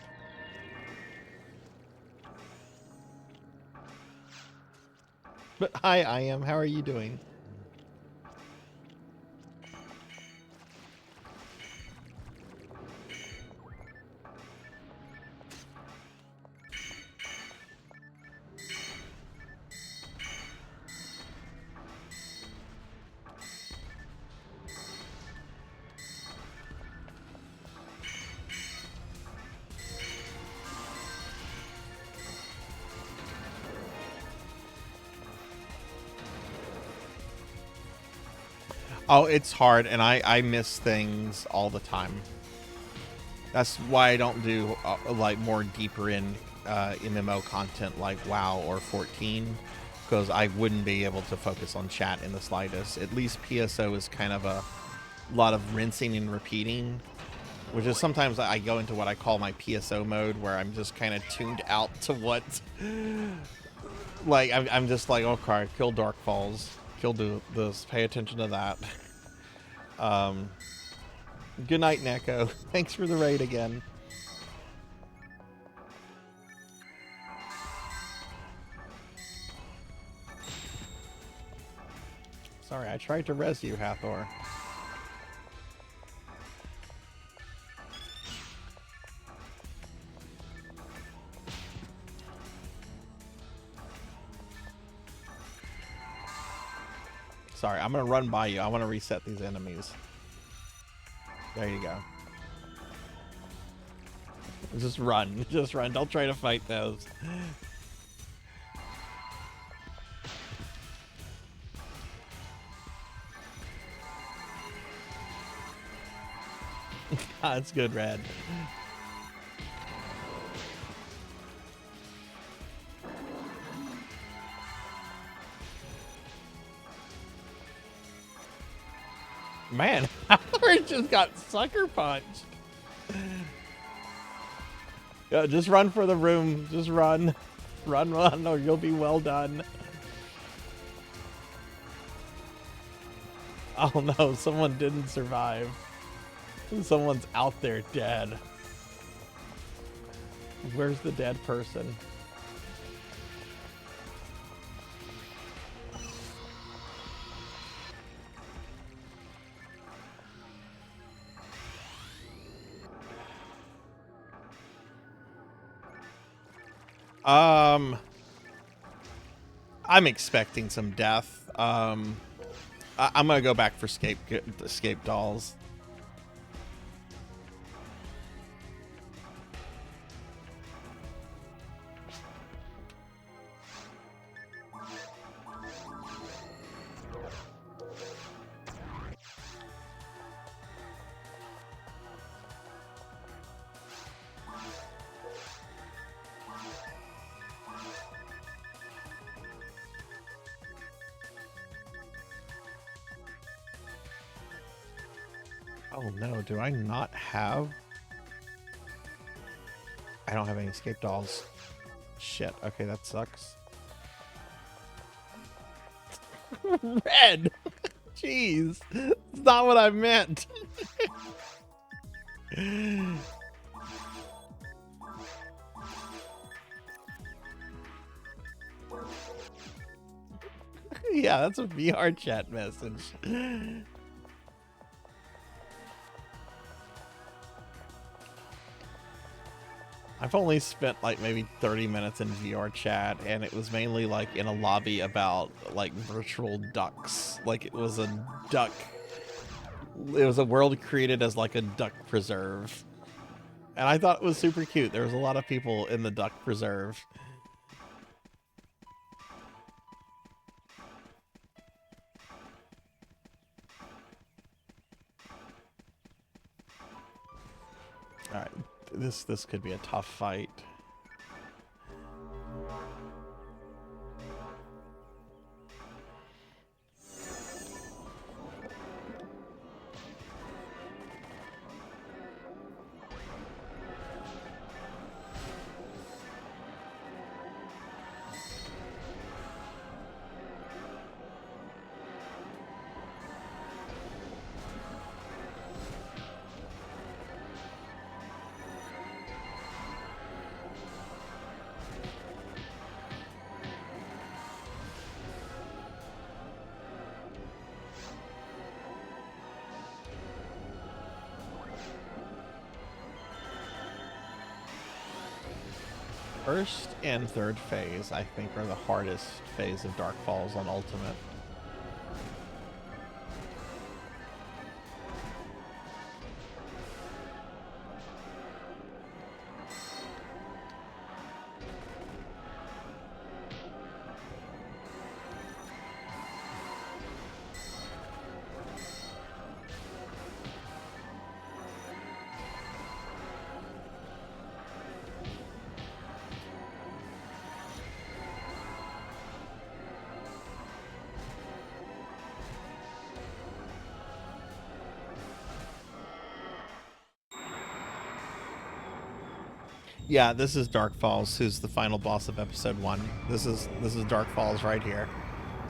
But hi, I am. How are you doing? Oh, it's hard, and I miss things all the time. That's why I don't do like more deeper in MMO content like WoW or 14, because I wouldn't be able to focus on chat in the slightest. At least PSO is kind of a lot of rinsing and repeating, which is sometimes I go into what I call my PSO mode, where I'm just kind of tuned out to what, like I'm just like, okay, kill Dark Falls. Kill this. Pay attention to that. Good night, Neko. Thanks for the raid again. Sorry, I tried to res you, Hathor. Sorry, I'm gonna run by you. I want to reset these enemies. There you go. Just run. Just run. Don't try to fight those. That's good, Red. Man, Howard just got sucker punched. Yeah, just run for the room. Just run. Run, or you'll be well done. Oh no, someone didn't survive. Someone's out there dead. Where's the dead person? I'm expecting some death. I'm gonna go back for escape dolls. Oh no, do I not have... I don't have any escape dolls. Shit, okay, that sucks. Red! Jeez, it's not what I meant. Yeah, that's a VR chat message. I've only spent like maybe 30 minutes in VR chat, and it was mainly like in a lobby about like virtual ducks. Like it was a duck. It was a world created as like a duck preserve. And I thought it was super cute. There was a lot of people in the duck preserve. All right. This could be a tough fight. First and third phase, I think, are the hardest phase of Dark Falls on Ultimate. Yeah, this is Dark Falls, who's the final boss of episode 1. This is Dark Falls right here.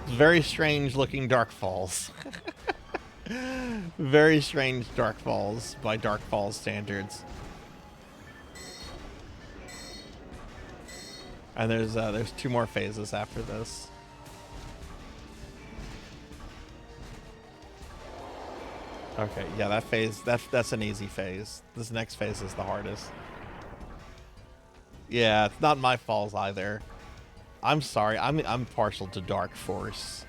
Very strange looking Dark Falls. Very strange Dark Falls by Dark Falls standards. And there's 2 more phases after this. Okay, yeah, that phase, that's an easy phase. This next phase is the hardest. Yeah, it's not my falls either. I'm sorry. I'm partial to Dark Force.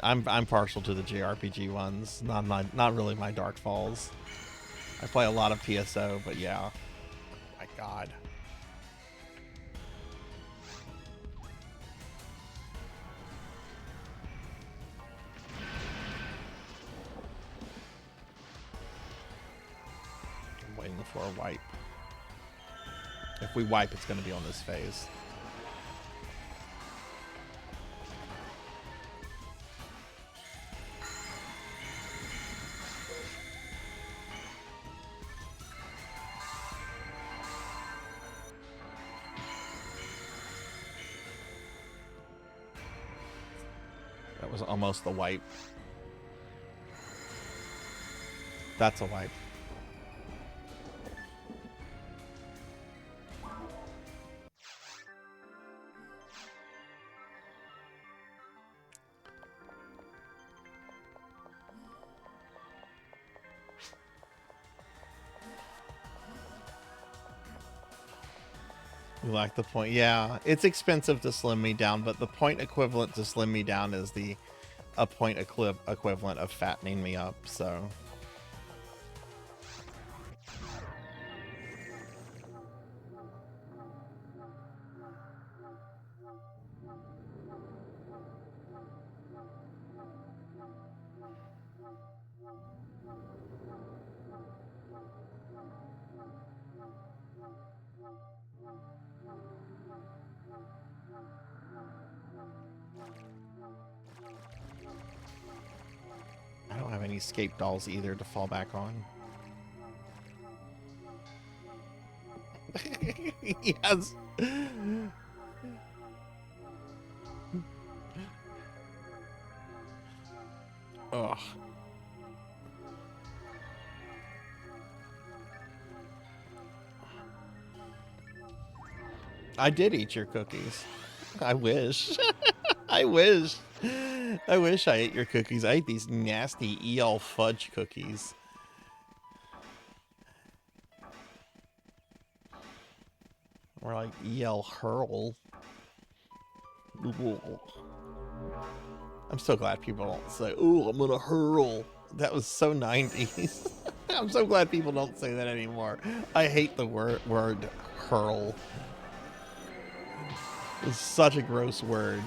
I'm partial to the JRPG ones. Not really my Dark Falls. I play a lot of PSO, but yeah. My God. I'm waiting for a wipe. If we wipe, it's going to be on this phase. That was almost the wipe. That's a wipe. You like the point? Yeah, it's expensive to slim me down, but the point equivalent to slim me down is a point equivalent of fattening me up, so. I don't have any escape dolls either to fall back on. Yes. Ugh. I did eat your cookies. I wish. I wish. I wish I ate your cookies. I ate these nasty EL fudge cookies. Or like EL hurl. I'm so glad people don't say, "Ooh, I'm gonna hurl." That was so 90s. I'm so glad people don't say that anymore. I hate the word hurl. It's such a gross word.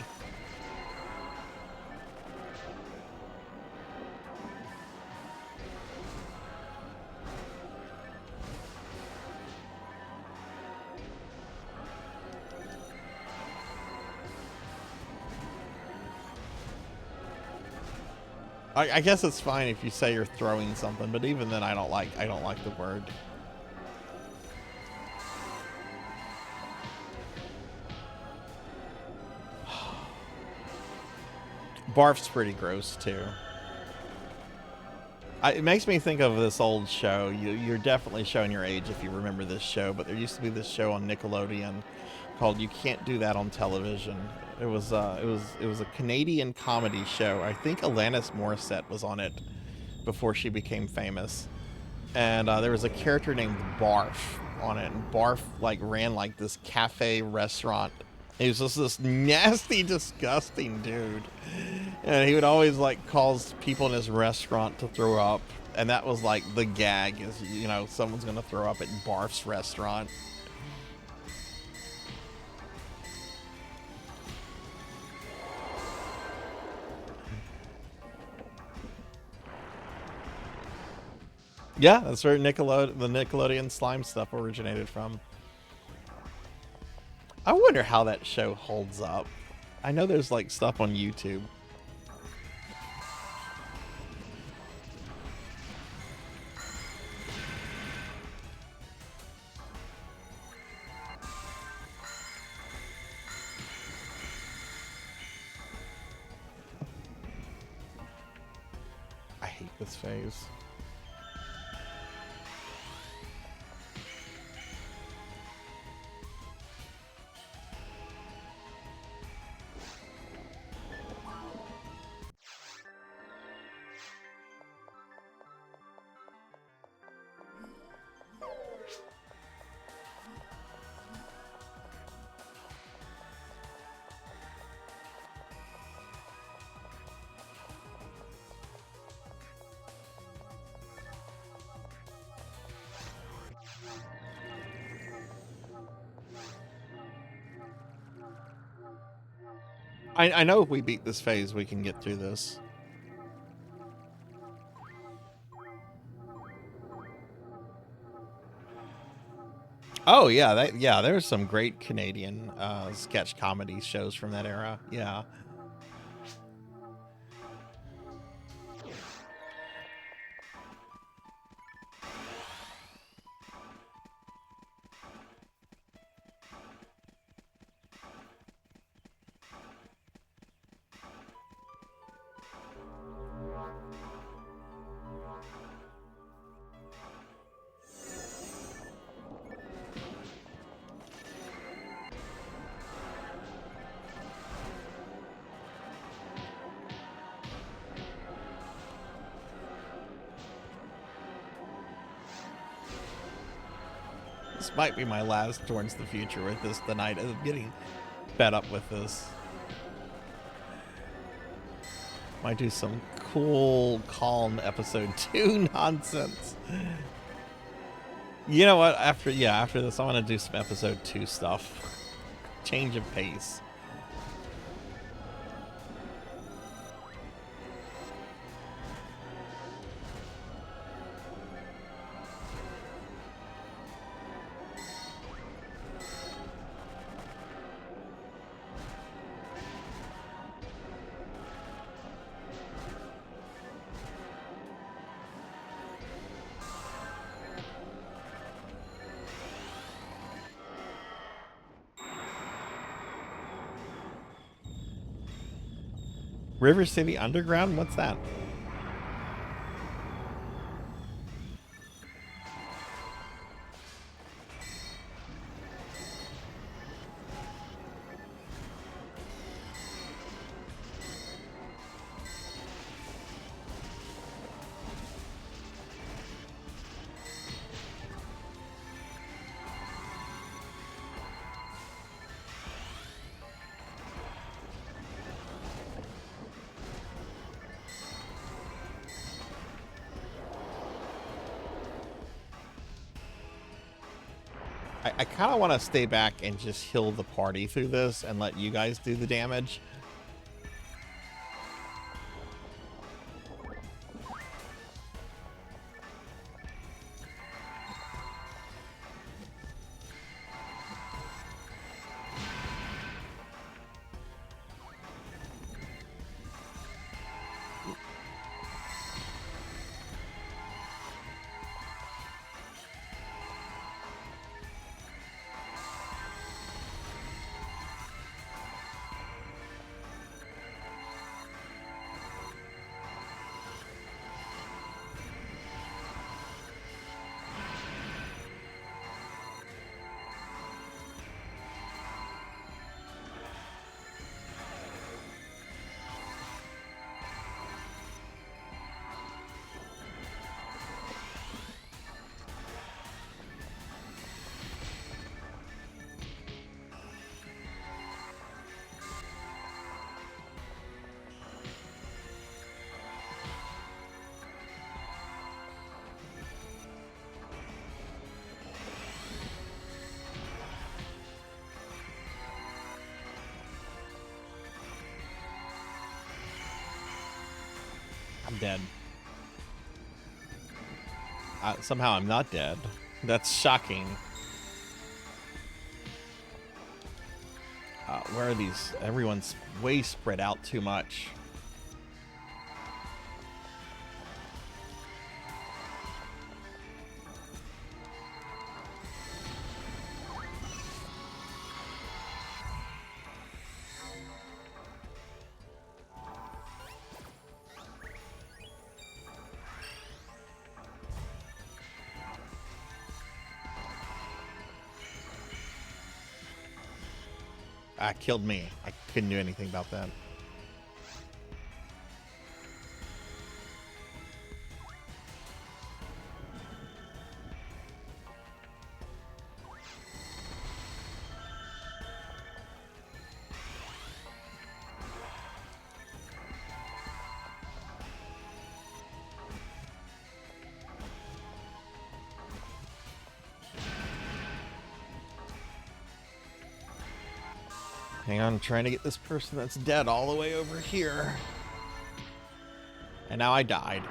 I guess it's fine if you say you're throwing something, but even then I don't like the word. Barf's pretty gross too. It makes me think of this old show. You're definitely showing your age if you remember this show, but there used to be this show on Nickelodeon called "You Can't Do That on Television." It was a Canadian comedy show. I think Alanis Morissette was on it before she became famous, and there was a character named Barf, on it, and Barf like ran like this cafe restaurant. He was just this nasty, disgusting dude, and he would always like cause people in his restaurant to throw up, and that was like the gag, is, you know, someone's gonna throw up at Barf's restaurant. Yeah, that's where the Nickelodeon slime stuff originated from. I wonder how that show holds up. I know there's like stuff on YouTube. I hate this phase. I know if we beat this phase, we can get through this. Oh yeah, there's some great Canadian sketch comedy shows from that era. Yeah. This might be my last Towards the Future with this tonight. I'm getting fed up with this. Might do some cool, calm episode 2 nonsense. You know what? After this, I want to do some episode 2 stuff. Change of pace. River City Underground? What's that? I kind of want to stay back and just heal the party through this and let you guys do the damage. I'm dead. Somehow I'm not dead. That's shocking. Where are these? Everyone's way spread out too much. Killed me. I couldn't do anything about that. Hang on, I'm trying to get this person that's dead all the way over here. And now I died.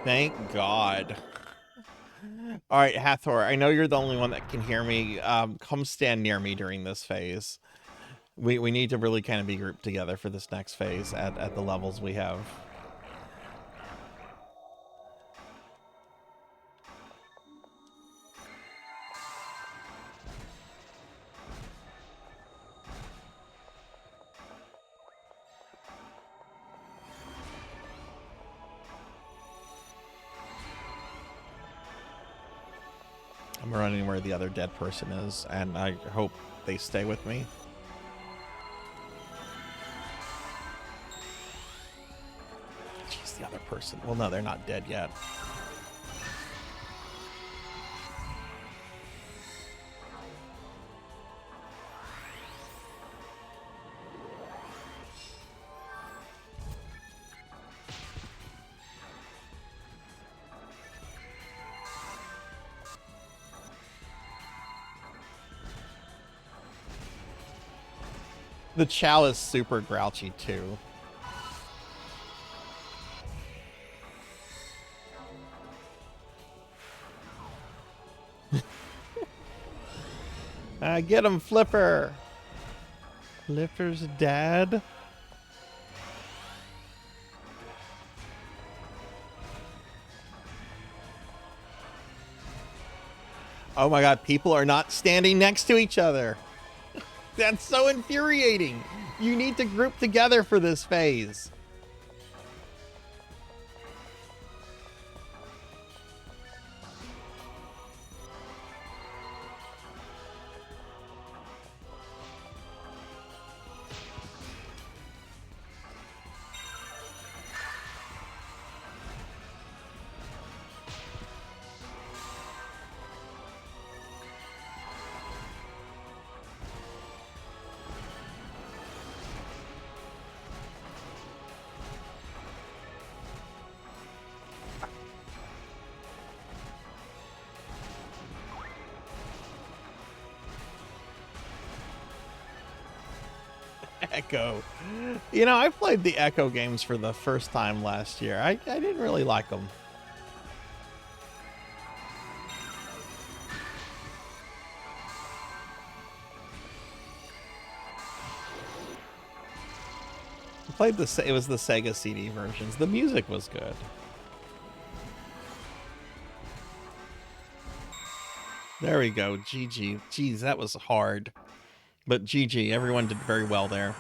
Thank God. All right, Hathor, I know you're the only one that can hear me. Come stand near me during this phase. We need to really kind of be grouped together for this next phase at the levels we have. I'm running where the other dead person is, and I hope they stay with me. Jeez, the other person. Well, no, they're not dead yet. The Chow is super grouchy, too. Get him, Flipper! Flipper's dad? Oh my god, people are not standing next to each other. That's so infuriating. You need to group together for this phase. Echo. You know, I played the Echo games for the first time last year. I didn't really like them. I played it was the Sega CD versions. The music was good. There we go. GG. Jeez, that was hard. But GG, everyone did very well there.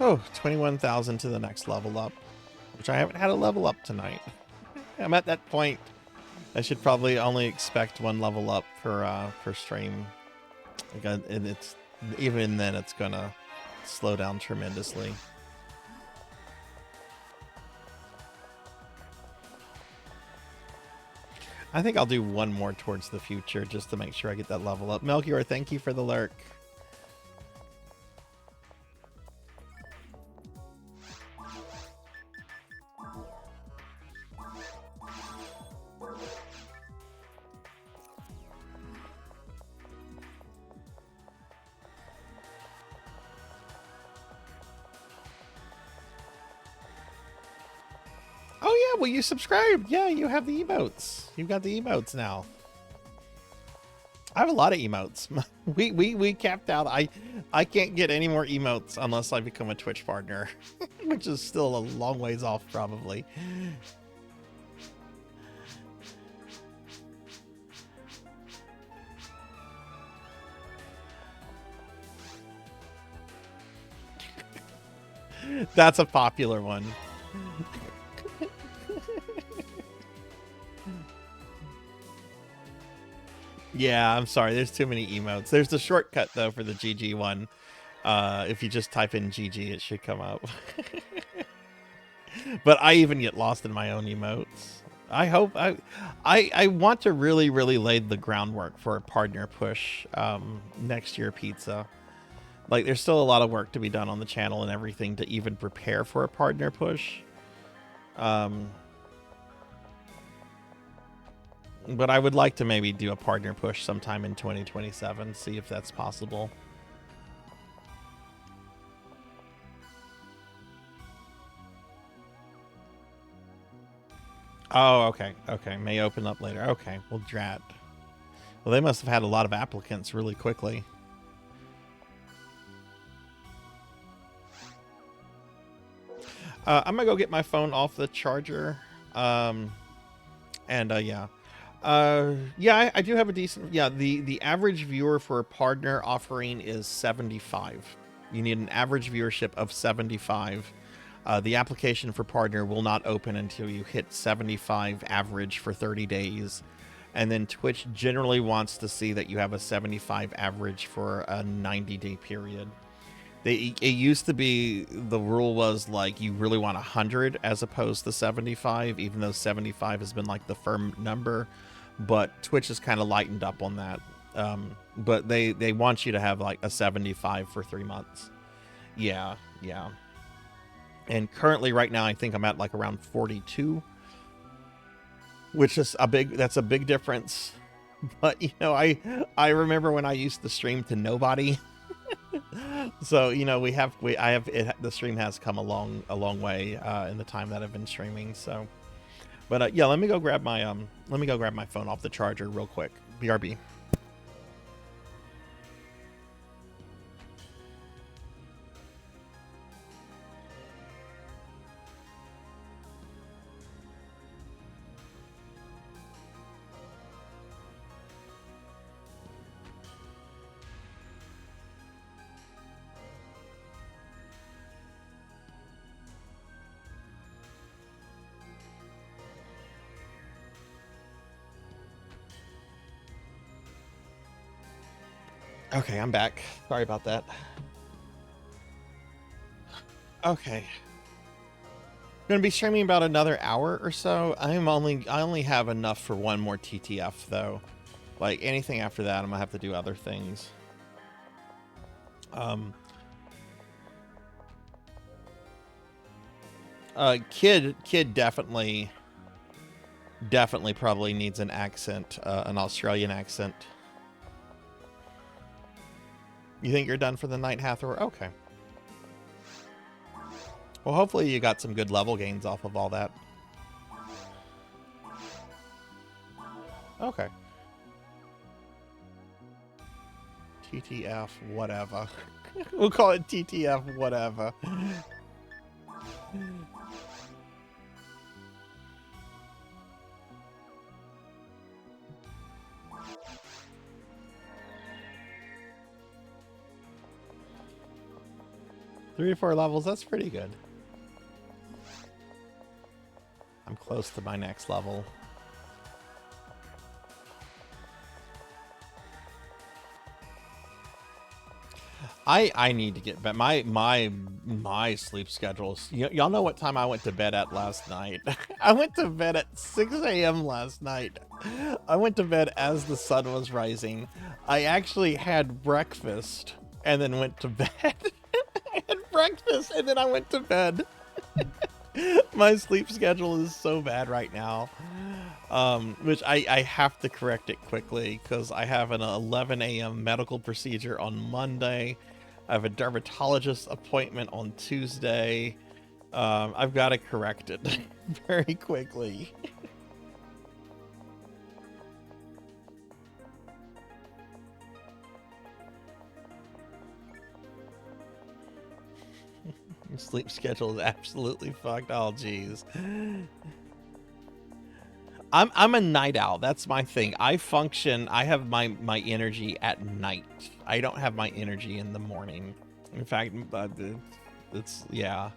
Oh, 21,000 to the next level up, which I haven't had a level up tonight. I'm at that point. I should probably only expect one level up for stream. Again, and it's even then it's gonna slow down tremendously. I think I'll do one more towards the future just to make sure I get that level up. Melchior, thank you for the lurk. Oh yeah, well you subscribed. Yeah, you have the emotes. You've got the emotes now. I have a lot of emotes. We capped out. I can't get any more emotes unless I become a Twitch partner, which is still a long ways off probably. That's a popular one. Yeah, I'm sorry. There's too many emotes. There's the shortcut, though, for the GG one. If you just type in GG, it should come up. But I even get lost in my own emotes. I hope... I want to really, really lay the groundwork for a partner push next year, Pizza. Like, there's still a lot of work to be done on the channel and everything to even prepare for a partner push. But I would like to maybe do a partner push sometime in 2027, see if that's possible. Oh, okay. Okay, may open up later. Okay, well, drat. Well, they must have had a lot of applicants really quickly. I'm gonna go get my phone off the charger. Yeah. Yeah, I do have a decent... Yeah, the average viewer for a partner offering is 75. You need an average viewership of 75. The application for partner will not open until you hit 75 average for 30 days. And then Twitch generally wants to see that you have a 75 average for a 90-day period. It used to be the rule was like you really want 100 as opposed to 75, even though 75 has been like the firm number. But Twitch has kind of lightened up on that. But they want you to have like a 75 for 3 months. Yeah, yeah. And currently right now I think I'm at like around 42, which is that's a big difference. But you know, I remember when I used to stream to nobody. So you know, the stream has come a long way in the time that I've been streaming. So, but yeah, let me go grab my phone off the charger real quick. BRB. Okay, I'm back. Sorry about that. Okay. I'm gonna be streaming about another hour or so. I only have enough for one more TTF though. Like anything after that, I'm gonna have to do other things. Kid definitely probably needs an accent, an Australian accent. You think you're done for the night, Hathor? Okay. Well, hopefully you got some good level gains off of all that. Okay. TTF, whatever. We'll call it TTF, whatever. 3 to 4 levels, that's pretty good. I'm close to my next level. I need to get back. My sleep schedules. Y'all know what time I went to bed at last night? I went to bed at 6 a.m. last night. I went to bed as the sun was rising. I actually had breakfast and then went to bed. I had breakfast and then I went to bed. My sleep schedule is so bad right now. Which I have to correct it quickly because I have an 11 a.m. medical procedure on Monday. I have a dermatologist appointment on Tuesday. I've got to correct it very quickly. Sleep schedule is absolutely fucked. Oh, jeez. I'm a night owl. That's my thing. I function. I have my energy at night. I don't have my energy in the morning. In fact, it's yeah.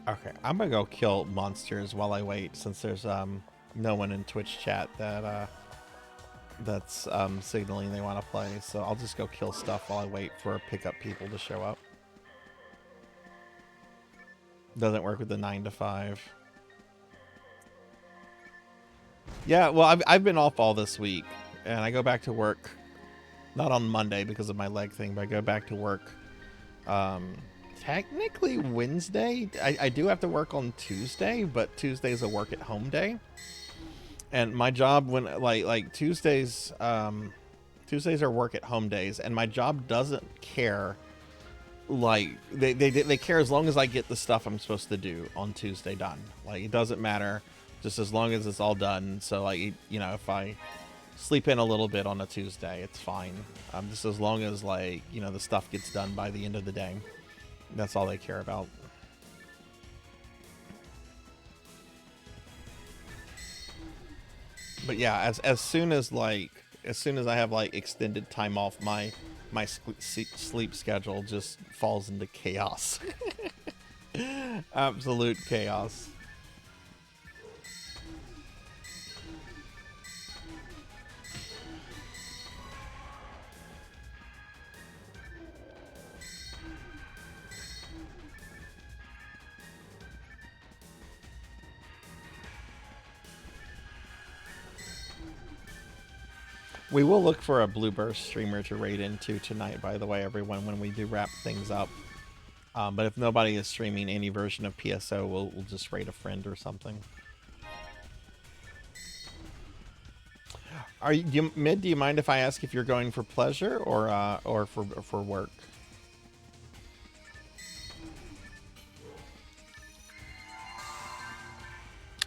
Okay, I'm gonna go kill monsters while I wait, since there's no one in Twitch chat that that's signaling they want to play. So I'll just go kill stuff while I wait for pickup people to show up. Doesn't work with the 9 to 5. Yeah, well, I've been off all this week, and I go back to work, not on Monday because of my leg thing, but I go back to work technically Wednesday. I do have to work on Tuesday, but Tuesday's a work at home day. And my job, when like Tuesdays are work at home days, and my job doesn't care. Like they care as long as I get the stuff I'm supposed to do on Tuesday done. Like it doesn't matter, just as long as it's all done. So like, you know, if I sleep in a little bit on a Tuesday, it's fine. Just as long as, like, you know, the stuff gets done by the end of the day. That's all they care about. But yeah, as soon as I have like extended time off, my sleep schedule just falls into chaos. Absolute chaos. We will look for a Blueburst streamer to raid into tonight, by the way, everyone, when we do wrap things up. But if nobody is streaming any version of PSO, we'll just raid a friend or something. Are you Mid? Do you mind if I ask if you're going for pleasure or for work?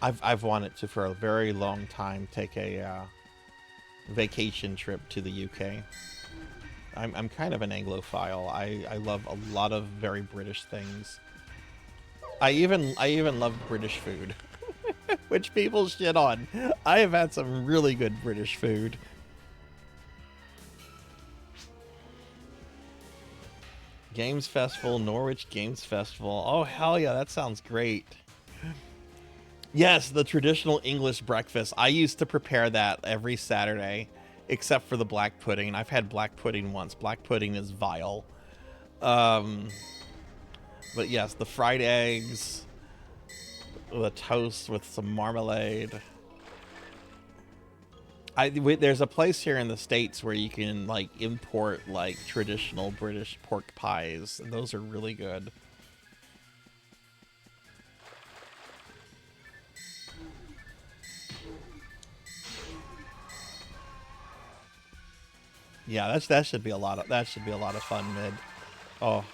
I've wanted to for a very long time take a vacation trip to the UK. I'm kind of an Anglophile. I love a lot of very British things. I even love British food, which people shit on. I have had some really good British food. Games Festival, Norwich Games Festival. Oh hell yeah, that sounds great. Yes, the traditional English breakfast. I used to prepare that every Saturday, except for the black pudding. I've had black pudding once. Black pudding is vile. But yes, the fried eggs, the toast with some marmalade. There's a place here in the States where you can like import like traditional British pork pies. Those are really good. Yeah, that should be a lot of fun, Mid. Oh.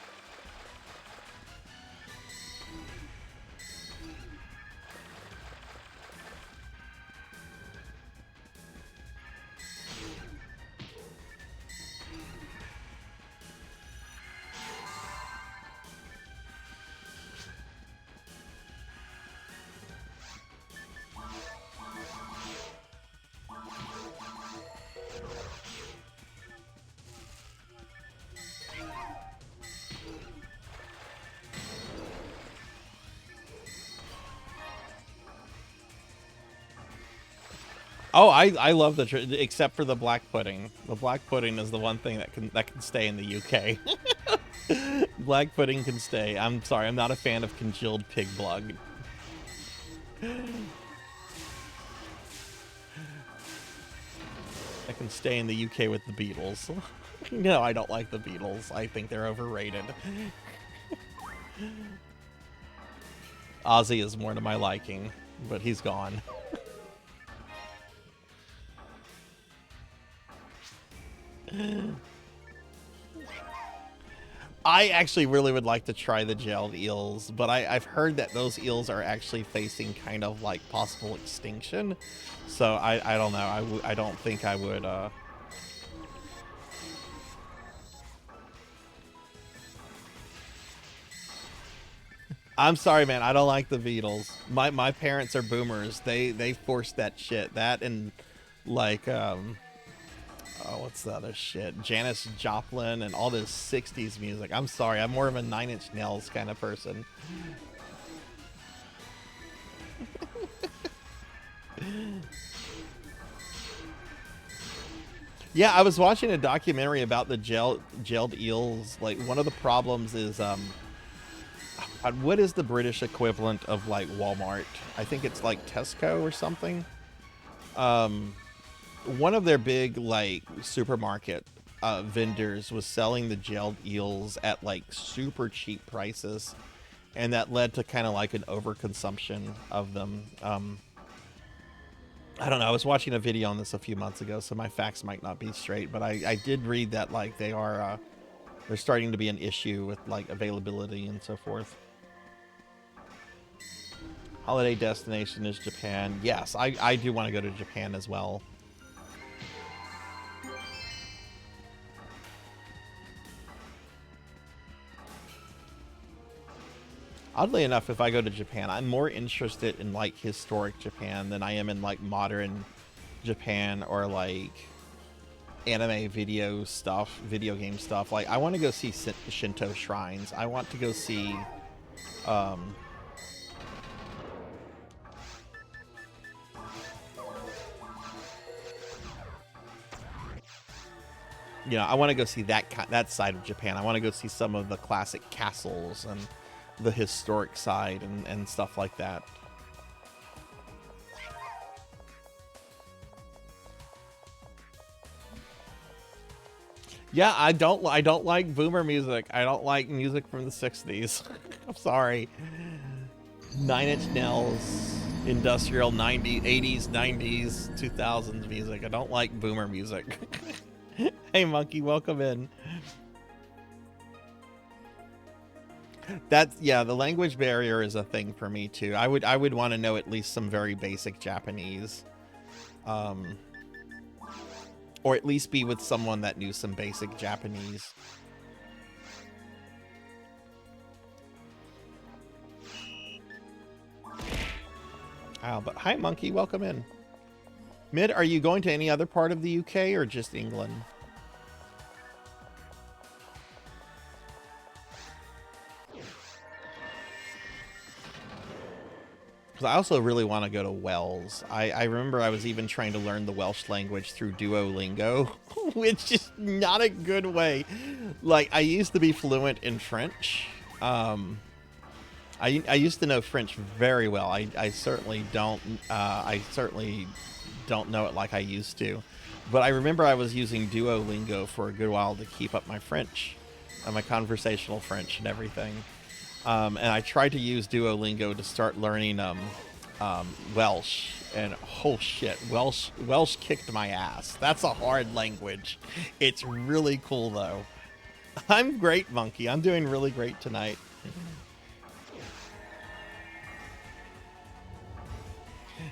Oh, I love except for the black pudding. The black pudding is the one thing that can stay in the UK. Black pudding can stay. I'm sorry, I'm not a fan of congealed pig blood. That can stay in the UK with the Beatles. No, I don't like the Beatles. I think they're overrated. Ozzy is more to my liking, but he's gone. I actually really would like to try the gelled eels, but I've heard that those eels are actually facing kind of like possible extinction. So I don't know. I don't think I would. I'm sorry, man. I don't like the Beatles. My parents are boomers. They forced that shit. That and like oh, what's the other shit? Janis Joplin and all this 60s music. I'm sorry, I'm more of a Nine Inch Nails kind of person. Yeah, I was watching a documentary about the gelled eels. Like, one of the problems is, what is the British equivalent of, like, Walmart? I think it's, like, Tesco or something. One of their big like supermarket vendors was selling the gelled eels at like super cheap prices, and that led to kind of like an overconsumption of them. I don't know. I was watching a video on this a few months ago, so my facts might not be straight, but I did read that like they're starting to be an issue with like availability and so forth. Holiday destination is Japan. Yes, I do want to go to Japan as well. Oddly enough, if I go to Japan, I'm more interested in like historic Japan than I am in like modern Japan or like anime video game stuff. Like, I want to go see Shinto shrines. I want to go see you know, I want to go see that side of Japan. I want to go see some of the classic castles and the historic side and stuff like that. Yeah, I don't like boomer music. I don't like music from the 60s. I'm sorry. Nine Inch Nails, industrial 90s, 80s, 90s, 2000s music. I don't like boomer music. Hey, Monkey, welcome in. That's, yeah, the language barrier is a thing for me too. I would want to know at least some very basic Japanese. Or at least be with someone that knew some basic Japanese. Oh, but hi, Monkey, welcome in. Mid, are you going to any other part of the UK or just England? Because I also really want to go to Wales. I remember I was even trying to learn the Welsh language through Duolingo, which is not a good way. Like, I used to be fluent in French. I used to know French very well. I certainly don't know it like I used to. But I remember I was using Duolingo for a good while to keep up my French, my conversational French and everything. And I tried to use Duolingo to start learning Welsh, and oh shit, Welsh kicked my ass. That's a hard language. It's really cool though. I'm great, Monkey. I'm doing really great tonight.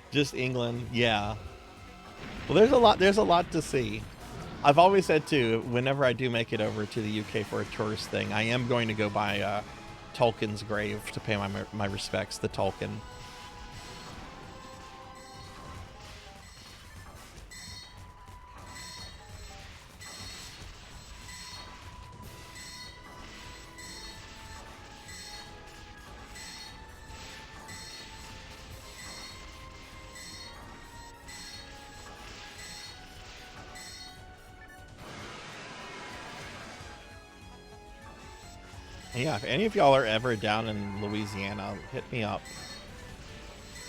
Just England, yeah. Well, there's a lot to see. I've always said too, whenever I do make it over to the UK for a tourist thing, I am going to go by Tolkien's grave to pay my respects to Tolkien. Yeah, if any of y'all are ever down in Louisiana, hit me up.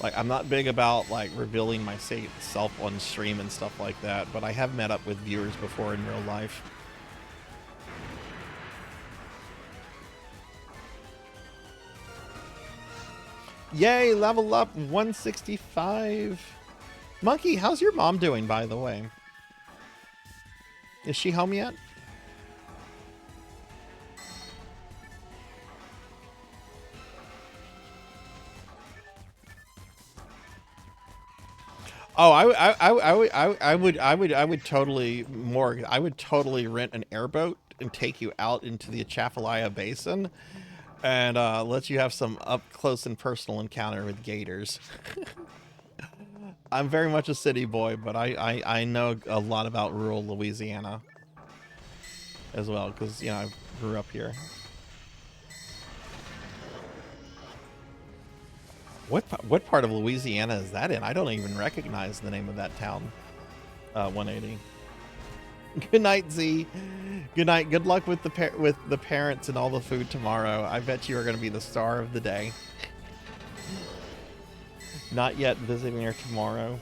Like, I'm not big about, like, revealing myself on stream and stuff like that, but I have met up with viewers before in real life. Yay, level up 165. Monkey, how's your mom doing, by the way? Is she home yet? Oh, I would totally, Morg, I would totally rent an airboat and take you out into the Atchafalaya Basin and let you have some up close and personal encounter with gators. I'm very much a city boy, but I know a lot about rural Louisiana as well, because, you know, I grew up here. What part of Louisiana is that in? I don't even recognize the name of that town. 180. Good night, Z. Good night. Good luck with the parents and all the food tomorrow. I bet you are going to be the star of the day. Not yet visiting her tomorrow.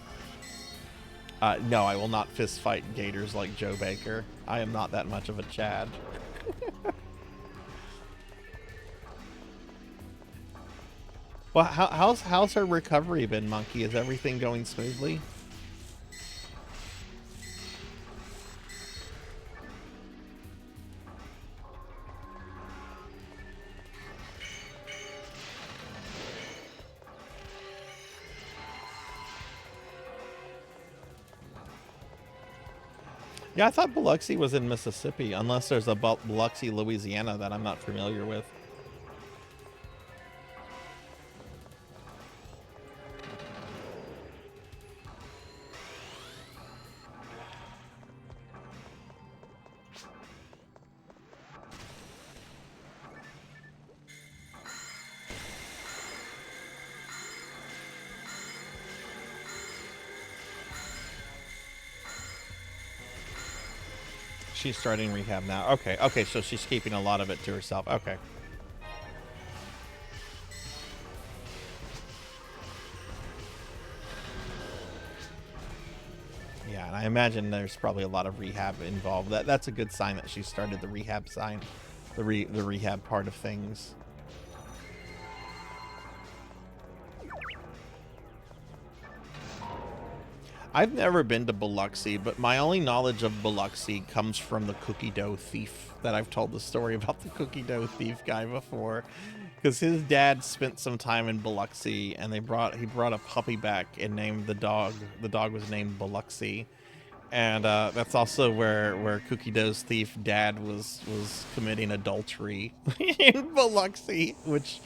No, I will not fist fight gators like Joe Baker. I am not that much of a Chad. Well, how's her recovery been, Monkey? Is everything going smoothly? Yeah, I thought Biloxi was in Mississippi, unless there's a Biloxi, Louisiana that I'm not familiar with. She's starting rehab now. Okay, okay, so she's keeping a lot of it to herself. Okay. Yeah, and I imagine there's probably a lot of rehab involved. That's a good sign that she started the rehab sign, the rehab part of things. I've never been to Biloxi, but my only knowledge of Biloxi comes from the cookie dough thief that I've told the story about the cookie dough thief guy before. Because his dad spent some time in Biloxi and he brought a puppy back and named the dog. The dog was named Biloxi. And that's also where Cookie Dough's thief dad was committing adultery in Biloxi, which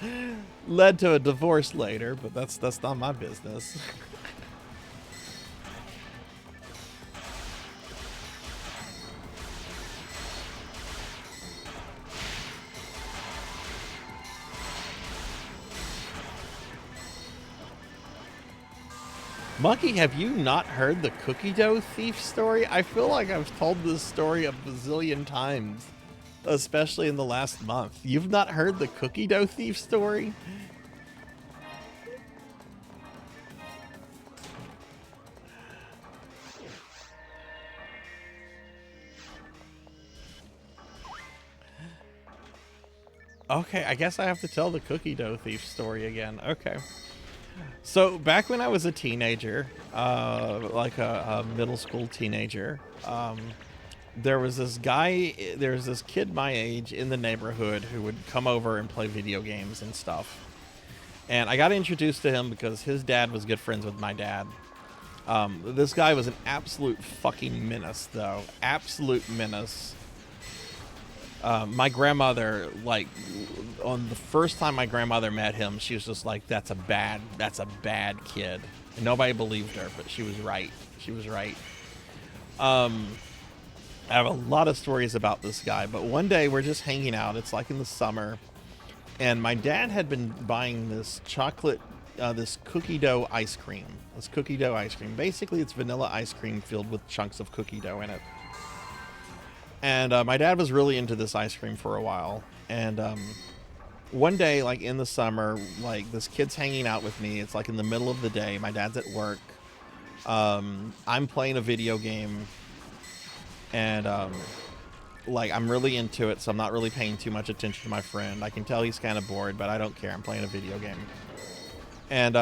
led to a divorce later, but that's not my business. Monkey, have you not heard the cookie dough thief story? I feel like I've told this story a bazillion times, especially in the last month. You've not heard the cookie dough thief story? Okay, I guess I have to tell the cookie dough thief story again. Okay. So back when I was a teenager, like a middle school teenager, there was this kid my age in the neighborhood who would come over and play video games and stuff. And I got introduced to him because his dad was good friends with my dad. This guy was an absolute fucking menace, though. Absolute menace. My grandmother, like, on the first time my grandmother met him, she was just like, that's a bad kid. And nobody believed her, but she was right. She was right. I have a lot of stories about this guy, but one day we're just hanging out. It's like in the summer. And my dad had been buying this chocolate, this cookie dough ice cream. This cookie dough ice cream. Basically, it's vanilla ice cream filled with chunks of cookie dough in it. And my dad was really into this ice cream for a while. And one day, like in the summer, like this kid's hanging out with me. It's like in the middle of the day. My dad's at work. I'm playing a video game, and like I'm really into it, so I'm not really paying too much attention to my friend. I can tell he's kind of bored, but I don't care. I'm playing a video game. And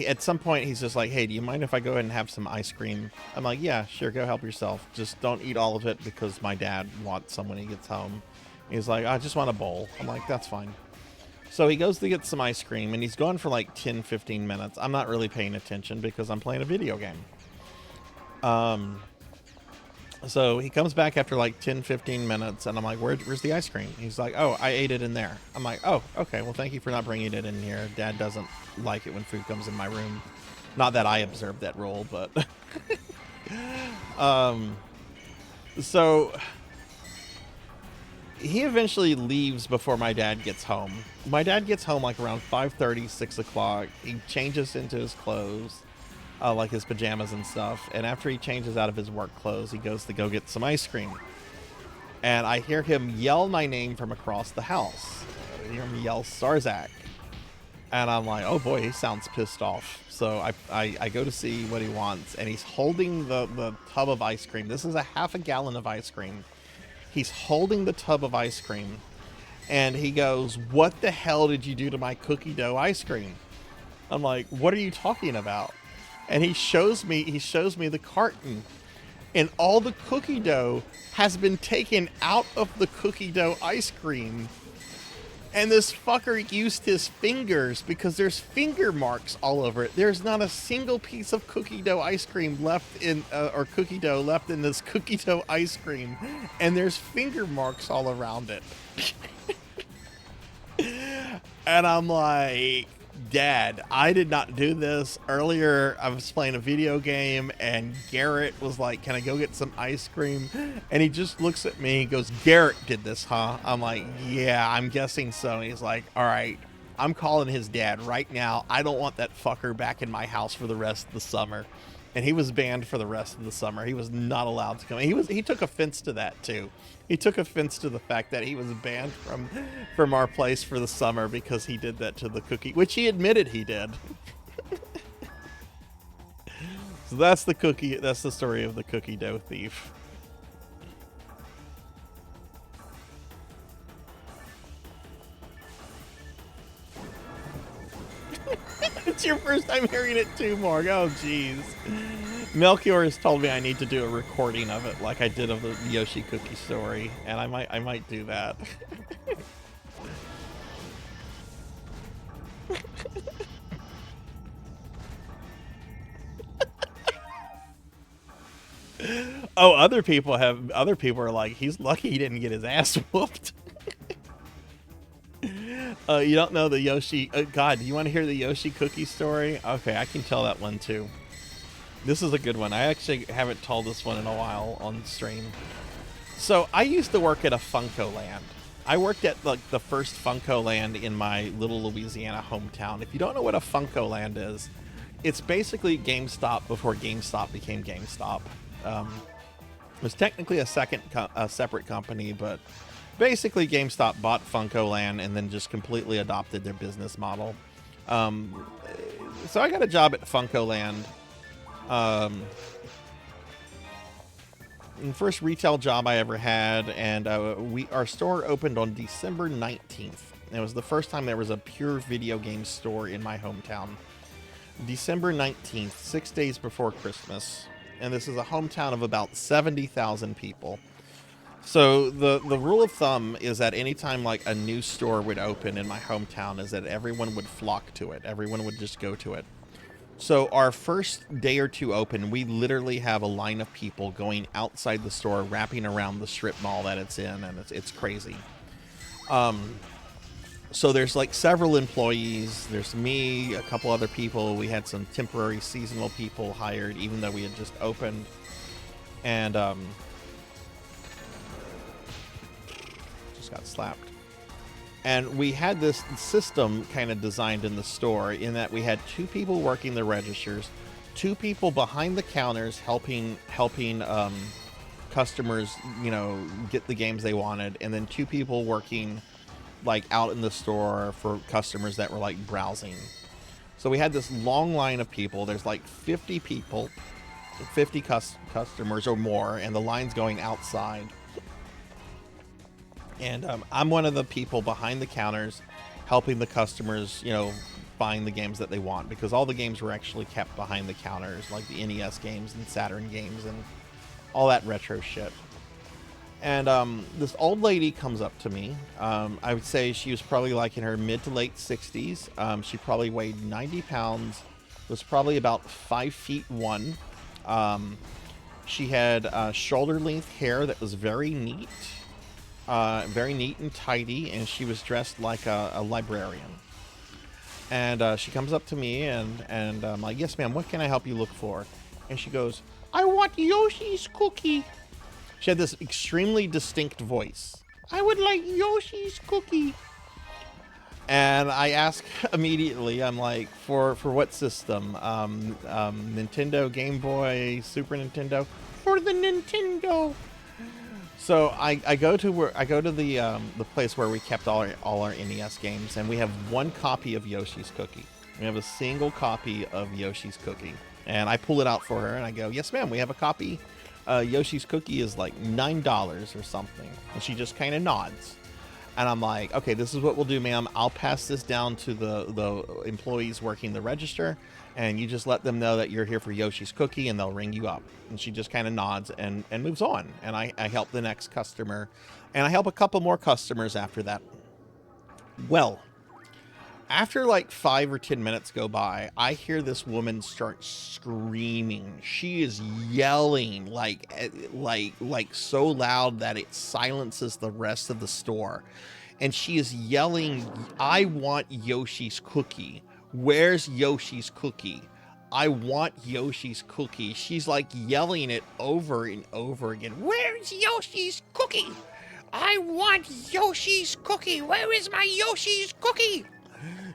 at some point, he's just like, hey, do you mind if I go ahead and have some ice cream? I'm like, yeah, sure, go help yourself. Just don't eat all of it because my dad wants some when he gets home. He's like, I just want a bowl. I'm like, that's fine. So he goes to get some ice cream, and he's gone for like 10, 15 minutes. I'm not really paying attention because I'm playing a video game. So he comes back after like 10, 15 minutes, and I'm like, where's the ice cream? He's like, oh, I ate it in there. I'm like, oh, okay, well, thank you for not bringing it in here. Dad doesn't like it when food comes in my room. Not that I observed that rule, but... So... he eventually leaves before my dad gets home. My dad gets home like around 5:30, 6 o'clock. He changes into his clothes, like his pajamas and stuff. And after he changes out of his work clothes, he goes to go get some ice cream. And I hear him yell my name from across the house. I hear him yell Sarzac. And I'm like, oh boy, he sounds pissed off. So I go to see what he wants. And he's holding the tub of ice cream. This is a half a gallon of ice cream. He's holding the tub of ice cream, and he goes, what the hell did you do to my cookie dough ice cream? I'm like, what are you talking about? And he shows me the carton, and all the cookie dough has been taken out of the cookie dough ice cream. And this fucker used his fingers because there's finger marks all over it. There's not a single piece of cookie dough ice cream left in, or cookie dough left in this cookie dough ice cream. And there's finger marks all around it. And I'm like, Dad, I did not do this. Earlier, I was playing a video game, and Garrett was like, can I go get some ice cream? And he just looks at me and goes, Garrett did this, huh? I'm like, yeah, I'm guessing so. And he's like, all right, I'm calling his dad right now. I don't want that fucker back in my house for the rest of the summer. And he was banned for the rest of the summer. He was not allowed to come. He took offense to that too. He took offense to the fact that he was banned from our place for the summer because he did that to the cookie, which he admitted he did. So that's the story of the cookie dough thief. It's your first time hearing it too, Morg. Oh, jeez. Melchior has told me I need to do a recording of it like I did of the Yoshi cookie story, and I might do that. Oh, other people are like, he's lucky he didn't get his ass whooped. You don't know the Yoshi... God, do you want to hear the Yoshi cookie story? Okay, I can tell that one too. This is a good one. I actually haven't told this one in a while on stream. So, I used to work at a Funko Land. I worked at like the first Funko Land in my little Louisiana hometown. If you don't know what a Funko Land is, it's basically GameStop before GameStop became GameStop. It was technically a separate company, but basically GameStop bought Funko Land and then just completely adopted their business model. So I got a job at Funko Land. First retail job I ever had, and our store opened on December 19th. It was the first time there was a pure video game store in my hometown. December 19th, 6 days before Christmas. And this is a hometown of about 70,000 people. So the rule of thumb is that anytime like a new store would open in my hometown is that everyone would flock to it. Everyone would just go to it. So our first day or two open, we literally have a line of people going outside the store, wrapping around the strip mall that it's in, and it's crazy. So there's like several employees. There's me, a couple other people. We had some temporary seasonal people hired, even though we had just opened. And just got slapped. And we had this system kind of designed in the store in that we had 2 people working the registers, 2 people behind the counters helping customers, you know, get the games they wanted, and then 2 people working like out in the store for customers that were like browsing. So we had this long line of people. There's like 50 people, 50 customers or more, and the line's going outside. And I'm one of the people behind the counters helping the customers, you know, find the games that they want, because all the games were actually kept behind the counters, like the NES games and Saturn games and all that retro shit. And this old lady comes up to me. I would say she was probably like in her mid to late 60s. She probably weighed 90 pounds, was probably about 5'1". She had shoulder length hair that was very neat and tidy, and she was dressed like a librarian. And she comes up to me, and I'm like, yes, ma'am, what can I help you look for? And she goes, I want Yoshi's cookie. She had this extremely distinct voice. I would like Yoshi's cookie. And I ask immediately, I'm like, for what system? Nintendo, Game Boy, Super Nintendo? For the Nintendo. So I go to the place where we kept all our NES games, and we have one copy of Yoshi's Cookie. We have a single copy of Yoshi's Cookie, and I pull it out for her, and I go, "Yes, ma'am, we have a copy. Yoshi's Cookie is like $9 or something." And she just kind of nods, and I'm like, "Okay, this is what we'll do, ma'am. I'll pass this down to the employees working the register, and you just let them know that you're here for Yoshi's Cookie, and they'll ring you up." And she just kind of nods and moves on. And I help the next customer, and I help a couple more customers after that. Well, after like 5 or 10 minutes go by, I hear this woman start screaming. She is yelling like so loud that it silences the rest of the store. And she is yelling, I want Yoshi's cookie. Where's Yoshi's cookie? I want Yoshi's cookie. She's like yelling it over and over again. Where's Yoshi's cookie? I want Yoshi's cookie. Where is my Yoshi's cookie?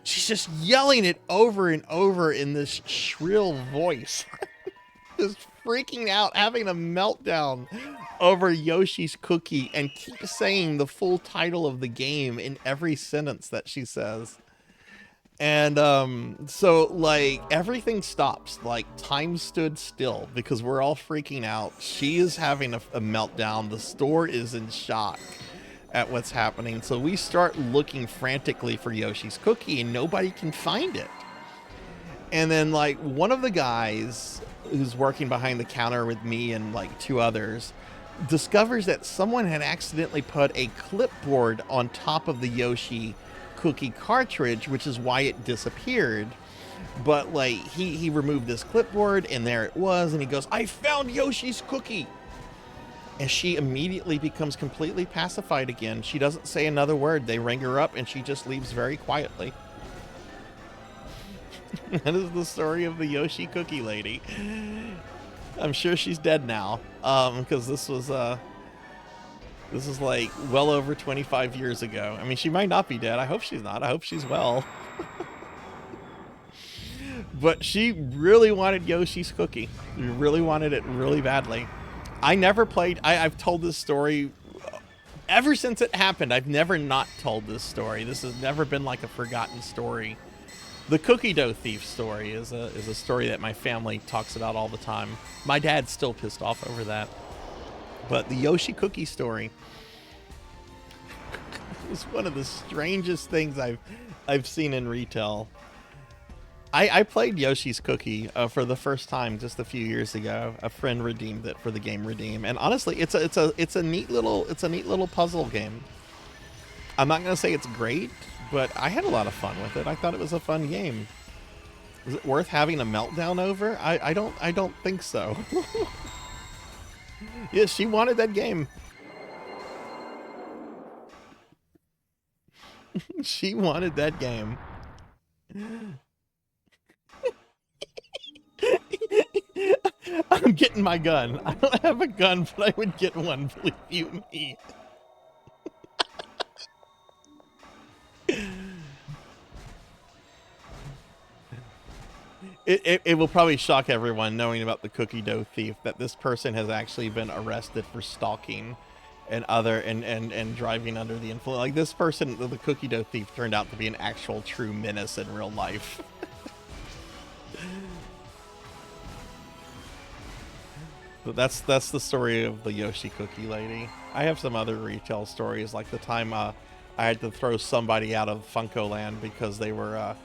She's just yelling it over and over in this shrill voice. Just freaking out, having a meltdown over Yoshi's cookie, and keep saying the full title of the game in every sentence that she says. And so like everything stops, like time stood still because we're all freaking out. She is having a meltdown. The store is in shock at what's happening. So we start looking frantically for Yoshi's cookie, and nobody can find it. And then like one of the guys who's working behind the counter with me and like 2 others discovers that someone had accidentally put a clipboard on top of the Yoshi cookie cartridge, which is why it disappeared. But like he removed this clipboard, and there it was, and he goes, I found Yoshi's cookie. And she immediately becomes completely pacified again. She doesn't say another word. They ring her up, and she just leaves very quietly. That is the story of the Yoshi cookie lady. I'm sure she's dead now, because this was like well over 25 years ago. I mean, she might not be dead. I hope she's not. I hope she's well. But she really wanted Yoshi's cookie. She really wanted it really badly. I never played. I've told this story ever since it happened. I've never not told this story. This has never been like a forgotten story. The cookie dough thief story is a story that my family talks about all the time. My dad's still pissed off over that. But the Yoshi cookie story is one of the strangest things I've seen in retail. I played Yoshi's Cookie for the first time just a few years ago. A friend redeemed it for the game Redeem, and honestly, it's a neat little puzzle game. I'm not gonna say it's great, but I had a lot of fun with it. I thought it was a fun game. Is it worth having a meltdown over? I don't think so. Yeah, she wanted that game. She wanted that game. I'm getting my gun. I don't have a gun, but I would get one, believe you me. It will probably shock everyone knowing about the cookie dough thief that this person has actually been arrested for stalking and driving under the influence. Like this person, the cookie dough thief, turned out to be an actual true menace in real life. But that's the story of the Yoshi cookie lady. I have some other retail stories, like the time I had to throw somebody out of Funko Land because they were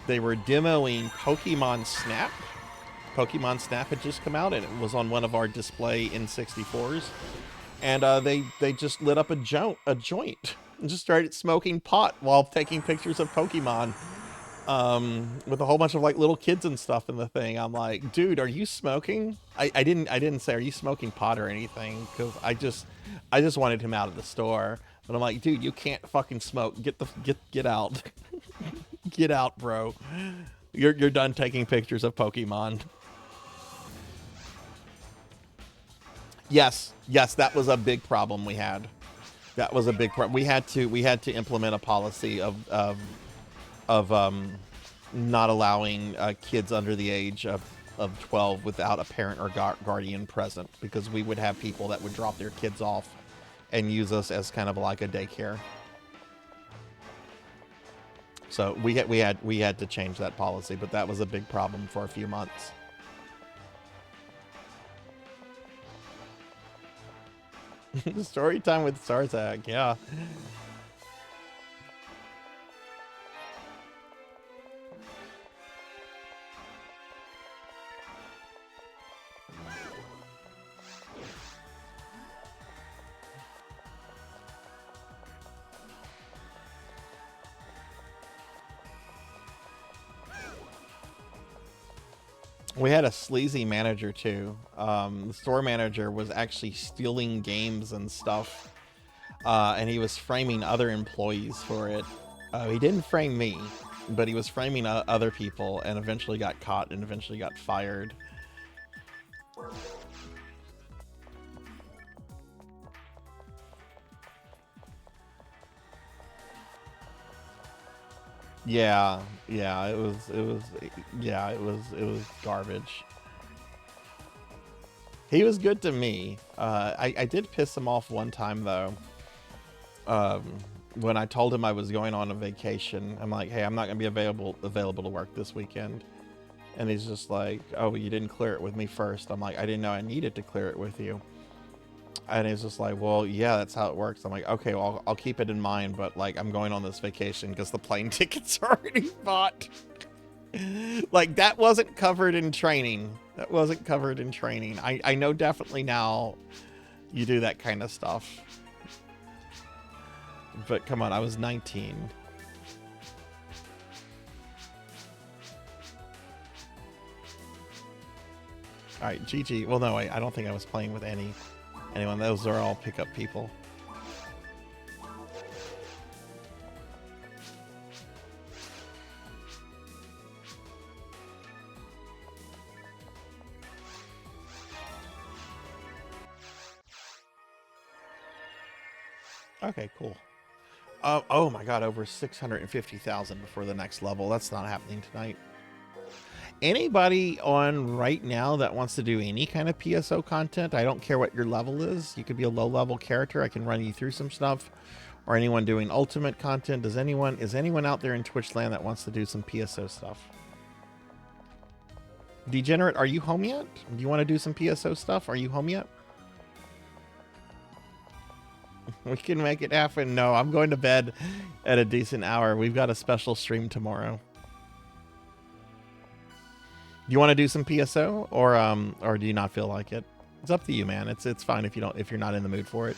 demoing Pokemon Snap. Pokemon Snap had just come out, and it was on one of our display N64s. And they just lit up a joint and just started smoking pot while taking pictures of Pokemon, with a whole bunch of like little kids and stuff in the thing. I'm like, dude, are you smoking? I didn't say, are you smoking pot or anything? Because I just wanted him out of the store. But I'm like, dude, you can't fucking smoke. Get out. Get out, bro. You're done taking pictures of Pokemon. Yes, that was a big problem we had. That was a big problem. We had to implement a policy of not allowing kids under the age of 12 without a parent or guardian present, because we would have people that would drop their kids off and use us as kind of like a daycare. So we had to change that policy, but that was a big problem for a few months. Story time with Sarzac, yeah. We had a sleazy manager too. The store manager was actually stealing games and stuff, and he was framing other employees for it. He didn't frame me, but he was framing other people, and eventually got caught and eventually got fired. Yeah, it was garbage. He was good to me. I did piss him off one time though. When I told him I was going on a vacation, I'm like, hey, I'm not gonna be available to work this weekend. And he's just like, oh, you didn't clear it with me first. I'm like, I didn't know I needed to clear it with you. And he's just like, well, yeah, that's how it works. I'm like, okay, well, I'll keep it in mind, but like, I'm going on this vacation because the plane ticket's already bought. Like, that wasn't covered in training. That wasn't covered in training. I know definitely now you do that kind of stuff. But come on, I was 19. All right, GG. Well, no, wait, I don't think I was playing with anyone. Those are all pickup people. Okay, cool. Oh my god, over 650,000 before the next level. That's not happening tonight. Anybody on right now that wants to do any kind of PSO content, I don't care what your level is. You could be a low-level character. I can run you through some stuff. Or anyone doing ultimate content. Is anyone out there in Twitch land that wants to do some PSO stuff? Degenerate, are you home yet? Do you want to do some PSO stuff? Are you home yet? We can make it happen. No, I'm going to bed at a decent hour. We've got a special stream tomorrow. You want to do some PSO, or do you not feel like it? It's up to you, man. It's fine if you're not in the mood for it.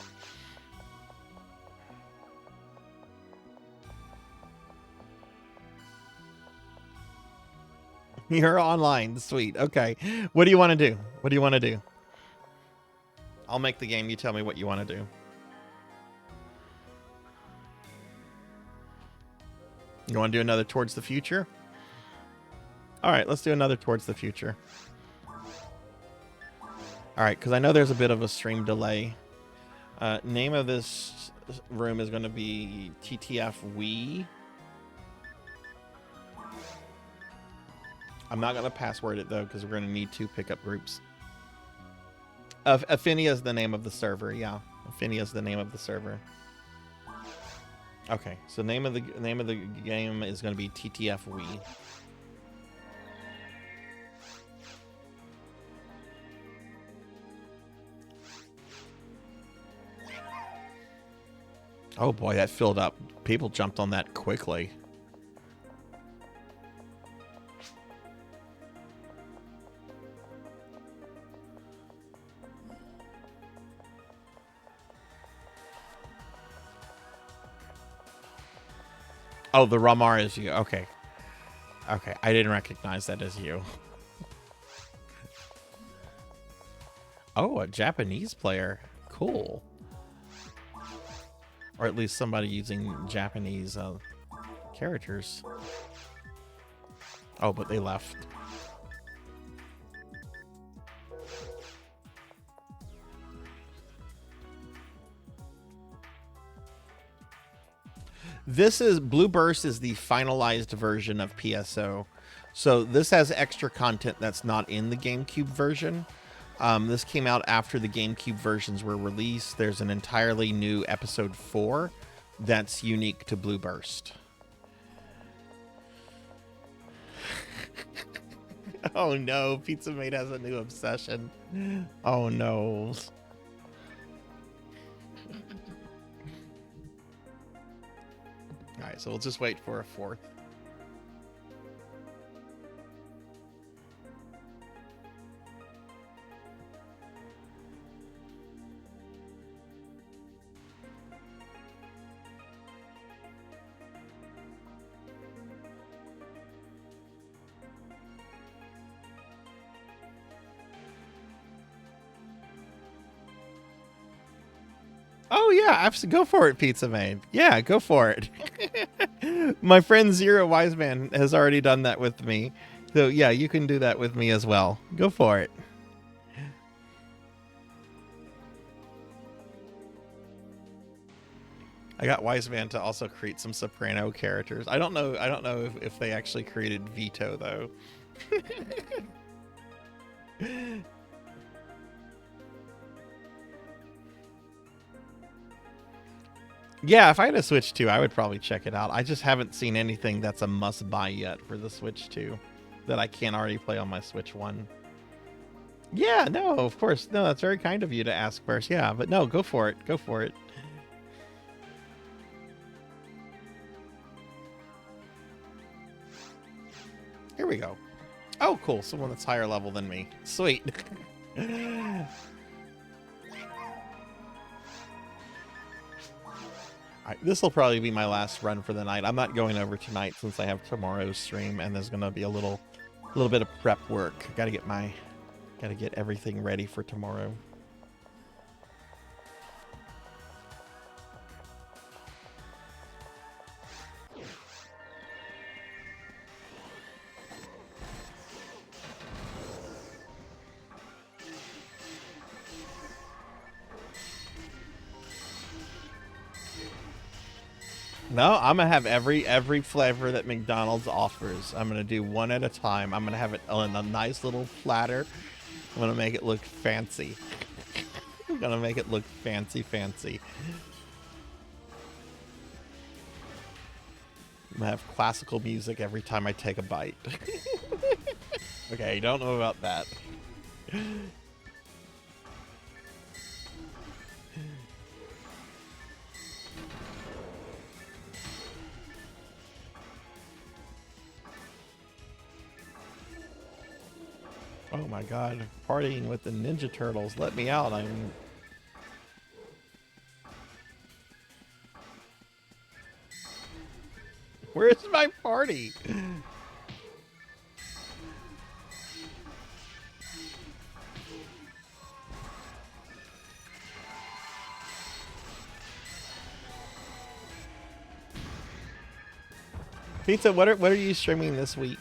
You're online. Sweet. Okay. What do you want to do? What do you want to do? I'll make the game. You tell me what you want to do. You want to do another Towards the Future? All right, let's do another Towards the Future. All right, because I know there's a bit of a stream delay. Name of this room is going to be TTF Wii. I'm not going to password it, though, because we're going to need 2 pickup groups. Affinia is the name of the server, yeah. Finny is the name of the server. Okay, so name of the game is going to be TTF Wii. Oh boy, that filled up. People jumped on that quickly. Oh, the Ramar is you. Okay. Okay, I didn't recognize that as you. Oh, a Japanese player. Cool. Or at least somebody using Japanese characters. Oh, but they left. This is Blue Burst is the finalized version of PSO. So this has extra content that's not in the GameCube version. This came out after the GameCube versions were released. There's an entirely new episode 4 that's unique to Blue Burst. Oh no, Pizza Mate has a new obsession. Oh no. Alright, so we'll just wait for a 4th. Oh yeah, go for it, Pizza Man. Yeah, go for it. My friend Zero Wiseman has already done that with me. So yeah, you can do that with me as well. Go for it. I got Wiseman to also create some soprano characters. I don't know if they actually created Vito though. Yeah, if I had a Switch 2, I would probably check it out. I just haven't seen anything that's a must-buy yet for the Switch 2 that I can't already play on my Switch 1. Yeah, no, of course. No, that's very kind of you to ask first. Yeah, but no, go for it. Go for it. Here we go. Oh, cool. Someone that's higher level than me. Sweet. This will probably be my last run for the night. I'm not going over tonight since I have tomorrow's stream, and there's gonna be a little bit of prep work. Gotta get everything ready for tomorrow. No, I'm gonna have every flavor that McDonald's offers. I'm gonna do one at a time. I'm gonna have it on a nice little platter. I'm gonna make it look fancy. I'm gonna make it look fancy. I'm gonna have classical music every time I take a bite. Okay, don't know about that. Oh my god, partying with the Ninja Turtles. Let me out. Where's my party? Pizza, what are you streaming this week?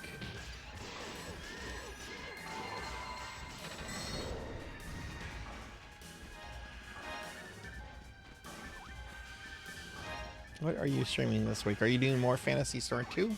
What are you streaming this week? Are you doing more Phantasy Star 2?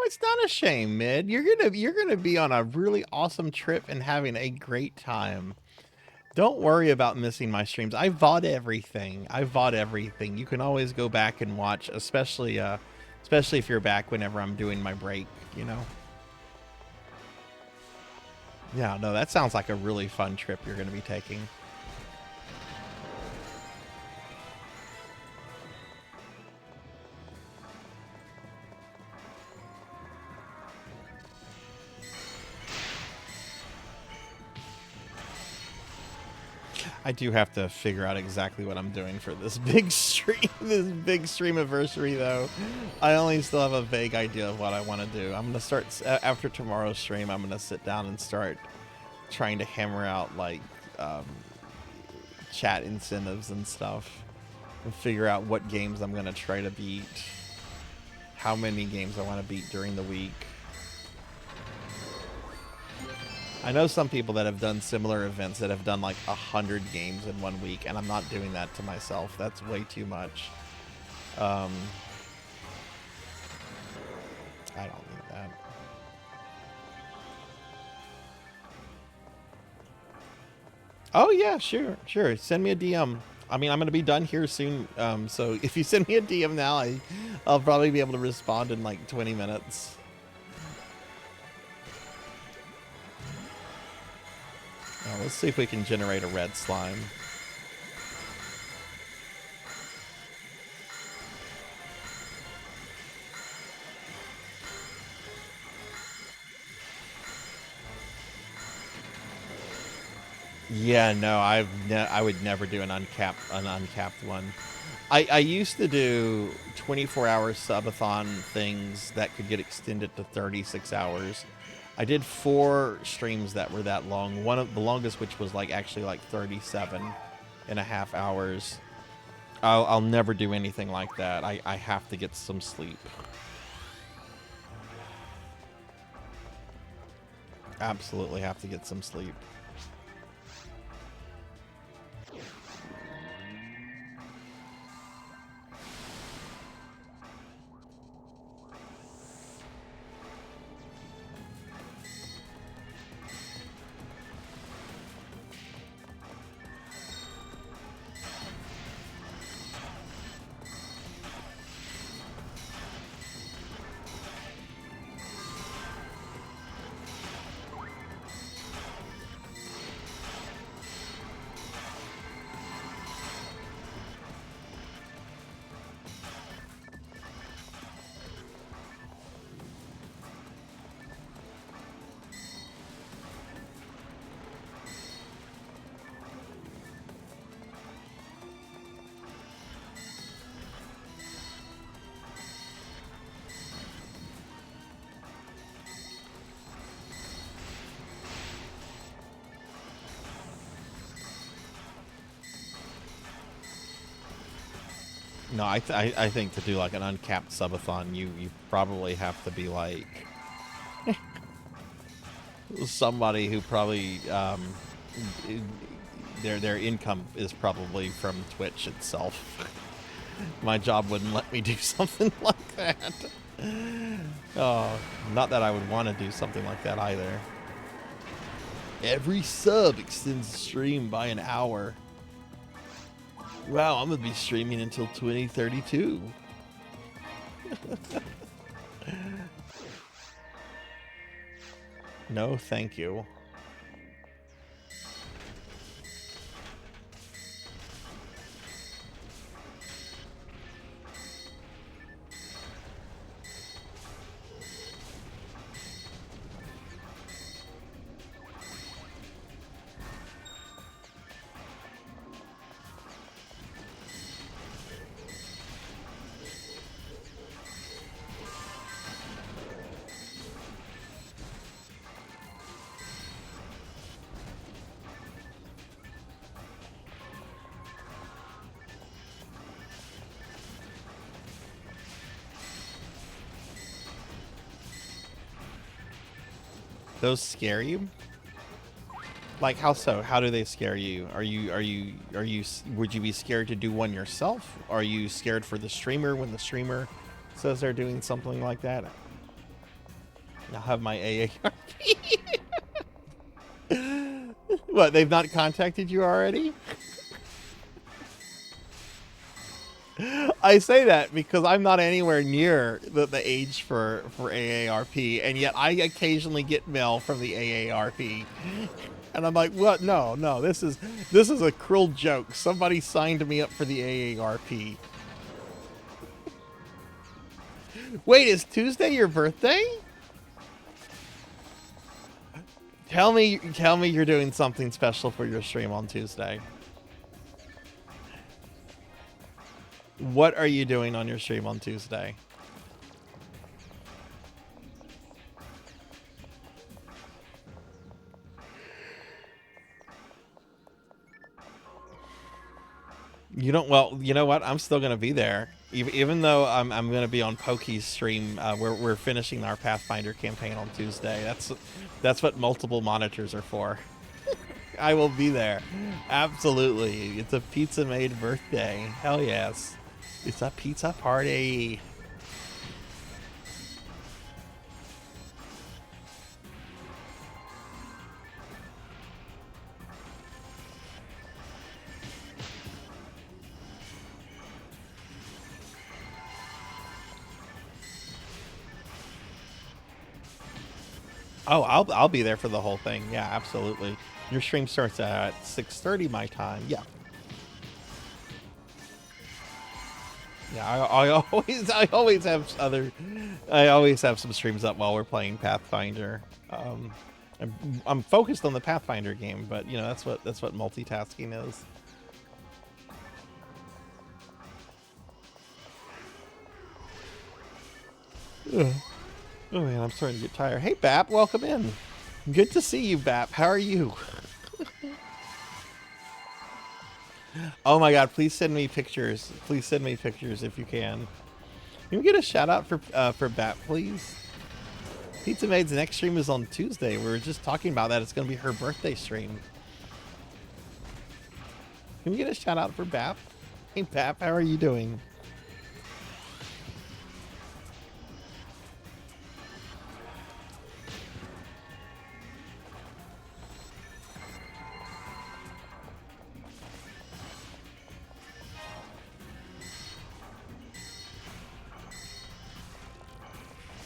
it's not a shame, Mid. You're gonna be on a really awesome trip and having a great time. Don't worry about missing my streams. I VOD everything. I VOD everything. You can always go back and watch, especially if you're back whenever I'm doing my break, you know. Yeah, no, that sounds like a really fun trip you're gonna be taking. I do have to figure out exactly what I'm doing for this big stream, anniversary though. I only still have a vague idea of what I want to do. I'm gonna start after tomorrow's stream. I'm gonna sit down and start trying to hammer out like chat incentives and stuff, and figure out what games I'm gonna try to beat, how many games I want to beat during the week. I know some people that have done similar events that have done like 100 games in 1 week, and I'm not doing that to myself. That's way too much. I don't need that. Oh yeah, sure. Send me a DM. I mean, I'm gonna be done here soon. So if you send me a DM now, I'll probably be able to respond in like 20 minutes. Let's see if we can generate a red slime. Yeah, no, I would never do an uncapped one. I used to do 24-hour subathon things that could get extended to 36 hours. I did 4 streams that were that long. One of the longest, which was like actually like 37.5 hours. I'll never do anything like that. I have to get some sleep. Absolutely have to get some sleep. No, I think to do like an uncapped subathon, you probably have to be like somebody who probably their income is probably from Twitch itself. My job wouldn't let me do something like that. Oh, not that I would want to do something like that either. Every sub extends the stream by an hour. Wow, I'm gonna be streaming until 2032. No, thank you. Those scare you? Like how so? How do they scare you? Would you be scared to do one yourself? Are you scared for the streamer when the streamer says they're doing something like that? I'll have my AARP. What, they've not contacted you already? I say that because I'm not anywhere near the age for AARP, and yet I occasionally get mail from the AARP. And I'm like, what? No, this is a cruel joke. Somebody signed me up for the AARP. Wait, is Tuesday your birthday? Tell me you're doing something special for your stream on Tuesday. What are you doing on your stream on Tuesday? You don't. Well, you know what? I'm still gonna be there, even though I'm gonna be on Pokey's stream. We're finishing our Pathfinder campaign on Tuesday. That's what multiple monitors are for. I will be there. Absolutely. It's a pizza made birthday. Hell yes. It's a pizza party. Oh, I'll be there for the whole thing. Yeah, absolutely. Your stream starts at 6:30 my time. Yeah. Yeah, I always have some streams up while we're playing Pathfinder. I'm focused on the Pathfinder game, but you know that's what multitasking is. Ugh. Oh man, I'm starting to get tired. Hey Bap, welcome in. Good to see you, Bap. How are you? Oh my god, please send me pictures. Please send me pictures if you can. Can we get a shout out for Bap, please? Pizza Maid's next stream is on Tuesday. We were just talking about that. It's going to be her birthday stream. Can we get a shout out for Bap? Hey Bap, how are you doing?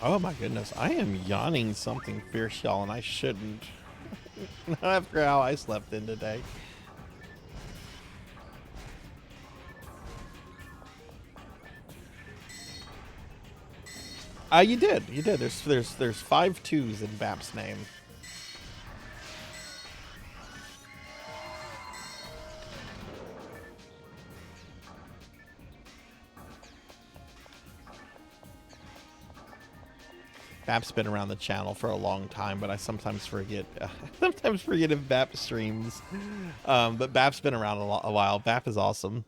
Oh my goodness, I am yawning something fierce, y'all, and I shouldn't. Not after how I slept in today. You did. There's 5 2s in Bap's name. Bap's been around the channel for a long time, but I sometimes forget. If Bap streams. But Bap's been around a while. Bap is awesome.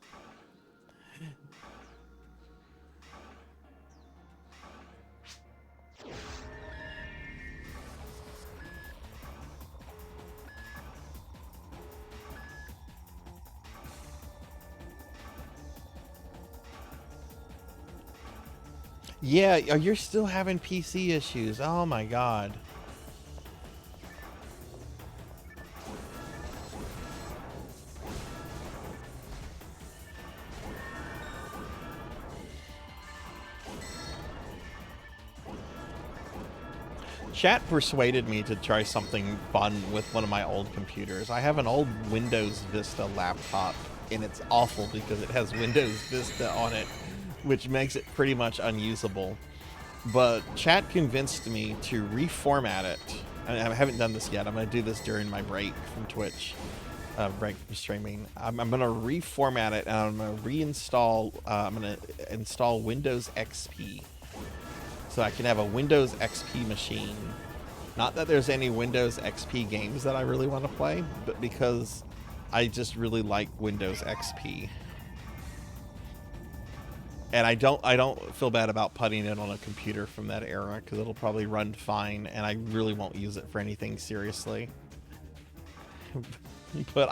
Yeah, you're still having PC issues. Oh my god. Chat persuaded me to try something fun with one of my old computers. I have an old Windows Vista laptop, and it's awful because it has Windows Vista on it, which makes it pretty much unusable. But chat convinced me to reformat it. I haven't done this yet. I'm going to do this during my break from Twitch, break from streaming. I'm going to reformat it, and I'm going to reinstall, I'm going to install Windows XP. So I can have a Windows XP machine. Not that there's any Windows XP games that I really want to play, but because I just really like Windows XP. And I don't feel bad about putting it on a computer from that era because it'll probably run fine, and I really won't use it for anything seriously. But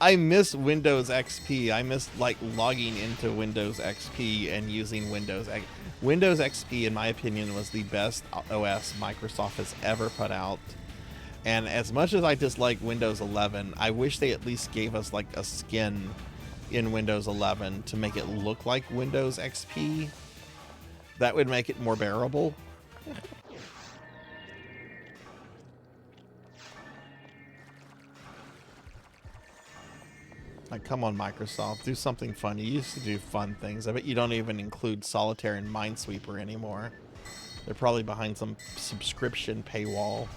I miss Windows XP. I miss like logging into Windows XP and using Windows XP, in my opinion, was the best OS Microsoft has ever put out. And as much as I dislike Windows 11, I wish they at least gave us like a skin in Windows 11 to make it look like Windows XP. That would make it more bearable. Like, come on, Microsoft, do something fun. You used to do fun things. I bet you don't even include Solitaire and Minesweeper anymore. They're probably behind some subscription paywall.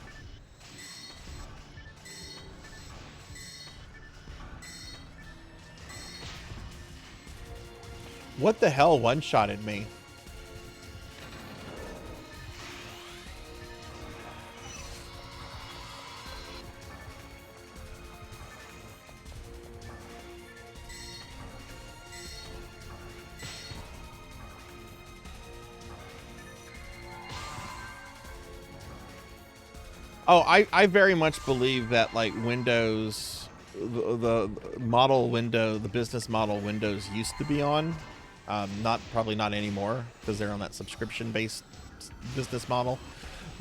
What the hell one-shotted me? Oh, I very much believe that like Windows, the model window, the business model Windows used to be on, probably not anymore because they're on that subscription-based business model.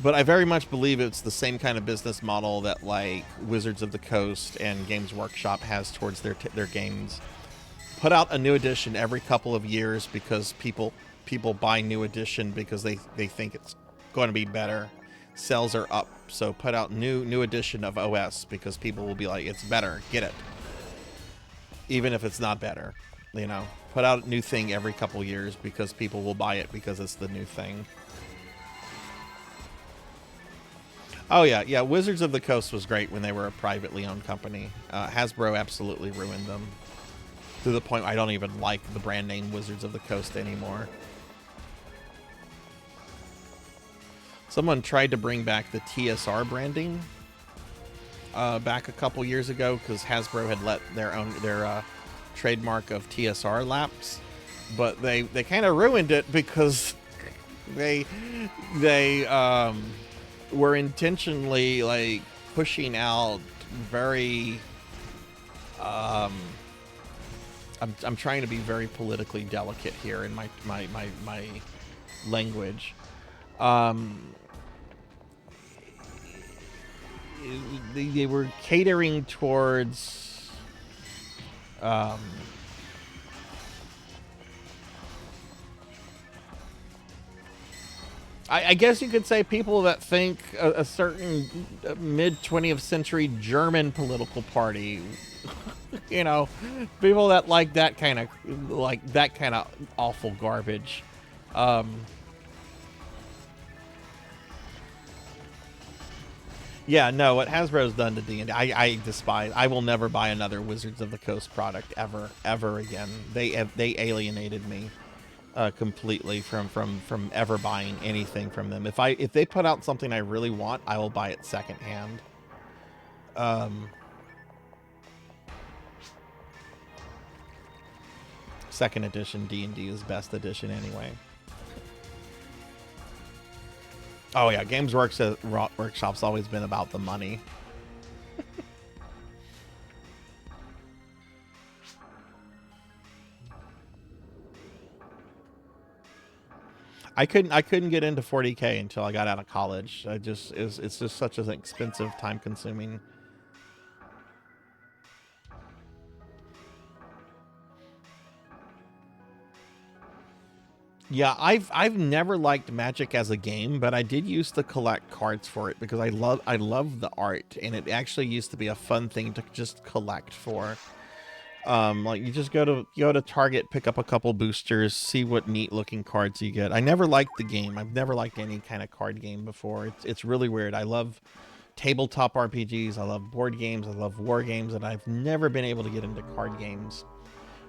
But I very much believe it's the same kind of business model that like Wizards of the Coast and Games Workshop has towards their games. Put out a new edition every couple of years because people buy new edition because they think it's going to be better. Sales are up, so put out new edition of OS because people will be like, it's better, get it. Even if it's not better, you know. Put out a new thing every couple years because people will buy it because it's the new thing. Oh yeah, Wizards of the Coast was great when they were a privately owned company. Hasbro absolutely ruined them to the point I don't even like the brand name Wizards of the Coast anymore. Someone tried to bring back the TSR branding back a couple years ago because Hasbro had let their trademark of TSR lapse, but they kind of ruined it because they were intentionally like pushing out very I'm trying to be very politically delicate here in my language. They were catering towards I guess you could say people that think a certain mid-20th century German political party. You know, people that like that kind of awful garbage. Yeah, no, what Hasbro's done to D&D, I despise. I will never buy another Wizards of the Coast product ever again. They alienated me completely from ever buying anything from them. If they put out something I really want, I will buy it secondhand. Second edition D&D is best edition anyway. Oh yeah, Games Workshop's always been about the money. I couldn't get into 40K until I got out of college. It's just such an expensive, time-consuming. Yeah, I've never liked Magic as a game, but I did used to collect cards for it because I love the art, and it actually used to be a fun thing to just collect for. Like you just go to Target, pick up a couple boosters, see what neat looking cards you get. I never liked the game. I've never liked any kind of card game before. It's really weird. I love tabletop RPGs. I love board games. I love war games, and I've never been able to get into card games.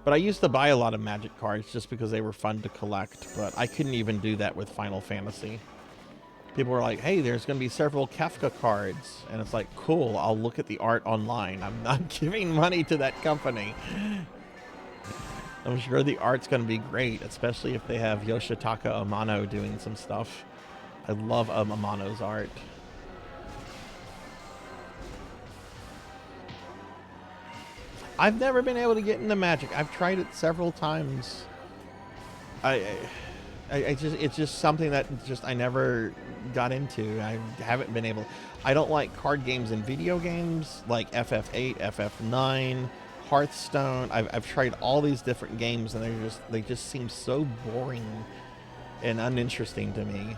But I used to buy a lot of Magic cards just because they were fun to collect, but I couldn't even do that with Final Fantasy. People were like, hey, there's going to be several Kefka cards. And it's like, cool, I'll look at the art online. I'm not giving money to that company. I'm sure the art's going to be great, especially if they have Yoshitaka Amano doing some stuff. I love Amano's art. I've never been able to get into Magic. I've tried it several times. It's just something that I never got into. I haven't been able. I don't like card games and video games like FF8, FF9, Hearthstone. I've tried all these different games and they just seem so boring and uninteresting to me.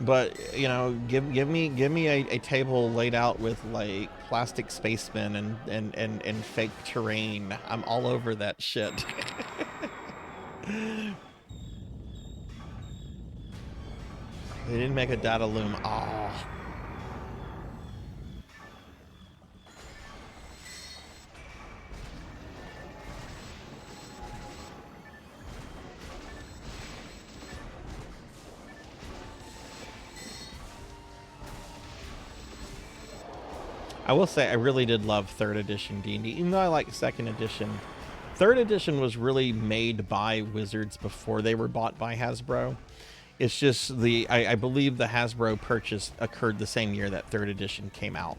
But you know, give me a table laid out with like plastic spacemen and fake terrain. I'm all over that shit. They didn't make a data loom. Oh. I will say I really did love 3rd edition D&D, even though I like 2nd edition. 3rd edition was really made by Wizards before they were bought by Hasbro. It's just I believe the Hasbro purchase occurred the same year that 3rd edition came out.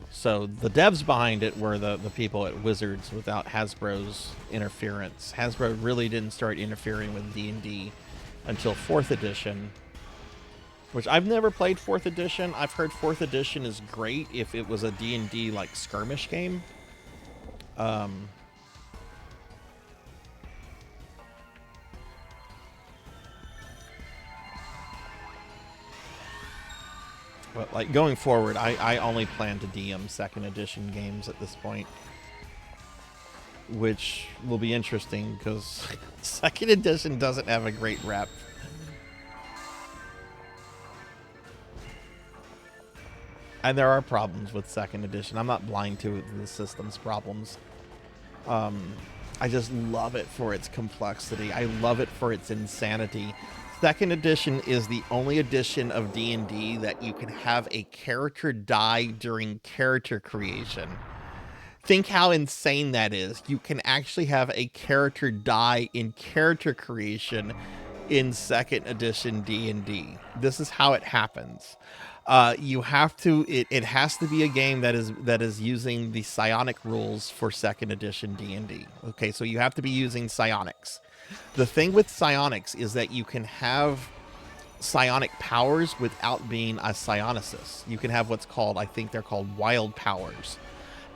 So the devs behind it were the people at Wizards without Hasbro's interference. Hasbro really didn't start interfering with D&D until 4th edition, which I've never played 4th edition. I've heard 4th edition is great if it was a D&D like skirmish game. But like going forward, I only plan to DM 2nd edition games at this point, which will be interesting because 2nd edition doesn't have a great rep. And there are problems with 2nd edition. I'm not blind to the system's problems. I just love it for its complexity. I love it for its insanity. 2nd edition is the only edition of D&D that you can have a character die during character creation. Think how insane that is. You can actually have a character die in character creation in 2nd edition D&D. This is how it happens. You have to. It has to be a game that is using the psionic rules for 2nd edition D&D. Okay, so you have to be using psionics. The thing with psionics is that you can have psionic powers without being a psionicist. You can have what's called, I think they're called wild powers.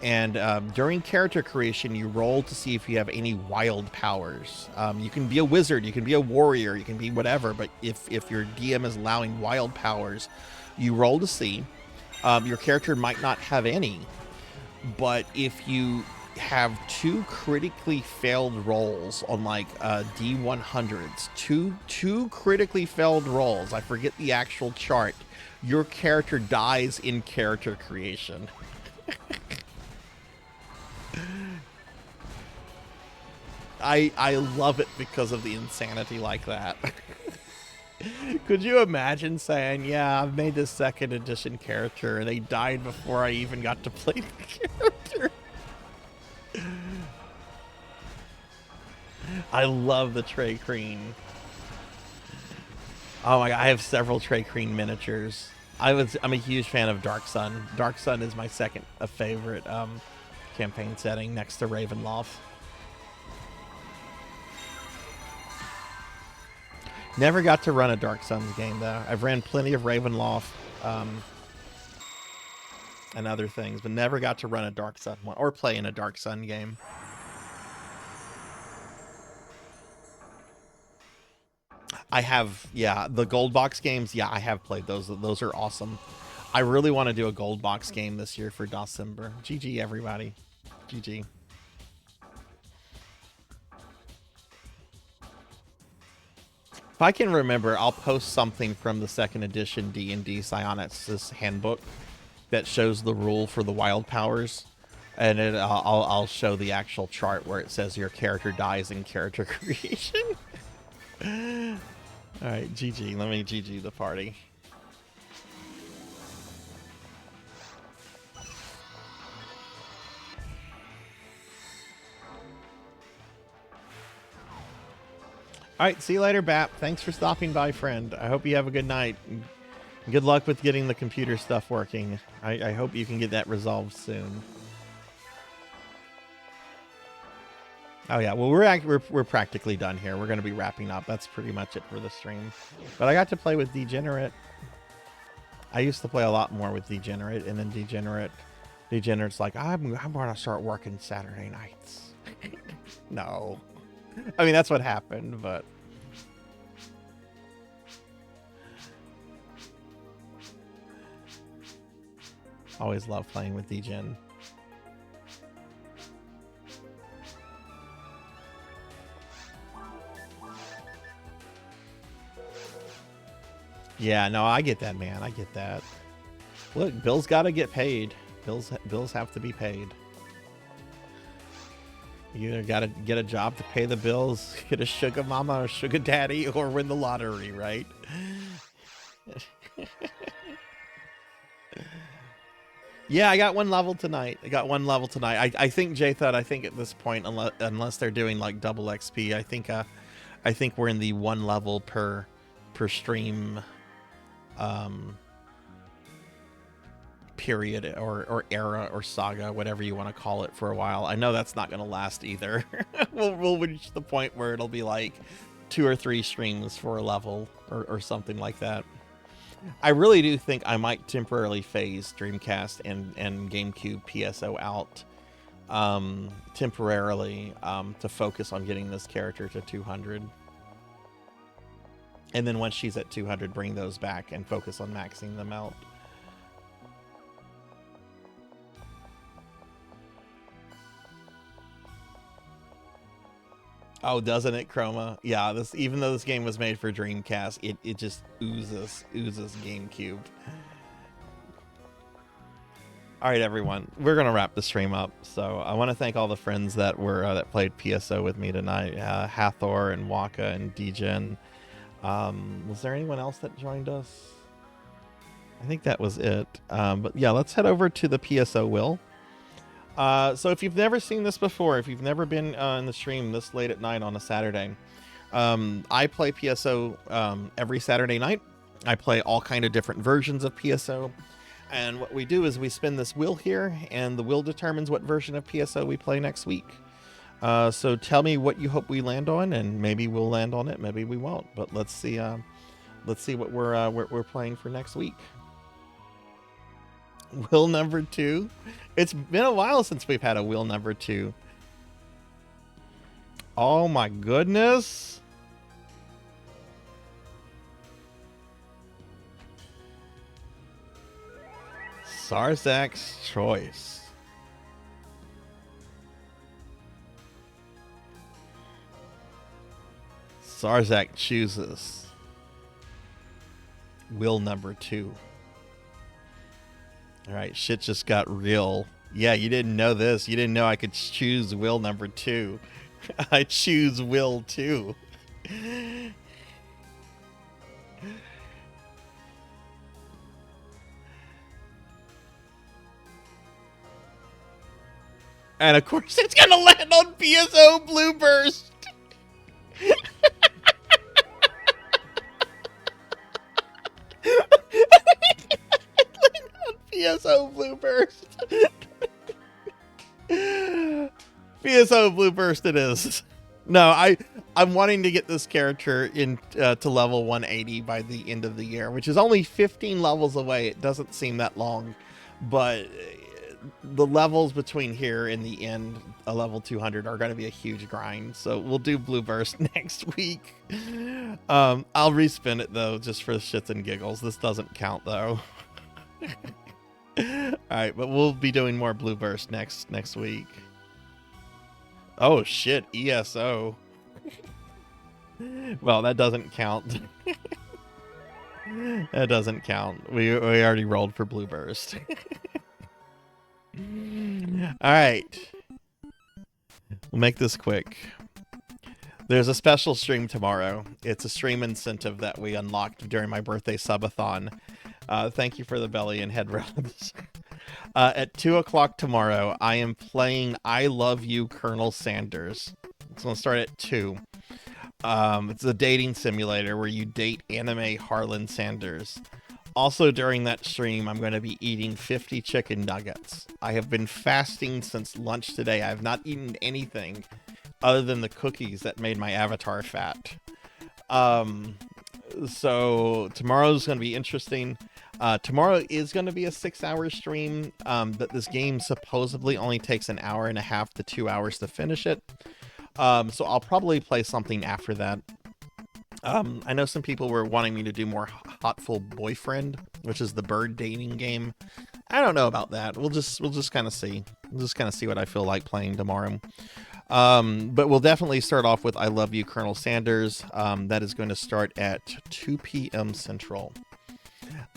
And during character creation, you roll to see if you have any wild powers. You can be a wizard, you can be a warrior, you can be whatever, but if your DM is allowing wild powers, you roll to see. Your character might not have any, but if you have 2 critically failed rolls on like D100s, two critically failed rolls, I forget the actual chart, your character dies in character creation. I love it because of the insanity like that. Could you imagine saying, yeah, I've made this 2nd edition character and they died before I even got to play the character? I love the Trey Crean. Oh my god, I have several Trey Crean miniatures. I'm a huge fan of Dark Sun. Dark Sun is my 2nd favorite campaign setting next to Ravenloft. Never got to run a Dark Suns game though. I've ran plenty of Ravenloft and other things, but never got to run a Dark Sun one or play in a Dark Sun game. I have, yeah, the gold box games. Yeah, I have played those. Those are awesome. I really want to do a gold box game this year for December. GG, everybody. GG. If I can remember, I'll post something from the 2nd edition D&D Psionics handbook that shows the rule for the wild powers. And I'll show the actual chart where it says your character dies in character creation. All right, GG. Let me GG the party. All right, see you later, Bap. Thanks for stopping by, friend. I hope you have a good night. Good luck with getting the computer stuff working. I hope you can get that resolved soon. Oh yeah, well we're practically done here. We're gonna be wrapping up. That's pretty much it for the stream. But I got to play with Degenerate. I used to play a lot more with Degenerate, and then Degenerate's like, I'm gonna start working Saturday nights. No, I mean that's what happened, but. Always love playing with Degen. Yeah, no, I get that, man. I get that. Look, bills got to get paid. Bills have to be paid. You either got to get a job to pay the bills, get a sugar mama or sugar daddy, or win the lottery, right? Yeah, I got one level tonight. I think Jay thought. I think at this point, unless they're doing like double XP, I think we're in the one level per stream period or era or saga, whatever you want to call it, for a while. I know that's not going to last either. we'll reach the point where it'll be like 2 or 3 streams for a level or something like that. I really do think I might temporarily phase Dreamcast and GameCube PSO out temporarily to focus on getting this character to 200. And then once she's at 200, bring those back and focus on maxing them out. Oh, doesn't it, Chroma? Yeah, even though this game was made for Dreamcast, it just oozes GameCube. All right, everyone, we're gonna wrap the stream up. So I want to thank all the friends that played PSO with me tonight, Hathor and Waka and Degen. Was there anyone else that joined us? I think that was it. But yeah, let's head over to the PSO Will. So if you've never seen this before, if you've never been in the stream this late at night on a Saturday, I play PSO every Saturday night. I play all kind of different versions of PSO. And what we do is we spin this wheel here, and the wheel determines what version of PSO we play next week. So tell me what you hope we land on, and maybe we'll land on it, maybe we won't. But let's see what we're playing for next week. Wheel number 2. It's been a while since we've had a wheel number 2. Oh my goodness. Sarzac's choice. Sarzac chooses wheel number 2. All right, shit just got real. Yeah, you didn't know this. You didn't know I could choose wheel number 2. I choose wheel 2. And of course, it's gonna land on PSO Blue Burst. PSO Blue Burst. PSO Blue Burst it is. No, I'm wanting to get this character in to level 180 by the end of the year, which is only 15 levels away. It doesn't seem that long, but the levels between here and the end, a level 200, are going to be a huge grind. So we'll do Blue Burst next week. I'll respin it though, just for shits and giggles. This doesn't count though. All right, but we'll be doing more Blue Burst next week. Oh shit, ESO. Well, that doesn't count. That doesn't count. We already rolled for Blue Burst. All right, we'll make this quick. There's a special stream tomorrow. It's a stream incentive that we unlocked during my birthday subathon. Thank you for the belly and head rubs. At 2 o'clock tomorrow, I am playing I Love You, Colonel Sanders. It's going to start at 2. It's a dating simulator where you date anime Harlan Sanders. Also during that stream, I'm going to be eating 50 chicken nuggets. I have been fasting since lunch today. I have not eaten anything other than the cookies that made my avatar fat. So tomorrow's going to be interesting. Tomorrow is going to be a 6-hour stream, but this game supposedly only takes an hour and a half to 2 hours to finish it. So I'll probably play something after that. I know some people were wanting me to do more Hotful Boyfriend, which is the bird dating game. I don't know about that. We'll just kind of see. We'll just kind of see what I feel like playing tomorrow. But we'll definitely start off with I Love You, Colonel Sanders. That is going to start at 2 p.m. Central.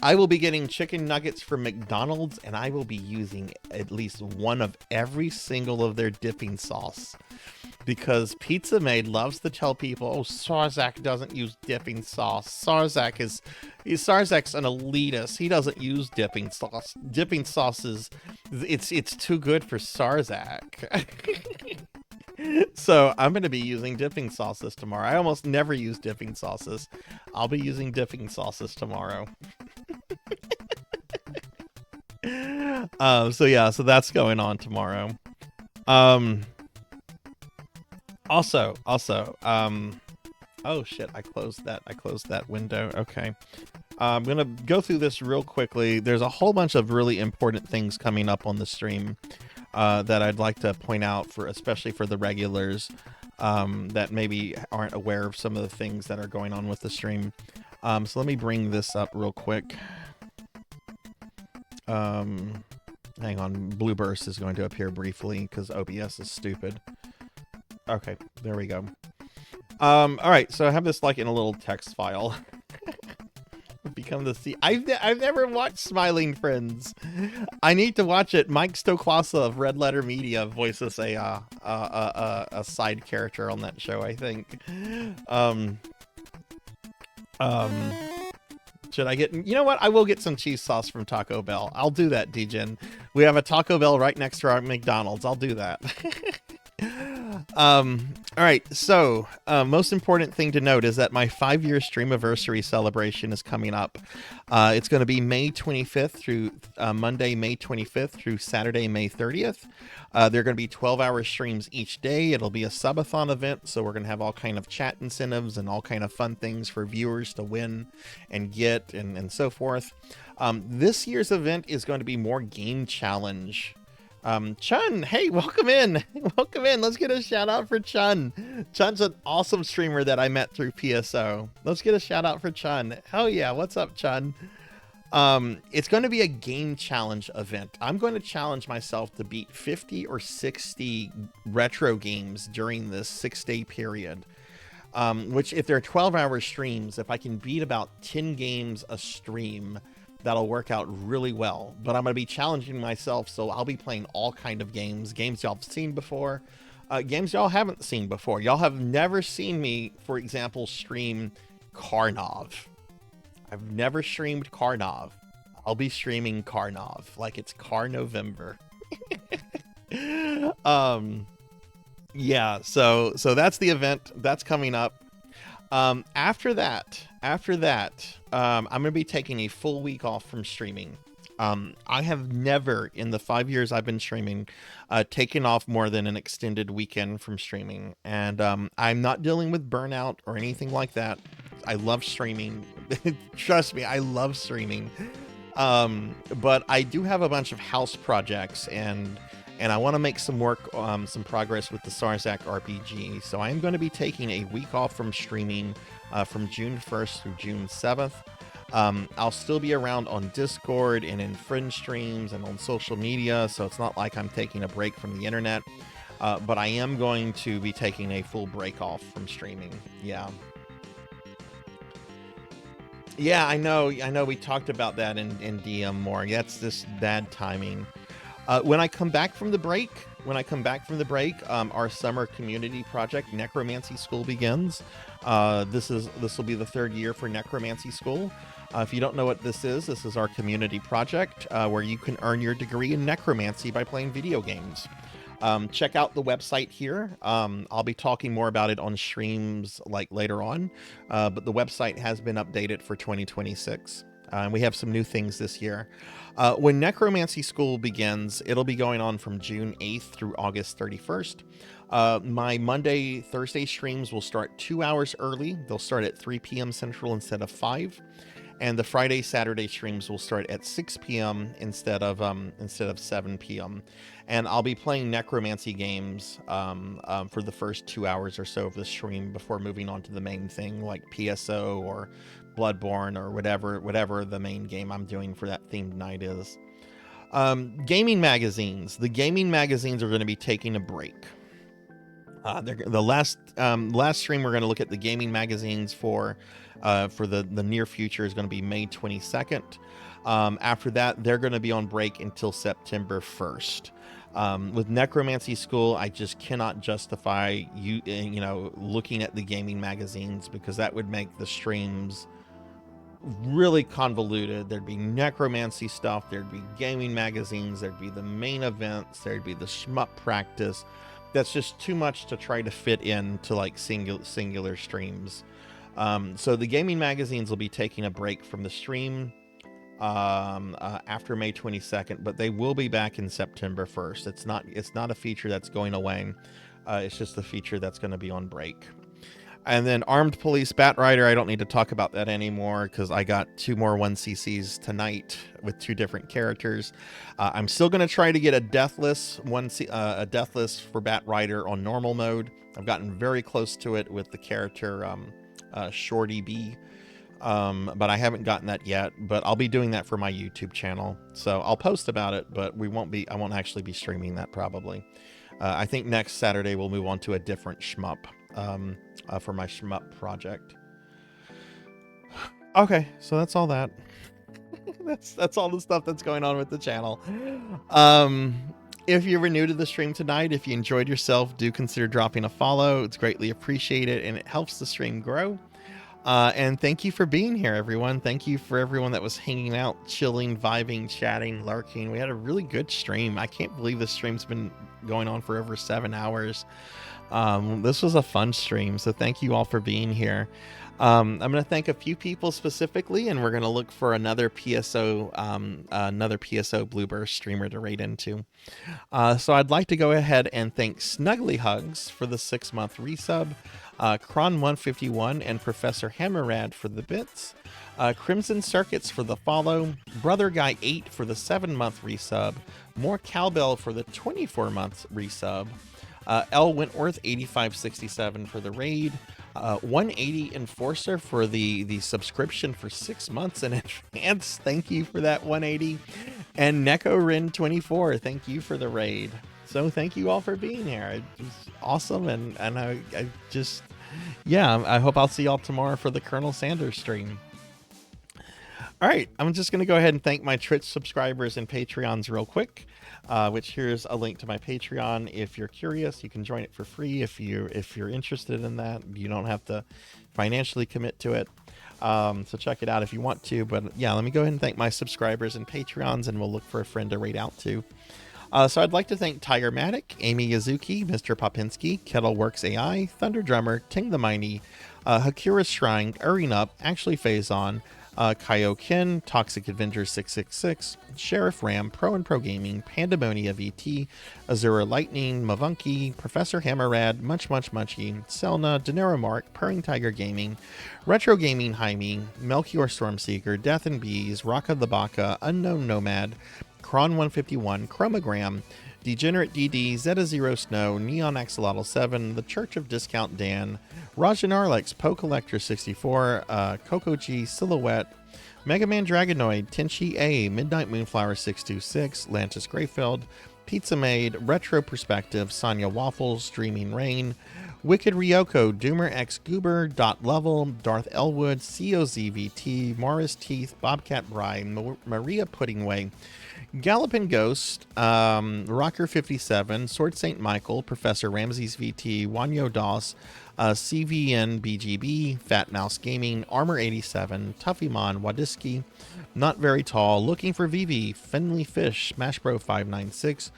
I will be getting chicken nuggets from McDonald's, and I will be using at least one of every single of their dipping sauce. Because Pizza Maid loves to tell people, oh, Sarzac doesn't use dipping sauce. Sarzac's an elitist. He doesn't use dipping sauce. Dipping sauce it's too good for Sarzac. So I'm going to be using dipping sauces tomorrow. I almost never use dipping sauces. I'll be using dipping sauces tomorrow. So that's going on tomorrow. Also, oh shit, I closed that window. Okay. I'm going to go through this real quickly. There's a whole bunch of really important things coming up on the stream that I'd like to point out, especially for the regulars that maybe aren't aware of some of the things that are going on with the stream. So let me bring this up real quick. Hang on, Blue Burst is going to appear briefly because OBS is stupid. Okay, there we go. All right, so I have this like in a little text file. Become the C. I've never watched Smiling Friends. I need to watch it. Mike Stoklasa of Red Letter Media voices a side character on that show, I think. Should I get... You know what? I will get some cheese sauce from Taco Bell. I'll do that, DGen. We have a Taco Bell right next to our McDonald's. I'll do that. All right, so most important thing to note is that my 5-year Streamiversary celebration is coming up. It's going to be May 25th through Monday, May 25th through Saturday, May 30th. They're going to be 12-hour streams each day. It'll be a subathon event, so we're going to have all kind of chat incentives and all kind of fun things for viewers to win and get and so forth. This year's event is going to be more game challenge. Chun, hey, welcome in. Welcome in. Let's get a shout out for Chun. Chun's an awesome streamer that I met through PSO. Let's get a shout out for Chun. Hell yeah. What's up, Chun? It's going to be a game challenge event. I'm going to challenge myself to beat 50 or 60 retro games during this 6-day period. Which if they're 12-hour streams, if I can beat about 10 games a stream, that'll work out really well. But I'm going to be challenging myself, so I'll be playing all kind of games y'all have seen before, games y'all haven't seen before. Y'all have never seen me, for example, stream Karnov. I've never streamed Karnov. I'll be streaming Karnov like it's Car November. Yeah, so that's the event that's coming up. After that, I'm going to be taking a full week off from streaming. I have never, in the 5 years I've been streaming, taken off more than an extended weekend from streaming. And I'm not dealing with burnout or anything like that. I love streaming. Trust me, I love streaming. But I do have a bunch of house projects, and I want to make some progress with the Sarzac RPG. So I am going to be taking a week off from streaming from June 1st through June 7th. I'll still be around on Discord and in friend streams and on social media, so it's not like I'm taking a break from the internet. But I am going to be taking a full break off from streaming. Yeah, I know we talked about that in DM more. That's just bad timing. When I come back from the break, our summer community project, Necromancy School, begins. This will be the 3rd year for Necromancy School. If you don't know what this is our community project where you can earn your degree in necromancy by playing video games. Check out the website here. I'll be talking more about it on streams like later on, but the website has been updated for 2026. We have some new things this year. When Necromancy School begins, it'll be going on from June 8th through August 31st. My Monday, Thursday streams will start 2 hours early. They'll start at 3 p.m. Central instead of 5. And the Friday, Saturday streams will start at 6 p.m. instead of 7 p.m. And I'll be playing necromancy games for the first 2 hours or so of the stream before moving on to the main thing, like PSO or Bloodborne or whatever the main game I'm doing for that themed night is. Gaming magazines. The gaming magazines are going to be taking a break. The last stream we're going to look at the gaming magazines for the near future is going to be May 22nd. After that, they're going to be on break until September 1st. With Necromancy School, I just cannot justify looking at the gaming magazines, because that would make the streams really convoluted. There'd be necromancy stuff, there'd be gaming magazines, there'd be the main events, there'd be the shmup practice. That's just too much to try to fit into like singular streams. So the gaming magazines will be taking a break from the stream after May 22nd, but they will be back in September 1st. It's not a feature that's going away. It's just a feature that's going to be on break. And then Armed Police Batrider, I don't need to talk about that anymore because I got 2 more 1cc's tonight with 2 different characters. I'm still going to try to get a deathless for Batrider on normal mode. I've gotten very close to it with the character Shorty B, but I haven't gotten that yet. But I'll be doing that for my YouTube channel, so I'll post about it. But I won't actually be streaming that probably. I think next Saturday we'll move on to a different shmup. For my shmup project. Okay, so that's all that. that's all the stuff that's going on with the channel. If you were new to the stream tonight, if you enjoyed yourself, do consider dropping a follow. It's greatly appreciated and it helps the stream grow. And thank you for being here, everyone. Thank you for everyone that was hanging out, chilling, vibing, chatting, lurking. We had a really good stream. I can't believe this stream's been going on for over 7 hours. This was a fun stream, so thank you all for being here. I'm going to thank a few people specifically, and we're going to look for another PSO Blueburst streamer to raid into. So I'd like to go ahead and thank Snuggly Hugs for the 6-month resub, Kron151 and Professor Hammerrad for the bits, Crimson Circuits for the follow, Brother Guy 8 for the 7-month resub, More Cowbell for the 24-month resub, L Wentworth 8567 for the raid, 180 Enforcer for the subscription for 6 months in advance. Thank you for that 180. And Neko 24, thank you for the raid. So thank you all for being here. It was awesome, and I just, yeah, I hope I'll see y'all tomorrow for the Colonel Sanders stream. All right, I'm just going to go ahead and thank my Twitch subscribers and Patreons real quick. Which here's a link to my Patreon. If you're curious, you can join it for free. If you're interested in that, you don't have to financially commit to it. So check it out if you want to. But yeah, let me go ahead and thank my subscribers and Patreons, and we'll look for a friend to raid out to. So I'd like to thank Tiger Matic, Amy Yazuki, Mr. Popinski, Kettleworks AI, Thunder Drummer, Ting the Mighty, Hakura's Shrine, Uring Up, Actually Phazon, Kaioken, Toxic Avenger 666, Sheriff Ram, Pro and Pro Gaming, Pandemonia VT, Azura Lightning, Mavunky, Professor Hammerrad, Munchy, Selna, Denero Mark, Purring Tiger Gaming, Retro Gaming Jaime, Melchior Stormseeker, Death and Bees, Raka the Baka, Unknown Nomad, Kron151, Chromogram, Degenerate DD, Zeta Zero Snow, Neon Axolotl 7, The Church of Discount Dan, Rajan Arlex, Poe Collector 64, Coco G, Silhouette, Mega Man Dragonoid, Tenchi A, Midnight Moonflower 626, Lantis Greyfeld, Pizza Maid, Retro Perspective, Sonya Waffles, Dreaming Rain, Wicked Ryoko, Doomer X Goober, Dot Level, Darth Elwood, COZVT, Morris Teeth, Bobcat Bride, Maria Puddingway, Gallopin' Ghost, Rocker 57, Sword St. Michael, Professor Ramses VT, Wanyo Doss, CVN BGB, Fat Mouse Gaming, Armor 87, Tuffymon, Wadiski, Not Very Tall, Looking for VV, Finley Fish, Smashbro 596,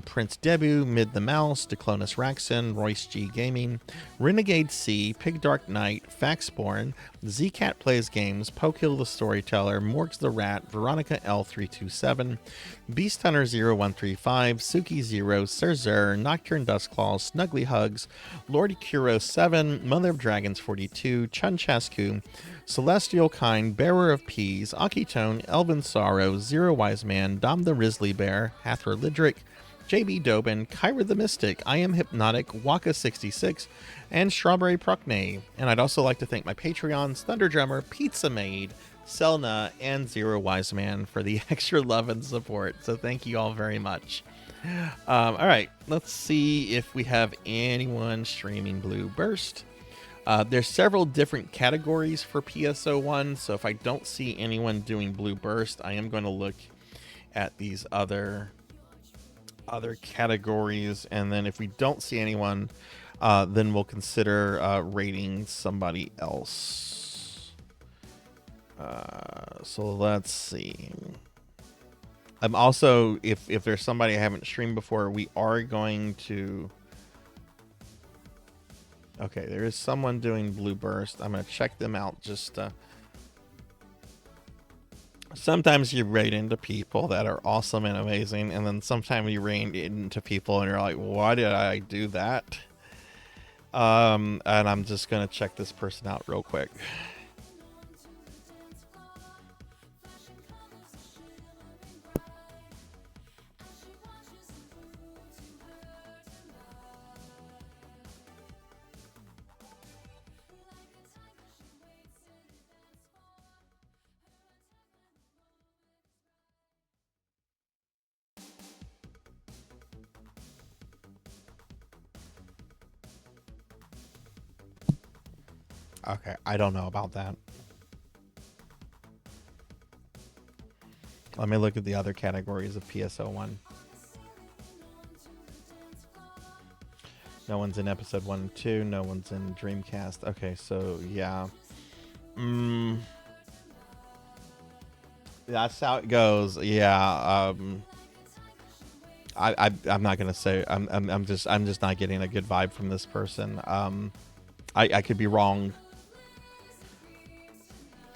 Prince Debu, Mid the Mouse, Declonus Raxon, Royce G Gaming, Renegade C, Pig Dark Knight, Faxborn, Zcat Plays Games, Pokill the Storyteller, Morgs the Rat, Veronica L327, Beast Hunter 0135, Suki 0, Sarzac, Nocturne Dustclaw, Snuggly Hugs, Lord Kuro 7, Mother of Dragons 42, Chun Chasku, Celestial Kind, Bearer of Peas, Akitone, Elvin Sorrow, Zero Wise Man, Dom the Risley Bear, Hathor Lidrick, JB Dobin, Kyra the Mystic, I Am Hypnotic, Waka66, and Strawberry Procnay. And I'd also like to thank my Patreons, Thunder Drummer, Pizza Maid, Selna, and Zero Wise Man for the extra love and support. So thank you all very much. All right, let's see if we have anyone streaming Blue Burst. There's several different categories for PSO1, so if I don't see anyone doing Blue Burst, I am going to look at these other categories, and then if we don't see anyone, then we'll consider rating somebody else. So let's see. I'm also, if there's somebody I haven't streamed before, we are going to... Okay, there is someone doing Blue Burst. I'm going to check them out just... Sometimes you raid into people that are awesome and amazing, and then sometimes you raid into people and you're like, why did I do that? And I'm just going to check this person out real quick. Okay, I don't know about that. Let me look at the other categories of PSO1. No one's in episode 1 and 2. No one's in Dreamcast. Okay, so yeah. That's how it goes. Yeah. I'm not gonna say. I'm just not getting a good vibe from this person. I could be wrong,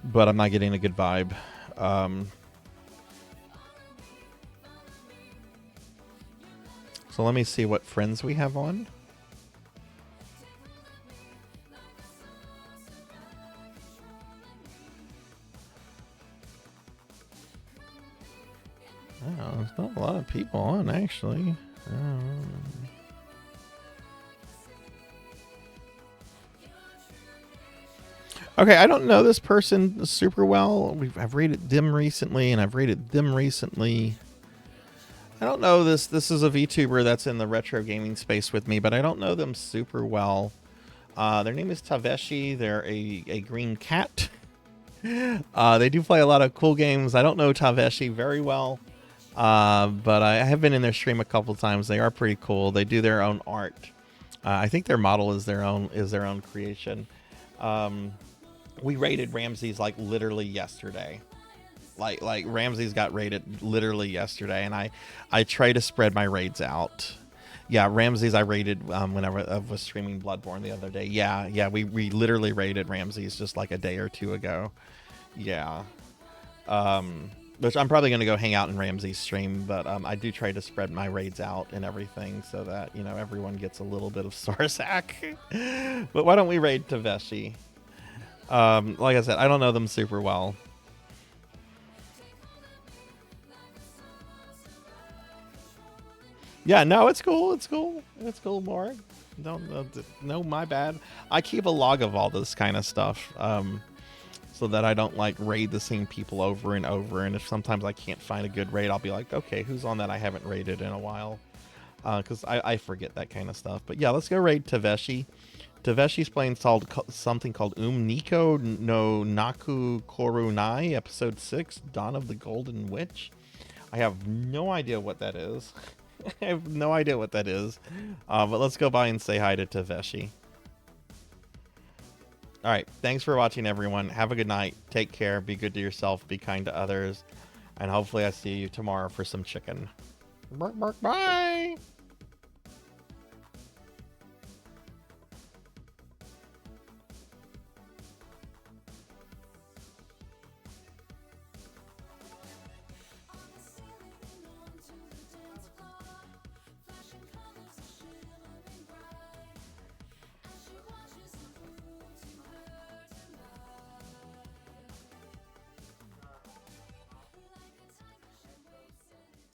but I'm not getting a good vibe. So let me see what friends we have on. Oh, there's not a lot of people on, actually. Okay, I don't know this person super well. I've rated them recently, and I've rated them recently. I don't know this. This is a VTuber that's in the retro gaming space with me, but I don't know them super well. Their name is Taveshi. They're a green cat. They do play a lot of cool games. I don't know Taveshi very well, but I have been in their stream a couple times. They are pretty cool. They do their own art. I think their model is their own creation. We rated Ramses like literally yesterday. Like Ramses got raided literally yesterday, and I try to spread my raids out. Yeah, Ramses I raided whenever I was streaming Bloodborne the other day. Yeah, we literally raided Ramses just like a day or two ago. Yeah. Which I'm probably going to go hang out in Ramses' stream, but I do try to spread my raids out and everything so that, you know, everyone gets a little bit of Sarzac. But why don't we raid Taveshi? Like I said, I don't know them super well. Yeah, no, it's cool. It's cool. It's cool, Morg. No, my bad. I keep a log of all this kind of stuff, so that I don't like raid the same people over and over. And if sometimes I can't find a good raid, I'll be like, okay, who's on that I haven't raided in a while? Because I forget that kind of stuff. But yeah, let's go raid Taveshi. Taveshi's playing something called Niko no Naku Korunai, episode 6, Dawn of the Golden Witch. I have no idea what that is. I have no idea what that is. But let's go by and say hi to Taveshi. Alright, thanks for watching, everyone. Have a good night. Take care. Be good to yourself. Be kind to others. And hopefully I see you tomorrow for some chicken. Bye!